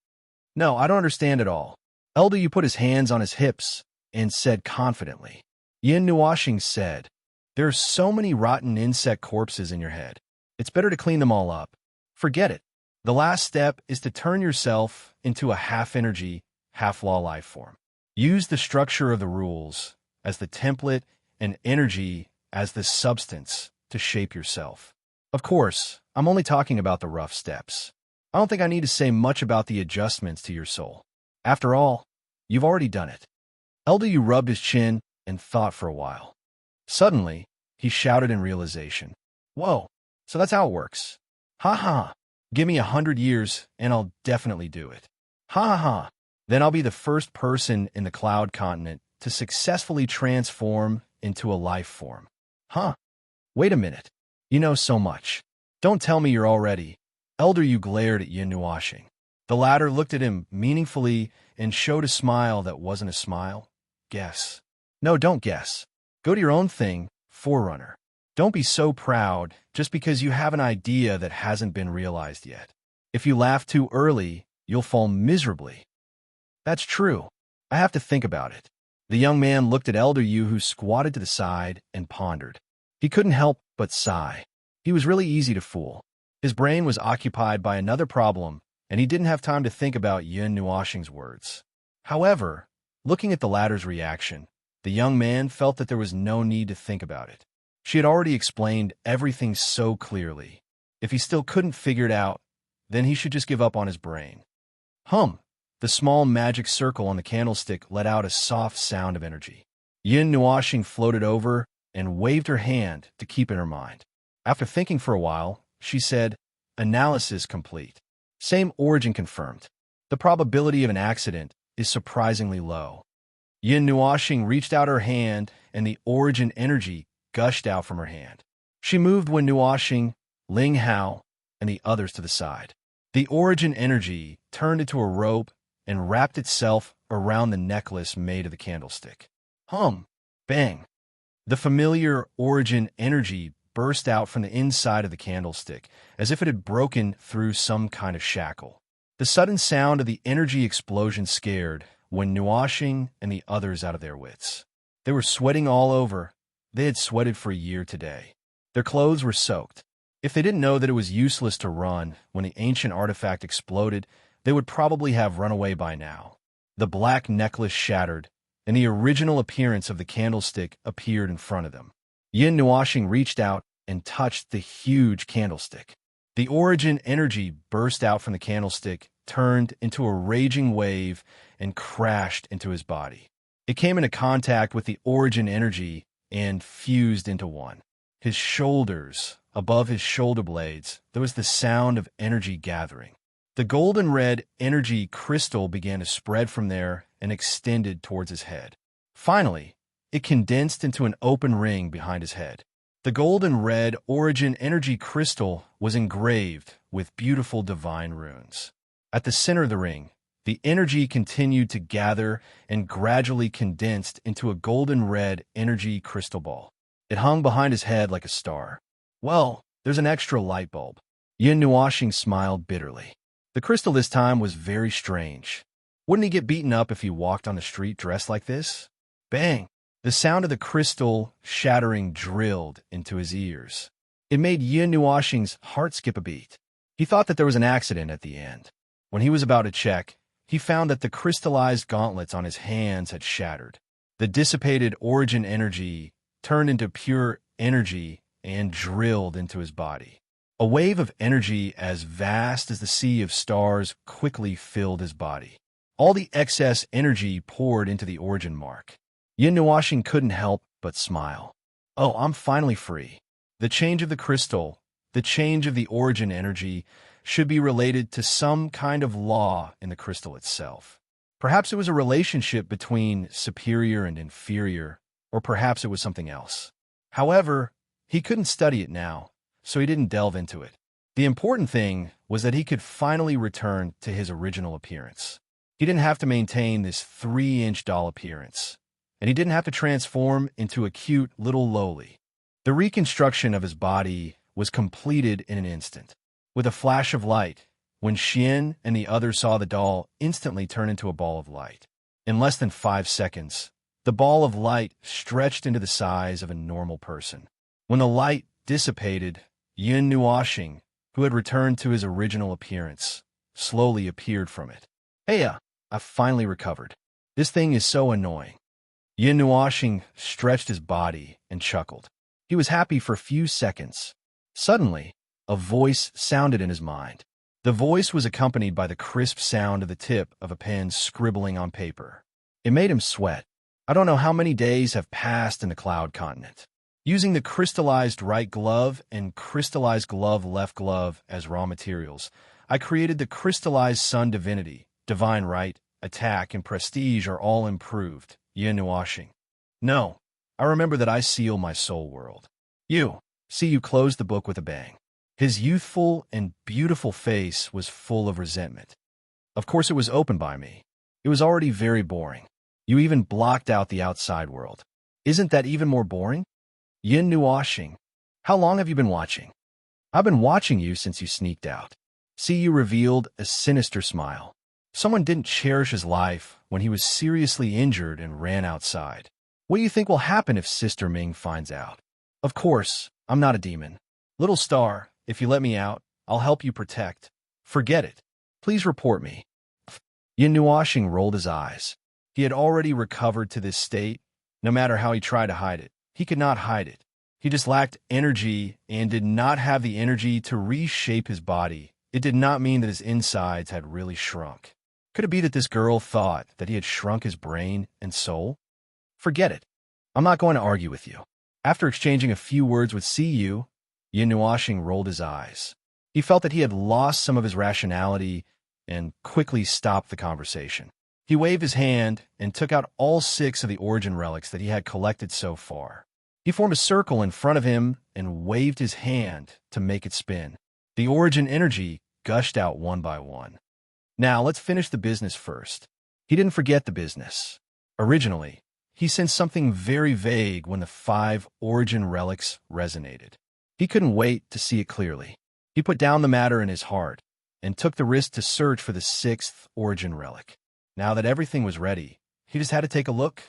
No, I don't understand at all. Elder Yu put his hands on his hips and said confidently. Yin Nuoxing said, there are so many rotten insect corpses in your head. It's better to clean them all up. Forget it. The last step is to turn yourself into a half-energy, half-law life form. Use the structure of the rules as the template and energy as the substance to shape yourself. Of course, I'm only talking about the rough steps. I don't think I need to say much about the adjustments to your soul. After all, you've already done it. Elder Yu rubbed his chin and thought for a while. Suddenly, he shouted in realization. Whoa, so that's how it works. Ha ha. Give me 100 years and I'll definitely do it. Ha ha ha. Then I'll be the first person in the cloud continent to successfully transform into a life form. Huh? Wait a minute. You know so much. Don't tell me you're already. Elder Yu glared at Yin Nuoxing. The latter looked at him meaningfully and showed a smile that wasn't a smile. Guess. No, don't guess. Go to your own thing, Forerunner. Don't be so proud just because you have an idea that hasn't been realized yet. If you laugh too early, you'll fall miserably. That's true. I have to think about it. The young man looked at Elder Yu, who squatted to the side and pondered. He couldn't help but sigh. He was really easy to fool. His brain was occupied by another problem, and he didn't have time to think about Yin Nuoxing's words. However, looking at the latter's reaction, the young man felt that there was no need to think about it. She had already explained everything so clearly. If he still couldn't figure it out, then he should just give up on his brain. The small magic circle on the candlestick let out a soft sound of energy. Yin Nuoxing floated over and waved her hand to keep in her mind. After thinking for a while, she said, analysis complete. Same origin confirmed. The probability of an accident is surprisingly low. Yin Nuoxing reached out her hand, and the origin energy gushed out from her hand. She moved Wen Nuoxing, Ling Hao, and the others to the side. The origin energy turned into a rope and wrapped itself around the necklace made of the candlestick. Bang! The familiar origin energy burst out from the inside of the candlestick, as if it had broken through some kind of shackle. The sudden sound of the energy explosion scared Wen Nuoxing and the others out of their wits. They were sweating all over. They had sweated for a year today. Their clothes were soaked. If they didn't know that it was useless to run when the ancient artifact exploded, they would probably have run away by now. The black necklace shattered, and the original appearance of the candlestick appeared in front of them. Yin Nuoxing reached out and touched the huge candlestick. The origin energy burst out from the candlestick, turned into a raging wave, and crashed into his body. It came into contact with the origin energy and fused into one. His shoulders, above his shoulder blades, there was the sound of energy gathering. The golden red energy crystal began to spread from there and extended towards his head. Finally, it condensed into an open ring behind his head. The golden red origin energy crystal was engraved with beautiful divine runes. At the center of the ring, the energy continued to gather and gradually condensed into a golden red energy crystal ball. It hung behind his head like a star. Well, there's an extra light bulb. Yin Nuoxing smiled bitterly. The crystal this time was very strange. Wouldn't he get beaten up if he walked on the street dressed like this? Bang! The sound of the crystal shattering drilled into his ears. It made Yin Nuoxing's heart skip a beat. He thought that there was an accident at the end. When he was about to check, he found that the crystallized gauntlets on his hands had shattered. The dissipated origin energy turned into pure energy and drilled into his body. A wave of energy as vast as the sea of stars quickly filled his body. All the excess energy poured into the origin mark. Yin Nuoxing couldn't help but smile. Oh, I'm finally free. The change of the crystal, the change of the origin energy, should be related to some kind of law in the crystal itself. Perhaps it was a relationship between superior and inferior, or perhaps it was something else. However, he couldn't study it now, so he didn't delve into it. The important thing was that he could finally return to his original appearance. He didn't have to maintain this 3-inch doll appearance, and he didn't have to transform into a cute little lowly. The reconstruction of his body was completed in an instant. With a flash of light, when Xian and the others saw the doll instantly turn into a ball of light. In less than 5 seconds, the ball of light stretched into the size of a normal person. When the light dissipated, Yin Nuoxing, who had returned to his original appearance, slowly appeared from it. Hey, I've finally recovered. This thing is so annoying. Yin Nuoxing stretched his body and chuckled. He was happy for a few seconds. Suddenly, a voice sounded in his mind. The voice was accompanied by the crisp sound of the tip of a pen scribbling on paper. It made him sweat. I don't know how many days have passed in the Cloud Continent. Using the crystallized right glove and crystallized glove left glove as raw materials, I created the crystallized sun divinity, divine right, attack, and prestige are all improved. Yin Nuoxing. No, I remember that I seal my soul world. You closed the book with a bang. His youthful and beautiful face was full of resentment. Of course it was opened by me. It was already very boring. You even blocked out the outside world. Isn't that even more boring? Yin Nuoxing. How long have you been watching? I've been watching you since you sneaked out. See, you revealed a sinister smile. Someone didn't cherish his life when he was seriously injured and ran outside. What do you think will happen if Sister Ming finds out? Of course, I'm not a demon. Little star, if you let me out, I'll help you protect. Forget it. Please report me. Yin Nuoxing rolled his eyes. He had already recovered to this state. No matter how he tried to hide it, he could not hide it. He just lacked energy and did not have the energy to reshape his body. It did not mean that his insides had really shrunk. Could it be that this girl thought that he had shrunk his brain and soul? Forget it. I'm not going to argue with you. After exchanging a few words with Yin Nuoxing rolled his eyes. He felt that he had lost some of his rationality and quickly stopped the conversation. He waved his hand and took out all 6 of the origin relics that he had collected so far. He formed a circle in front of him and waved his hand to make it spin. The origin energy gushed out one by one. Now, let's finish the business first. He didn't forget the business. Originally, he sensed something very vague when the 5 origin relics resonated. He couldn't wait to see it clearly. He put down the matter in his heart and took the risk to search for the 6th origin relic. Now that everything was ready, he just had to take a look.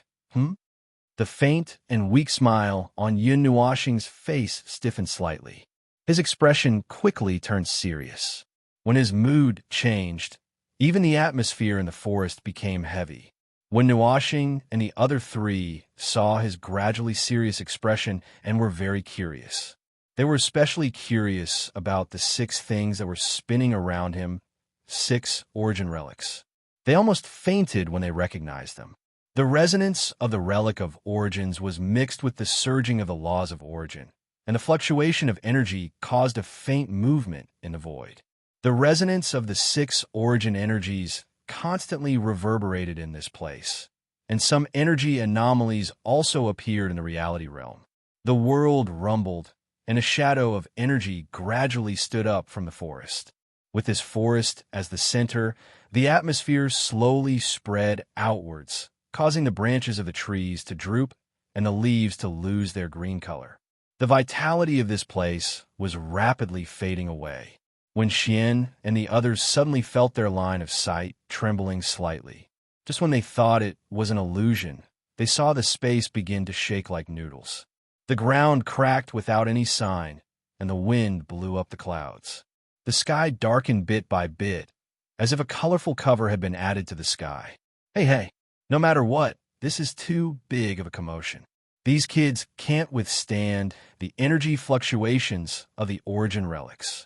The faint and weak smile on Yin Nuoxing's face stiffened slightly. His expression quickly turned serious. When his mood changed, even the atmosphere in the forest became heavy. When Nuoxing and the other 3 saw his gradually serious expression and were very curious. They were especially curious about the 6 things that were spinning around him, 6 origin relics. They almost fainted when they recognized them. The resonance of the relic of origins was mixed with the surging of the laws of origin, and the fluctuation of energy caused a faint movement in the void. The resonance of the 6 origin energies constantly reverberated in this place, and some energy anomalies also appeared in the reality realm. The world rumbled, and a shadow of energy gradually stood up from the forest. With this forest as the center, the atmosphere slowly spread outwards, causing the branches of the trees to droop and the leaves to lose their green color. The vitality of this place was rapidly fading away. when Xian and the others suddenly felt their line of sight trembling slightly. Just when they thought it was an illusion, they saw the space begin to shake like noodles. The ground cracked without any sign, and the wind blew up the clouds. The sky darkened bit by bit, as if a colorful cover had been added to the sky. Hey, no matter what, this is too big of a commotion. These kids can't withstand the energy fluctuations of the origin relics.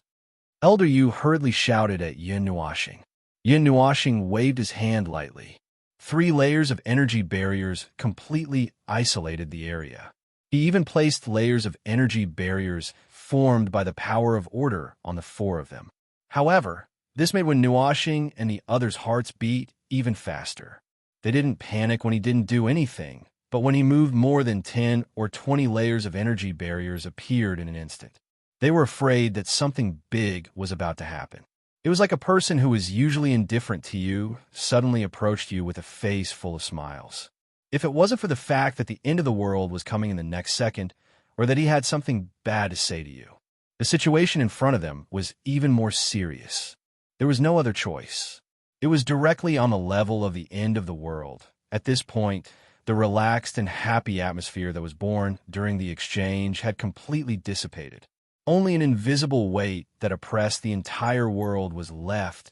Elder Yu hurriedly shouted at Yin Nuoxing. Yin Nuoxing waved his hand lightly. 3 layers of energy barriers completely isolated the area. He even placed layers of energy barriers formed by the power of order on the 4 of them. However, this made Yin Nuoxing and the others' hearts beat even faster. They didn't panic when he didn't do anything, but when he moved, more than 10 or 20 layers of energy barriers appeared in an instant. They were afraid that something big was about to happen. It was like a person who is usually indifferent to you suddenly approached you with a face full of smiles. If it wasn't for the fact that the end of the world was coming in the next second, or that he had something bad to say to you, the situation in front of them was even more serious. There was no other choice. It was directly on the level of the end of the world. At this point, the relaxed and happy atmosphere that was born during the exchange had completely dissipated. Only an invisible weight that oppressed the entire world was left.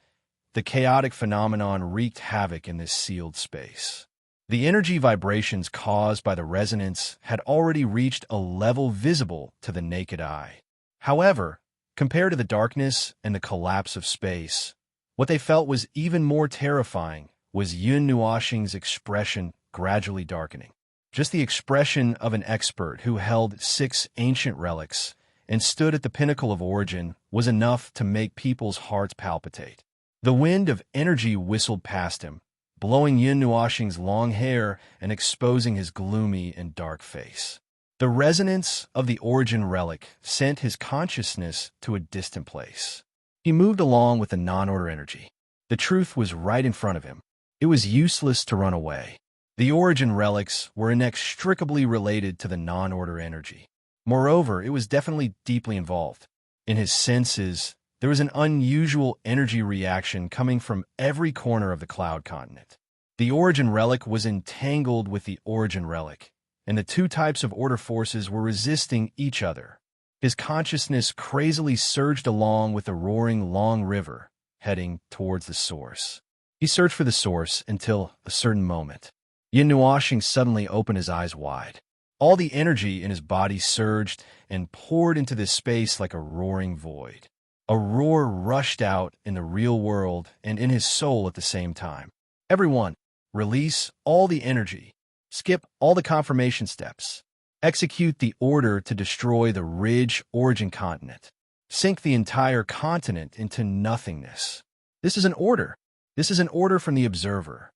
The chaotic phenomenon wreaked havoc in this sealed space. The energy vibrations caused by the resonance had already reached a level visible to the naked eye. However, compared to the darkness and the collapse of space, what they felt was even more terrifying was Yin Nuoxing's expression gradually darkening. Just the expression of an expert who held 6 ancient relics and stood at the pinnacle of origin was enough to make people's hearts palpitate. The wind of energy whistled past him, blowing Yin Nuoxing's long hair and exposing his gloomy and dark face. The resonance of the origin relic sent his consciousness to a distant place. He moved along with the non-order energy. The truth was right in front of him. It was useless to run away. The origin relics were inextricably related to the non-order energy. Moreover, it was definitely deeply involved. In his senses, there was an unusual energy reaction coming from every corner of the cloud continent. The origin relic was entangled with the origin relic, and the 2 types of order forces were resisting each other. His consciousness crazily surged along with the roaring long river, heading towards the source. He searched for the source until a certain moment. Yin Nuoxing suddenly opened his eyes wide. All the energy in his body surged and poured into this space like a roaring void. A roar rushed out in the real world and in his soul at the same time. Everyone, release all the energy. Skip all the confirmation steps. Execute the order to destroy the ridge origin continent. Sink the entire continent into nothingness. This is an order. This is an order from the observer.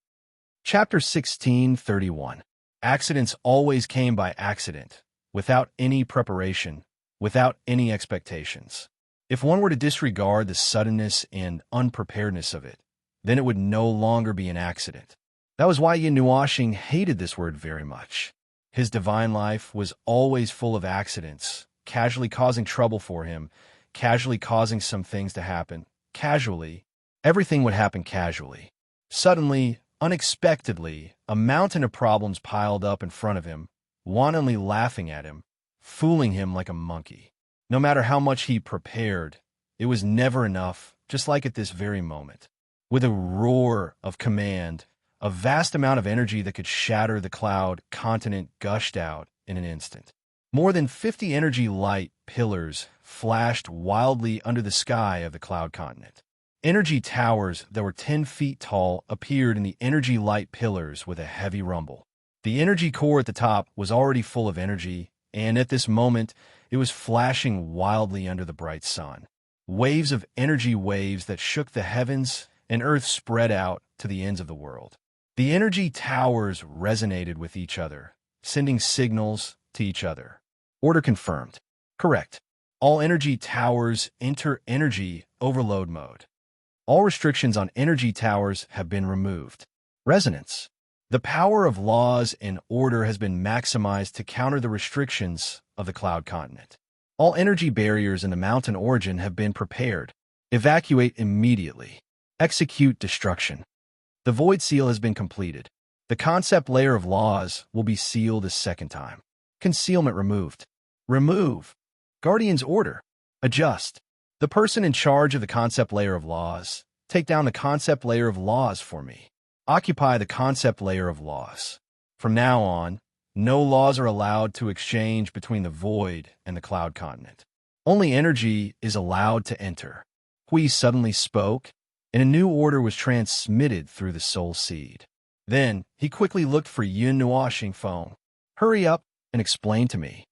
Chapter 16:31. Accidents always came by accident, without any preparation, without any expectations. If one were to disregard the suddenness and unpreparedness of it, then it would no longer be an accident. That was why Yin Nuoxing hated this word very much. His divine life was always full of accidents, casually causing trouble for him, casually causing some things to happen. Casually, everything would happen casually. Suddenly, unexpectedly, a mountain of problems piled up in front of him, wantonly laughing at him, fooling him like a monkey. No matter how much he prepared, it was never enough, just like at this very moment. With a roar of command, a vast amount of energy that could shatter the cloud continent gushed out in an instant. More than 50 energy light pillars flashed wildly under the sky of the cloud continent. Energy towers that were 10 feet tall appeared in the energy light pillars with a heavy rumble. The energy core at the top was already full of energy, and at this moment, it was flashing wildly under the bright sun. Waves of energy waves that shook the heavens and earth spread out to the ends of the world. The energy towers resonated with each other, sending signals to each other. Order confirmed. Correct. All energy towers enter energy overload mode. All restrictions on energy towers have been removed. Resonance. The power of laws and order has been maximized to counter the restrictions of the cloud continent. All energy barriers in the mountain origin have been prepared. Evacuate immediately. Execute destruction. The void seal has been completed. The concept layer of laws will be sealed a second time. Concealment removed. Remove. Guardian's order. Adjust. The person in charge of the concept layer of laws, take down the concept layer of laws for me. Occupy the concept layer of laws. From now on, no laws are allowed to exchange between the void and the cloud continent. Only energy is allowed to enter. Hui suddenly spoke, and a new order was transmitted through the soul seed. Then, he quickly looked for Yun Nuoxing phone. Hurry up and explain to me.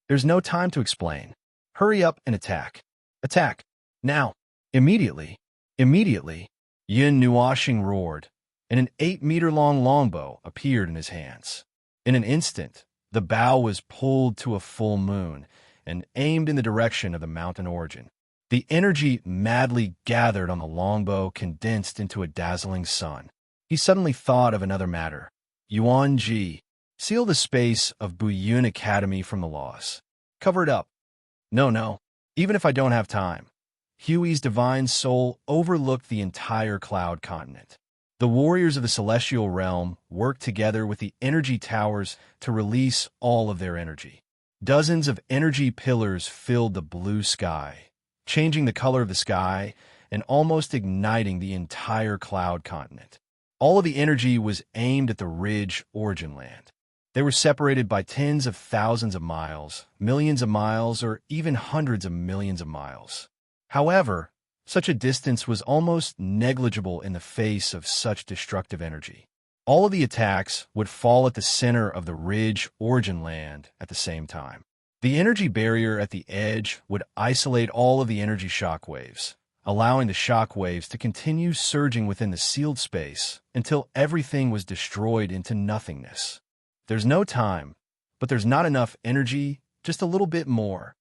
There's no time to explain. Hurry up and attack. Attack. Now. Immediately. Immediately. Yun Nuoxing roared, and an 8-meter-long longbow appeared in his hands. In an instant, the bow was pulled to a full moon and aimed in the direction of the mountain origin. The energy madly gathered on the longbow condensed into a dazzling sun. He suddenly thought of another matter. Yuan Ji, seal the space of Buyun Academy from the laws. Cover it up. No, even if I don't have time. Huey's divine soul overlooked the entire cloud continent. The warriors of the celestial realm worked together with the energy towers to release all of their energy. Dozens of energy pillars filled the blue sky, changing the color of the sky and almost igniting the entire cloud continent. All of the energy was aimed at the ridge origin land. They were separated by tens of thousands of miles, millions of miles, or even hundreds of millions of miles. However, such a distance was almost negligible in the face of such destructive energy. All of the attacks would fall at the center of the ridge origin land at the same time. The energy barrier at the edge would isolate all of the energy shock waves, allowing the shock waves to continue surging within the sealed space until everything was destroyed into nothingness. There's no time, but there's not enough energy, just a little bit more.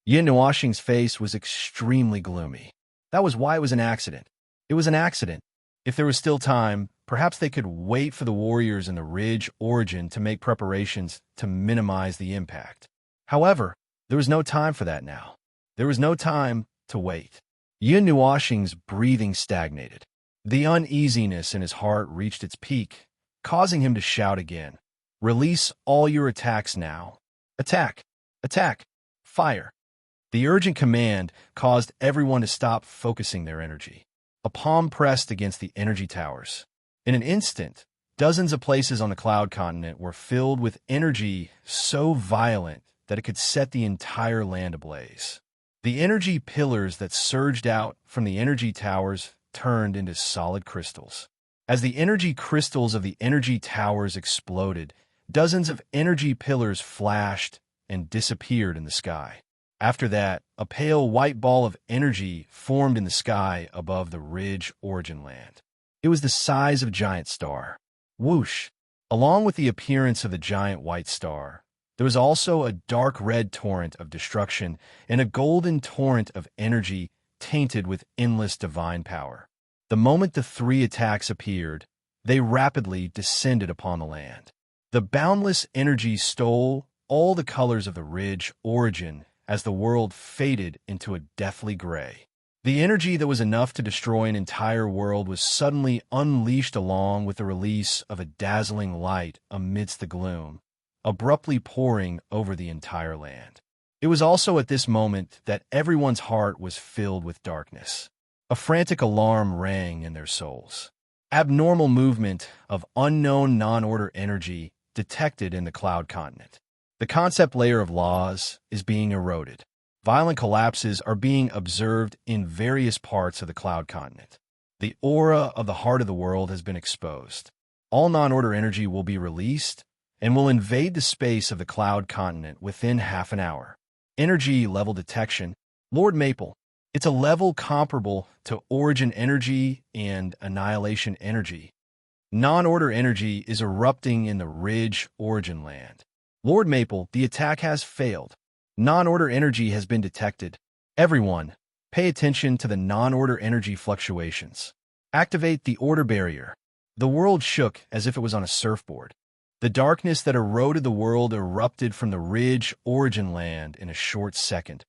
Yin Nuoxing's face was extremely gloomy. That was why it was an accident. It was an accident. If there was still time, perhaps they could wait for the warriors in the ridge origin to make preparations to minimize the impact. However, there was no time for that now. There was no time to wait. Yin Nuoxing's breathing stagnated. The uneasiness in his heart reached its peak, causing him to shout again. Release all your attacks now. Attack! Attack! Fire! The urgent command caused everyone to stop focusing their energy. A palm pressed against the energy towers. In an instant, dozens of places on the cloud continent were filled with energy so violent that it could set the entire land ablaze. The energy pillars that surged out from the energy towers turned into solid crystals. As the energy crystals of the energy towers exploded, dozens of energy pillars flashed and disappeared in the sky. After that, a pale white ball of energy formed in the sky above the ridge origin land. It was the size of a giant star. Whoosh! Along with the appearance of the giant white star, there was also a dark red torrent of destruction and a golden torrent of energy tainted with endless divine power. The moment the three attacks appeared, they rapidly descended upon the land. The boundless energy stole all the colors of the ridge origin as the world faded into a deathly gray. The energy that was enough to destroy an entire world was suddenly unleashed along with the release of a dazzling light amidst the gloom, abruptly pouring over the entire land. It was also at this moment that everyone's heart was filled with darkness. A frantic alarm rang in their souls. Abnormal movement of unknown non-order energy detected in the cloud continent. The concept layer of laws is being eroded. Violent collapses are being observed in various parts of the cloud continent. The aura of the heart of the world has been exposed. All non-order energy will be released and will invade the space of the cloud continent within half an hour. Energy level detection. Lord Maple, it's a level comparable to origin energy and annihilation energy. Non-order energy is erupting in the ridge origin land. Lord Maple, the attack has failed. Non-order energy has been detected. Everyone, pay attention to the non-order energy fluctuations. Activate the order barrier. The world shook as if it was on a surfboard. The darkness that eroded the world erupted from the ridge origin land in a short second,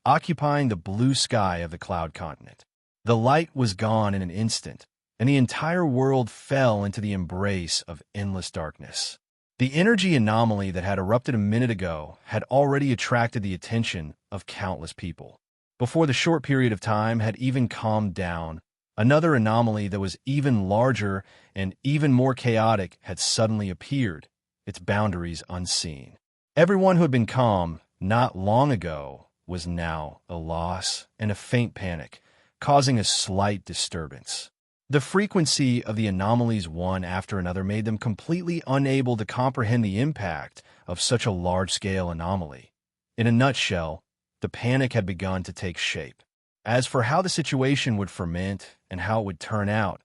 occupying the blue sky of the cloud continent. The light was gone in an instant, and the entire world fell into the embrace of endless darkness. The energy anomaly that had erupted a minute ago had already attracted the attention of countless people. Before the short period of time had even calmed down, another anomaly that was even larger and even more chaotic had suddenly appeared, its boundaries unseen. Everyone who had been calm not long ago was now a loss and a faint panic, causing a slight disturbance. The frequency of the anomalies one after another made them completely unable to comprehend the impact of such a large-scale anomaly. In a nutshell, the panic had begun to take shape. As for how the situation would ferment and how it would turn out,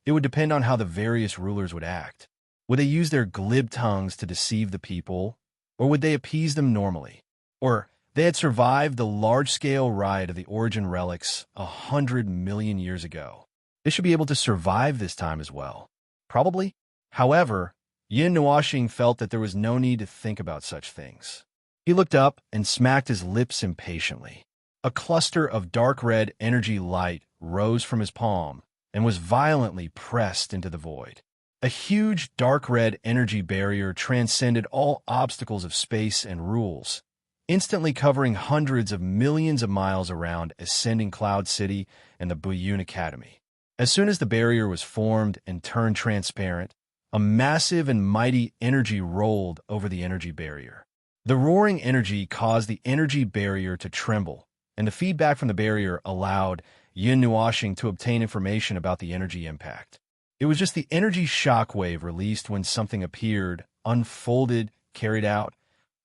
it would depend on how the various rulers would act. Would they use their glib tongues to deceive the people, or would they appease them normally? Or they had survived the large-scale riot of the origin relics 100 million years ago. They should be able to survive this time as well. Probably. However, Yin Nuoxing felt that there was no need to think about such things. He looked up and smacked his lips impatiently. A cluster of dark red energy light rose from his palm and was violently pressed into the void. A huge dark red energy barrier transcended all obstacles of space and rules, instantly covering hundreds of millions of miles around Ascending Cloud City and the Buyun Academy. As soon as the barrier was formed and turned transparent, a massive and mighty energy rolled over the energy barrier. The roaring energy caused the energy barrier to tremble, and the feedback from the barrier allowed Yin Nuoxing to obtain information about the energy impact. It was just the energy shockwave released when something appeared, unfolded, carried out,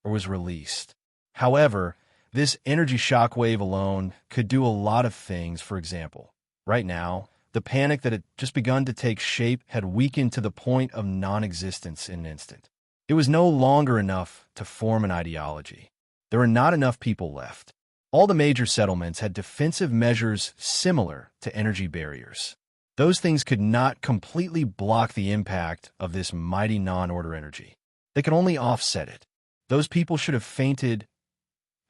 or was released. However, this energy shockwave alone could do a lot of things. For example, right now, the panic that had just begun to take shape had weakened to the point of non-existence in an instant. It was no longer enough to form an ideology. There were not enough people left. All the major settlements had defensive measures similar to energy barriers. Those things could not completely block the impact of this mighty non-order energy. They could only offset it. Those people should have fainted.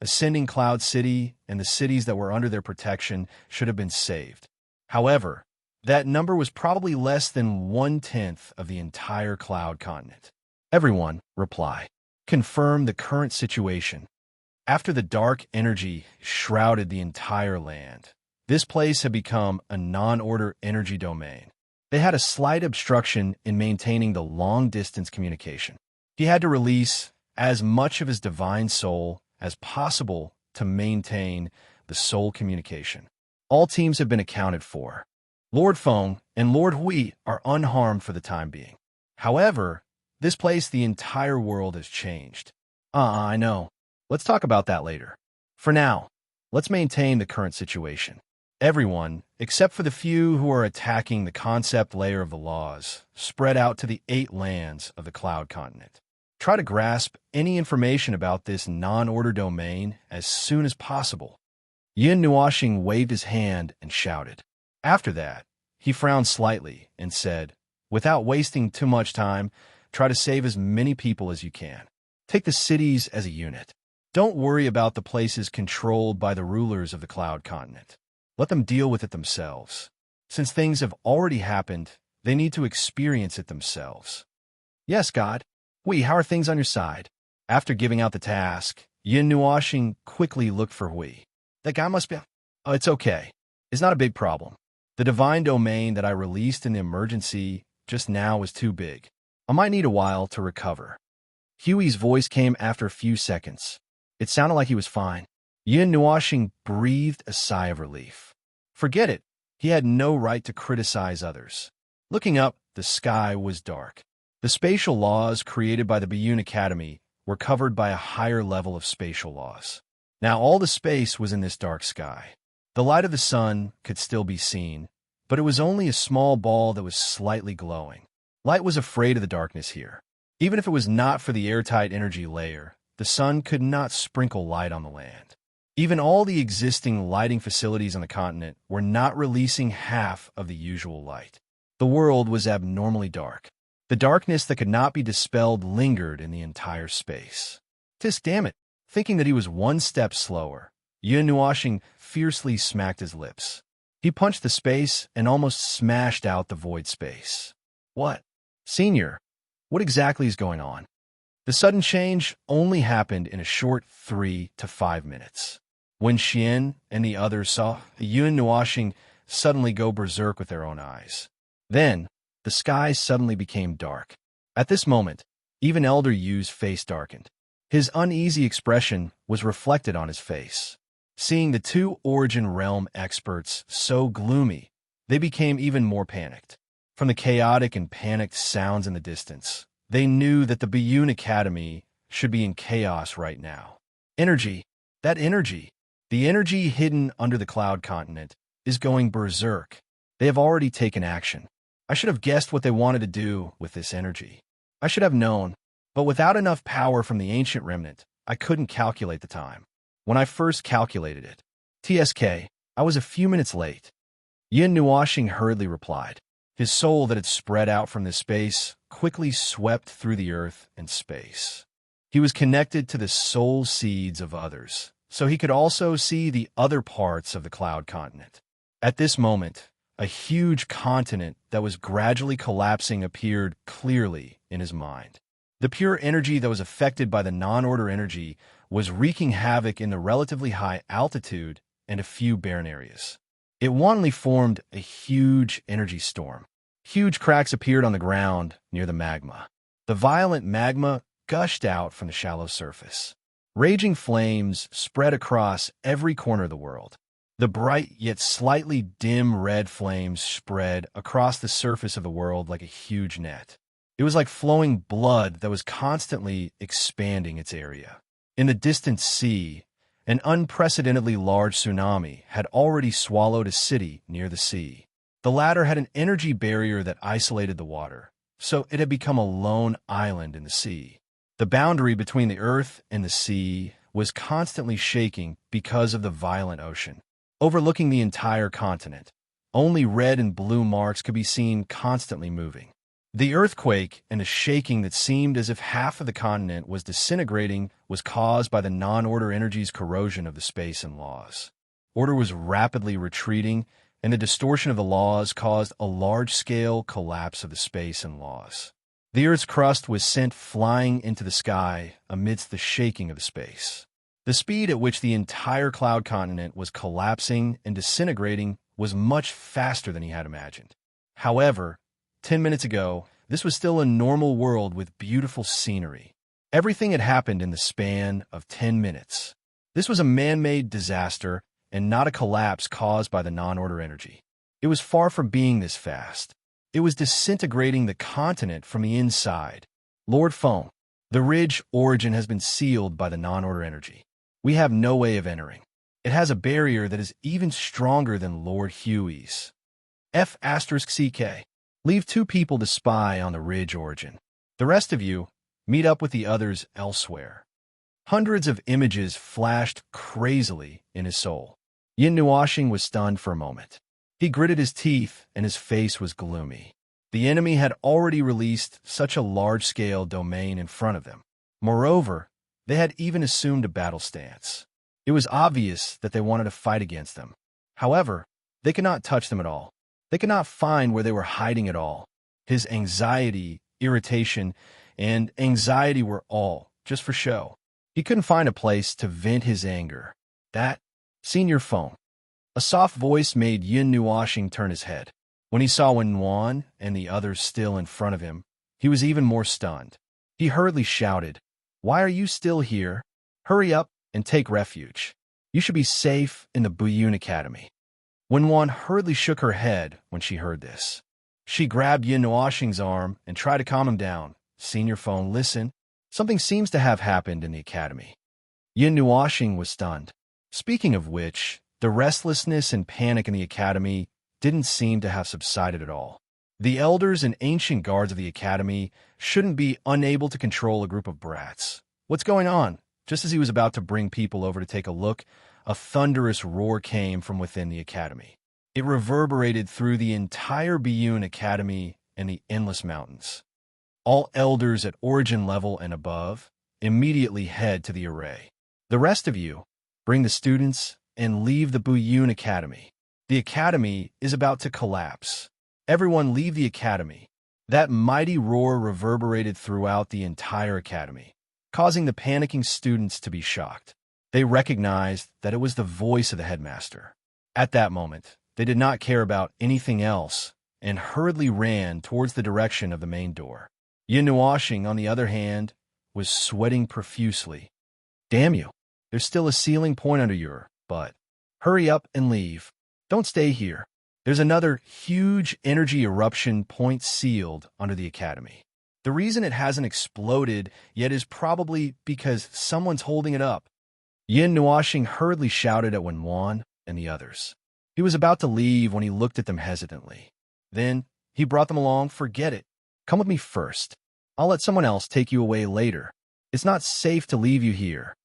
Ascending Cloud City and the cities that were under their protection should have been saved. However, that number was probably less than 1/10 of the entire cloud continent. Everyone, reply. Confirm the current situation. After the dark energy shrouded the entire land, this place had become a non-order energy domain. They had a slight obstruction in maintaining the long-distance communication. He had to release as much of his divine soul as possible to maintain the soul communication. All teams have been accounted for. Lord Feng and Lord Hui are unharmed for the time being. However, this place, the entire world has changed. I know. Let's talk about that later. For now, let's maintain the current situation. Everyone, except for the few who are attacking the concept layer of the laws, spread out to the 8 lands of the Cloud Continent. Try to grasp any information about this non-order domain as soon as possible. Yin Nuoxing waved his hand and shouted. After that, he frowned slightly and said, without wasting too much time, try to save as many people as you can. Take the cities as a unit. Don't worry about the places controlled by the rulers of the Cloud Continent. Let them deal with it themselves. Since things have already happened, they need to experience it themselves. Yes, God. Hui, how are things on your side? After giving out the task, Yin Nuoxing quickly looked for Hui. That guy must be... Oh, it's okay. It's not a big problem. The divine domain that I released in the emergency just now was too big. I might need a while to recover. Huey's voice came after a few seconds. It sounded like he was fine. Yin Nuoxing breathed a sigh of relief. Forget it. He had no right to criticize others. Looking up, the sky was dark. The spatial laws created by the Buyun Academy were covered by a higher level of spatial laws. Now all the space was in this dark sky. The light of the sun could still be seen, but it was only a small ball that was slightly glowing. Light was afraid of the darkness here. Even if it was not for the airtight energy layer, the sun could not sprinkle light on the land. Even all the existing lighting facilities on the continent were not releasing half of the usual light. The world was abnormally dark. The darkness that could not be dispelled lingered in the entire space. Tis damn it, thinking that he was one step slower, Yin Nuoxing fiercely smacked his lips. He punched the space and almost smashed out the void space. What? Senior, what exactly is going on? The sudden change only happened in a short 3 to 5 minutes. When Xian and the others saw Yun Nuoxing suddenly go berserk with their own eyes. Then, the sky suddenly became dark. At this moment, even Elder Yu's face darkened. His uneasy expression was reflected on his face. Seeing the two Origin Realm experts so gloomy, they became even more panicked. From the chaotic and panicked sounds in the distance, they knew that the Biyun Academy should be in chaos right now. Energy, that energy, the energy hidden under the cloud continent, is going berserk. They have already taken action. I should have guessed what they wanted to do with this energy. I should have known, but without enough power from the ancient remnant, I couldn't calculate the time. When I first calculated it, TSK, I was a few minutes late. Yin Nuoxing hurriedly replied. His soul that had spread out from this space quickly swept through the earth and space. He was connected to the soul seeds of others, so he could also see the other parts of the cloud continent. At this moment, a huge continent that was gradually collapsing appeared clearly in his mind. The pure energy that was affected by the non-order energy was wreaking havoc in the relatively high altitude and a few barren areas. It wantonly formed a huge energy storm. Huge cracks appeared on the ground near the magma. The violent magma gushed out from the shallow surface. Raging flames spread across every corner of the world. The bright yet slightly dim red flames spread across the surface of the world like a huge net. It was like flowing blood that was constantly expanding its area. In the distant sea, an unprecedentedly large tsunami had already swallowed a city near the sea. The latter had an energy barrier that isolated the water, so it had become a lone island in the sea. The boundary between the earth and the sea was constantly shaking because of the violent ocean. Overlooking the entire continent, only red and blue marks could be seen constantly moving. The earthquake and the shaking that seemed as if half of the continent was disintegrating was caused by the non-order energy's corrosion of the space and laws. Order was rapidly retreating, and the distortion of the laws caused a large-scale collapse of the space and laws. The Earth's crust was sent flying into the sky amidst the shaking of the space. The speed at which the entire cloud continent was collapsing and disintegrating was much faster than he had imagined. However, 10 minutes ago, this was still a normal world with beautiful scenery. Everything had happened in the span of 10 minutes. This was a man-made disaster and not a collapse caused by the non-order energy. It was far from being this fast. It was disintegrating the continent from the inside. Lord Feng, the ridge origin has been sealed by the non-order energy. We have no way of entering. It has a barrier that is even stronger than Lord Huey's. F*CK. Leave 2 people to spy on the ridge origin. The rest of you, meet up with the others elsewhere. Hundreds of images flashed crazily in his soul. Yin Nuoxing was stunned for a moment. He gritted his teeth and his face was gloomy. The enemy had already released such a large-scale domain in front of them. Moreover, they had even assumed a battle stance. It was obvious that they wanted to fight against them. However, they could not touch them at all. They could not find where they were hiding at all. His anxiety, irritation, and anxiety were all just for show. He couldn't find a place to vent his anger. That, Senior Feng. A soft voice made Yin Nuoxing turn his head. When he saw Wen Yuan and the others still in front of him, he was even more stunned. He hurriedly shouted, "Why are you still here? Hurry up and take refuge. You should be safe in the Biyun Academy." Wen Yuan hurriedly shook her head when she heard this. She grabbed Yin Nuoxing's arm and tried to calm him down. "Senior Feng, listen. Something seems to have happened in the academy." Yin Nuoxing was stunned. Speaking of which, the restlessness and panic in the academy didn't seem to have subsided at all. The elders and ancient guards of the academy shouldn't be unable to control a group of brats. What's going on? Just as he was about to bring people over to take a look, a thunderous roar came from within the academy. It reverberated through the entire Biyun Academy and the endless mountains. All elders at origin level and above immediately head to the array. The rest of you, bring the students and leave the Biyun Academy. The academy is about to collapse. Everyone leave the academy. That mighty roar reverberated throughout the entire academy, causing the panicking students to be shocked. They recognized that it was the voice of the headmaster. At that moment, they did not care about anything else and hurriedly ran towards the direction of the main door. Yin Nuoxing, on the other hand, was sweating profusely. Damn you! There's still a ceiling point under your butt. Hurry up and leave. Don't stay here. There's another huge energy eruption point sealed under the academy. The reason it hasn't exploded yet is probably because someone's holding it up. Yin Nuoxing hurriedly shouted at Wenwan and the others. He was about to leave when he looked at them hesitantly. Then he brought them along. Forget it. Come with me first. I'll let someone else take you away later. It's not safe to leave you here.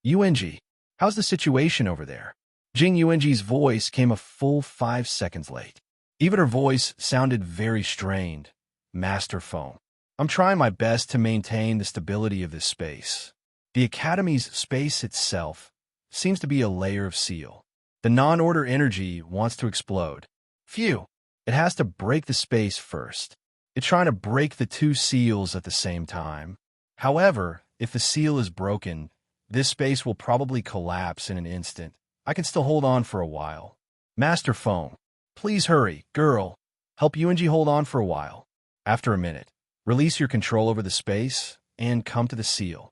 UNG, how's the situation over there? Jing Yuanji's voice came a full 5 seconds late. Even her voice sounded very strained. Master Foam. I'm trying my best to maintain the stability of this space. The Academy's space itself seems to be a layer of seal. The non-order energy wants to explode. Phew! It has to break the space first. It's trying to break the two seals at the same time. However, if the seal is broken, this space will probably collapse in an instant. I can still hold on for a while. Master Foam, please hurry, girl. Help UNG hold on for a while. After a minute, release your control over the space and come to the seal.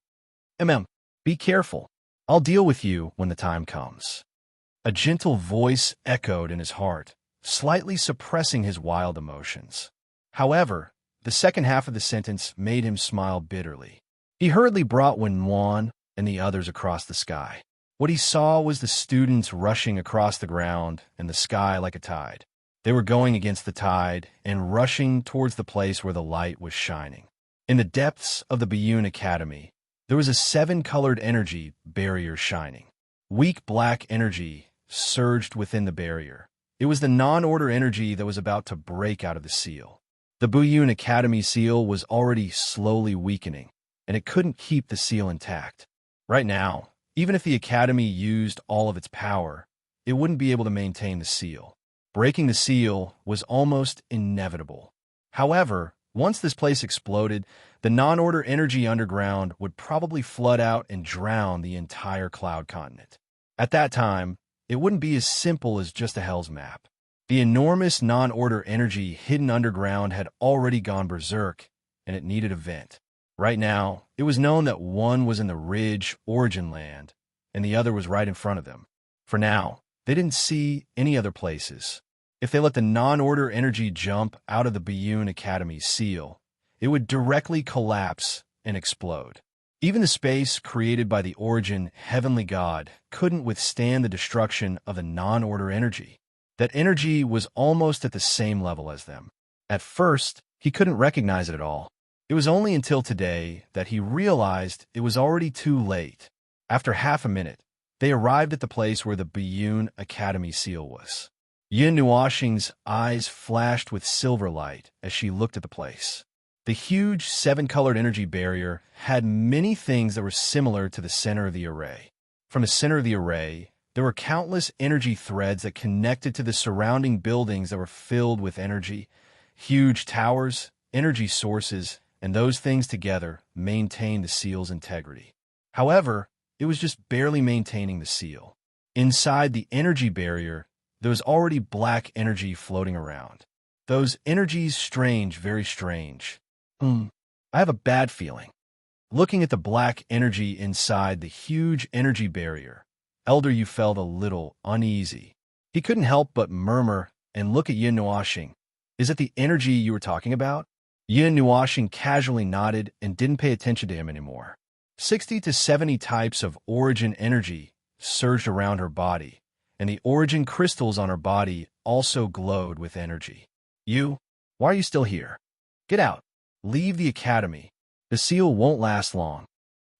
Be careful. I'll deal with you when the time comes. A gentle voice echoed in his heart, slightly suppressing his wild emotions. However, the second half of the sentence made him smile bitterly. He hurriedly brought Wenwan and the others across the sky. What he saw was the students rushing across the ground and the sky like a tide. They were going against the tide and rushing towards the place where the light was shining. In the depths of the Biyun Academy, there was a 7-colored energy barrier shining. Weak black energy surged within the barrier. It was the non-order energy that was about to break out of the seal. The Biyun Academy seal was already slowly weakening, and it couldn't keep the seal intact. Right now, even if the Academy used all of its power, it wouldn't be able to maintain the seal. Breaking the seal was almost inevitable. However, once this place exploded, the non-order energy underground would probably flood out and drown the entire cloud continent. At that time, it wouldn't be as simple as just a Hell's Map. The enormous non-order energy hidden underground had already gone berserk, and it needed a vent. Right now, it was known that one was in the Ridge Origin Land, and the other was right in front of them. For now, they didn't see any other places. If they let the non-order energy jump out of the Biyun Academy seal, it would directly collapse and explode. Even the space created by the Origin Heavenly God couldn't withstand the destruction of the non-order energy. That energy was almost at the same level as them. At first, he couldn't recognize it at all. It was only until today that he realized it was already too late. After half a minute, they arrived at the place where the Biyun Academy seal was. Yin Nuoxing's eyes flashed with silver light as she looked at the place. The huge 7-colored energy barrier had many things that were similar to the center of the array. From the center of the array, there were countless energy threads that connected to the surrounding buildings that were filled with energy. Huge towers, energy sources, and those things together maintained the seal's integrity. However, it was just barely maintaining the seal. Inside the energy barrier, there was already black energy floating around. Those energies strange, very strange. I have a bad feeling. Looking at the black energy inside the huge energy barrier, Elder Yu felt a little uneasy. He couldn't help but murmur and look at Yin Nuoxing. Is it the energy you were talking about? Yin Nuoxing casually nodded and didn't pay attention to him anymore. 60 to 70 types of origin energy surged around her body, and the origin crystals on her body also glowed with energy. You? Why are you still here? Get out. Leave the academy. The seal won't last long.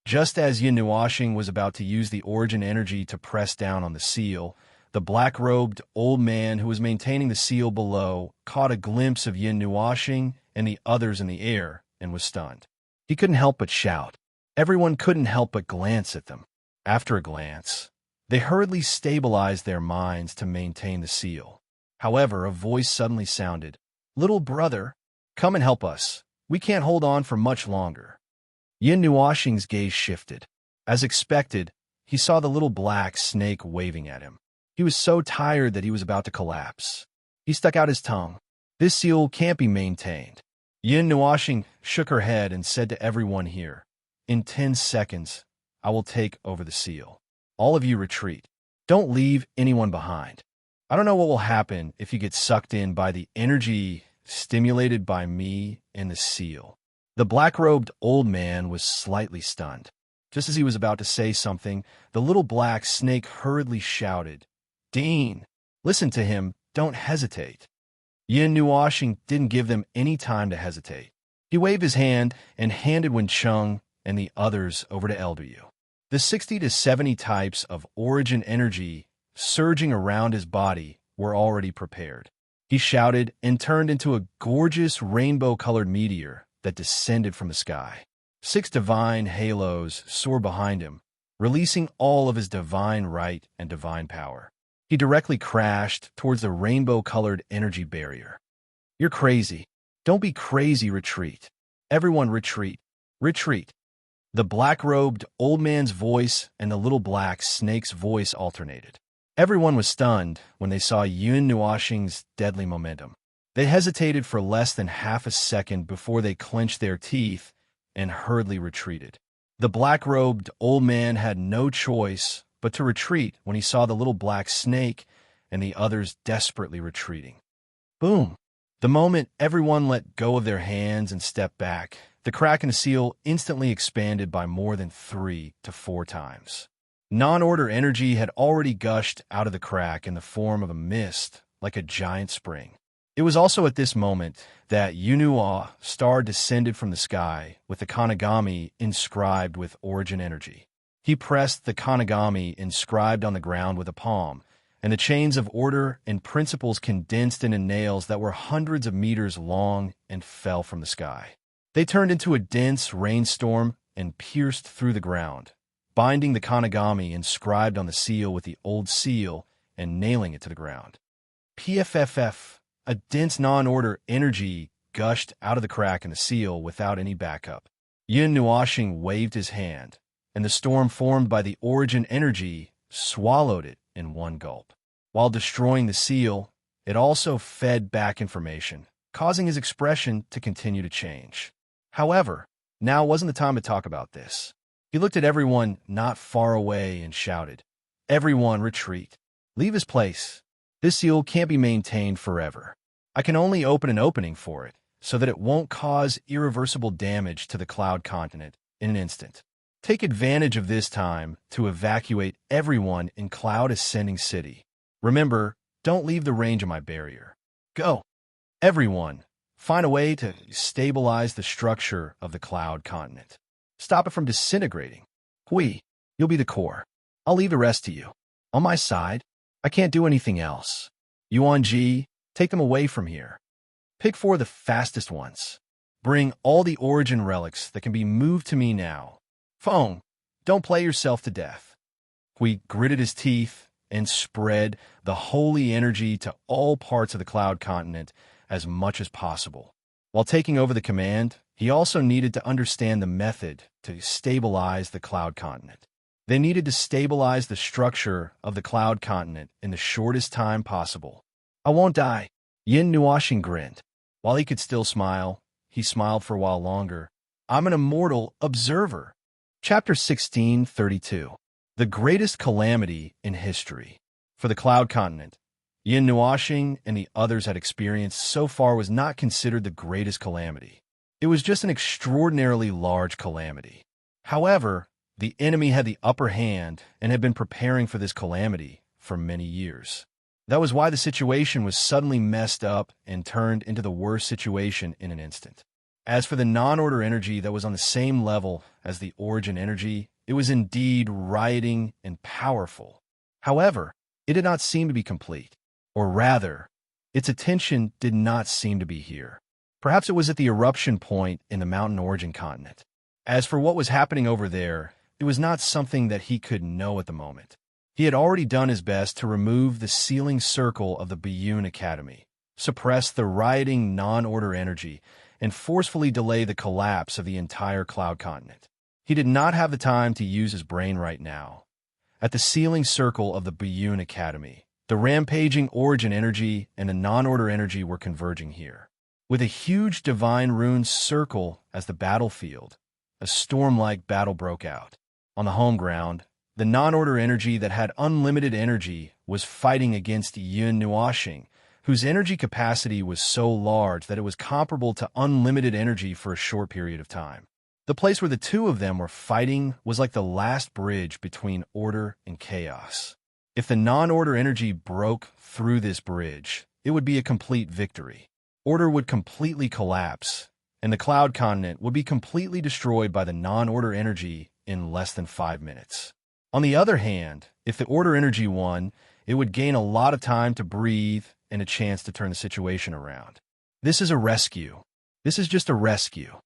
Just as Yin Nuoxing was about to use the origin energy to press down on the seal, the black-robed old man who was maintaining the seal below caught a glimpse of Yin Nuoxing and the others in the air and was stunned. He couldn't help but shout. Everyone couldn't help but glance at them. After a glance, They hurriedly stabilized their minds to maintain the seal. However, a voice suddenly sounded, "Little brother, come and help us. We can't hold on for much longer." Yin Nuoxing's gaze shifted. As expected, he saw the little black snake waving at him. He was so tired that he was about to collapse. He stuck out his tongue. "This seal can't be maintained." Yin Nuoxing shook her head and said to everyone here, "In 10 seconds, I will take over the seal. All of you retreat. Don't leave anyone behind. I don't know what will happen if you get sucked in by the energy stimulated by me and the seal." The black-robed old man was slightly stunned. Just as he was about to say something, the little black snake hurriedly shouted, "Dean, listen to him, don't hesitate." Yin Nuoxing didn't give them any time to hesitate. He waved his hand and handed Wen Cheng and the others over to LW. The 60 to 70 types of origin energy surging around his body were already prepared. He shouted and turned into a gorgeous rainbow-colored meteor that descended from the sky. 6 divine halos soared behind him, releasing all of his divine right and divine power. He directly crashed towards the rainbow-colored energy barrier. "You're crazy. Don't be crazy, retreat. Everyone retreat. Retreat." The black-robed old man's voice and the little black snake's voice alternated. Everyone was stunned when they saw Yin Nuoxing's deadly momentum. They hesitated for less than half a second before they clenched their teeth and hurriedly retreated. The black-robed old man had no choice but to retreat when he saw the little black snake and the others desperately retreating. Boom! The moment everyone let go of their hands and stepped back, the crack in the seal instantly expanded by more than 3 to 4 times. Non-order energy had already gushed out of the crack in the form of a mist, like a giant spring. It was also at this moment that Yunua star descended from the sky with the Kanagami inscribed with origin energy. He pressed the Kanagami inscribed on the ground with a palm, and the chains of order and principles condensed into nails that were hundreds of meters long and fell from the sky. They turned into a dense rainstorm and pierced through the ground, binding the Kanagami inscribed on the seal with the old seal and nailing it to the ground. PFFF, a dense non-order energy gushed out of the crack in the seal without any backup. Yin Nuoxing waved his hand, and the storm formed by the origin energy swallowed it in one gulp. While destroying the seal, it also fed back information, causing his expression to continue to change. However, now wasn't the time to talk about this. He looked at everyone not far away and shouted, "Everyone retreat. Leave his place. This seal can't be maintained forever. I can only open an opening for it so that it won't cause irreversible damage to the cloud continent in an instant. Take advantage of this time to evacuate everyone in Cloud Ascending City. Remember, don't leave the range of my barrier. Go. Everyone, find a way to stabilize the structure of the cloud continent. Stop it from disintegrating. Hui, you'll be the core. I'll leave the rest to you. On my side, I can't do anything else. Yuan Ji, take them away from here. Pick 4 of the fastest ones. Bring all the origin relics that can be moved to me now. Feng, don't play yourself to death." Hui gritted his teeth and spread the holy energy to all parts of the cloud continent as much as possible. While taking over the command, he also needed to understand the method to stabilize the cloud continent. They needed to stabilize the structure of the cloud continent in the shortest time possible. "I won't die." Yin Nuoxing grinned. While he could still smile, he smiled for a while longer. "I'm an immortal observer." Chapter 1632. The greatest calamity in history. For the cloud continent, Yin Nuoxing and the others had experienced so far was not considered the greatest calamity. It was just an extraordinarily large calamity. However, the enemy had the upper hand and had been preparing for this calamity for many years. That was why the situation was suddenly messed up and turned into the worst situation in an instant. As for the non-order energy that was on the same level as the origin energy, it was indeed rioting and powerful. However, it did not seem to be complete. Or rather, its attention did not seem to be here. Perhaps it was at the eruption point in the mountain origin continent. As for what was happening over there, it was not something that he could know at the moment. He had already done his best to remove the sealing circle of the Biyun Academy, suppress the rioting non-order energy, and forcefully delay the collapse of the entire cloud continent. He did not have the time to use his brain right now. At the sealing circle of the Biyun Academy, the rampaging origin energy and the non-order energy were converging here. With a huge divine runes circle as the battlefield, a storm-like battle broke out. On the home ground, the non-order energy that had unlimited energy was fighting against Yun Nuoxing, whose energy capacity was so large that it was comparable to unlimited energy for a short period of time. The place where the two of them were fighting was like the last bridge between order and chaos. If the non-order energy broke through this bridge, it would be a complete victory. Order would completely collapse, and the cloud continent would be completely destroyed by the non-order energy in less than 5 minutes. On the other hand, if the order energy won, it would gain a lot of time to breathe and a chance to turn the situation around. This is a rescue. This is just a rescue.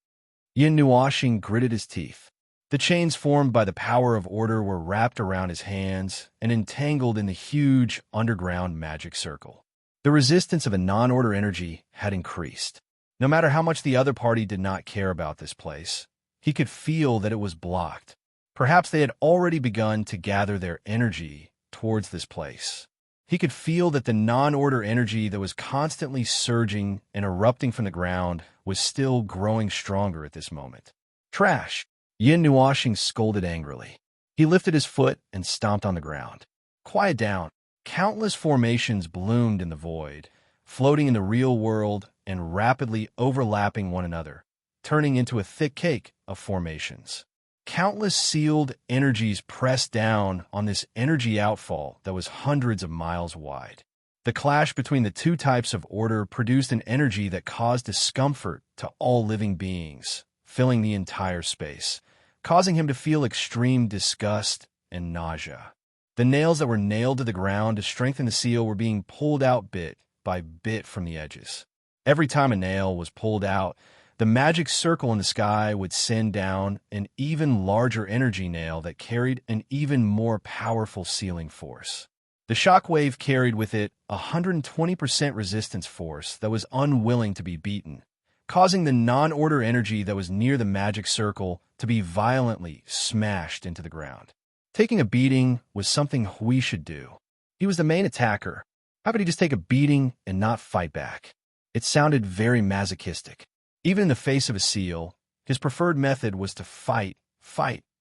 Yin Nuoxing gritted his teeth. The chains formed by the power of order were wrapped around his hands and entangled in the huge underground magic circle. The resistance of a non-order energy had increased. No matter how much the other party did not care about this place, he could feel that it was blocked. Perhaps they had already begun to gather their energy towards this place. He could feel that the non-order energy that was constantly surging and erupting from the ground was still growing stronger at this moment. Trash! Yin Nuoxing scolded angrily. He lifted his foot and stomped on the ground. Quiet down. Countless formations bloomed in the void, floating in the real world and rapidly overlapping one another, turning into a thick cake of formations. Countless sealed energies pressed down on this energy outfall that was hundreds of miles wide. The clash between the two types of order produced an energy that caused discomfort to all living beings, filling the entire space, causing him to feel extreme disgust and nausea. The nails that were nailed to the ground to strengthen the seal were being pulled out bit by bit from the edges. Every time a nail was pulled out, the magic circle in the sky would send down an even larger energy nail that carried an even more powerful sealing force. The shockwave carried with it a 120% resistance force that was unwilling to be beaten, causing the non-order energy that was near the magic circle to be violently smashed into the ground. Taking a beating was something Hui should do. He was the main attacker. How could he just take a beating and not fight back? It sounded very masochistic. Even in the face of a seal, his preferred method was to fight,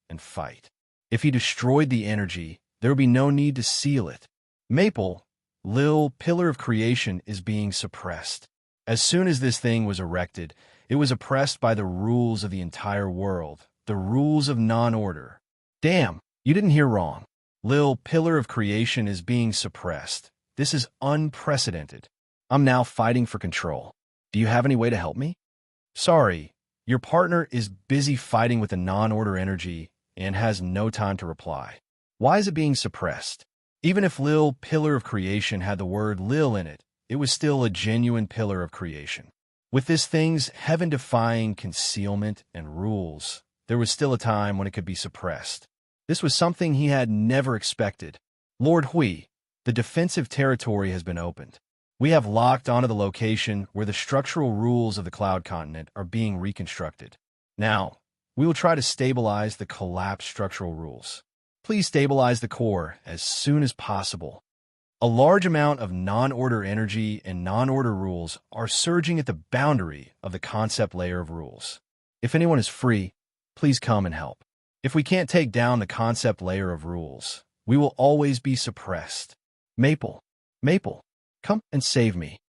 and fight. If he destroyed the energy, there would be no need to seal it. Maple, Lil Pillar of Creation, is being suppressed. As soon as this thing was erected, it was oppressed by the rules of the entire world, the rules of non-order. Damn, you didn't hear wrong. Lil Pillar of Creation is being suppressed. This is unprecedented. I'm now fighting for control. Do you have any way to help me? Sorry, your partner is busy fighting with the non-order energy and has no time to reply. Why is it being suppressed? Even if Lil Pillar of Creation had the word Lil in it, it was still a genuine pillar of creation. With this thing's heaven-defying concealment and rules, there was still a time when it could be suppressed. This was something he had never expected. Lord Hui, the defensive territory has been opened. We have locked onto the location where the structural rules of the cloud continent are being reconstructed. Now, we will try to stabilize the collapsed structural rules. Please stabilize the core as soon as possible. A large amount of non-order energy and non-order rules are surging at the boundary of the concept layer of rules. If anyone is free, please come and help. If we can't take down the concept layer of rules, we will always be suppressed. Maple, come and save me.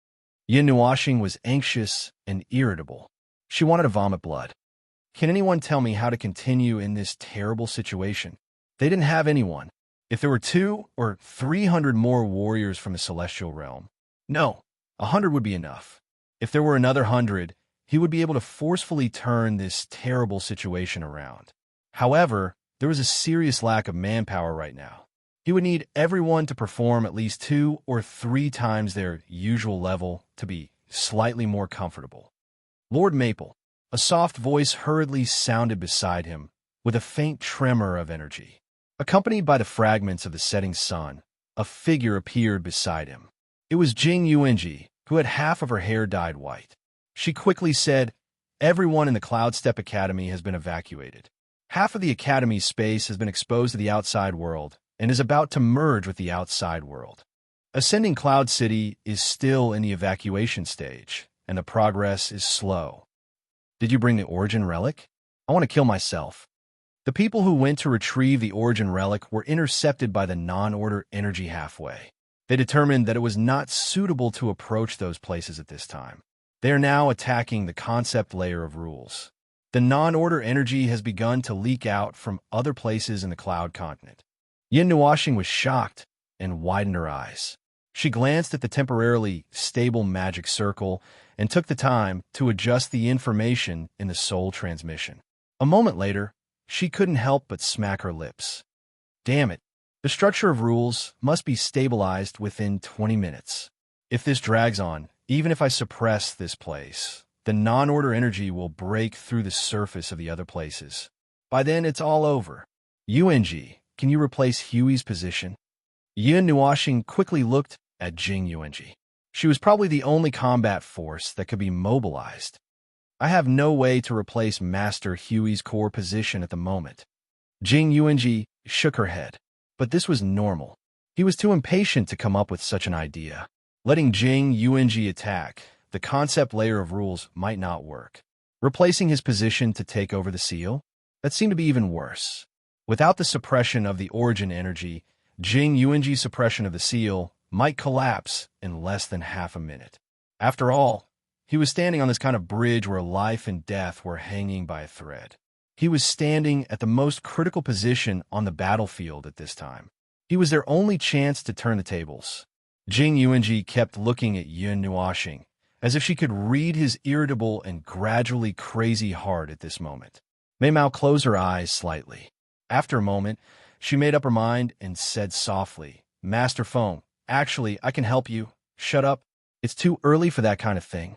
Yin Nuoxing was anxious and irritable. She wanted to vomit blood. Can anyone tell me how to continue in this terrible situation? They didn't have anyone. If there were 200 or 300 more warriors from the celestial realm, no, 100 would be enough. If there were another 100, he would be able to forcefully turn this terrible situation around. However, there was a serious lack of manpower right now. He would need everyone to perform at least 2 or 3 times their usual level to be slightly more comfortable. Lord Maple, a soft voice hurriedly sounded beside him with a faint tremor of energy. Accompanied by the fragments of the setting sun, a figure appeared beside him. It was Jing Yuanji, who had half of her hair dyed white. She quickly said, "Everyone in the Cloud Step Academy has been evacuated. Half of the Academy's space has been exposed to the outside world and is about to merge with the outside world. Ascending Cloud City is still in the evacuation stage, and the progress is slow. Did you bring the Origin Relic? I want to kill myself." The people who went to retrieve the Origin Relic were intercepted by the non-order energy halfway. They determined that it was not suitable to approach those places at this time. They are now attacking the concept layer of rules. The non-order energy has begun to leak out from other places in the Cloud Continent. Yin Nuoxing was shocked and widened her eyes. She glanced at the temporarily stable magic circle and took the time to adjust the information in the soul transmission. A moment later, she couldn't help but smack her lips. Damn it. The structure of rules must be stabilized within 20 minutes. If this drags on, even if I suppress this place, the non-order energy will break through the surface of the other places. By then, it's all over. UNG, can you replace Huey's position? Yin Nuoxing quickly looked at Jing Yuanji. She was probably the only combat force that could be mobilized. I have no way to replace Master Huey's core position at the moment. Jing Yuanji shook her head. But this was normal. He was too impatient to come up with such an idea. Letting Jing Yuanji attack the concept layer of rules might not work. Replacing his position to take over the seal? That seemed to be even worse. Without the suppression of the origin energy, Jing Yuanji's suppression of the seal might collapse in less than half a minute. After all, he was standing on this kind of bridge where life and death were hanging by a thread. He was standing at the most critical position on the battlefield at this time. He was their only chance to turn the tables. Jing Yuanji kept looking at Yin Nuoxing, as if she could read his irritable and gradually crazy heart at this moment. Mei Mao closed her eyes slightly. After a moment, she made up her mind and said softly, "Master Feng, actually, I can help you. Shut up. It's too early for that kind of thing."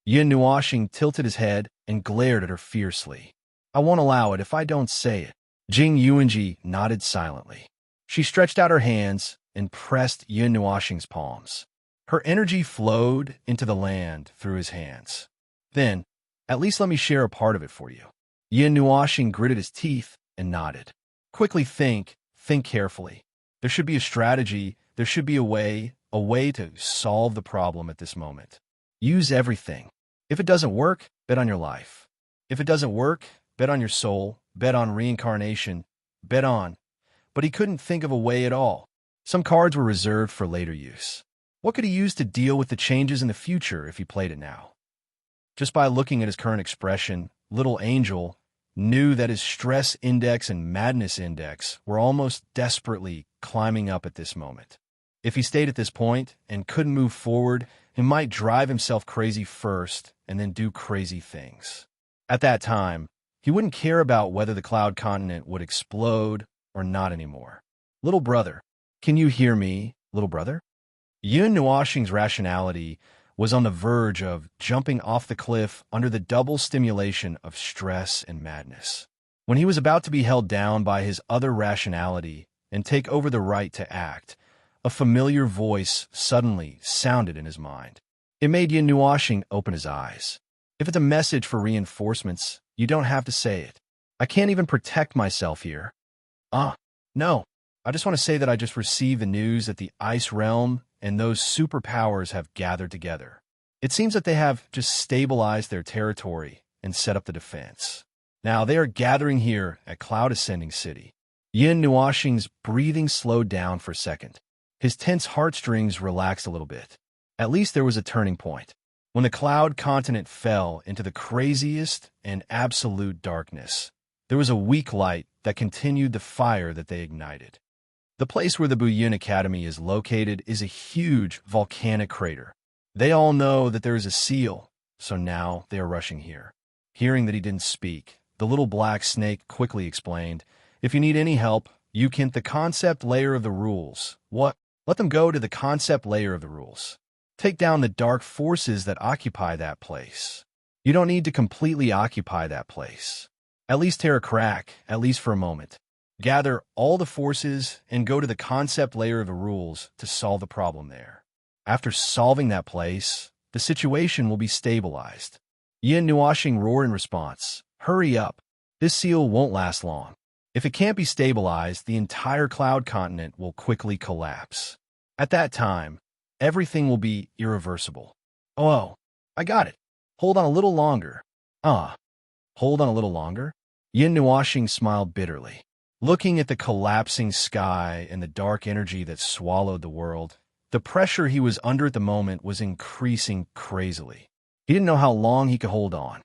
Yin Nuoxing tilted his head and glared at her fiercely. "I won't allow it if I don't say it." Jing Yuanji nodded silently. She stretched out her hands and pressed Yin Nuoxing's palms. Her energy flowed into the land through his hands. "Then, at least let me share a part of it for you." Yin Nuoxing gritted his teeth and nodded. "Quickly think carefully. There should be a strategy, there should be a way to solve the problem at this moment. Use everything. If it doesn't work, bet on your life. If it doesn't work, bet on your soul, bet on reincarnation, bet on." But he couldn't think of a way at all. Some cards were reserved for later use. What could he use to deal with the changes in the future if he played it now? Just by looking at his current expression, Little Angel knew that his stress index and madness index were almost desperately climbing up at this moment. If he stayed at this point and couldn't move forward, he might drive himself crazy first and then do crazy things. At that time, he wouldn't care about whether the Cloud Continent would explode or not anymore. "Little brother, can you hear me, little brother?" Yin Nuoxing's rationality was on the verge of jumping off the cliff under the double stimulation of stress and madness. When he was about to be held down by his other rationality and take over the right to act, a familiar voice suddenly sounded in his mind. It made Yin Nuoxing open his eyes. "If it's a message for reinforcements, you don't have to say it. I can't even protect myself here." No. I just want to say that I just received the news that the Ice Realm and those superpowers have gathered together. It seems that they have just stabilized their territory and set up the defense. Now they are gathering here at Cloud Ascending City." Yin Nuoxing's breathing slowed down for a second. His tense heartstrings relaxed a little bit. At least there was a turning point. When the Cloud Continent fell into the craziest and absolute darkness, there was a weak light that continued the fire that they ignited. The place where the Buyin Academy is located is a huge volcanic crater. They all know that there is a seal, so now they are rushing here. Hearing that he didn't speak, the little black snake quickly explained, "If you need any help, you can the concept layer of the rules." "What? Let them go to the concept layer of the rules. Take down the dark forces that occupy that place. You don't need to completely occupy that place. At least tear a crack, at least for a moment. Gather all the forces and go to the concept layer of the rules to solve the problem there. After solving that place, the situation will be stabilized. Yin Nuashing roared in response. Hurry up. This seal won't last long. If it can't be stabilized, the entire cloud continent will quickly collapse. At that time, everything will be irreversible. Oh, I got it. Hold on a little longer. Hold on a little longer? Yin Nuashing smiled bitterly. Looking at the collapsing sky and the dark energy that swallowed the world, the pressure he was under at the moment was increasing crazily. He didn't know how long he could hold on.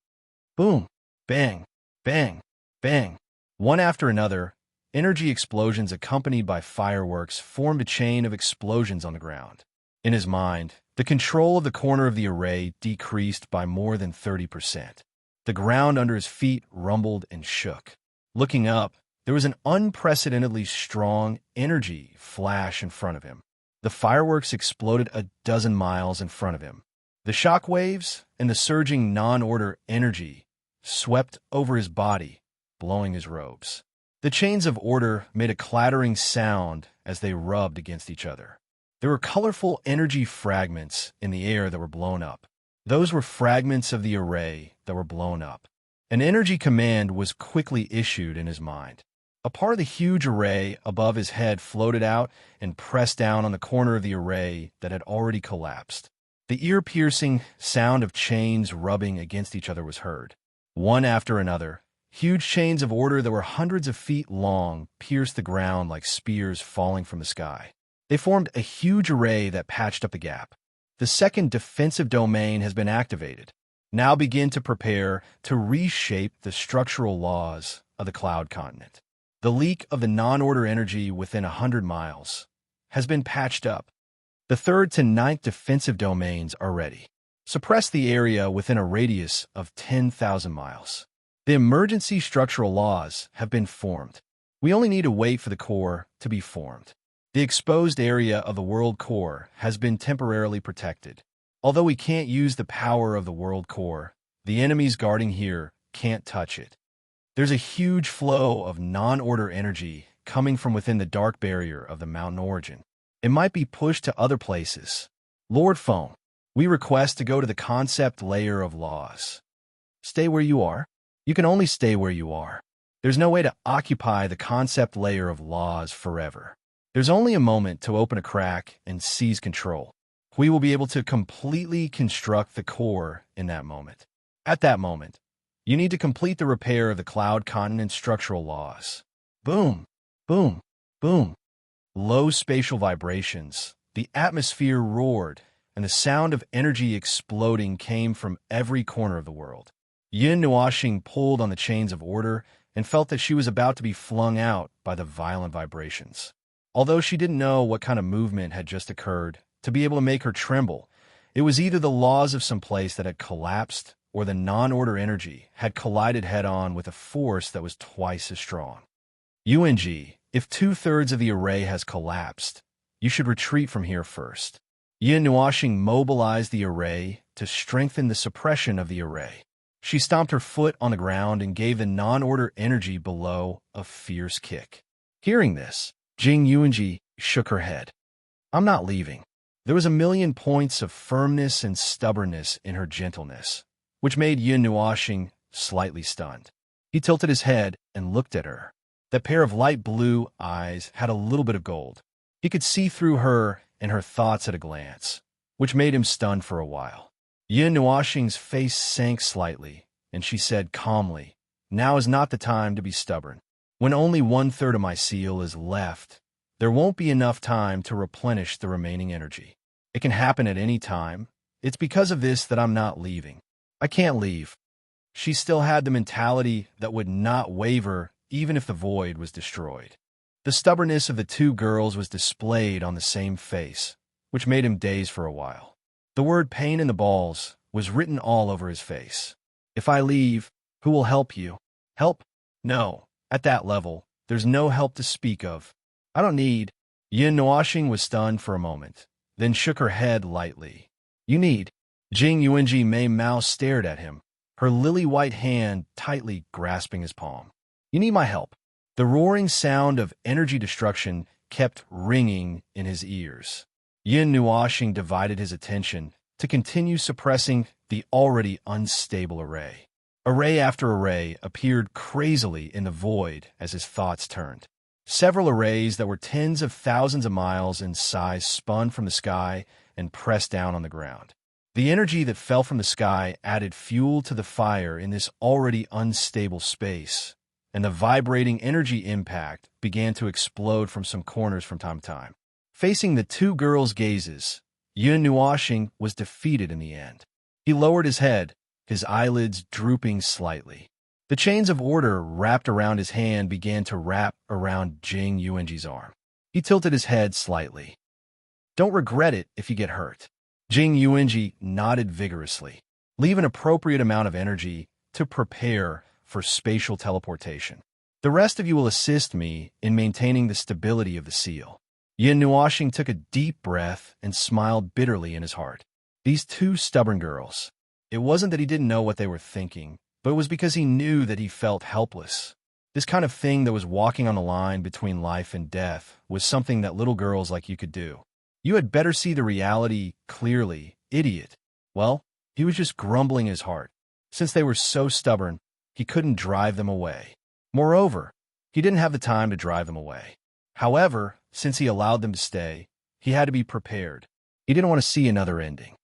Boom, bang, bang, bang. One after another, energy explosions accompanied by fireworks formed a chain of explosions on the ground. In his mind, the control of the corner of the array decreased by more than 30%. The ground under his feet rumbled and shook. Looking up, there was an unprecedentedly strong energy flash in front of him. The fireworks exploded a dozen miles in front of him. The shock waves and the surging non-order energy swept over his body, blowing his robes. The chains of order made a clattering sound as they rubbed against each other. There were colorful energy fragments in the air that were blown up. Those were fragments of the array that were blown up. An energy command was quickly issued in his mind. A part of the huge array above his head floated out and pressed down on the corner of the array that had already collapsed. The ear-piercing sound of chains rubbing against each other was heard. One after another, huge chains of order that were hundreds of feet long pierced the ground like spears falling from the sky. They formed a huge array that patched up the gap. The second defensive domain has been activated. Now begin to prepare to reshape the structural laws of the cloud continent. The leak of the non-order energy within 100 miles has been patched up. The third to ninth defensive domains are ready. Suppress the area within a radius of 10,000 miles. The emergency structural laws have been formed. We only need to wait for the core to be formed. The exposed area of the world core has been temporarily protected. Although we can't use the power of the world core, the enemies guarding here can't touch it. There's a huge flow of non-order energy coming from within the dark barrier of the mountain origin. It might be pushed to other places. Lord Foam, we request to go to the concept layer of laws. Stay where you are. You can only stay where you are. There's no way to occupy the concept layer of laws forever. There's only a moment to open a crack and seize control. We will be able to completely construct the core in that moment. At that moment, you need to complete the repair of the cloud continent structural laws. Boom, boom, boom. Low spatial vibrations, the atmosphere roared, and the sound of energy exploding came from every corner of the world. Yin Nuashing pulled on the chains of order and felt that she was about to be flung out by the violent vibrations. Although she didn't know what kind of movement had just occurred to be able to make her tremble, it was either the laws of some place that had collapsed or the non-order energy had collided head-on with a force that was twice as strong. UNG, if 2/3 of the array has collapsed, you should retreat from here first. Yin Nuashing mobilized the array to strengthen the suppression of the array. She stomped her foot on the ground and gave the non-order energy below a fierce kick. Hearing this, Jing Yuanji shook her head. I'm not leaving. There was a million points of firmness and stubbornness in her gentleness, which made Yin Nuashing slightly stunned. He tilted his head and looked at her. That pair of light blue eyes had a little bit of gold. He could see through her and her thoughts at a glance, which made him stunned for a while. Yin Nuashing's face sank slightly, and she said calmly, Now is not the time to be stubborn. When only 1/3 of my seal is left, there won't be enough time to replenish the remaining energy. It can happen at any time. It's because of this that I'm not leaving. I can't leave. She still had the mentality that would not waver even if the void was destroyed. The stubbornness of the two girls was displayed on the same face, which made him dazed for a while. The word pain in the balls was written all over his face. If I leave, who will help you? Help? No. At that level, there's no help to speak of. I don't need. Yin Nuashing was stunned for a moment, then shook her head lightly. You need. Jing Yuanji Mei Mao stared at him, her lily-white hand tightly grasping his palm. You need my help. The roaring sound of energy destruction kept ringing in his ears. Yin Nuoxing divided his attention to continue suppressing the already unstable array. Array after array appeared crazily in the void as his thoughts turned. Several arrays that were tens of thousands of miles in size spun from the sky and pressed down on the ground. The energy that fell from the sky added fuel to the fire in this already unstable space, and the vibrating energy impact began to explode from some corners from time to time. Facing the two girls' gazes, Yun Nuoxing was defeated in the end. He lowered his head, his eyelids drooping slightly. The chains of order wrapped around his hand began to wrap around Jing Yuanji's arm. He tilted his head slightly. "Don't regret it if you get hurt." Jing Yuanji nodded vigorously. "Leave an appropriate amount of energy to prepare for spatial teleportation. The rest of you will assist me in maintaining the stability of the seal." Yin Nuoxing took a deep breath and smiled bitterly in his heart. These two stubborn girls. It wasn't that he didn't know what they were thinking, but it was because he knew that he felt helpless. This kind of thing that was walking on the line between life and death was something that little girls like you could do. "You had better see the reality clearly, idiot." Well, he was just grumbling in his heart. Since they were so stubborn, he couldn't drive them away. Moreover, he didn't have the time to drive them away. However, since he allowed them to stay, he had to be prepared. He didn't want to see another ending.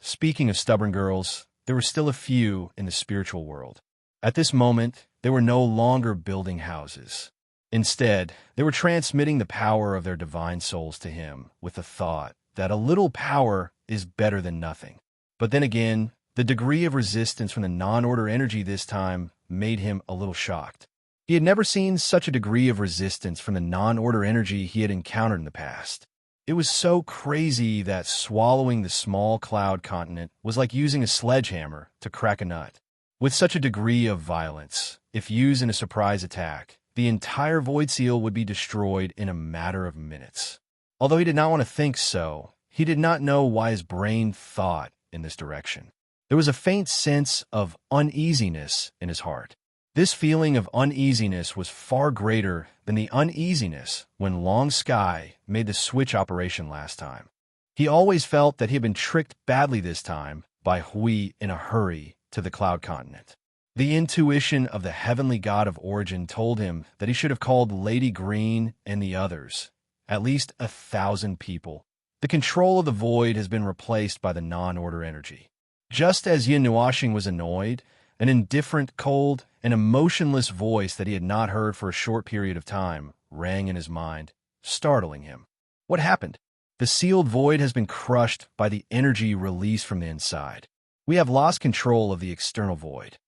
Speaking of stubborn girls, there were still a few in the spiritual world. At this moment, they were no longer building houses. Instead, they were transmitting the power of their divine souls to him with the thought that a little power is better than nothing. But then again, the degree of resistance from the non-order energy this time made him a little shocked. He had never seen such a degree of resistance from the non-order energy he had encountered in the past. It was so crazy that swallowing the small cloud continent was like using a sledgehammer to crack a nut. With such a degree of violence, if used in a surprise attack, the entire void seal would be destroyed in a matter of minutes. Although he did not want to think so, he did not know why his brain thought in this direction. There was a faint sense of uneasiness in his heart. This feeling of uneasiness was far greater than the uneasiness when Long Sky made the switch operation last time. He always felt that he had been tricked badly this time by Hui in a hurry to the cloud continent. The intuition of the heavenly god of origin told him that he should have called Lady Green and the others, at least 1,000 people. The control of the void has been replaced by the non-order energy. Just as Yin Nuoxing was annoyed, an indifferent, cold, and emotionless voice that he had not heard for a short period of time rang in his mind, startling him. What happened? The sealed void has been crushed by the energy released from the inside. We have lost control of the external void.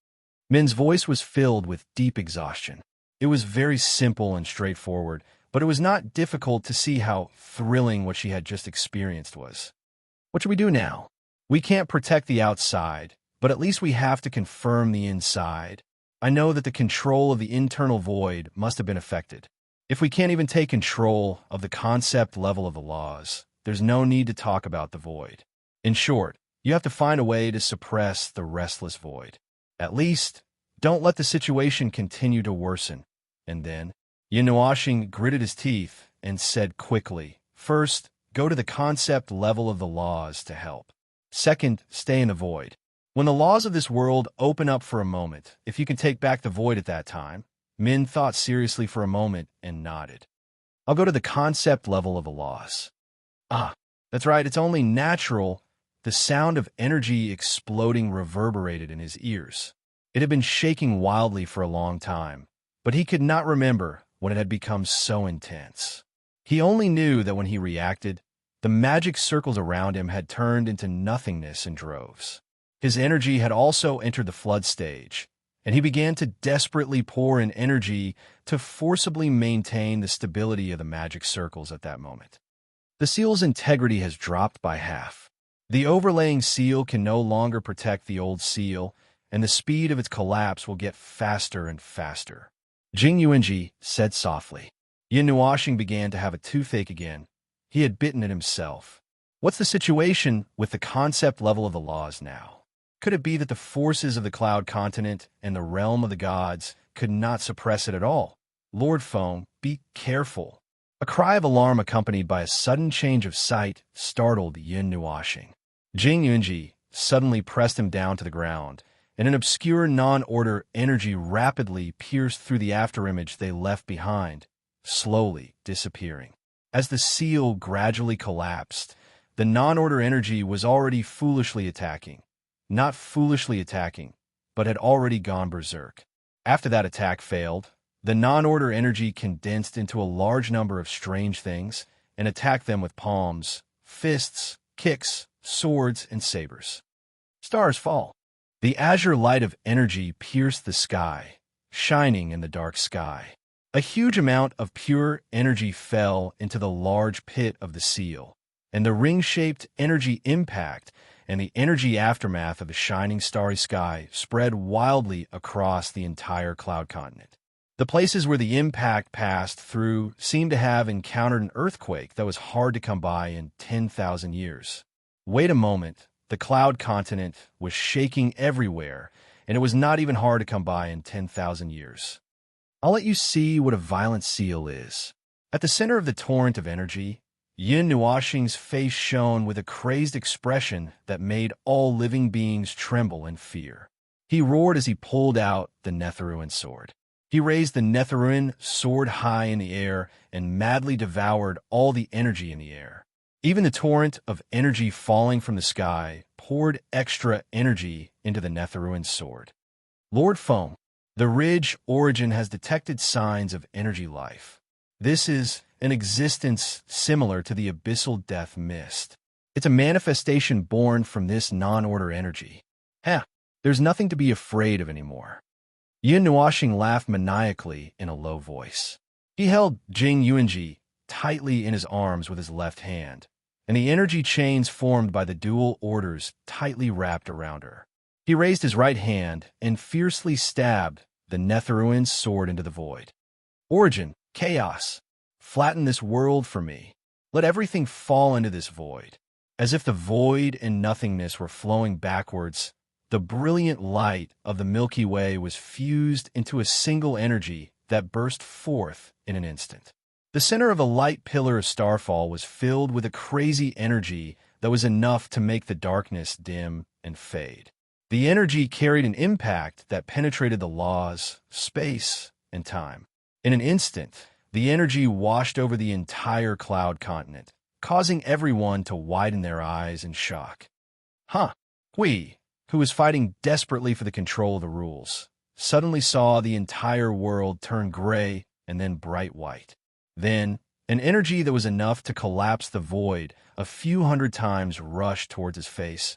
Min's voice was filled with deep exhaustion. It was very simple and straightforward, but it was not difficult to see how thrilling what she had just experienced was. What should we do now? We can't protect the outside, but at least we have to confirm the inside. I know that the control of the internal void must have been affected. If we can't even take control of the concept level of the laws, there's no need to talk about the void. In short, you have to find a way to suppress the restless void. At least, don't let the situation continue to worsen. And then, Yin Nuoxing gritted his teeth and said quickly, "First, go to the concept level of the laws to help. Second, stay in the void. When the laws of this world open up for a moment, if you can take back the void at that time." Min thought seriously for a moment and nodded. "I'll go to the concept level of the laws." That's right, it's only natural. The sound of energy exploding reverberated in his ears. It had been shaking wildly for a long time, but he could not remember when it had become so intense. He only knew that when he reacted, the magic circles around him had turned into nothingness in droves. His energy had also entered the flood stage, and he began to desperately pour in energy to forcibly maintain the stability of the magic circles at that moment. The seal's integrity has dropped by half. The overlaying seal can no longer protect the old seal, and the speed of its collapse will get faster and faster. Jing Yuanji said softly. Yin Nuoxing began to have a toothache again. He had bitten it himself. What's the situation with the concept level of the laws now? Could it be that the forces of the cloud continent and the realm of the gods could not suppress it at all? Lord Foam, be careful. A cry of alarm accompanied by a sudden change of sight startled Yin Nuashing. Jing Yunji suddenly pressed him down to the ground, and an obscure non-order energy rapidly pierced through the afterimage they left behind, slowly disappearing. As the seal gradually collapsed, the non-order energy was already foolishly attacking. Not foolishly attacking, but had already gone berserk. After that attack failed, the non-order energy condensed into a large number of strange things and attacked them with palms, fists, kicks, swords, and sabers. Stars fall. The azure light of energy pierced the sky, shining in the dark sky. A huge amount of pure energy fell into the large pit of the seal, and the ring-shaped energy impact and the energy aftermath of the shining starry sky spread wildly across the entire cloud continent. The places where the impact passed through seemed to have encountered an earthquake that was hard to come by in 10,000 years. Wait a moment, the cloud continent was shaking everywhere, and it was not even hard to come by in 10,000 years. I'll let you see what a violent seal is. At the center of the torrent of energy, Yin Nuashing's face shone with a crazed expression that made all living beings tremble in fear. He roared as he pulled out the Netheruan sword. He raised the Netheruan sword high in the air and madly devoured all the energy in the air. Even the torrent of energy falling from the sky poured extra energy into the Netheruan sword. Lord Foam, the ridge origin has detected signs of energy life. This is an existence similar to the abyssal death mist. It's a manifestation born from this non-order energy. There's nothing to be afraid of anymore. Yin Nuashing laughed maniacally in a low voice. He held Jing Yuanji tightly in his arms with his left hand, and the energy chains formed by the dual orders tightly wrapped around her. He raised his right hand and fiercely stabbed the Netheruan sword into the void. Origin, chaos, flatten this world for me. Let everything fall into this void. As if the void and nothingness were flowing backwards, the brilliant light of the Milky Way was fused into a single energy that burst forth in an instant. The center of a light pillar of starfall was filled with a crazy energy that was enough to make the darkness dim and fade. The energy carried an impact that penetrated the laws, space, and time. In an instant, the energy washed over the entire cloud continent, causing everyone to widen their eyes in shock. Hui, who was fighting desperately for the control of the rules, suddenly saw the entire world turn gray and then bright white. Then, an energy that was enough to collapse the void a few hundred times rushed towards his face,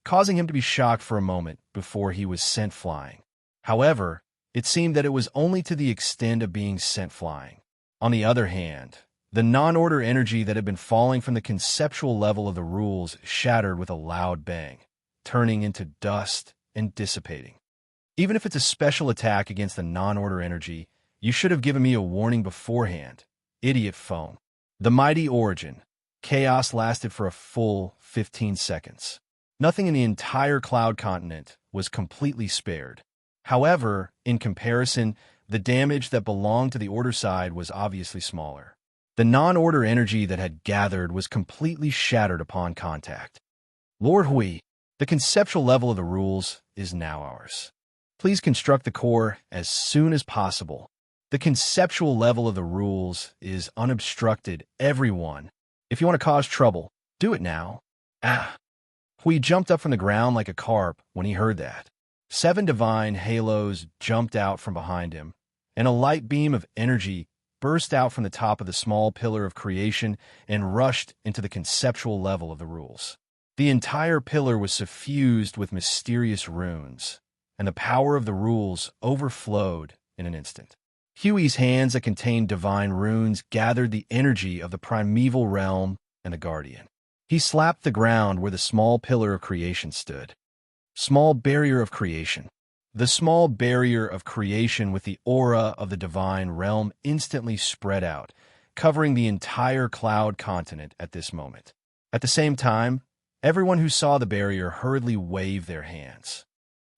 causing him to be shocked for a moment before he was sent flying. However, it seemed that it was only to the extent of being sent flying. On the other hand, the non-order energy that had been falling from the conceptual level of the rules shattered with a loud bang, turning into dust and dissipating. Even if it's a special attack against the non-order energy, you should have given me a warning beforehand, idiot Foam. The mighty origin. Chaos lasted for a full 15 seconds. Nothing in the entire cloud continent was completely spared. However, in comparison, the damage that belonged to the order side was obviously smaller. The non-order energy that had gathered was completely shattered upon contact. Lord Hui, the conceptual level of the rules is now ours. Please construct the core as soon as possible. The conceptual level of the rules is unobstructed, everyone. If you want to cause trouble, do it now. Hui jumped up from the ground like a carp when he heard that. 7 divine halos jumped out from behind him, and a light beam of energy burst out from the top of the small pillar of creation and rushed into the conceptual level of the rules. The entire pillar was suffused with mysterious runes, and the power of the rules overflowed in an instant. Huey's hands that contained divine runes gathered the energy of the primeval realm and the guardian. He slapped the ground where the small pillar of creation stood. Small barrier of creation. The small barrier of creation with the aura of the divine realm instantly spread out, covering the entire cloud continent at this moment. At the same time, everyone who saw the barrier hurriedly waved their hands.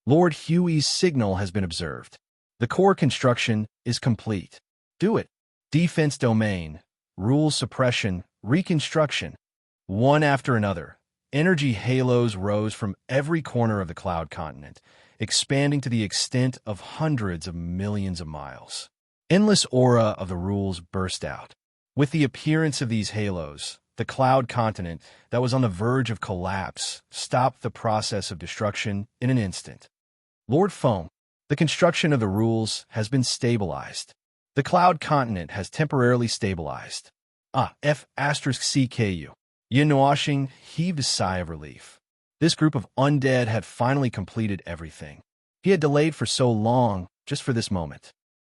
Lord Huey's signal has been observed. The core construction is complete. Do it. Defense domain, rule suppression, reconstruction. One after another, energy halos rose from every corner of the cloud continent, expanding to the extent of hundreds of millions of miles. Endless aura of the rules burst out. With the appearance of these halos, the cloud continent that was on the verge of collapse stopped the process of destruction in an instant. Lord Foam, the construction of the rules has been stabilized. The cloud continent has temporarily stabilized. F*CKU. Yinwashing heaved a sigh of relief. This group of undead had finally completed everything. He had delayed for so long, just for this moment.